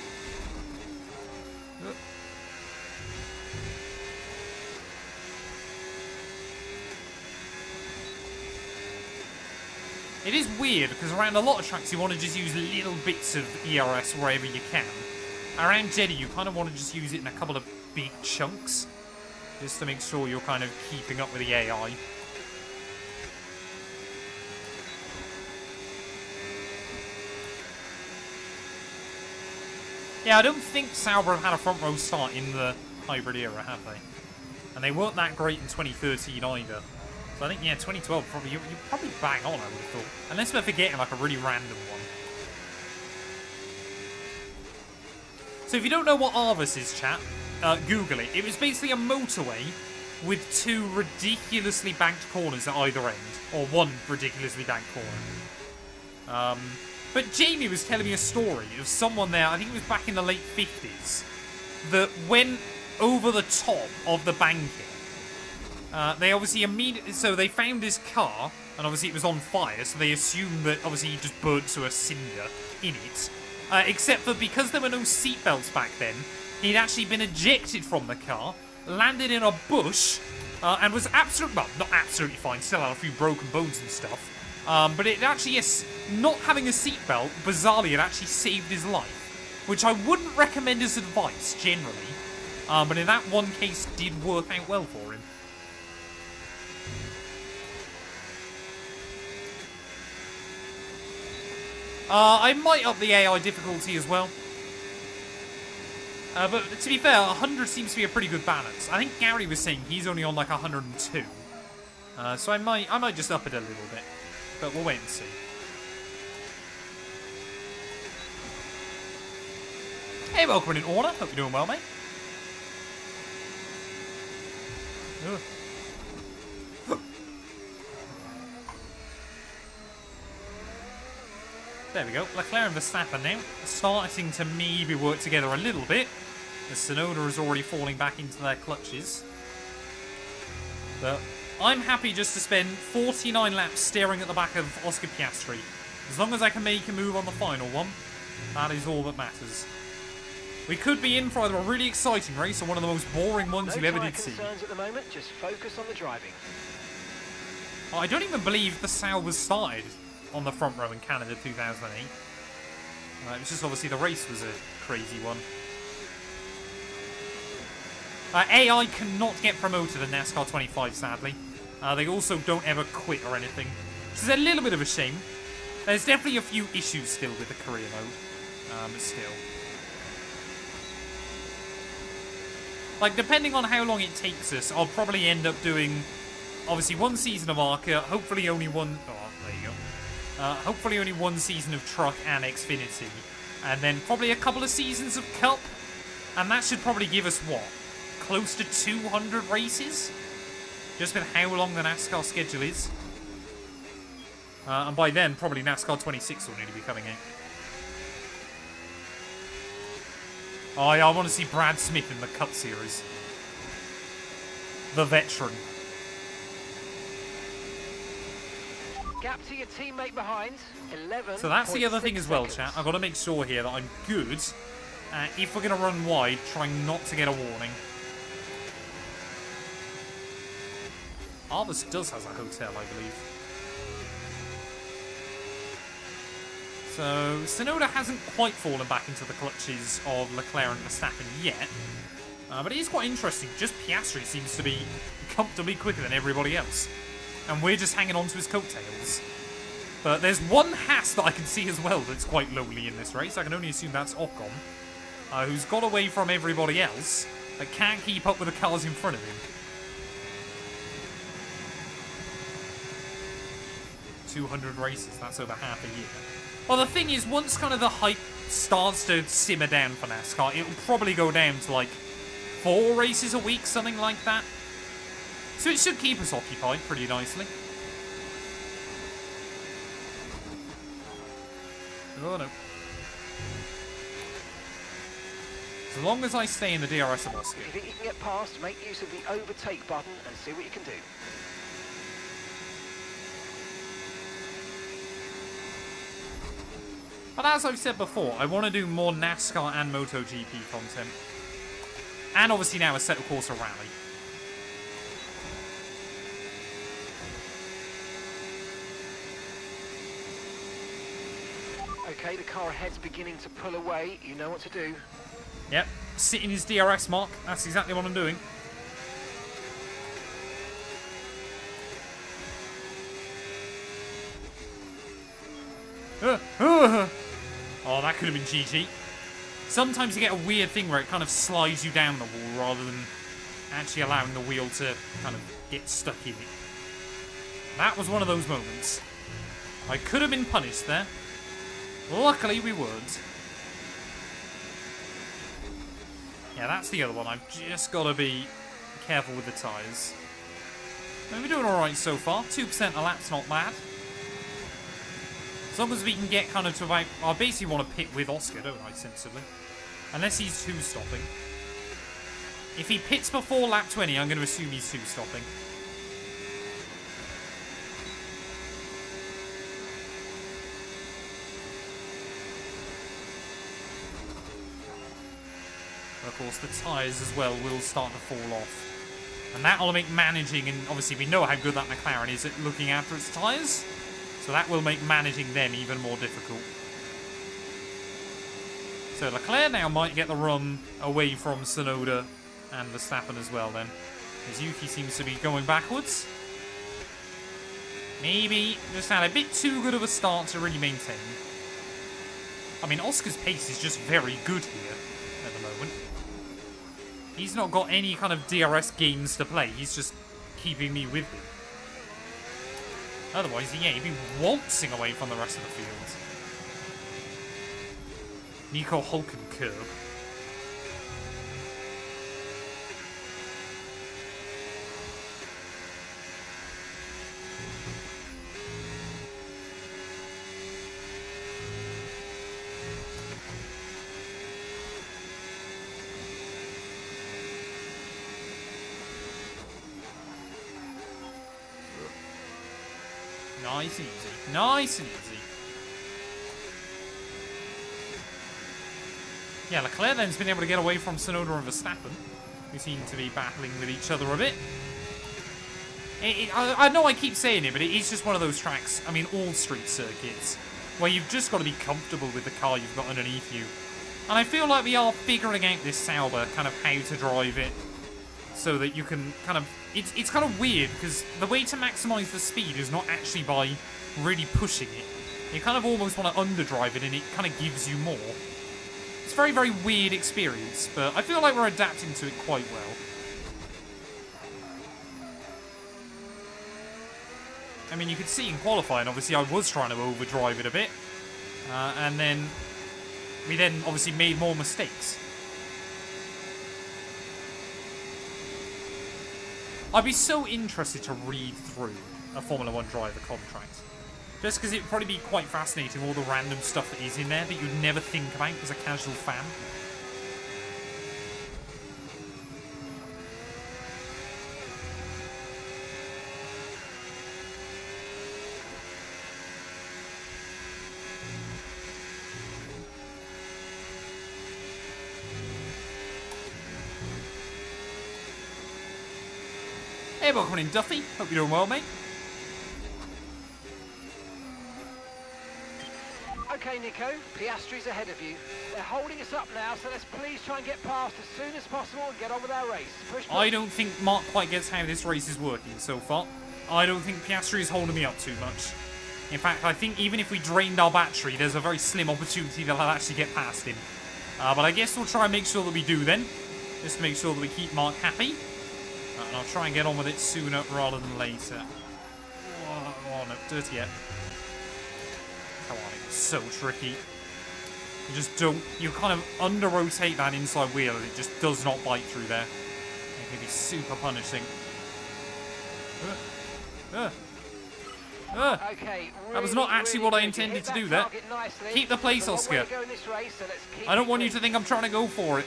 It is weird, because around a lot of tracks you want to just use little bits of ERS wherever you can. Around Jeddah you kind of want to just use it in a couple of big chunks, just to make sure you're kind of keeping up with the AI. Yeah, I don't think Sauber have had a front row start in the hybrid era, have they? And they weren't that great in 2013 either. So I think, yeah, 2012, probably you're probably bang on, I would have thought. Unless we're forgetting, like, a really random one. So if you don't know what Arvis is, chat, Google it. It was basically a motorway with 2 ridiculously banked corners at either end. Or 1 ridiculously banked corner. But Jamie was telling me a story of someone there, I think it was back in the late 50s, that went over the top of the banking. They obviously immediately, so they found his car, and obviously it was on fire, so they assumed that obviously he just burnt to a cinder in it. Except that because there were no seatbelts back then, he'd actually been ejected from the car, landed in a bush, and was absolutely, well, not absolutely fine, still had a few broken bones and stuff. But it actually, yes, not having a seatbelt, bizarrely, it actually saved his life. Which I wouldn't recommend as advice, generally. But in that one case, it did work out well for him. I might up the AI difficulty as well. But to be fair, 100 seems to be a pretty good balance. I think Gary was saying he's only on like 102. So I might just up it a little bit. But we'll wait and see. Hey, welcome in order. Hope you're doing well, mate. There we go. Leclerc and Verstappen now starting to maybe work together a little bit. The Tsunoda is already falling back into their clutches. But I'm happy just to spend 49 laps staring at the back of Oscar Piastri. As long as I can make a move on the final one, that is all that matters. We could be in for either a really exciting race or one of the most boring ones you ever did see. No concerns at the moment, just focus on the driving. Oh, I don't even believe the sale was started on the front row in Canada 2008. It was just obviously the race was a crazy one. AI cannot get promoted in NASCAR 25, sadly. They also don't ever quit or anything, which is a little bit of a shame. There's definitely a few issues still with the career mode, but still. Like, depending on how long it takes us, I'll probably end up doing, obviously, 1 season of ARCA, hopefully only one... Oh, there you go. Hopefully only 1 season of Truck and Xfinity, and then probably a couple of seasons of Cup, and that should probably give us, what, close to 200 races? Just with how long the NASCAR schedule is. And by then, probably NASCAR 26 will need to be coming out. Oh yeah, I want to see Brad Smith in the Cup Series. The veteran. Gap to your teammate behind, 11. So that's the other thing as well, chat. I've got to make sure here that I'm good. If we're going to run wide, trying not to get a warning. Arvis does has a hotel, I believe. So, Tsunoda hasn't quite fallen back into the clutches of Leclerc and Verstappen yet. But it is quite interesting. Just Piastri seems to be comfortably quicker than everybody else. And we're just hanging on to his coattails. But there's one Haas that I can see as well that's quite lowly in this race. I can only assume that's Ocon, who's got away from everybody else, but can't keep up with the cars in front of him. 200 races, that's over half a year. Well, the thing is, once kind of the hype starts to simmer down for NASCAR, it will probably go down to like 4 races a week, something like that. So it should keep us occupied pretty nicely. Oh no. As long as I stay in the DRS of Oscar. If you think you can get past, make use of the overtake button and see what you can do. But as I've said before, I want to do more NASCAR and MotoGP content. And obviously now a set of course a rally. Okay, the car ahead's beginning to pull away. You know what to do. Yep, sit in his DRS, Mark. That's exactly what I'm doing. Oh, that could have been GG. Sometimes you get a weird thing where it kind of slides you down the wall rather than actually allowing the wheel to kind of get stuck in it. That was one of those moments. I could have been punished there. Luckily, we weren't. Yeah, that's the other one. I've just got to be careful with the tyres. We're doing alright so far. 2% a lap's not bad. As long as we can get kind of to about... I basically want to pit with Oscar, don't I, sensibly? Unless he's two-stopping. If he pits before lap 20, I'm going to assume he's two-stopping. Of course, the tyres as well will start to fall off. And that will make managing, and obviously we know how good that McLaren is at looking after its tyres. So that will make managing them even more difficult. So Leclerc now might get the run away from Tsunoda and Verstappen as well then. As Yuki seems to be going backwards. Maybe just had a bit too good of a start to really maintain. I mean, Oscar's pace is just very good here at the moment. He's not got any kind of DRS games to play. He's just keeping me with him. Otherwise, yeah, he'd be waltzing away from the rest of the field. Nico Hulkenberg. Nice and easy. Nice and easy. Yeah, Leclerc then's been able to get away from Tsunoda and Verstappen, who seem to be battling with each other a bit. I know I keep saying it, but it is just one of those tracks, I mean, all street circuits, where you've just got to be comfortable with the car you've got underneath you. And I feel like we are figuring out this Sauber, kind of how to drive it, so that you can kind of... It's kind of weird, because the way to maximise the speed is not actually by really pushing it. You kind of almost want to underdrive it, and it kind of gives you more. It's a very, very weird experience, but I feel like we're adapting to it quite well. I mean, you could see in qualifying, obviously, I was trying to overdrive it a bit. And then... we then, obviously, made more mistakes. I'd be so interested to read through a Formula 1 driver contract. Just because it'd probably be quite fascinating, all the random stuff that is in there that you'd never think about as a casual fan. Hey, welcome in, Duffy. Hope you're doing well, mate. Okay, Nico, Piastri's ahead of you. They're holding us up now, so let's please try and get past as soon as possible and get on with our race. Push. I don't think Mark quite gets how this race is working so far. I don't think Piastri is holding me up too much. In fact, I think even if we drained our battery, there's a very slim opportunity that I'll actually get past him. But I guess we'll try and make sure that we do then. Just to make sure that we keep Mark happy. And I'll try and get on with it sooner rather than later. Oh no, dirty yet. Come on, it's so tricky. You just don't... you kind of under-rotate that inside wheel and it just does not bite through there. It can be super punishing. Okay, that was not actually what I intended to do there. Keep the place, Oscar. I don't want you to think I'm trying to go for it.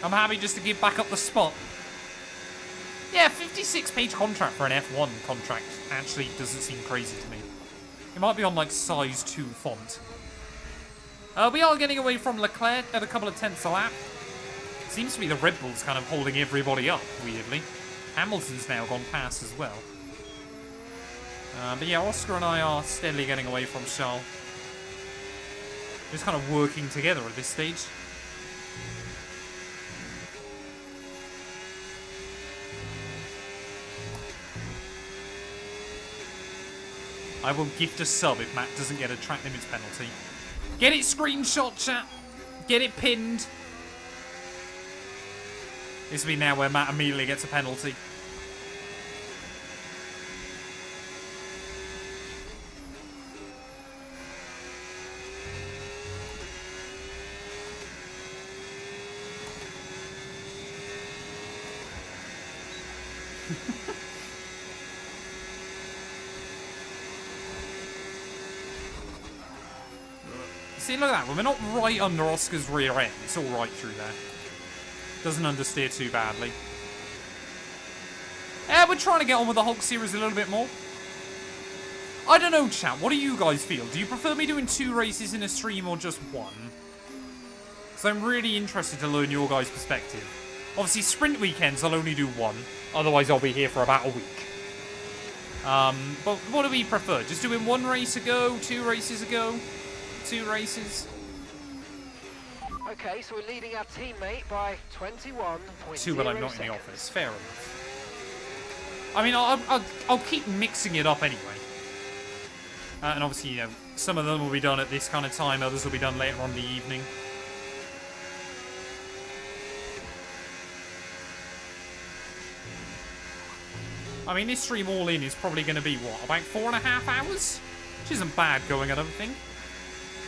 I'm happy just to give back up the spot. Yeah, 56-page contract for an F1 contract actually doesn't seem crazy to me. It might be on, like, size 2 font. We are getting away from Leclerc at a couple of tenths a lap. Seems to be the Red Bull's kind of holding everybody up, weirdly. Hamilton's now gone past as well. But yeah, Oscar and I are steadily getting away from Charles. Just kind of working together at this stage. I will gift a sub if Matt doesn't get a track limits penalty. Get it screenshot, chat. Get it pinned. This will be now where Matt immediately gets a penalty. See, look at that. We're not right under Oscar's rear end. It's all right through there. Doesn't understeer too badly. Yeah, we're trying to get on with the Hulk series a little bit more. I don't know, chat. What do you guys feel? Do you prefer me doing 2 races in a stream or just 1? Because I'm really interested to learn your guys' perspective. Obviously, sprint weekends, I'll only do 1. Otherwise, I'll be here for about a week. But what do we prefer? Just doing 1 race a go? 2 races a go? 2 races? Okay, so we're leading our teammate by 21.0 2 when I'm not in the office. Fair enough. I mean, I'll keep mixing it up anyway. And obviously, you know, some of them will be done at this kind of time, others will be done later on in the evening. I mean, this stream all in is probably going to be, what, about 4.5 hours? Which isn't bad going, I don't think.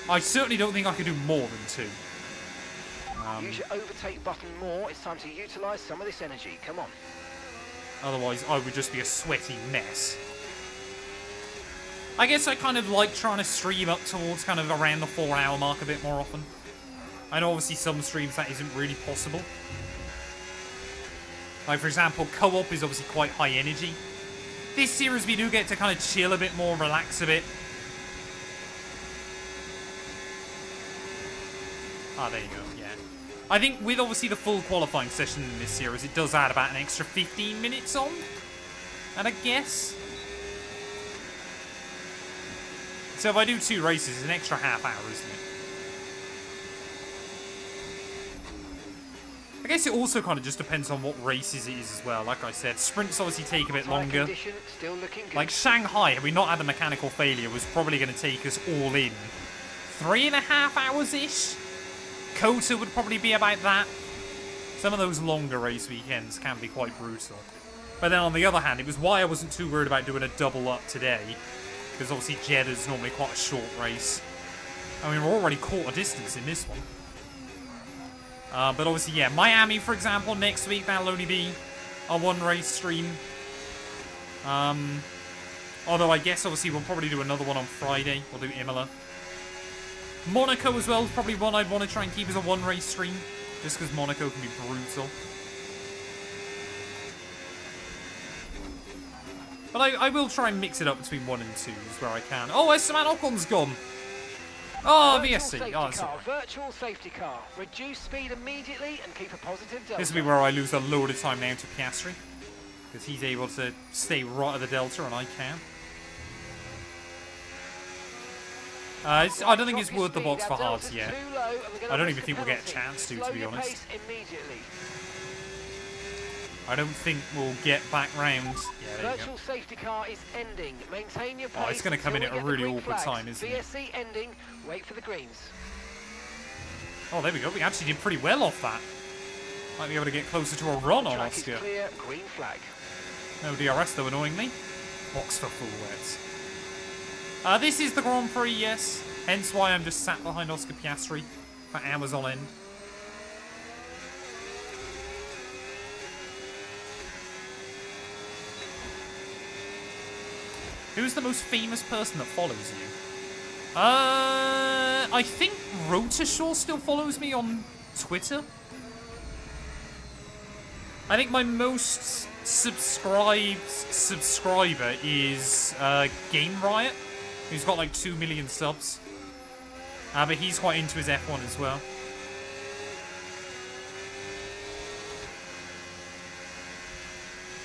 I certainly don't think I could do more than 2. Use your overtake button more. It's time to utilise some of this energy. Come on. Otherwise, I would just be a sweaty mess. I guess I kind of like trying to stream up towards kind of around the 4-hour mark a bit more often. I know obviously some streams that isn't really possible. Like, for example, co-op is obviously quite high energy. This series we do get to kind of chill a bit more, relax a bit. Ah, there you go, yeah. I think with obviously the full qualifying session in this series, it does add about an extra 15 minutes on. And I guess... So if I do 2 races, it's an extra half hour, isn't it? I guess it also kind of just depends on what races it is as well. Like I said, sprints obviously take a bit longer. Still looking good. Like Shanghai, had we not had a mechanical failure, was probably going to take us all in 3.5 hours-ish. Kota would probably be about that. Some of those longer race weekends can be quite brutal. But then on the other hand, it was why I wasn't too worried about doing a double up today. Because obviously Jeddah's normally quite a short race. I mean, we're already quarter distance in this one. But obviously, yeah, Miami, for example, next week, that'll only be a 1-race stream. Although I guess, obviously, we'll probably do another one on Friday. We'll do Imola. Monaco as well is probably one I'd want to try and keep as a 1-race stream. Just because Monaco can be brutal. But I will try and mix it up between 1 and 2 is where I can. Oh, Esteban Ocon's gone. Oh, VSC. Oh, that's right. Virtual safety car. Reduce speed immediately and keep a positive delta. This will be where I lose a load of time now to Piastri. Because he's able to stay right at the delta and I can't. I don't think it's worth the box for hards yet. I don't even think we'll get a chance to be honest. I don't think we'll get back round. Yeah, there you go. Safety car is ending. Maintain your pace. Oh, it's going to come in at a really awkward time, isn't it? VSC ending. Wait for the greens. Oh, there we go. We actually did pretty well off that. Might be able to get closer to a run on Track Oscar. Is clear. Green flag. No DRS though, annoyingly. Box for full wets. This is the Grand Prix, yes. Hence why I'm just sat behind Oscar Piastri for hours on end. Who's the most famous person that follows you? I think Rotashaw still follows me on Twitter. I think my most subscriber is Game Riot, who's got like 2 million subs. But he's quite into his F1 as well.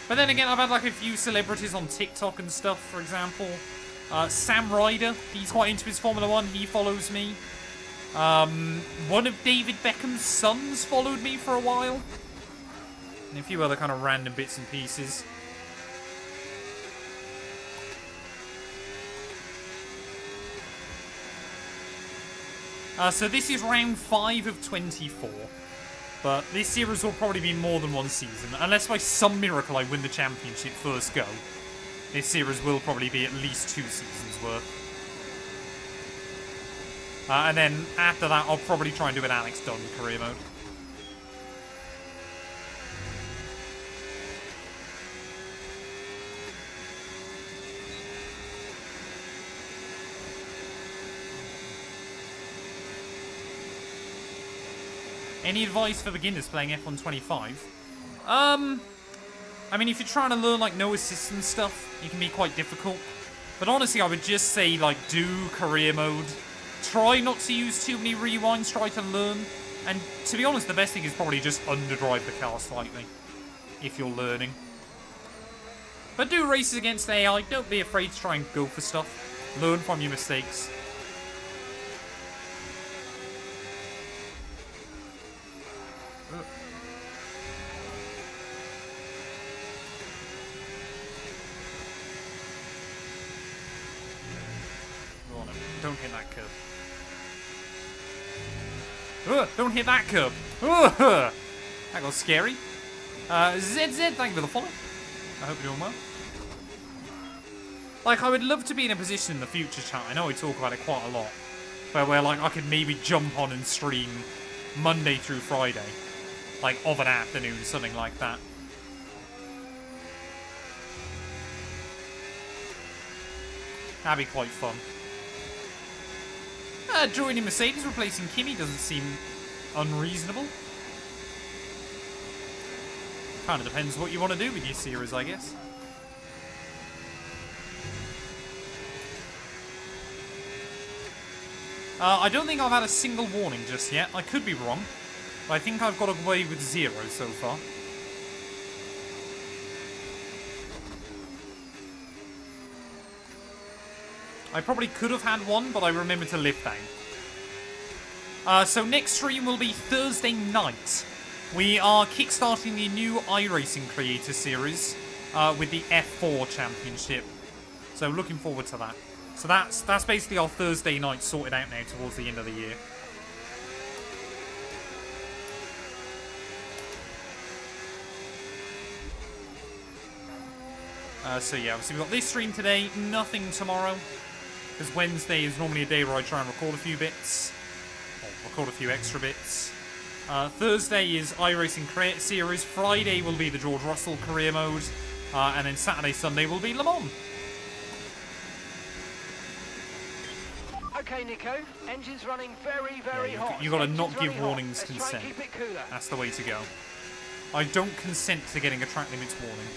But then again, I've had like a few celebrities on TikTok and stuff, for example. Sam Ryder, he's quite into his Formula 1, he follows me. One of David Beckham's sons followed me for a while. And a few other kind of random bits and pieces. So this is round 5 of 24. But this series will probably be more than one season. Unless by some miracle I win the championship first go. This series will probably be at least 2 seasons worth. And then after that, I'll probably try and do an Alex Dunn career mode. Any advice for beginners playing F1 25? I mean, if you're trying to learn, like, no assist and stuff, it can be quite difficult. But honestly, I would just say, like, do career mode. Try not to use too many rewinds, try to learn. And to be honest, the best thing is probably just underdrive the car slightly, if you're learning. But do races against AI, don't be afraid to try and go for stuff. Learn from your mistakes. Don't hit that curb. Don't hit that curb. That got scary. ZZ, thank you for the follow. I hope you're doing well. Like, I would love to be in a position in the future, chat. I know we talk about it quite a lot. Where like, I could maybe jump on and stream Monday through Friday. Like, of an afternoon, something like that. That'd be quite fun. Joining Mercedes, replacing Kimi doesn't seem unreasonable. Kind of depends what you want to do with your series, I guess. I don't think I've had a single warning just yet. I could be wrong, but I think I've got away with 0 so far. I probably could have had one, but I remembered to lift down. So next stream will be Thursday night. We are kickstarting the new iRacing Creator Series with the F4 Championship. So looking forward to that. So that's basically our Thursday night sorted out now towards the end of the year. So yeah, obviously we've got this stream today, nothing tomorrow. Because Wednesday is normally a day where I try and record a few bits. Or record a few extra bits. Thursday is iRacing Creator Series. Friday will be the George Russell career mode. And then Saturday, Sunday will be Le Mans. Okay, Nico. Engine's running very, very hot. You gotta not give warnings consent. Keep it cooler. That's the way to go. I don't consent to getting a track limits warning.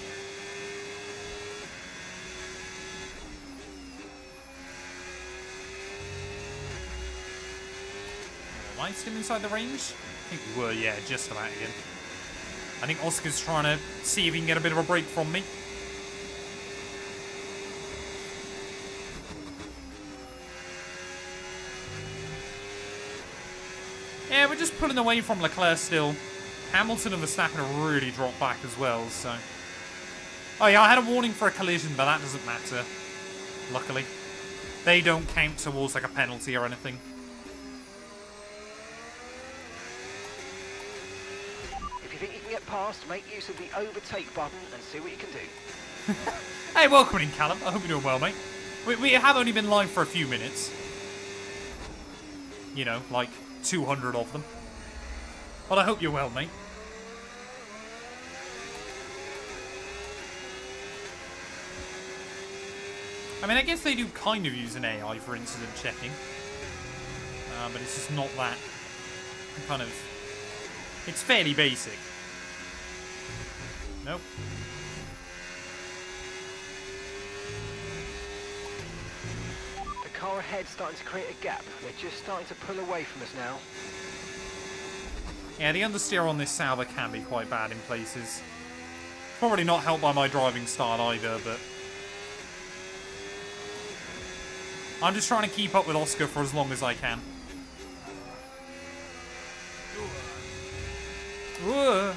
Am I still inside the range? I think we were, yeah, just about again. I think Oscar's trying to see if he can get a bit of a break from me. Yeah, we're just pulling away from Leclerc still. Hamilton and Verstappen have really dropped back as well, so... Oh yeah, I had a warning for a collision, but that doesn't matter. Luckily. They don't count towards like a penalty or anything. If you think you can get past, make use of the overtake button and see what you can do. Hey, welcome in, Callum. I hope you're doing well, mate. We have only been live for a few minutes. You know, like 200 of them. But I hope you're well, mate. I mean, I guess they do kind of use an AI for incident checking. But it's just not that kind of... It's fairly basic. Nope. The car ahead's starting to create a gap. They're just starting to pull away from us now. Yeah, the understeer on this Sauber can be quite bad in places. Probably not helped by my driving style either, but... I'm just trying to keep up with Oscar for as long as I can. Whoa.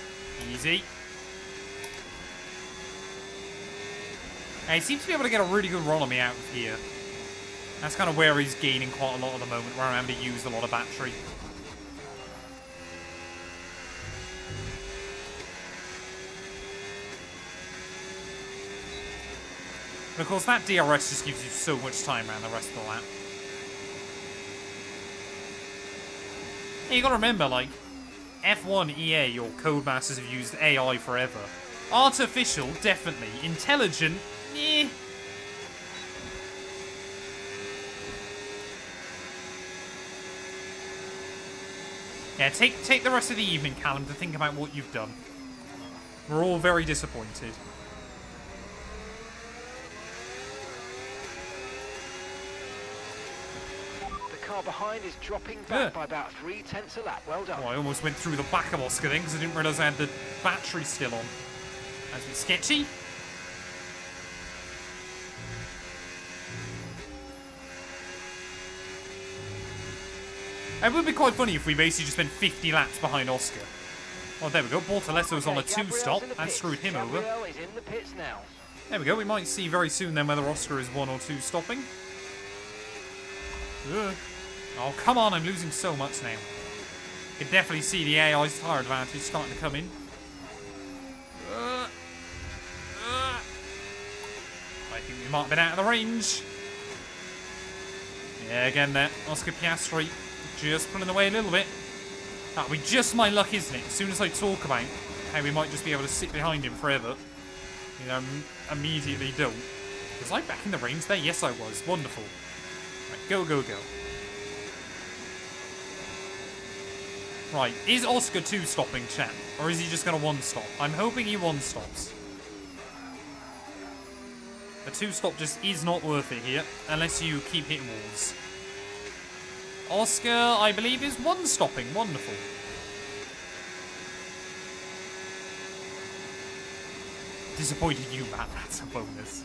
Easy. And he seems to be able to get a really good run on me out of here. That's kind of where he's gaining quite a lot at the moment, where I'm having to use a lot of battery. And of course, that DRS just gives you so much time around the rest of the lap. And you gotta remember, like, F1, EA, or Codemasters have used AI forever. Artificial, definitely. Intelligent, eh. Yeah, take the rest of the evening, Callum, to think about what you've done. We're all very disappointed. The car behind is dropping back by about 3/10 a lap. Well done. Oh, I almost went through the back of Oscar then because I didn't realise I had the battery still on. That's a bit sketchy. It would be quite funny if we basically just spent 50 laps behind Oscar. Oh, there we go. Bortoletto's on a 2-stop. That screwed him over. Is in the pits now. There we go. We might see very soon then whether Oscar is 1 or 2 stopping. Ugh. Oh, come on. I'm losing so much now. You can definitely see the AI's tyre advantage starting to come in. I think we might have been out of the range. Yeah, again there. Oscar Piastri just pulling away a little bit. That'll be just my luck, isn't it? As soon as I talk about how we might just be able to sit behind him forever, you know, immediately don't. Was I back in the range there? Yes, I was. Wonderful. Right, go, go, go. Right, is Oscar 2 stopping, chat? Or is he just going to 1-stop? I'm hoping he 1-stops. A 2-stop just is not worth it here, unless you keep hitting walls. Oscar, I believe, is 1-stopping. Wonderful. Disappointed you, Matt. That's a bonus.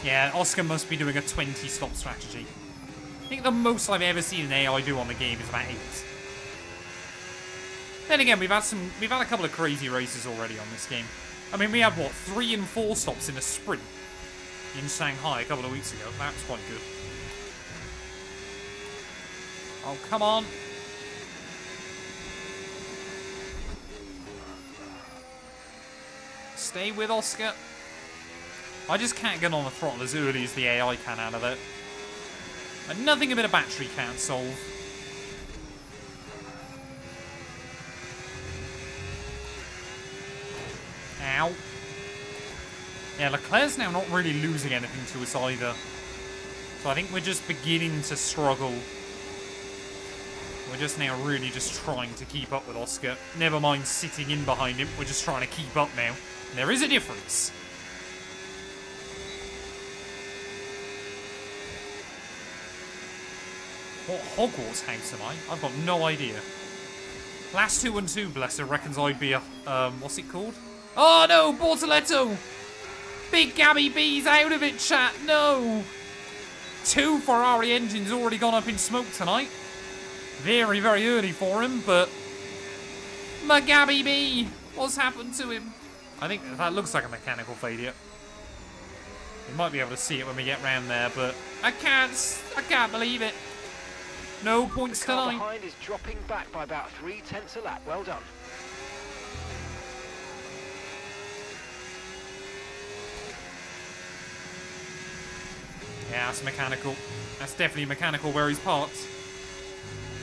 Yeah, Oscar must be doing a 20-stop strategy. I think the most I've ever seen an AI do on the game is about 8. Then again, we've had a couple of crazy races already on this game. I mean, we had, what, 3 and 4 stops in a sprint in Shanghai a couple of weeks ago. That was quite good. Oh, come on. Stay with Oscar. I just can't get on the throttle as early as the AI can out of it. And nothing a bit of battery can't solve. Ow. Yeah, Leclerc's now not really losing anything to us either. So I think we're just beginning to struggle. We're just now really just trying to keep up with Oscar. Never mind sitting in behind him, we're just trying to keep up now. And there is a difference. What Hogwarts house am I? I've got no idea. Matt212, bless her, reckons I'd be a, what's it called? Oh no, Bortoletto! Big Gabby B's out of it, chat, no! 2 Ferrari engines already gone up in smoke tonight. Very, very early for him, but... My Gabby B! What's happened to him? I think that looks like a mechanical failure. We might be able to see it when we get round there, but... I can't believe it. No points the car tonight. Behind is dropping back by about 3/10 a lap. Well done. Yeah, that's mechanical. That's definitely mechanical where he's parked.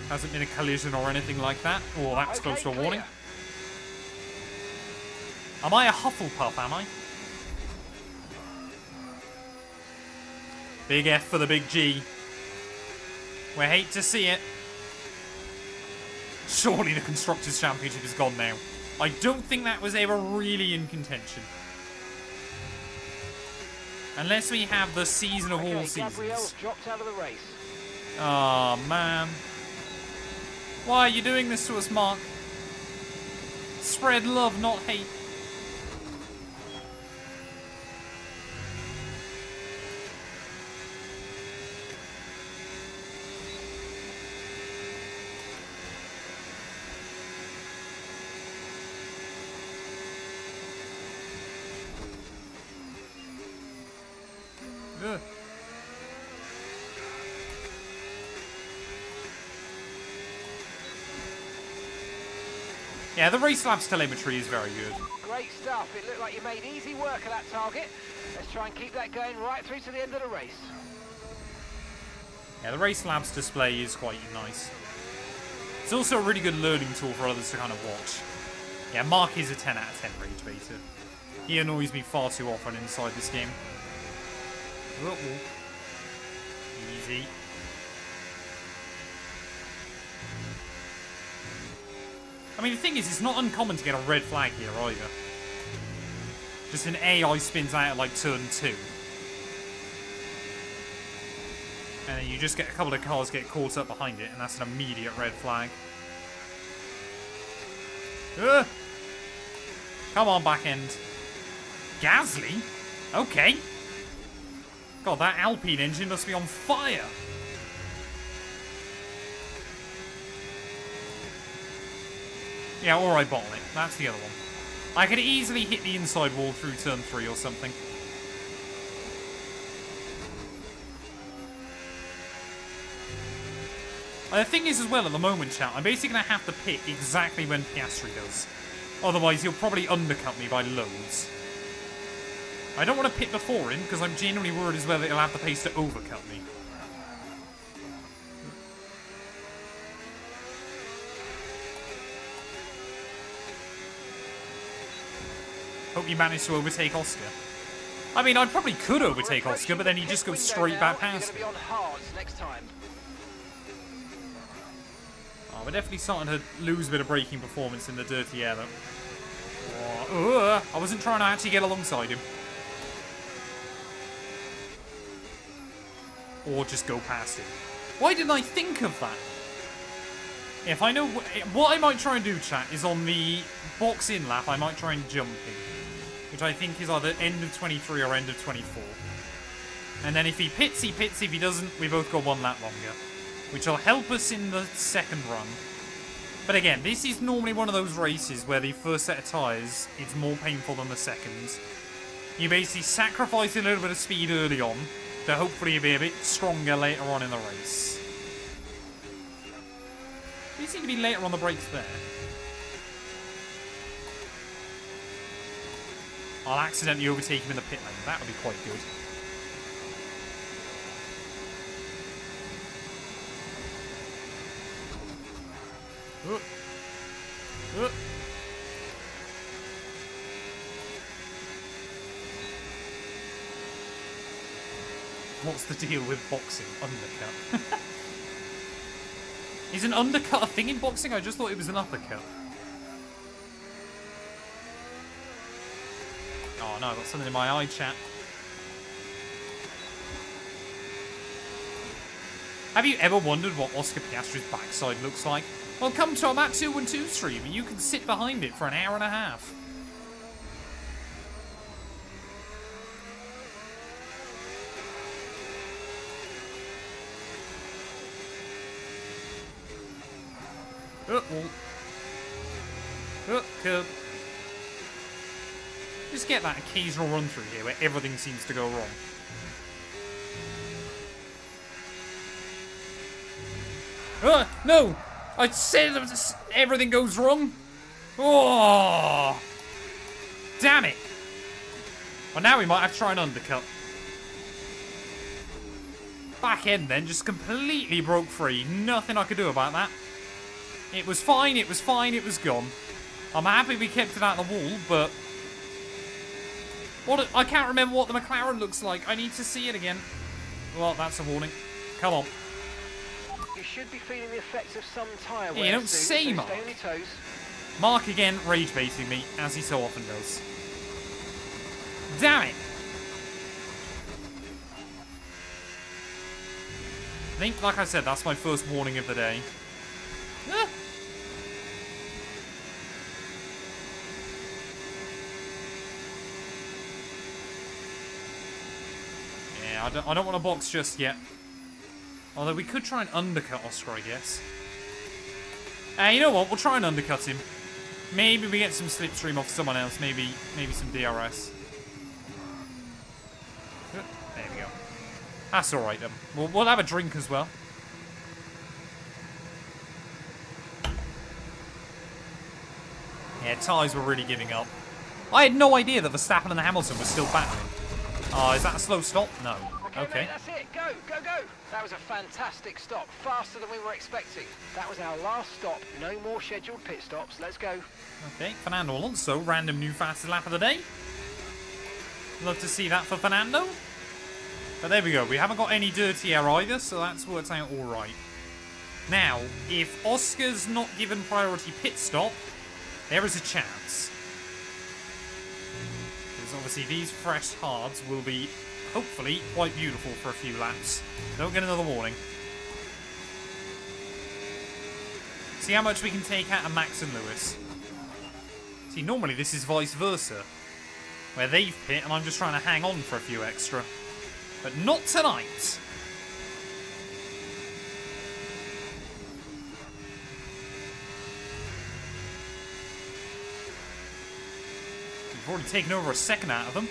Hasn't been a collision or anything like that. Oh, that's Okay, close to a clear. warning. Am I a Hufflepuff, am I? Big F for the big G. We hate to see it. Surely the Constructors' Championship is gone now. I don't think that was ever really in contention. Unless we have the season of all seasons. Gabriel's dropped out of the race. Oh, man. Why are you doing this to us, Mark? Spread love, not hate. Yeah, the race labs telemetry is very good. Great stuff. It looked like you made easy work of that target. Let's try and keep that going right through to the end of the race. Yeah, the race labs display is quite nice. It's also a really good learning tool for others to kind of watch. Yeah, Mark is a 10 out of 10 rage baiter. He annoys me far too often inside this game. Easy. I mean, the thing is, it's not uncommon to get a red flag here either. Just an AI spins out at like turn 2. And then you just get a couple of cars get caught up behind it, and that's an immediate red flag. Come on, back end. Gasly? Okay. God, that Alpine engine must be on fire. Yeah, or I bottle it. That's the other one. I could easily hit the inside wall through turn 3 or something. The thing is as well, at the moment, chat, I'm basically going to have to pit exactly when Piastri does. Otherwise, he'll probably undercut me by loads. I don't want to pit before him, because I'm genuinely worried as well that he'll have the pace to overcut me. Hope you managed to overtake Oscar. I mean, I probably could overtake Oscar, but then he just goes straight back past me. Oh, we're definitely starting to lose a bit of braking performance in the dirty air, though. Oh, I wasn't trying to actually get alongside him. Or just go past him. Why didn't I think of that? If I know... What I might try and do, chat, is on the box-in lap, I might try and jump him. Which I think is either end of 23 or end of 24. And then if he pits, he pits. If he doesn't, we both go one lap longer. Which will help us in the second run. But again, this is normally one of those races where the first set of tyres is more painful than the second. You basically sacrifice a little bit of speed early on to hopefully be a bit stronger later on in the race. You seem to be later on the brakes there. I'll accidentally overtake him in the pit lane. That would be quite good. What's the deal with boxing? Undercut. Is an undercut a thing in boxing? I just thought it was an uppercut. Oh no, I got something in my eye, chat. Have you ever wondered what Oscar Piastri's backside looks like? Well, come to our Matt212 stream and you can sit behind it for an hour and a half. Curb. Just get that occasional run through here where everything seems to go wrong. No! I said everything goes wrong. Oh! Damn it! Well, now we might have to try an undercut. Back end then just completely broke free. Nothing I could do about that. It was fine, it was fine, it was gone. I'm happy we kept it out of the wall, but... I can't remember what the McLaren looks like. I need to see it again. Well, that's a warning. Come on. You should be feeling the effects of some tyre wear. You don't say, Mark. Stay on your toes. Mark again rage baiting me, as he so often does. Damn it! I think, like I said, that's my first warning of the day. Ah. Yeah, I don't want to box just yet. Although we could try and undercut Oscar, I guess. You know what? We'll try and undercut him. Maybe we get some slipstream off someone else. Maybe some DRS. There we go. That's all right then. We'll have a drink as well. Yeah, tyres were really giving up. I had no idea that Verstappen and Hamilton were still battling. Oh, is that a slow stop? No. Okay. Mate, that's it. Go, go, go. That was a fantastic stop. Faster than we were expecting. That was our last stop. No more scheduled pit stops. Let's go. Okay, Fernando Alonso, random new fastest lap of the day. Love to see that for Fernando. But there we go. We haven't got any dirty air either, so that's worked out all right. Now, if Oscar's not given priority pit stop, there is a chance. Because obviously these fresh hards will be, hopefully, quite beautiful for a few laps. Don't get another warning. See how much we can take out of Max and Lewis. See, normally this is vice versa. Where they've pit and I'm just trying to hang on for a few extra. But not tonight. We've already taken over a second out of them.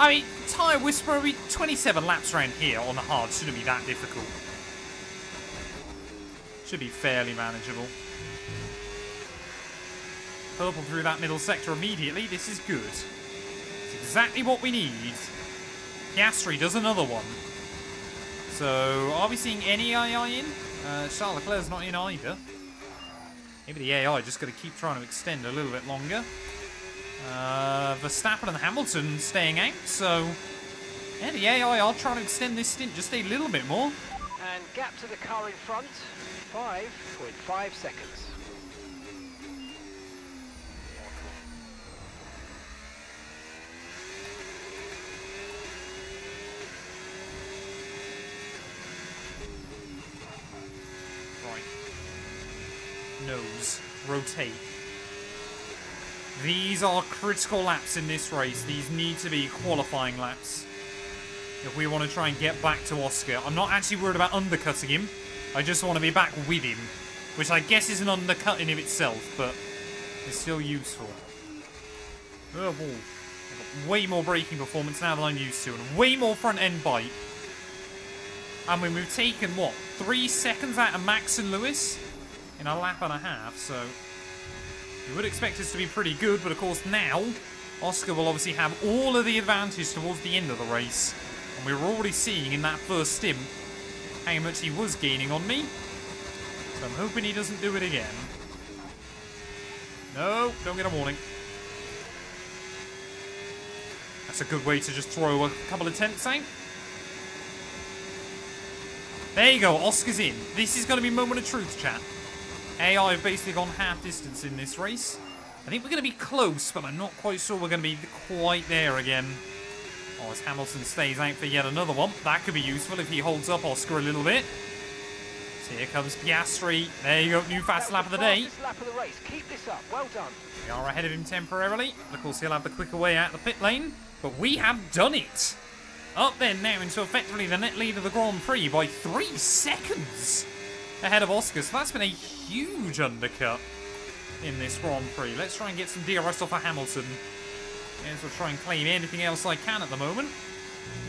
I mean, tyre whisperer, 27 laps around here on the hard shouldn't be that difficult. Should be fairly manageable. Purple through that middle sector immediately. This is good. It's exactly what we need. Piastri does another one. So, are we seeing any AI in? Charles Leclerc's not in either. Maybe the AI just going to keep trying to extend a little bit longer. Verstappen and Hamilton staying out, so yeah, the AI are trying to extend this stint just a little bit more. And gap to the car in front, 5.5 seconds. Nose, rotate. These are critical laps in this race. These need to be qualifying laps if we want to try and get back to Oscar. I'm not actually worried about undercutting him. I just want to be back with him, which I guess is an undercut in of itself, but it's still useful. Oh, ball. I've got way more braking performance now than I'm used to, and way more front end bite. I mean, we've taken, what, 3 seconds out of Max and Lewis in a lap and a half, so you would expect us to be pretty good, but of course now Oscar will obviously have all of the advantage towards the end of the race, and we were already seeing in that first stint how much he was gaining on me, so I'm hoping he doesn't do it again. No, don't get a warning. That's a good way to just throw a couple of tenths out. There you go, Oscar's in. This is going to be moment of truth, chat. AI have basically gone half distance in this race. I think we're going to be close, but I'm not quite sure we're going to be quite there again. Oh, as Hamilton stays out for yet another one. That could be useful if he holds up Oscar a little bit. So here comes Piastri. There you go, new fastest lap of the day. Lap of the race. Keep this up. Well done. We are ahead of him temporarily. Of course, he'll have the quicker way out of the pit lane. But we have done it. Up then now into effectively the net lead of the Grand Prix by 3 seconds ahead of Oscar. So that's been a huge undercut in this Grand Prix. Let's try and get some DRS off of Hamilton. Yes, we'll try and claim anything else I can at the moment.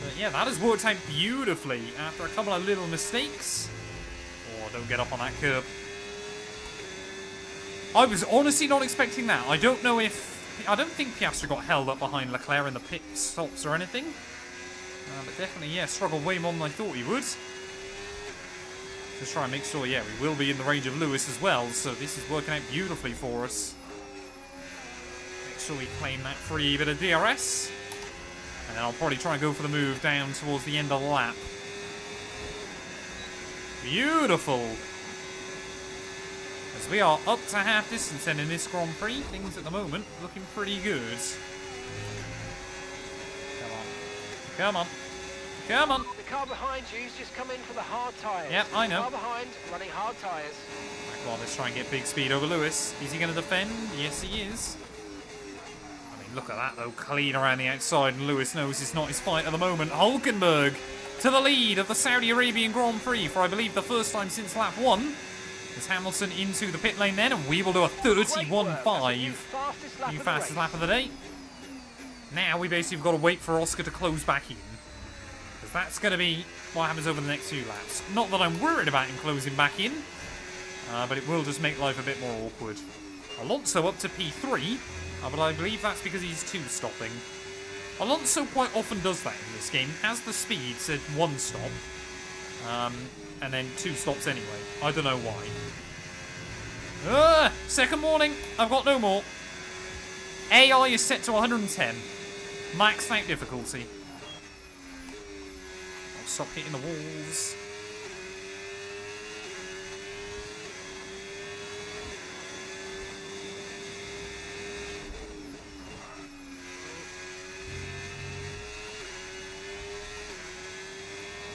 But yeah, that has worked out beautifully after a couple of little mistakes. Oh, don't get up on that curb. I was honestly not expecting that. I don't think Piastri got held up behind Leclerc in the pit stops or anything. But definitely, yeah, struggled way more than I thought he would. Just try and make sure, yeah, we will be in the range of Lewis as well, so this is working out beautifully for us. Make sure we claim that free bit of DRS. And then I'll probably try and go for the move down towards the end of the lap. Beautiful! As we are up to half distance then in this Grand Prix, things at the moment looking pretty good. Come on. Come on. The car behind you's just come in for the hard tyres. Yep, I know. The car behind, running hard tyres. Well, let's try and get big speed over Lewis. Is he going to defend? Yes, he is. I mean, look at that, though. Clean around the outside, and Lewis knows it's not his fight at the moment. Hulkenberg to the lead of the Saudi Arabian Grand Prix for, I believe, the first time since lap 1. There's Hamilton into the pit lane then, and we will do a 31.5. New fastest lap of the day. Now we basically have got to wait for Oscar to close back in. Because that's going to be what happens over the next few laps. Not that I'm worried about him closing back in. But it will just make life a bit more awkward. Alonso up to P3, but I believe that's because he's 2-stopping. Alonso quite often does that in this game. Has the speed to 1 stop, and then 2 stops anyway. I don't know why. Second warning. I've got no more. AI is set to 110. Maxed out difficulty. I'll stop hitting the walls.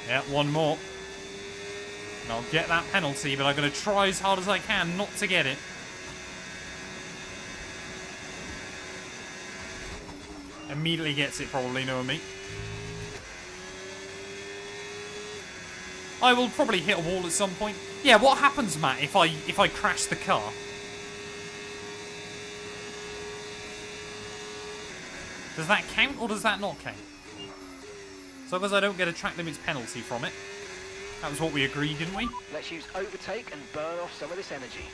Yeah, one more. And I'll get that penalty, but I'm going to try as hard as I can not to get it. Immediately gets it, probably, knowing me. I will probably hit a wall at some point. Yeah, what happens, Matt, if I crash the car? Does that count, or does that not count? As long as I don't get a track limits penalty from it. That was what we agreed, didn't we? Let's use overtake and burn off some of this energy.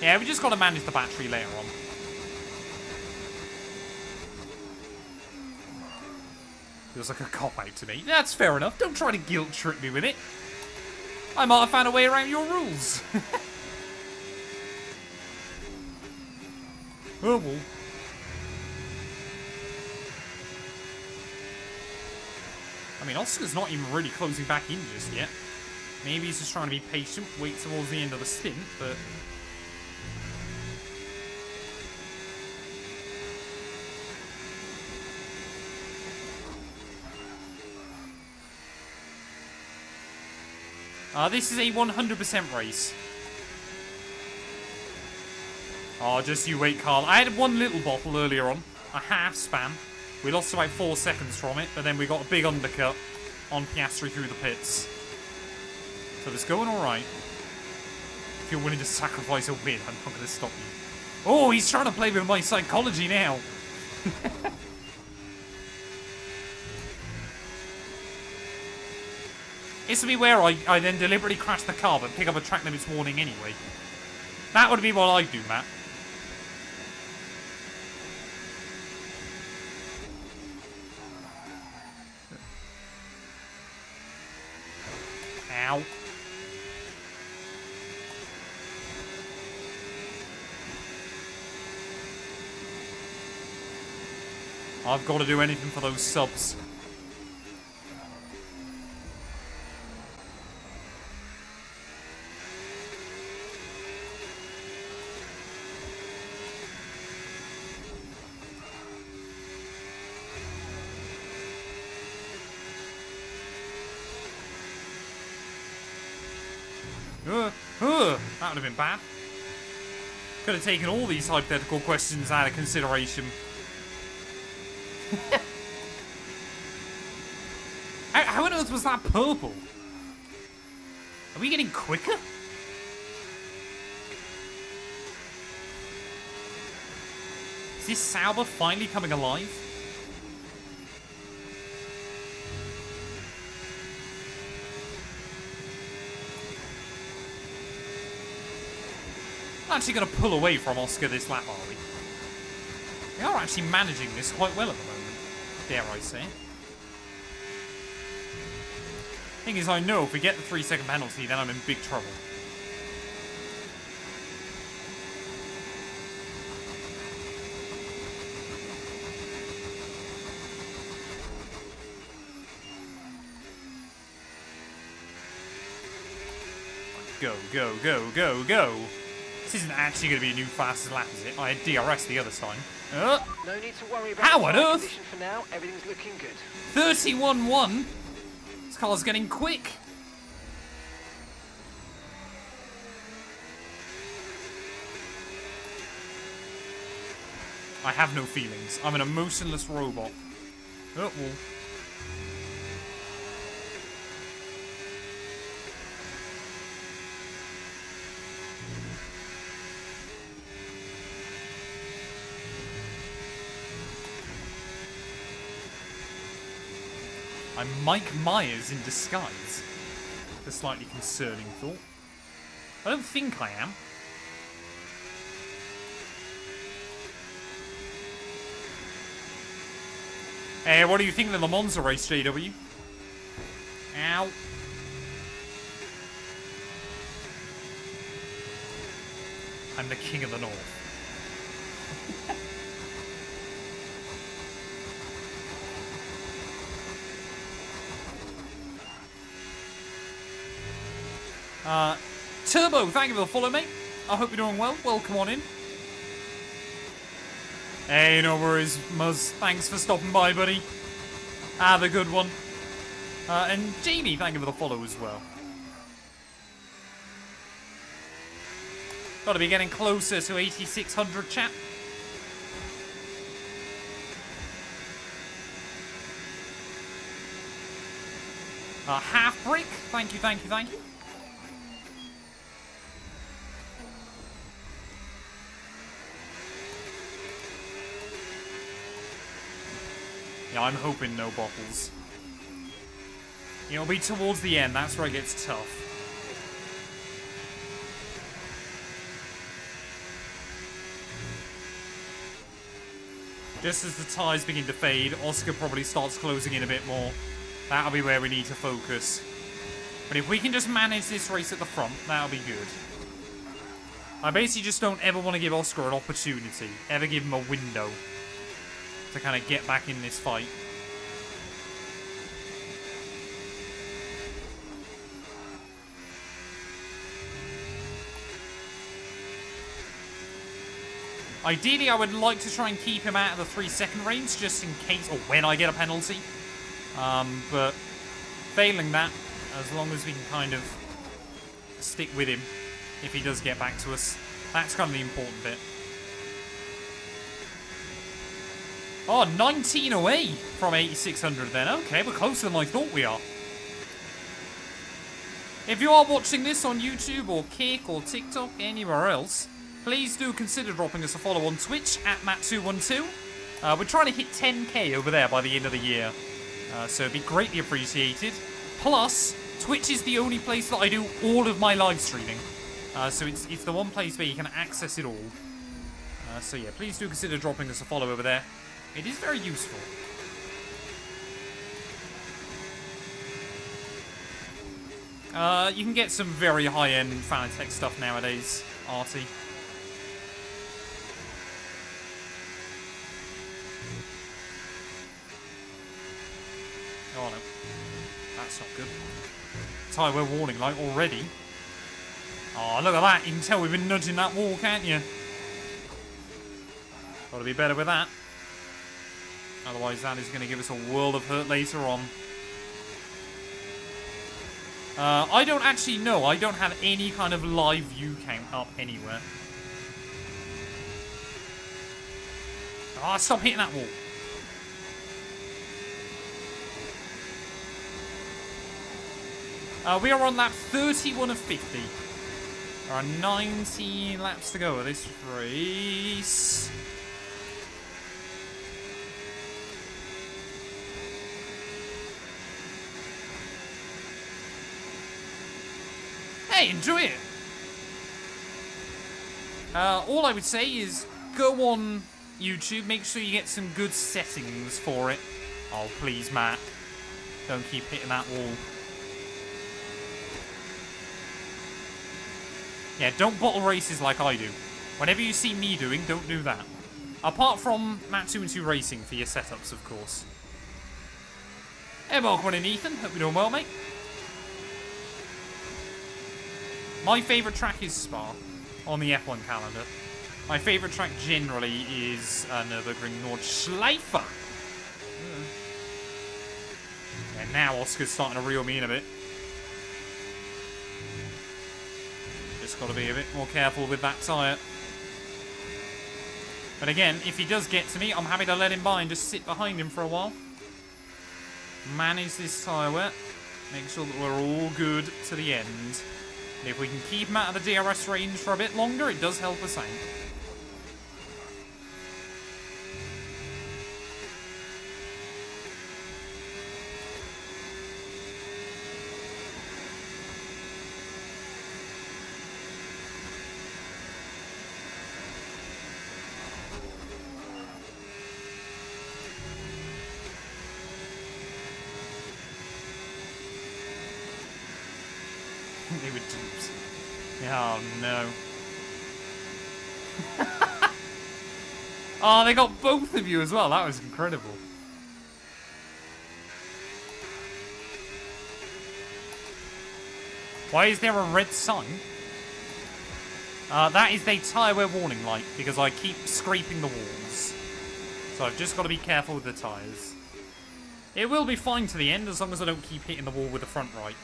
Yeah, we just got to manage the battery later on. Feels like a cop-out to me. That's fair enough. Don't try to guilt trip me with it. I might have found a way around your rules. Oh, well. I mean, Oscar's not even really closing back in just yet. Maybe he's just trying to be patient, wait towards the end of the stint, but... this is a 100% race. Oh, just you wait, Carl. I had one little bottle earlier on. A half span. We lost about 4 seconds from it, but then we got a big undercut on Piastri through the pits. So it's going alright. If you're willing to sacrifice a win, I'm not going to stop you. Oh, he's trying to play with my psychology now. This would be where I then deliberately crash the car but pick up a track limits warning anyway. That would be what I'd do, Matt. Ow. I've got to do anything for those subs. That would have been bad. Could have taken all these hypothetical questions out of consideration. How on earth was that purple? Are we getting quicker? Is this Sauber finally coming alive? I'm actually going to pull away from Oscar this lap, are we? We are actually managing this quite well at the moment, dare I say. Thing is, I know if we get the 3-second penalty, then I'm in big trouble. Go, go, go, go, go. This isn't actually going to be a new fastest lap, is it? I had DRS the other time. No need to worry about how on earth? For now, everything's looking good. 31-1. This car's getting quick. I have no feelings. I'm an emotionless robot. Oh, well. I'm Mike Myers in disguise. a slightly concerning thought. I don't think I am. Hey, what do you think of the Monza race, JW? Ow. I'm the king of the north. Turbo, thank you for the follow, mate. I hope you're doing well. Welcome on in. Hey, no worries, Muzz. Thanks for stopping by, buddy. Have a good one. And Jamie, thank you for the follow as well. Got to be getting closer to 8,600, chat. Half brick, thank you, thank you, thank you. Yeah, I'm hoping no bottles. It'll be towards the end, that's where it gets tough. Just as the tyres begin to fade, Oscar probably starts closing in a bit more. That'll be where we need to focus. But if we can just manage this race at the front, that'll be good. I basically just don't ever want to give Oscar an opportunity. Ever give him a window to kind of get back in this fight. Ideally, I would like to try and keep him out of the 3-second range, just in case, or when I get a penalty. But failing that, as long as we can kind of stick with him, if he does get back to us, that's kind of the important bit. Oh, 19 away from 8,600 then. Okay, we're closer than I thought we are. If you are watching this on YouTube or Kick or TikTok, anywhere else, please do consider dropping us a follow on Twitch at Matt212. We're trying to hit 10k over there by the end of the year. So it'd be greatly appreciated. Plus, Twitch is the only place that I do all of my live streaming. So it's the one place where you can access it all. So yeah, please do consider dropping us a follow over there. It is very useful. You can get some very high-end Fanatec stuff nowadays, Artie. Oh no, that's not good. Tyre wear warning light already. Oh, look at that. You can tell we've been nudging that wall, can't you? Gotta be better with that. Otherwise, that is going to give us a world of hurt later on. I don't actually know. I don't have any kind of live view count up anywhere. Ah, stop hitting that wall. We are on lap 31 of 50. There are 19 laps to go of this race. Hey, enjoy it! All I would say is go on YouTube, make sure you get some good settings for it. Oh, please, Matt. Don't keep hitting that wall. Yeah, don't bottle races like I do. Whenever you see me doing, don't do that. Apart from Matt212 Racing for your setups, of course. Hey, welcome in, Ethan. Hope you're doing well, mate. My favourite track is Spa on the F1 calendar. My favourite track generally is Nürburgring Nordschleife. And now Oscar's starting to reel me in a bit. Just got to be a bit more careful with that tyre. But again, if he does get to me, I'm happy to let him by and just sit behind him for a while. Manage this tyre wet. Make sure that we're all good to the end. And if we can keep him out of the DRS range for a bit longer, it does help us out. They were duped. Oh, no. Oh, they got both of you as well. That was incredible. Why is there a red sign? That is a tyre wear warning light, because I keep scraping the walls. So I've just got to be careful with the tyres. It will be fine to the end, as long as I don't keep hitting the wall with the front right.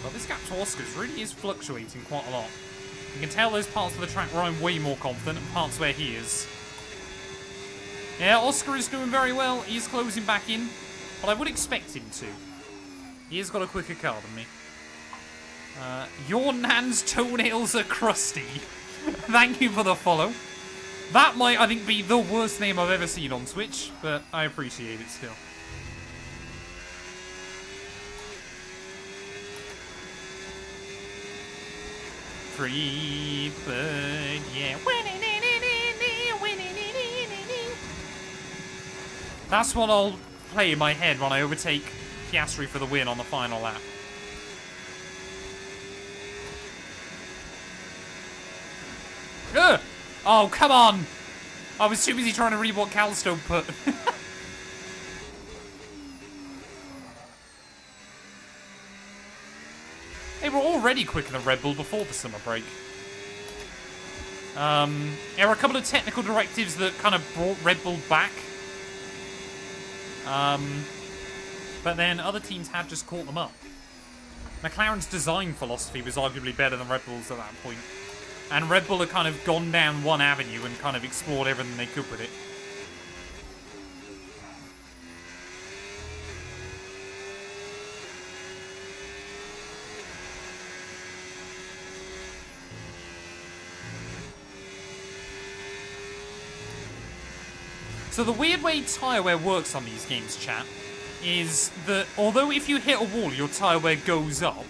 But this gap to Oscar's really is fluctuating quite a lot. You can tell there's parts of the track where I'm way more confident and parts where he is. Yeah, Oscar is doing very well. He's closing back in. But I would expect him to. He has got a quicker car than me. Your nan's toenails are crusty. Thank you for the follow. That might, I think, be the worst name I've ever seen on Twitch, but I appreciate it still. Free bird, yeah. That's what I'll play in my head when I overtake Piastri for the win on the final lap. Ugh! Oh, come on! I was too busy trying to read what Calstone put. They were already quicker than Red Bull before the summer break. There were a couple of technical directives that kind of brought Red Bull back. But then other teams had just caught them up. McLaren's design philosophy was arguably better than Red Bull's at that point. And Red Bull had kind of gone down one avenue and kind of explored everything they could with it. So the weird way tyre wear works on these games, chat, is that although if you hit a wall, your tyre wear goes up,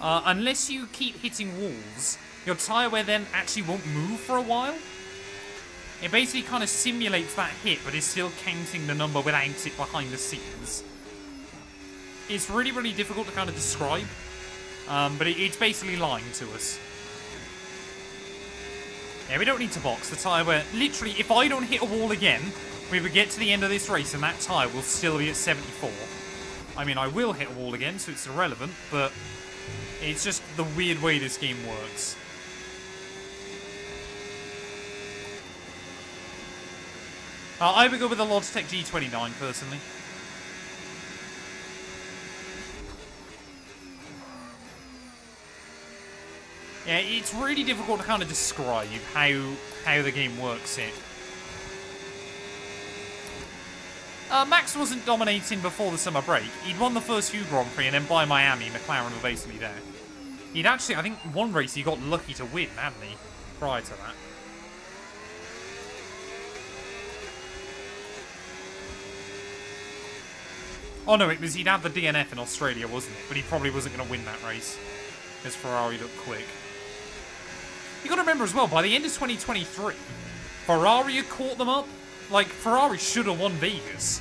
unless you keep hitting walls, your tyre wear then actually won't move for a while. It basically kind of simulates that hit, but is still counting the number without it behind the scenes. It's really, really difficult to kind of describe, but it's basically lying to us. Yeah, we don't need to box. The tyre wear, literally, if I don't hit a wall again, we would get to the end of this race and that tyre will still be at 74. I mean, I will hit a wall again, so it's irrelevant, but it's just the weird way this game works. I would go with the Logitech G29, personally. Yeah, it's really difficult to kind of describe how the game works here. Max wasn't dominating before the summer break. He'd won the first few Grand Prix, and then by Miami, McLaren were basically there. He'd actually, I think, one race he got lucky to win, hadn't he? Prior to that. Oh no, it was he'd had the DNF in Australia, wasn't it? But he probably wasn't going to win that race, because Ferrari looked quick. You got to remember as well, by the end of 2023, Ferrari had caught them up. Like, Ferrari should have won Vegas.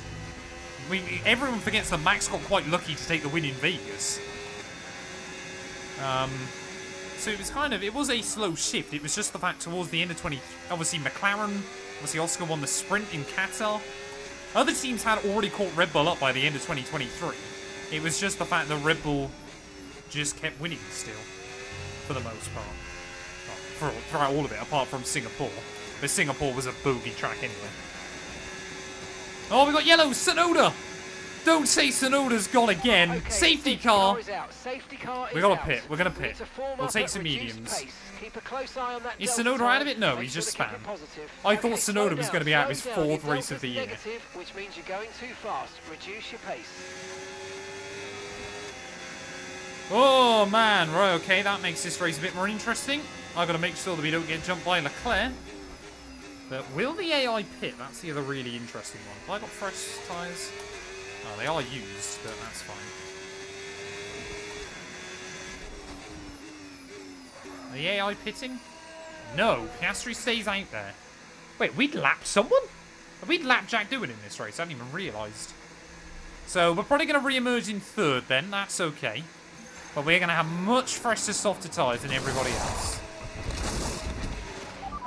Everyone forgets that Max got quite lucky to take the win in Vegas. So it was kind of, it was a slow shift. It was just the fact towards the end of obviously McLaren, obviously Oscar won the sprint in Qatar. Other teams had already caught Red Bull up by the end of 2023. It was just the fact that Red Bull just kept winning still, for the most part. Well, throughout all of it, apart from Singapore. But Singapore was a bogey track anyway. Oh, we got yellow, Tsunoda! Don't say Tsunoda's gone again. Okay, safety car. We got to pit. We're going to pit. We'll take some mediums. Keep a close eye on that. Is Tsunoda out of it? No, he's just spam. I thought Tsunoda was going to be out of his fourth race of the year. Which means you're going too fast. Reduce your pace. Oh, man. Right, okay. That makes this race a bit more interesting. I've got to make sure that we don't get jumped by Leclerc. But will the AI pit? That's the other really interesting one. Have I got fresh tyres? Oh, they are used, but that's fine. The AI pitting? No, Piastri stays out there. Wait, we'd lapped someone? We'd lapped Jack Doohan in this race, I hadn't even realised. So we're probably going to re-emerge in third then, that's okay. But we're going to have much fresher, softer tyres than everybody else.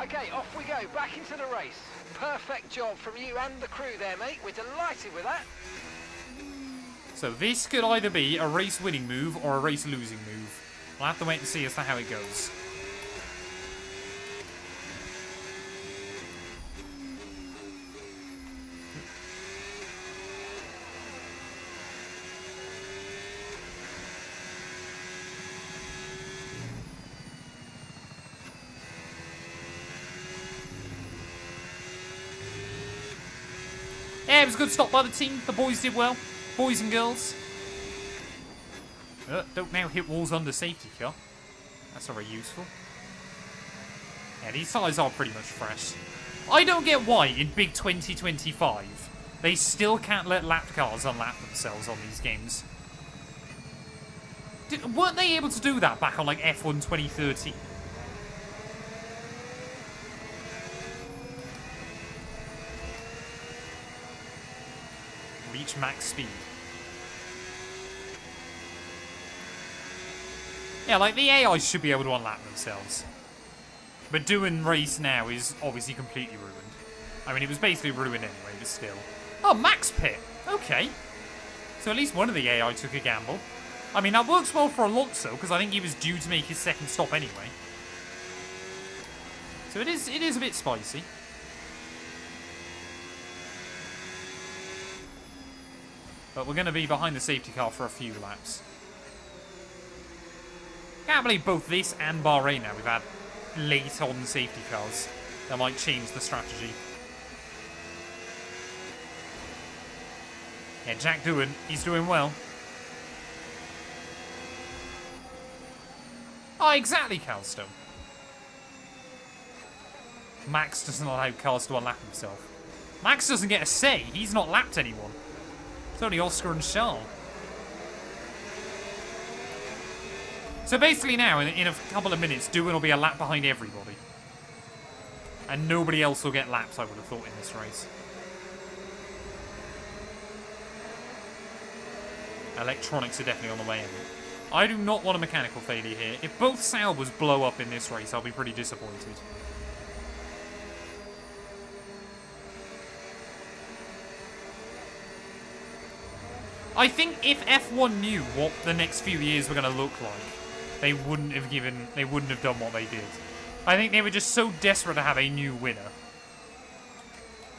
Okay, off we go, back into the race. Perfect job from you and the crew there, mate. We're delighted with that. So this could either be a race-winning move or a race-losing move. We'll have to wait and see as to how it goes. Yeah, it was a good stop by the team. The boys did well. Boys and girls. Don't now hit walls under safety car. That's not very useful. Yeah, these tyres are pretty much fresh. I don't get why in Big 2025 they still can't let lapped cars unlap themselves on these games. Weren't they able to do that back on like F1 2013? Reach max speed. Yeah, like the AI should be able to unlap themselves. But doing race now is obviously completely ruined. I mean, it was basically ruined anyway, but still. Oh, max pit. Okay. So at least one of the AI took a gamble. I mean, that works well for Alonso, because I think he was due to make his second stop anyway. So it is a bit spicy. But we're going to be behind the safety car for a few laps. Can't believe both this and Bahrain now we've had late on safety cars. That might change the strategy. Yeah, Jack Doohan, he's doing well. Oh, exactly, Calstone. Max doesn't allow cars to unlap himself. Max doesn't get a say. He's not lapped anyone. It's only Oscar and Charles. So basically now, in a couple of minutes, Doohan will be a lap behind everybody. And nobody else will get laps, I would have thought, in this race. Electronics are definitely on the way in. I do not want a mechanical failure here. If both Saubers blow up in this race, I'll be pretty disappointed. I think if F1 knew what the next few years were going to look like, they wouldn't have done what they did. I think they were just so desperate to have a new winner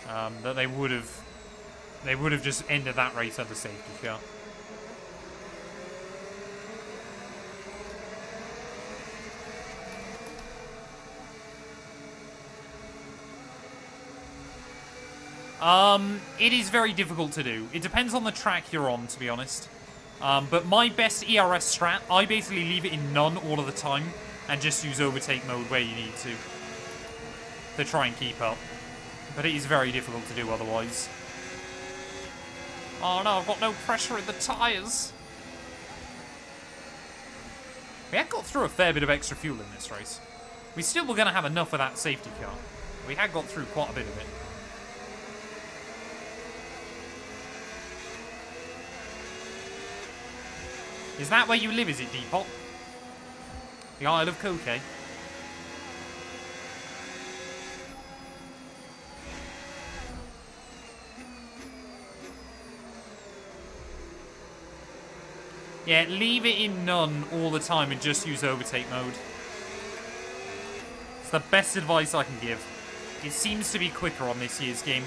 that they would have just ended that race under safety car. It is very difficult to do. It depends on the track you're on, to be honest. But my best ERS strat, I basically leave it in none all of the time and just use overtake mode where you need to try and keep up. But it is very difficult to do otherwise. Oh no, I've got no pressure in the tyres. We had got through a fair bit of extra fuel in this race. We still were going to have enough of that safety car. We had got through quite a bit of it. Is that where you live, is it, Depot? The Isle of Coquet? Yeah, leave it in none all the time and just use overtake mode. It's the best advice I can give. It seems to be quicker on this year's game.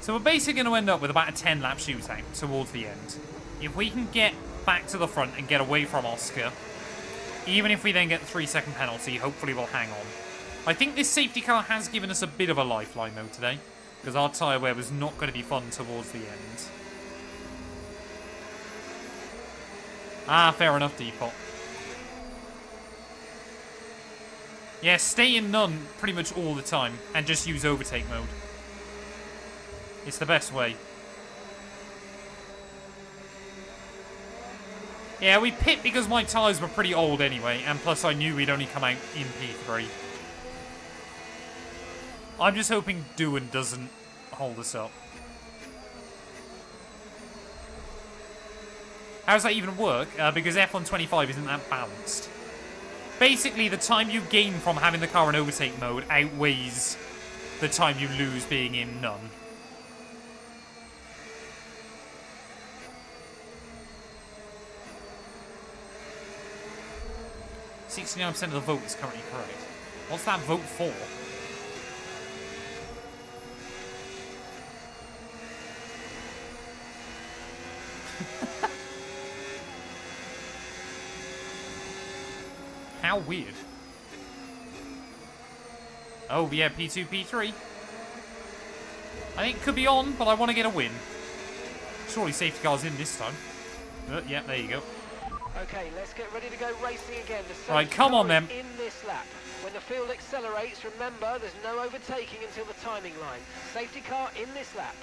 So we're basically going to end up with about a 10-lap shootout towards the end. If we can get back to the front and get away from Oscar, even if we then get the 3-second penalty, hopefully we'll hang on. I think this safety car has given us a bit of a lifeline, though, today, because our tyre wear was not going to be fun towards the end. Ah, fair enough, Depot. Yeah, stay in none pretty much all the time and just use overtake mode. It's the best way. Yeah, we pit because my tyres were pretty old anyway, and plus I knew we'd only come out in P3. I'm just hoping Doohan doesn't hold us up. How does that even work? Because F125 isn't that balanced. Basically, the time you gain from having the car in overtake mode outweighs the time you lose being in none. %69% of the vote is currently correct. What's that vote for? How weird. Oh, yeah, P2, P3. I think it could be on, but I want to get a win. Surely safety car's in this time. Yeah, there you go. Okay, let's get ready to go racing again. The right, come on then. In this lap. When the field accelerates, remember there's no overtaking until the timing line. Safety car in this lap.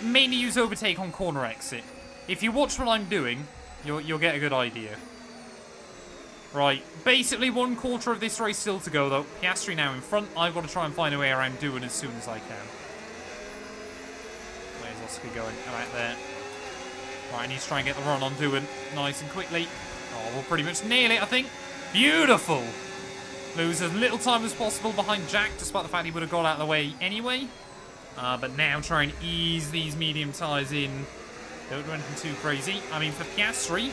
Mainly use overtake on corner exit. If you watch what I'm doing, you'll get a good idea. Right, basically 1/4 of this race still to go though. Piastri now in front. I've got to try and find a way around Doohan as soon as I can. Where's Oscar going? Right there. Right, I need to try and get the run on Doohan nice and quickly. Oh, we'll pretty much nail it, I think. Beautiful! Lose as little time as possible behind Jack, despite the fact he would have got out of the way anyway. But now try and ease these medium tyres in. Don't do anything too crazy. I mean, for Piastri,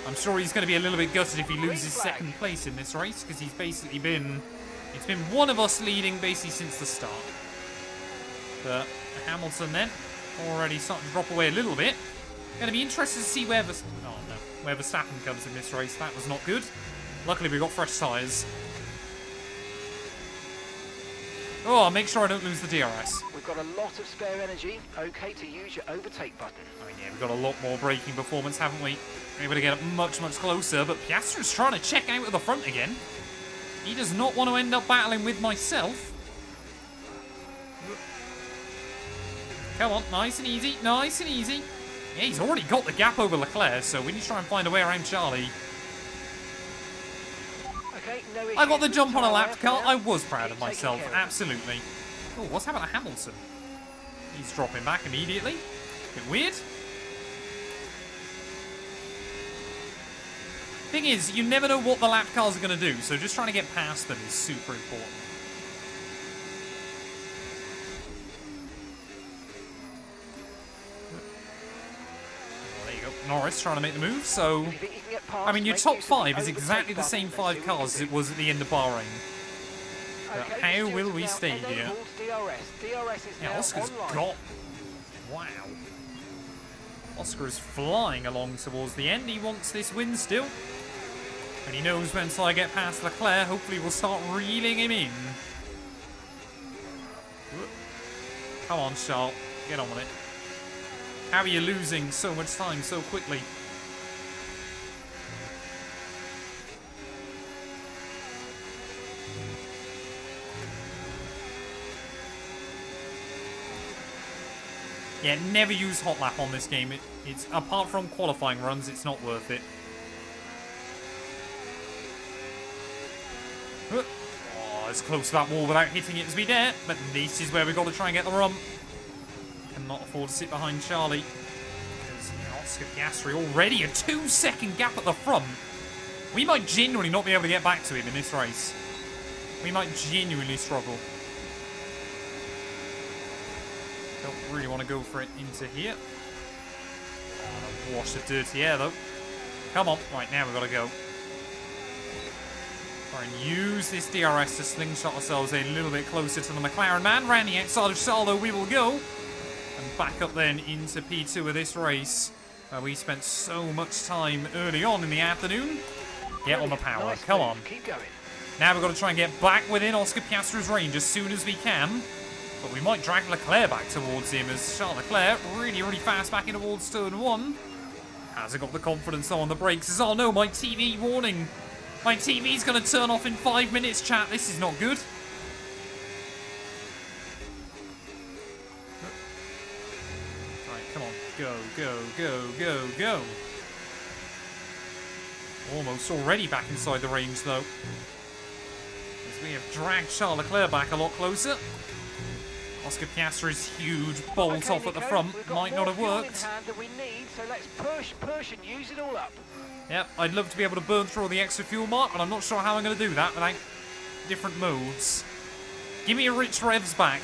I'm sure he's going to be a little bit gutted if he loses second place in this race, because he's basically been... It's been one of us leading basically since the start. But Hamilton then, already starting to drop away a little bit. Going to be interested to see where Verstappen comes in this race. That was not good. Luckily we got fresh tyres. Oh, I'll make sure I don't lose the DRS. We've got a lot of spare energy. Okay to use your overtake button. I mean, yeah, we've got a lot more braking performance, haven't we? We're able to get up much, much closer, but Piastri's trying to check out at the front again. He does not want to end up battling with myself. Come on, nice and easy, nice and easy. Yeah, he's already got the gap over Leclerc, so we need to try and find a way around Charlie. Okay, no I got the jump on a lap car. I was proud of myself, absolutely. Oh, what's happened to Hamilton? He's dropping back immediately. Bit weird. Thing is, you never know what the lap cars are going to do, so just trying to get past them is super important. Norris trying to make the move, so... I mean, your top 5 is exactly the same 5 cars as it was at the end of Bahrain. But how will we stay here? Yeah, Oscar's got... Wow. Oscar is flying along towards the end. He wants this win still. And he knows once I get past Leclerc, hopefully we'll start reeling him in. Come on, Charles. Get on with it. How are you losing so much time so quickly? Yeah, never use hot lap on this game. It's apart from qualifying runs, it's not worth it. Oh, it's close to that wall without hitting it as we dare, but this is where we've got to try and get the run. Cannot afford to sit behind Charlie. Because Oscar Piastri already a 2-second gap at the front. We might genuinely not be able to get back to him in this race. We might genuinely struggle. Don't really want to go for it into here. Wash the dirty air though. Come on. Right, now we've got to go. Try and use this DRS to slingshot ourselves a little bit closer to the McLaren man. Round the outside of Charles though we will go. And back up then into P2 of this race, where we spent so much time early on in the afternoon. Get on the power, nice come on. Keep going. Now we've got to try and get back within Oscar Piastri's range as soon as we can. But we might drag Leclerc back towards him as Charles Leclerc really, really fast back in towards turn 1. Hasn't got the confidence though on the brakes. As, oh no, my TV warning. My TV's going to turn off in 5 minutes, chat. This is not good. Go, go, go, go, go. Almost already back inside the range, though. As we have dragged Charles Leclerc back a lot closer. Oscar Piastri's huge bolt off at the front might not have worked. Than we need, so let's push, and use it all up. Yep, I'd love to be able to burn through all the extra fuel, Mark, but I'm not sure how I'm going to do that without different modes. Give me a rich revs back.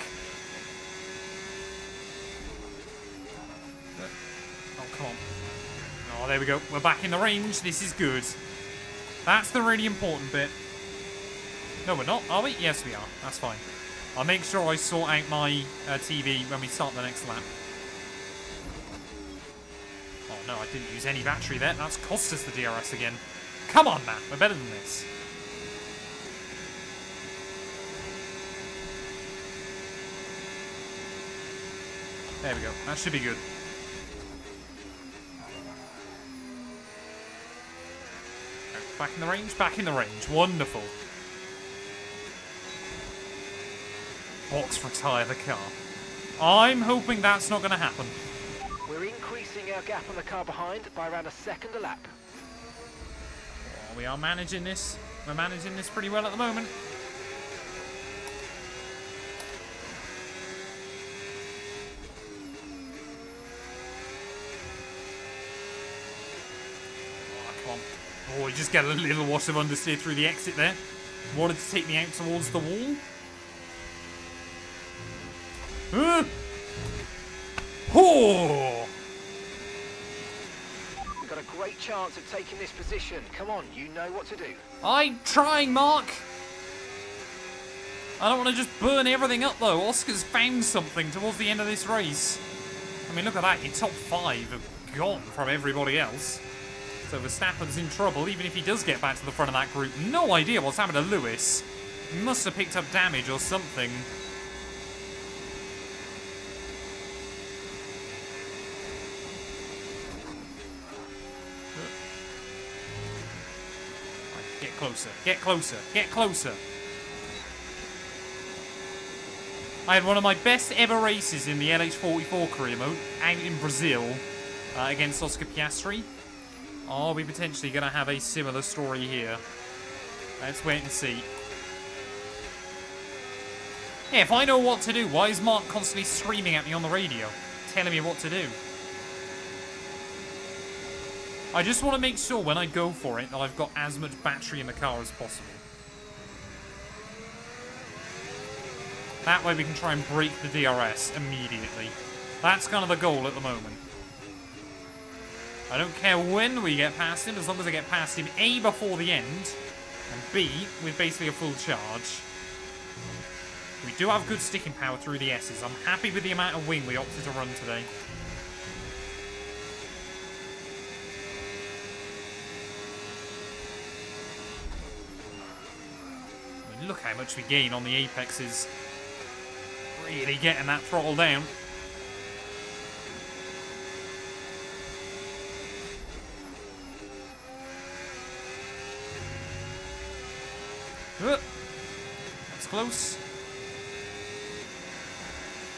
Oh, come on. Oh, there we go. We're back in the range. This is good. That's the really important bit. No, we're not, are we? Yes, we are. That's fine. I'll make sure I sort out my TV when we start the next lap. Oh, no, I didn't use any battery there. That's cost us the DRS again. Come on, Matt. We're better than this. There we go. That should be good. Back in the range? Back in the range. Wonderful. Box retire the car. I'm hoping that's not going to happen. We're increasing our gap on the car behind by around a second a lap. Oh, we are managing this. We're managing this pretty well at the moment. Oh, you just get a little wash of understeer through the exit there. Wanted to take me out towards the wall. Oh! We've got a great chance of taking this position. Come on, you know what to do. I'm trying, Mark. I don't want to just burn everything up, though. Oscar's found something towards the end of this race. I mean, look at that. Your top 5 are gone from everybody else. So Verstappen's in trouble, even if he does get back to the front of that group. No idea what's happened to Lewis. He must have picked up damage or something. Right, get closer, get closer, get closer. I had one of my best ever races in the LH44 career mode out in Brazil against Oscar Piastri. Are we potentially going to have a similar story here? Let's wait and see. Yeah, if I know what to do, why is Mark constantly screaming at me on the radio, telling me what to do? I just want to make sure when I go for it that I've got as much battery in the car as possible. That way we can try and break the DRS immediately. That's kind of the goal at the moment. I don't care when we get past him, as long as I get past him A, before the end, and B, with basically a full charge. We do have good sticking power through the S's. I'm happy with the amount of wing we opted to run today. I mean, look how much we gain on the apexes. Really getting that throttle down. That's close.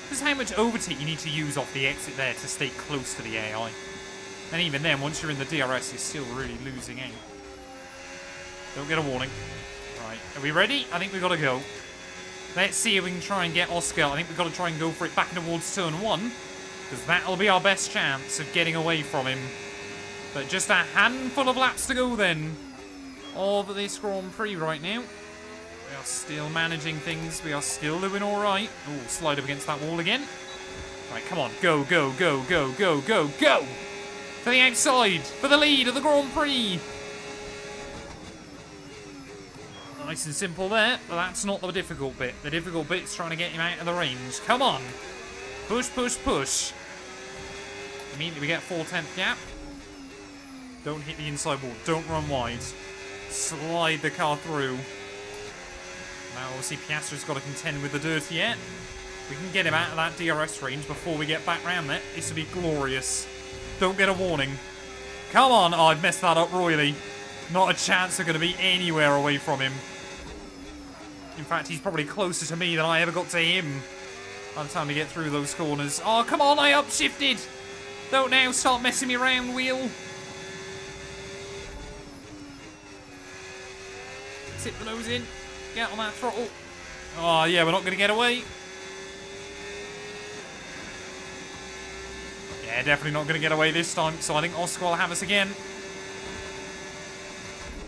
This is how much overtake you need to use off the exit there to stay close to the AI. And even then, once you're in the DRS, you're still really losing out. Don't get a warning. Right, are we ready? I think we've got to go. Let's see if we can try and get Oscar. I think we've got to try and go for it back towards turn 1. Because that'll be our best chance of getting away from him. But just a handful of laps to go then. Of this Grand Prix right now. We are still managing things. We are still doing alright. Oh, slide up against that wall again. Right, come on. Go, go, go, go, go, go, go! To the outside for the lead of the Grand Prix. Nice and simple there, but that's not the difficult bit. The difficult bit's trying to get him out of the range. Come on. Push, push, push. Immediately we get 4/10 gap. Don't hit the inside wall. Don't run wide. Slide the car through. Now obviously Piastri's got to contend with the dirt yet. We can get him out of that DRS range before we get back round there. This would be glorious. Don't get a warning. Come on. Oh, I've messed that up royally. Not a chance they're going to be anywhere away from him. In fact, he's probably closer to me than I ever got to him by the time we get through those corners. Oh, come on, I upshifted. Don't now start messing me around, wheel. Tip the nose in. Get on that throttle. Oh, yeah, we're not going to get away. Yeah, definitely not going to get away this time. So I think Oscar will have us again.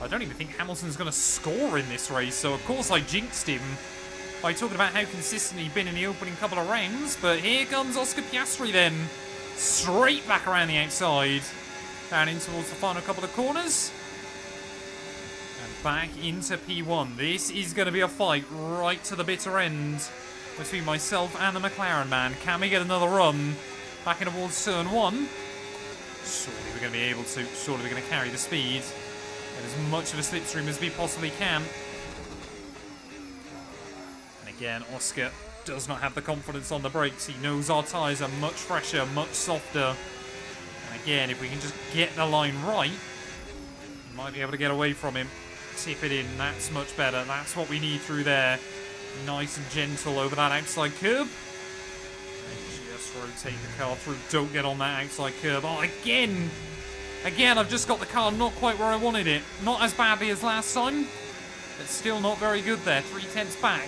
I don't even think Hamilton's going to score in this race. So, of course, I jinxed him by talking about how consistent he'd been in the opening couple of rounds. But here comes Oscar Piastri then. Straight back around the outside. Down in towards the final couple of corners. And back into P1. This is going to be a fight right to the bitter end between myself and the McLaren man. Can we get another run back in towards turn 1? Surely we're going to be able to. Surely we're going to carry the speed. And as much of a slipstream as we possibly can. And again, Oscar does not have the confidence on the brakes. He knows our tyres are much fresher, much softer. And again, if we can just get the line right, we might be able to get away from him. Tip it in, that's much better. That's what we need through there. Nice and gentle over that outside curb. And just rotate the car through. Don't get on that outside curb. Oh, again! Again, I've just got the car not quite where I wanted it. Not as badly as last time, but still not very good there. 3/10 back.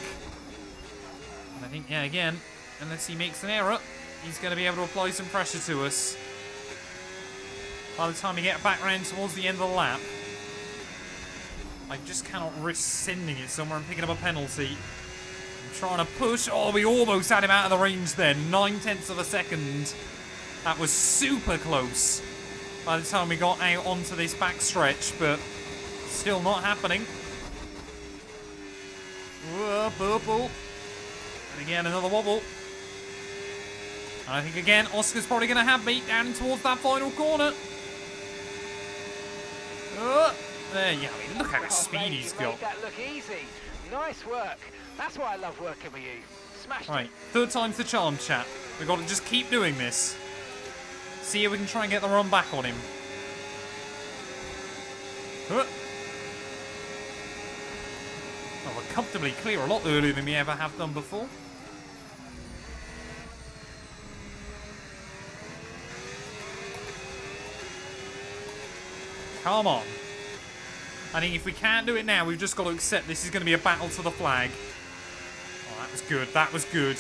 And I think, yeah, again, unless he makes an error, he's going to be able to apply some pressure to us. By the time we get back round towards the end of the lap, I just cannot risk sending it somewhere and picking up a penalty. I'm trying to push. Oh, we almost had him out of the range then. 9/10 of a second. That was super close by the time we got out onto this back stretch, but still not happening. Whoa, purple. And again, another wobble. And I think again, Oscar's probably going to have me down towards that final corner. There you go. I mean, look how much speed he's got. Made that look easy. Nice work. That's why I love working with you. Smashed Right, it. third time's the charm, chat. We've got to just keep doing this. See if we can try and get the run back on him. Oh, we're comfortably clear a lot earlier than we ever have done before. Come on. I think if we can't do it now, we've just got to accept this is going to be a battle to the flag. Oh, that was good. That was good.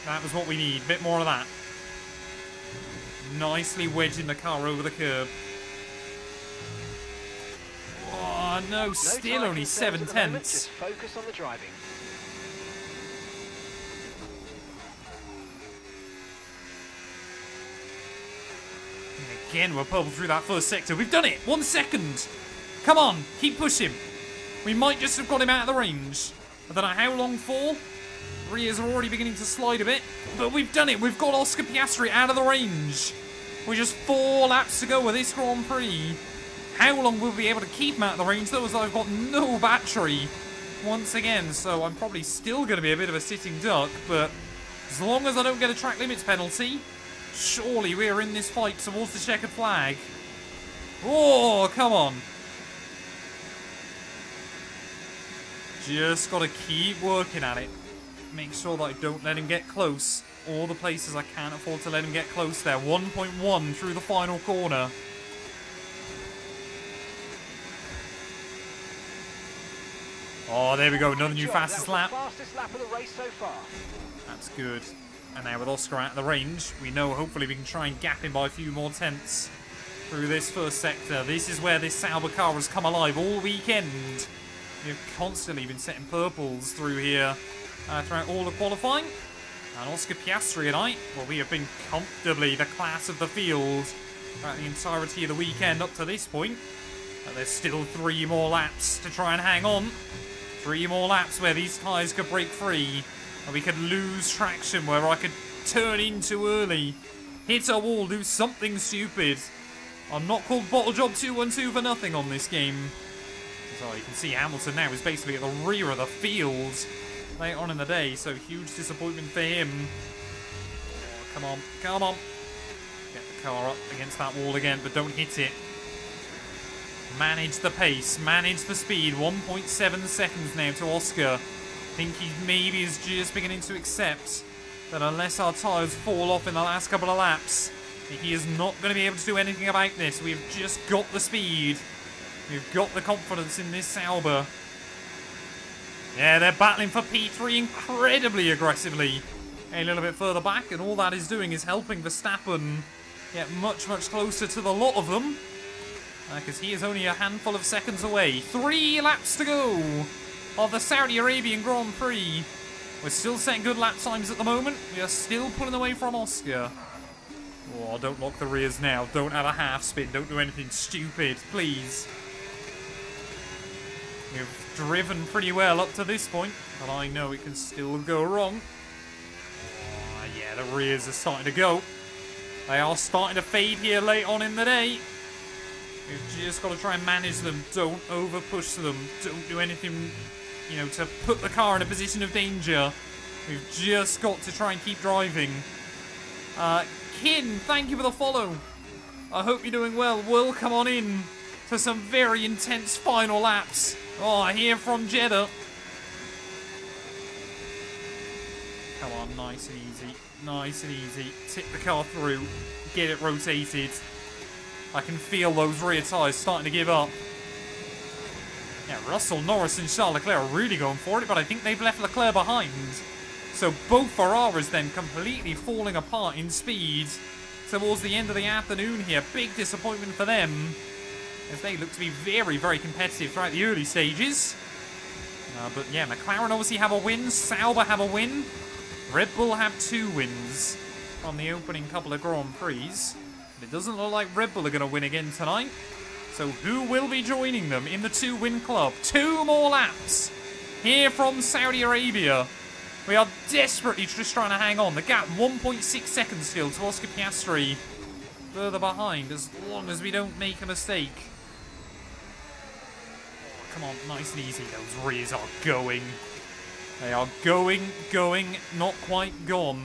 That was what we need. A bit more of that. Nicely wedging the car over the curb. Oh, no. Still only 7/10. Just focus on the driving. And again, we're purple through that first sector. We've done it. 1 second. Come on. Keep pushing. We might just have got him out of the range. I don't know how long for. Rears are already beginning to slide a bit. But we've done it. We've got Oscar Piastri out of the range. We're just 4 laps to go with this Grand Prix. How long will we be able to keep him out of the range, though, as I've got no battery once again. So I'm probably still going to be a bit of a sitting duck. But as long as I don't get a track limits penalty, surely we're in this fight towards the checkered flag. Oh, come on. Just got to keep working at it. Make sure that I don't let him get close. All the places I can't afford to let him get close there. 1.1 through the final corner. Oh, there we go. Another new fastest lap. Fastest lap of the race so far. That's good. And now with Oscar out of the range, we know hopefully we can try and gap him by a few more tenths through this first sector. This is where this Sauber car has come alive all weekend. We've constantly been setting purples through here throughout all the qualifying. And Oscar Piastri and I, well, we have been comfortably the class of the field throughout the entirety of the weekend up to this point. But there's still 3 more laps to try and hang on. 3 more laps where these tyres could break free. And we could lose traction, where I could turn in too early, hit a wall, do something stupid. I'm not called Bottle Job 212 for nothing on this game. So you can see Hamilton now is basically at the rear of the field later on in the day, so huge disappointment for him. Oh, come on, come on. Get the car up against that wall again, but don't hit it. Manage the pace, manage the speed. 1.7 seconds now to Oscar. I think he maybe is just beginning to accept that unless our tyres fall off in the last couple of laps, He is not going to be able to do anything about this. We've just got the speed. We've got the confidence in this Sauber. Yeah, they're battling for P3 incredibly aggressively. A little bit further back, and all that is doing is helping Verstappen get much, much closer to the lot of them. Because he is only a handful of seconds away. 3 laps to go of the Saudi Arabian Grand Prix. We're still setting good lap times at the moment. We are still pulling away from Oscar. Oh, don't lock the rears now. Don't have a half spin. Don't do anything stupid, please. We've driven pretty well up to this point, but I know it can still go wrong. Oh, yeah, the rears are starting to go. They are starting to fade here late on in the day. We've just got to try and manage them. Don't over-push them. Don't do anything, you know, to put the car in a position of danger. We've just got to try and keep driving. Kin, thank you for the follow. I hope you're doing well. We'll come on in to some very intense final laps. Oh, I hear from Jeddah. Come on, nice and easy. Nice and easy. Tip the car through. Get it rotated. I can feel those rear tyres starting to give up. Yeah, Russell, Norris and Charles Leclerc are really going for it, but I think they've left Leclerc behind. So both Ferraris then completely falling apart in speed towards the end of the afternoon here. Big disappointment for them, as they look to be very, very competitive throughout the early stages. But yeah, McLaren obviously have a win. Sauber have a win. Red Bull have 2 wins on the opening couple of Grand Prix. But it doesn't look like Red Bull are going to win again tonight. So who will be joining them in the 2-win club? 2 more laps here from Saudi Arabia. We are desperately just trying to hang on. The gap, 1.6 seconds still to Oscar Piastri. Further behind, as long as we don't make a mistake. Oh, come on, nice and easy. Those rears are going. They are going, not quite gone.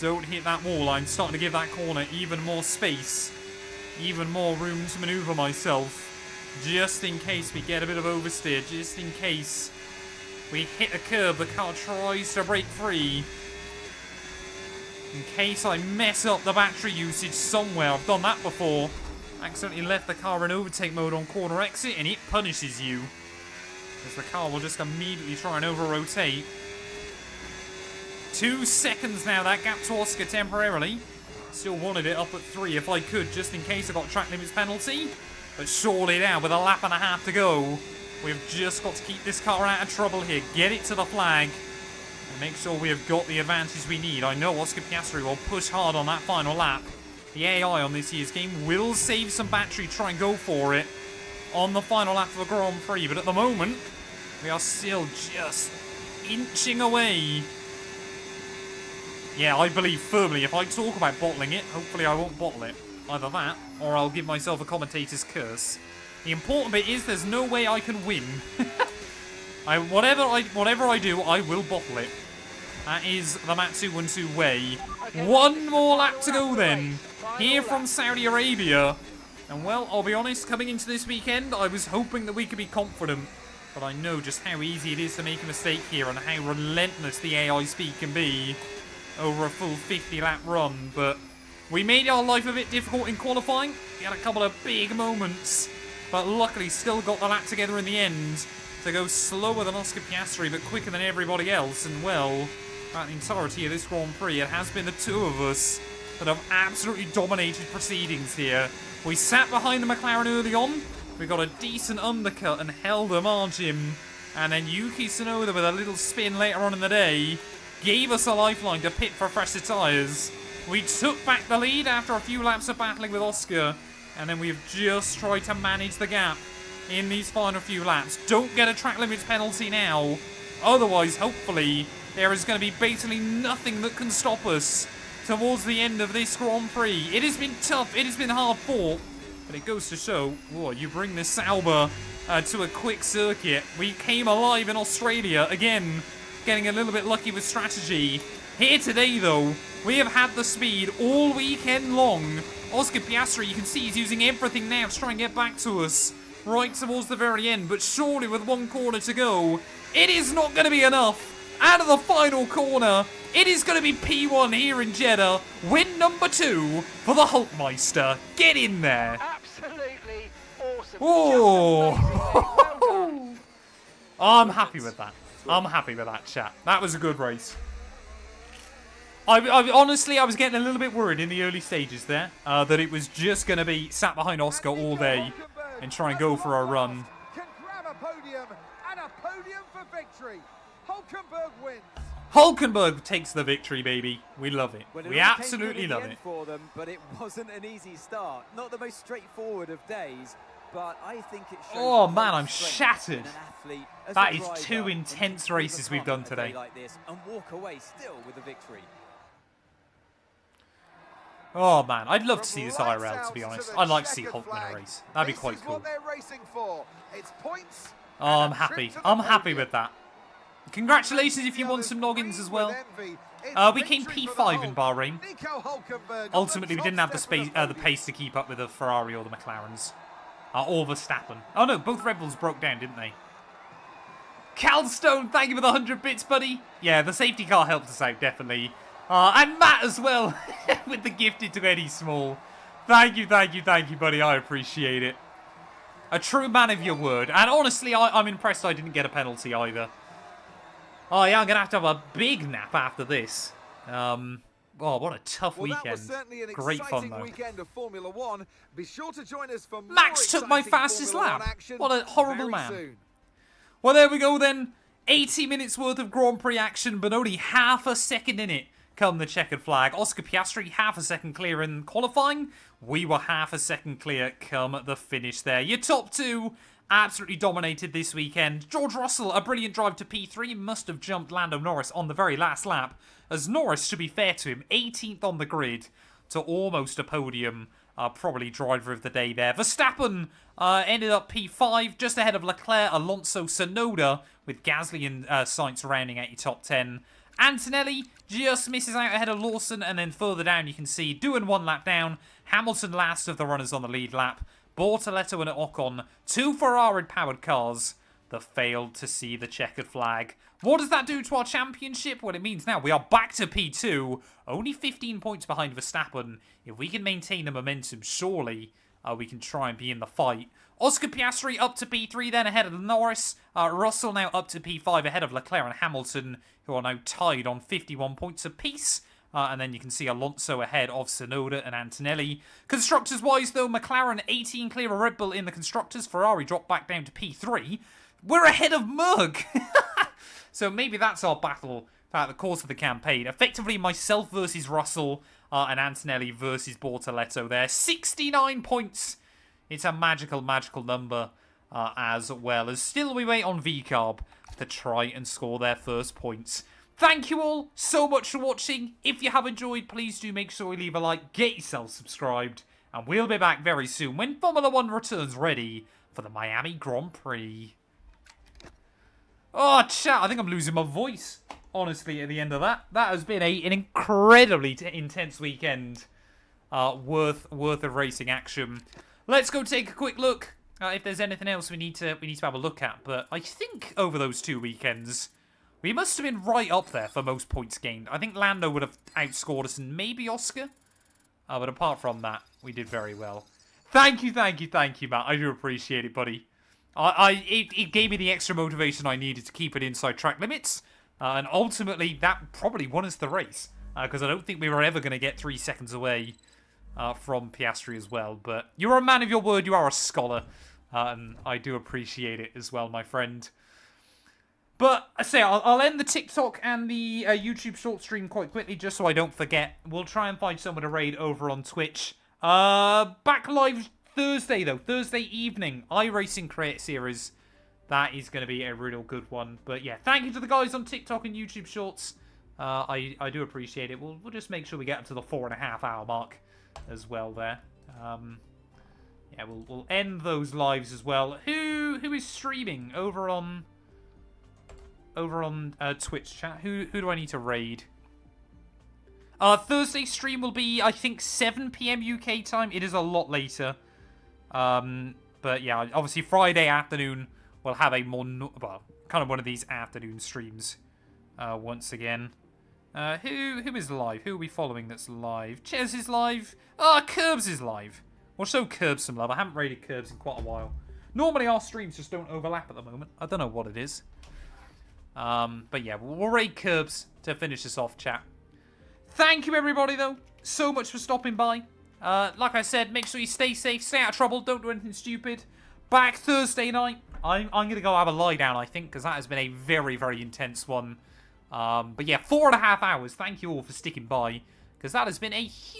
Don't hit that wall. I'm starting to give that corner even more space. Even more room to maneuver myself. Just in case we get a bit of oversteer. Just in case we hit a curb, the car tries to break free. In case I mess up the battery usage somewhere. I've done that before. Accidentally left the car in overtake mode on corner exit, and it punishes you. Because the car will just immediately try and over-rotate. 2 seconds now, that gap to Oscar temporarily. Still wanted it up at 3 if I could, just in case I got track limits penalty. But surely now, with a lap and a half to go, we've just got to keep this car out of trouble here. Get it to the flag. And make sure we have got the advantage we need. I know Oscar Piastri will push hard on that final lap. The AI on this year's game will save some battery, try and go for it on the final lap of the Grand Prix. But at the moment, we are still just inching away. Yeah, I believe firmly if I talk about bottling it, hopefully I won't bottle it. Either that, or I'll give myself a commentator's curse. The important bit is there's no way I can win. Whatever I do, I will bottle it. That is the Matt212 way. 1 more lap to go then. Here from Saudi Arabia. And well, I'll be honest, coming into this weekend, I was hoping that we could be confident. But I know just how easy it is to make a mistake here and how relentless the AI speed can be over a full 50-lap run. But we made our life a bit difficult in qualifying. We had a couple of big moments, but luckily still got the lap together in the end to go slower than Oscar Piastri, but quicker than everybody else. And well, throughout the entirety of this Grand Prix, it has been the 2 of us that have absolutely dominated proceedings here. We sat behind the McLaren early on. We got a decent undercut and held a margin. And then Yuki Tsunoda, with a little spin later on in the day, gave us a lifeline to pit for fresher tyres. We took back the lead after a few laps of battling with Oscar. And then we've just tried to manage the gap in these final few laps. Don't get a track limits penalty now. Otherwise, hopefully, there is going to be basically nothing that can stop us towards the end of this Grand Prix. It has been tough. It has been hard fought. But it goes to show, whoa, you bring this Sauber to a quick circuit. We came alive in Australia. Again, getting a little bit lucky with strategy. Here today, though, we have had the speed all weekend long. Oscar Piastri, you can see he's using everything now to try and get back to us right towards the very end. But surely with 1 corner to go, it is not going to be enough. Out of the final corner, It is going to be P1 here in Jeddah. Win number 2 for the Hulkmeister. Get in there. Absolutely awesome. Oh, I'm happy with that. I'm happy with that, chat. That was a good race. Honestly, I was getting a little bit worried in the early stages there that it was just going to be sat behind Oscar all day and try and go for a run. Can grab a podium and a podium for victory. Hulkenberg wins. Hulkenberg takes the victory, baby. We love it. Well, We absolutely love it. For them, but it wasn't an easy start. Not the most straightforward of days, but I think it shows. Oh man, I'm shattered. That That is 2 intense races we've done today. Like this and walk away still with a victory. Oh man, I'd love to see this IRL, to be honest. I'd like to see Hulk win a race. That'd be quite cool. Oh, I'm happy. I'm happy with that. Congratulations if you won some noggins as well. We came P5 in Bahrain. Ultimately, we didn't have the space, the pace to keep up with the Ferrari or the McLarens. Or Verstappen. Oh no, both Red Bulls broke down, didn't they? Calstone, thank you for the 100 bits, buddy. Yeah, the safety car helped us out, definitely. And Matt as well, with the gifted to Eddie Small. Thank you, buddy. I appreciate it. A true man of your word. And honestly, I'm impressed I didn't get a penalty either. Oh, yeah, I'm going to have a big nap after this. Oh, what a tough weekend. That was certainly an Great fun, though. weekend of Formula One. Be sure to join us for Max took my fastest lap. What a horrible man. Well, there we go then. 80 minutes worth of Grand Prix action, but only half a second in it. Come the checkered flag. Oscar Piastri half a second clear in qualifying. We were half a second clear come the finish there. Your top 2 absolutely dominated this weekend. George Russell, a brilliant drive to P3, must have jumped Lando Norris on the very last lap, as Norris, to be fair to him, 18th on the grid to almost a podium. Probably driver of the day there. Verstappen ended up P5, just ahead of Leclerc, Alonso, Tsunoda, with Gasly and Sainz rounding out your top 10. Antonelli just misses out ahead of Lawson, and then further down you can see, doing 1 lap down, Hamilton last of the runners on the lead lap, Bortoletto and Ocon, 2 Ferrari-powered cars that failed to see the checkered flag. What does that do to our championship? Well, it means now we are back to P2, only 15 points behind Verstappen. If we can maintain the momentum, surely we can try and be in the fight. Oscar Piastri up to P3, then ahead of Norris. Russell now up to P5 ahead of Leclerc and Hamilton, who are now tied on 51 points apiece. And then you can see Alonso ahead of Tsunoda and Antonelli. Constructors-wise, though, McLaren 18 clear of Red Bull in the Constructors. Ferrari dropped back down to P3. We're ahead of Merc. So maybe that's our battle throughout the course of the campaign. Effectively, myself versus Russell and Antonelli versus Bortoletto there. 69 points. It's a magical, magical number as well. As still we wait on VCarb to try and score their first points. Thank you all so much for watching. If you have enjoyed, please do make sure you leave a like, get yourself subscribed, and we'll be back very soon when Formula 1 returns ready for the Miami Grand Prix. Oh, chat, I think I'm losing my voice, honestly, at the end of that. That has been an incredibly intense weekend worth of racing action. Let's go take a quick look if there's anything else we need to have a look at. But I think over those 2 weekends, we must have been right up there for most points gained. I think Lando would have outscored us and maybe Oscar. But apart from that, we did very well. Thank you, Matt. I do appreciate it, buddy. It gave me the extra motivation I needed to keep it inside track limits. And ultimately, that probably won us the race. Because I don't think we were ever going to get 3 seconds away from Piastri as well. But you're a man of your word. You are a scholar. And I do appreciate it as well, my friend. But I say I'll end the TikTok and the YouTube short stream quite quickly just so I don't forget. We'll try and find someone to raid over on Twitch. Back live Thursday, though. Thursday evening. iRacing Create Series. That is going to be a real good one. But yeah, thank you to the guys on TikTok and YouTube Shorts. I do appreciate it. We'll just make sure we get up to the 4.5 hour mark as well there. Yeah, we'll end those lives as well. Who is streaming over on Twitch chat? Who do I need to raid? Thursday stream will be, I think, 7 PM UK time. It is a lot later. But yeah, obviously Friday afternoon we'll have a more, well, kind of one of these afternoon streams once again. Who is live? Who are we following that's live? Ches is live. Ah, Curbs is live. We'll show Curbs some love. I haven't raided Curbs in quite a while. Normally our streams just don't overlap at the moment. I don't know what it is. But yeah, we'll raid Curbs to finish this off, chat. Thank you, everybody, though, so much for stopping by. Like I said, make sure you stay safe, stay out of trouble, don't do anything stupid. Back Thursday night. I'm going to go have a lie down, I think, because that has been a very, very intense one. But yeah, 4.5 hours. Thank you all for sticking by, because that has been a huge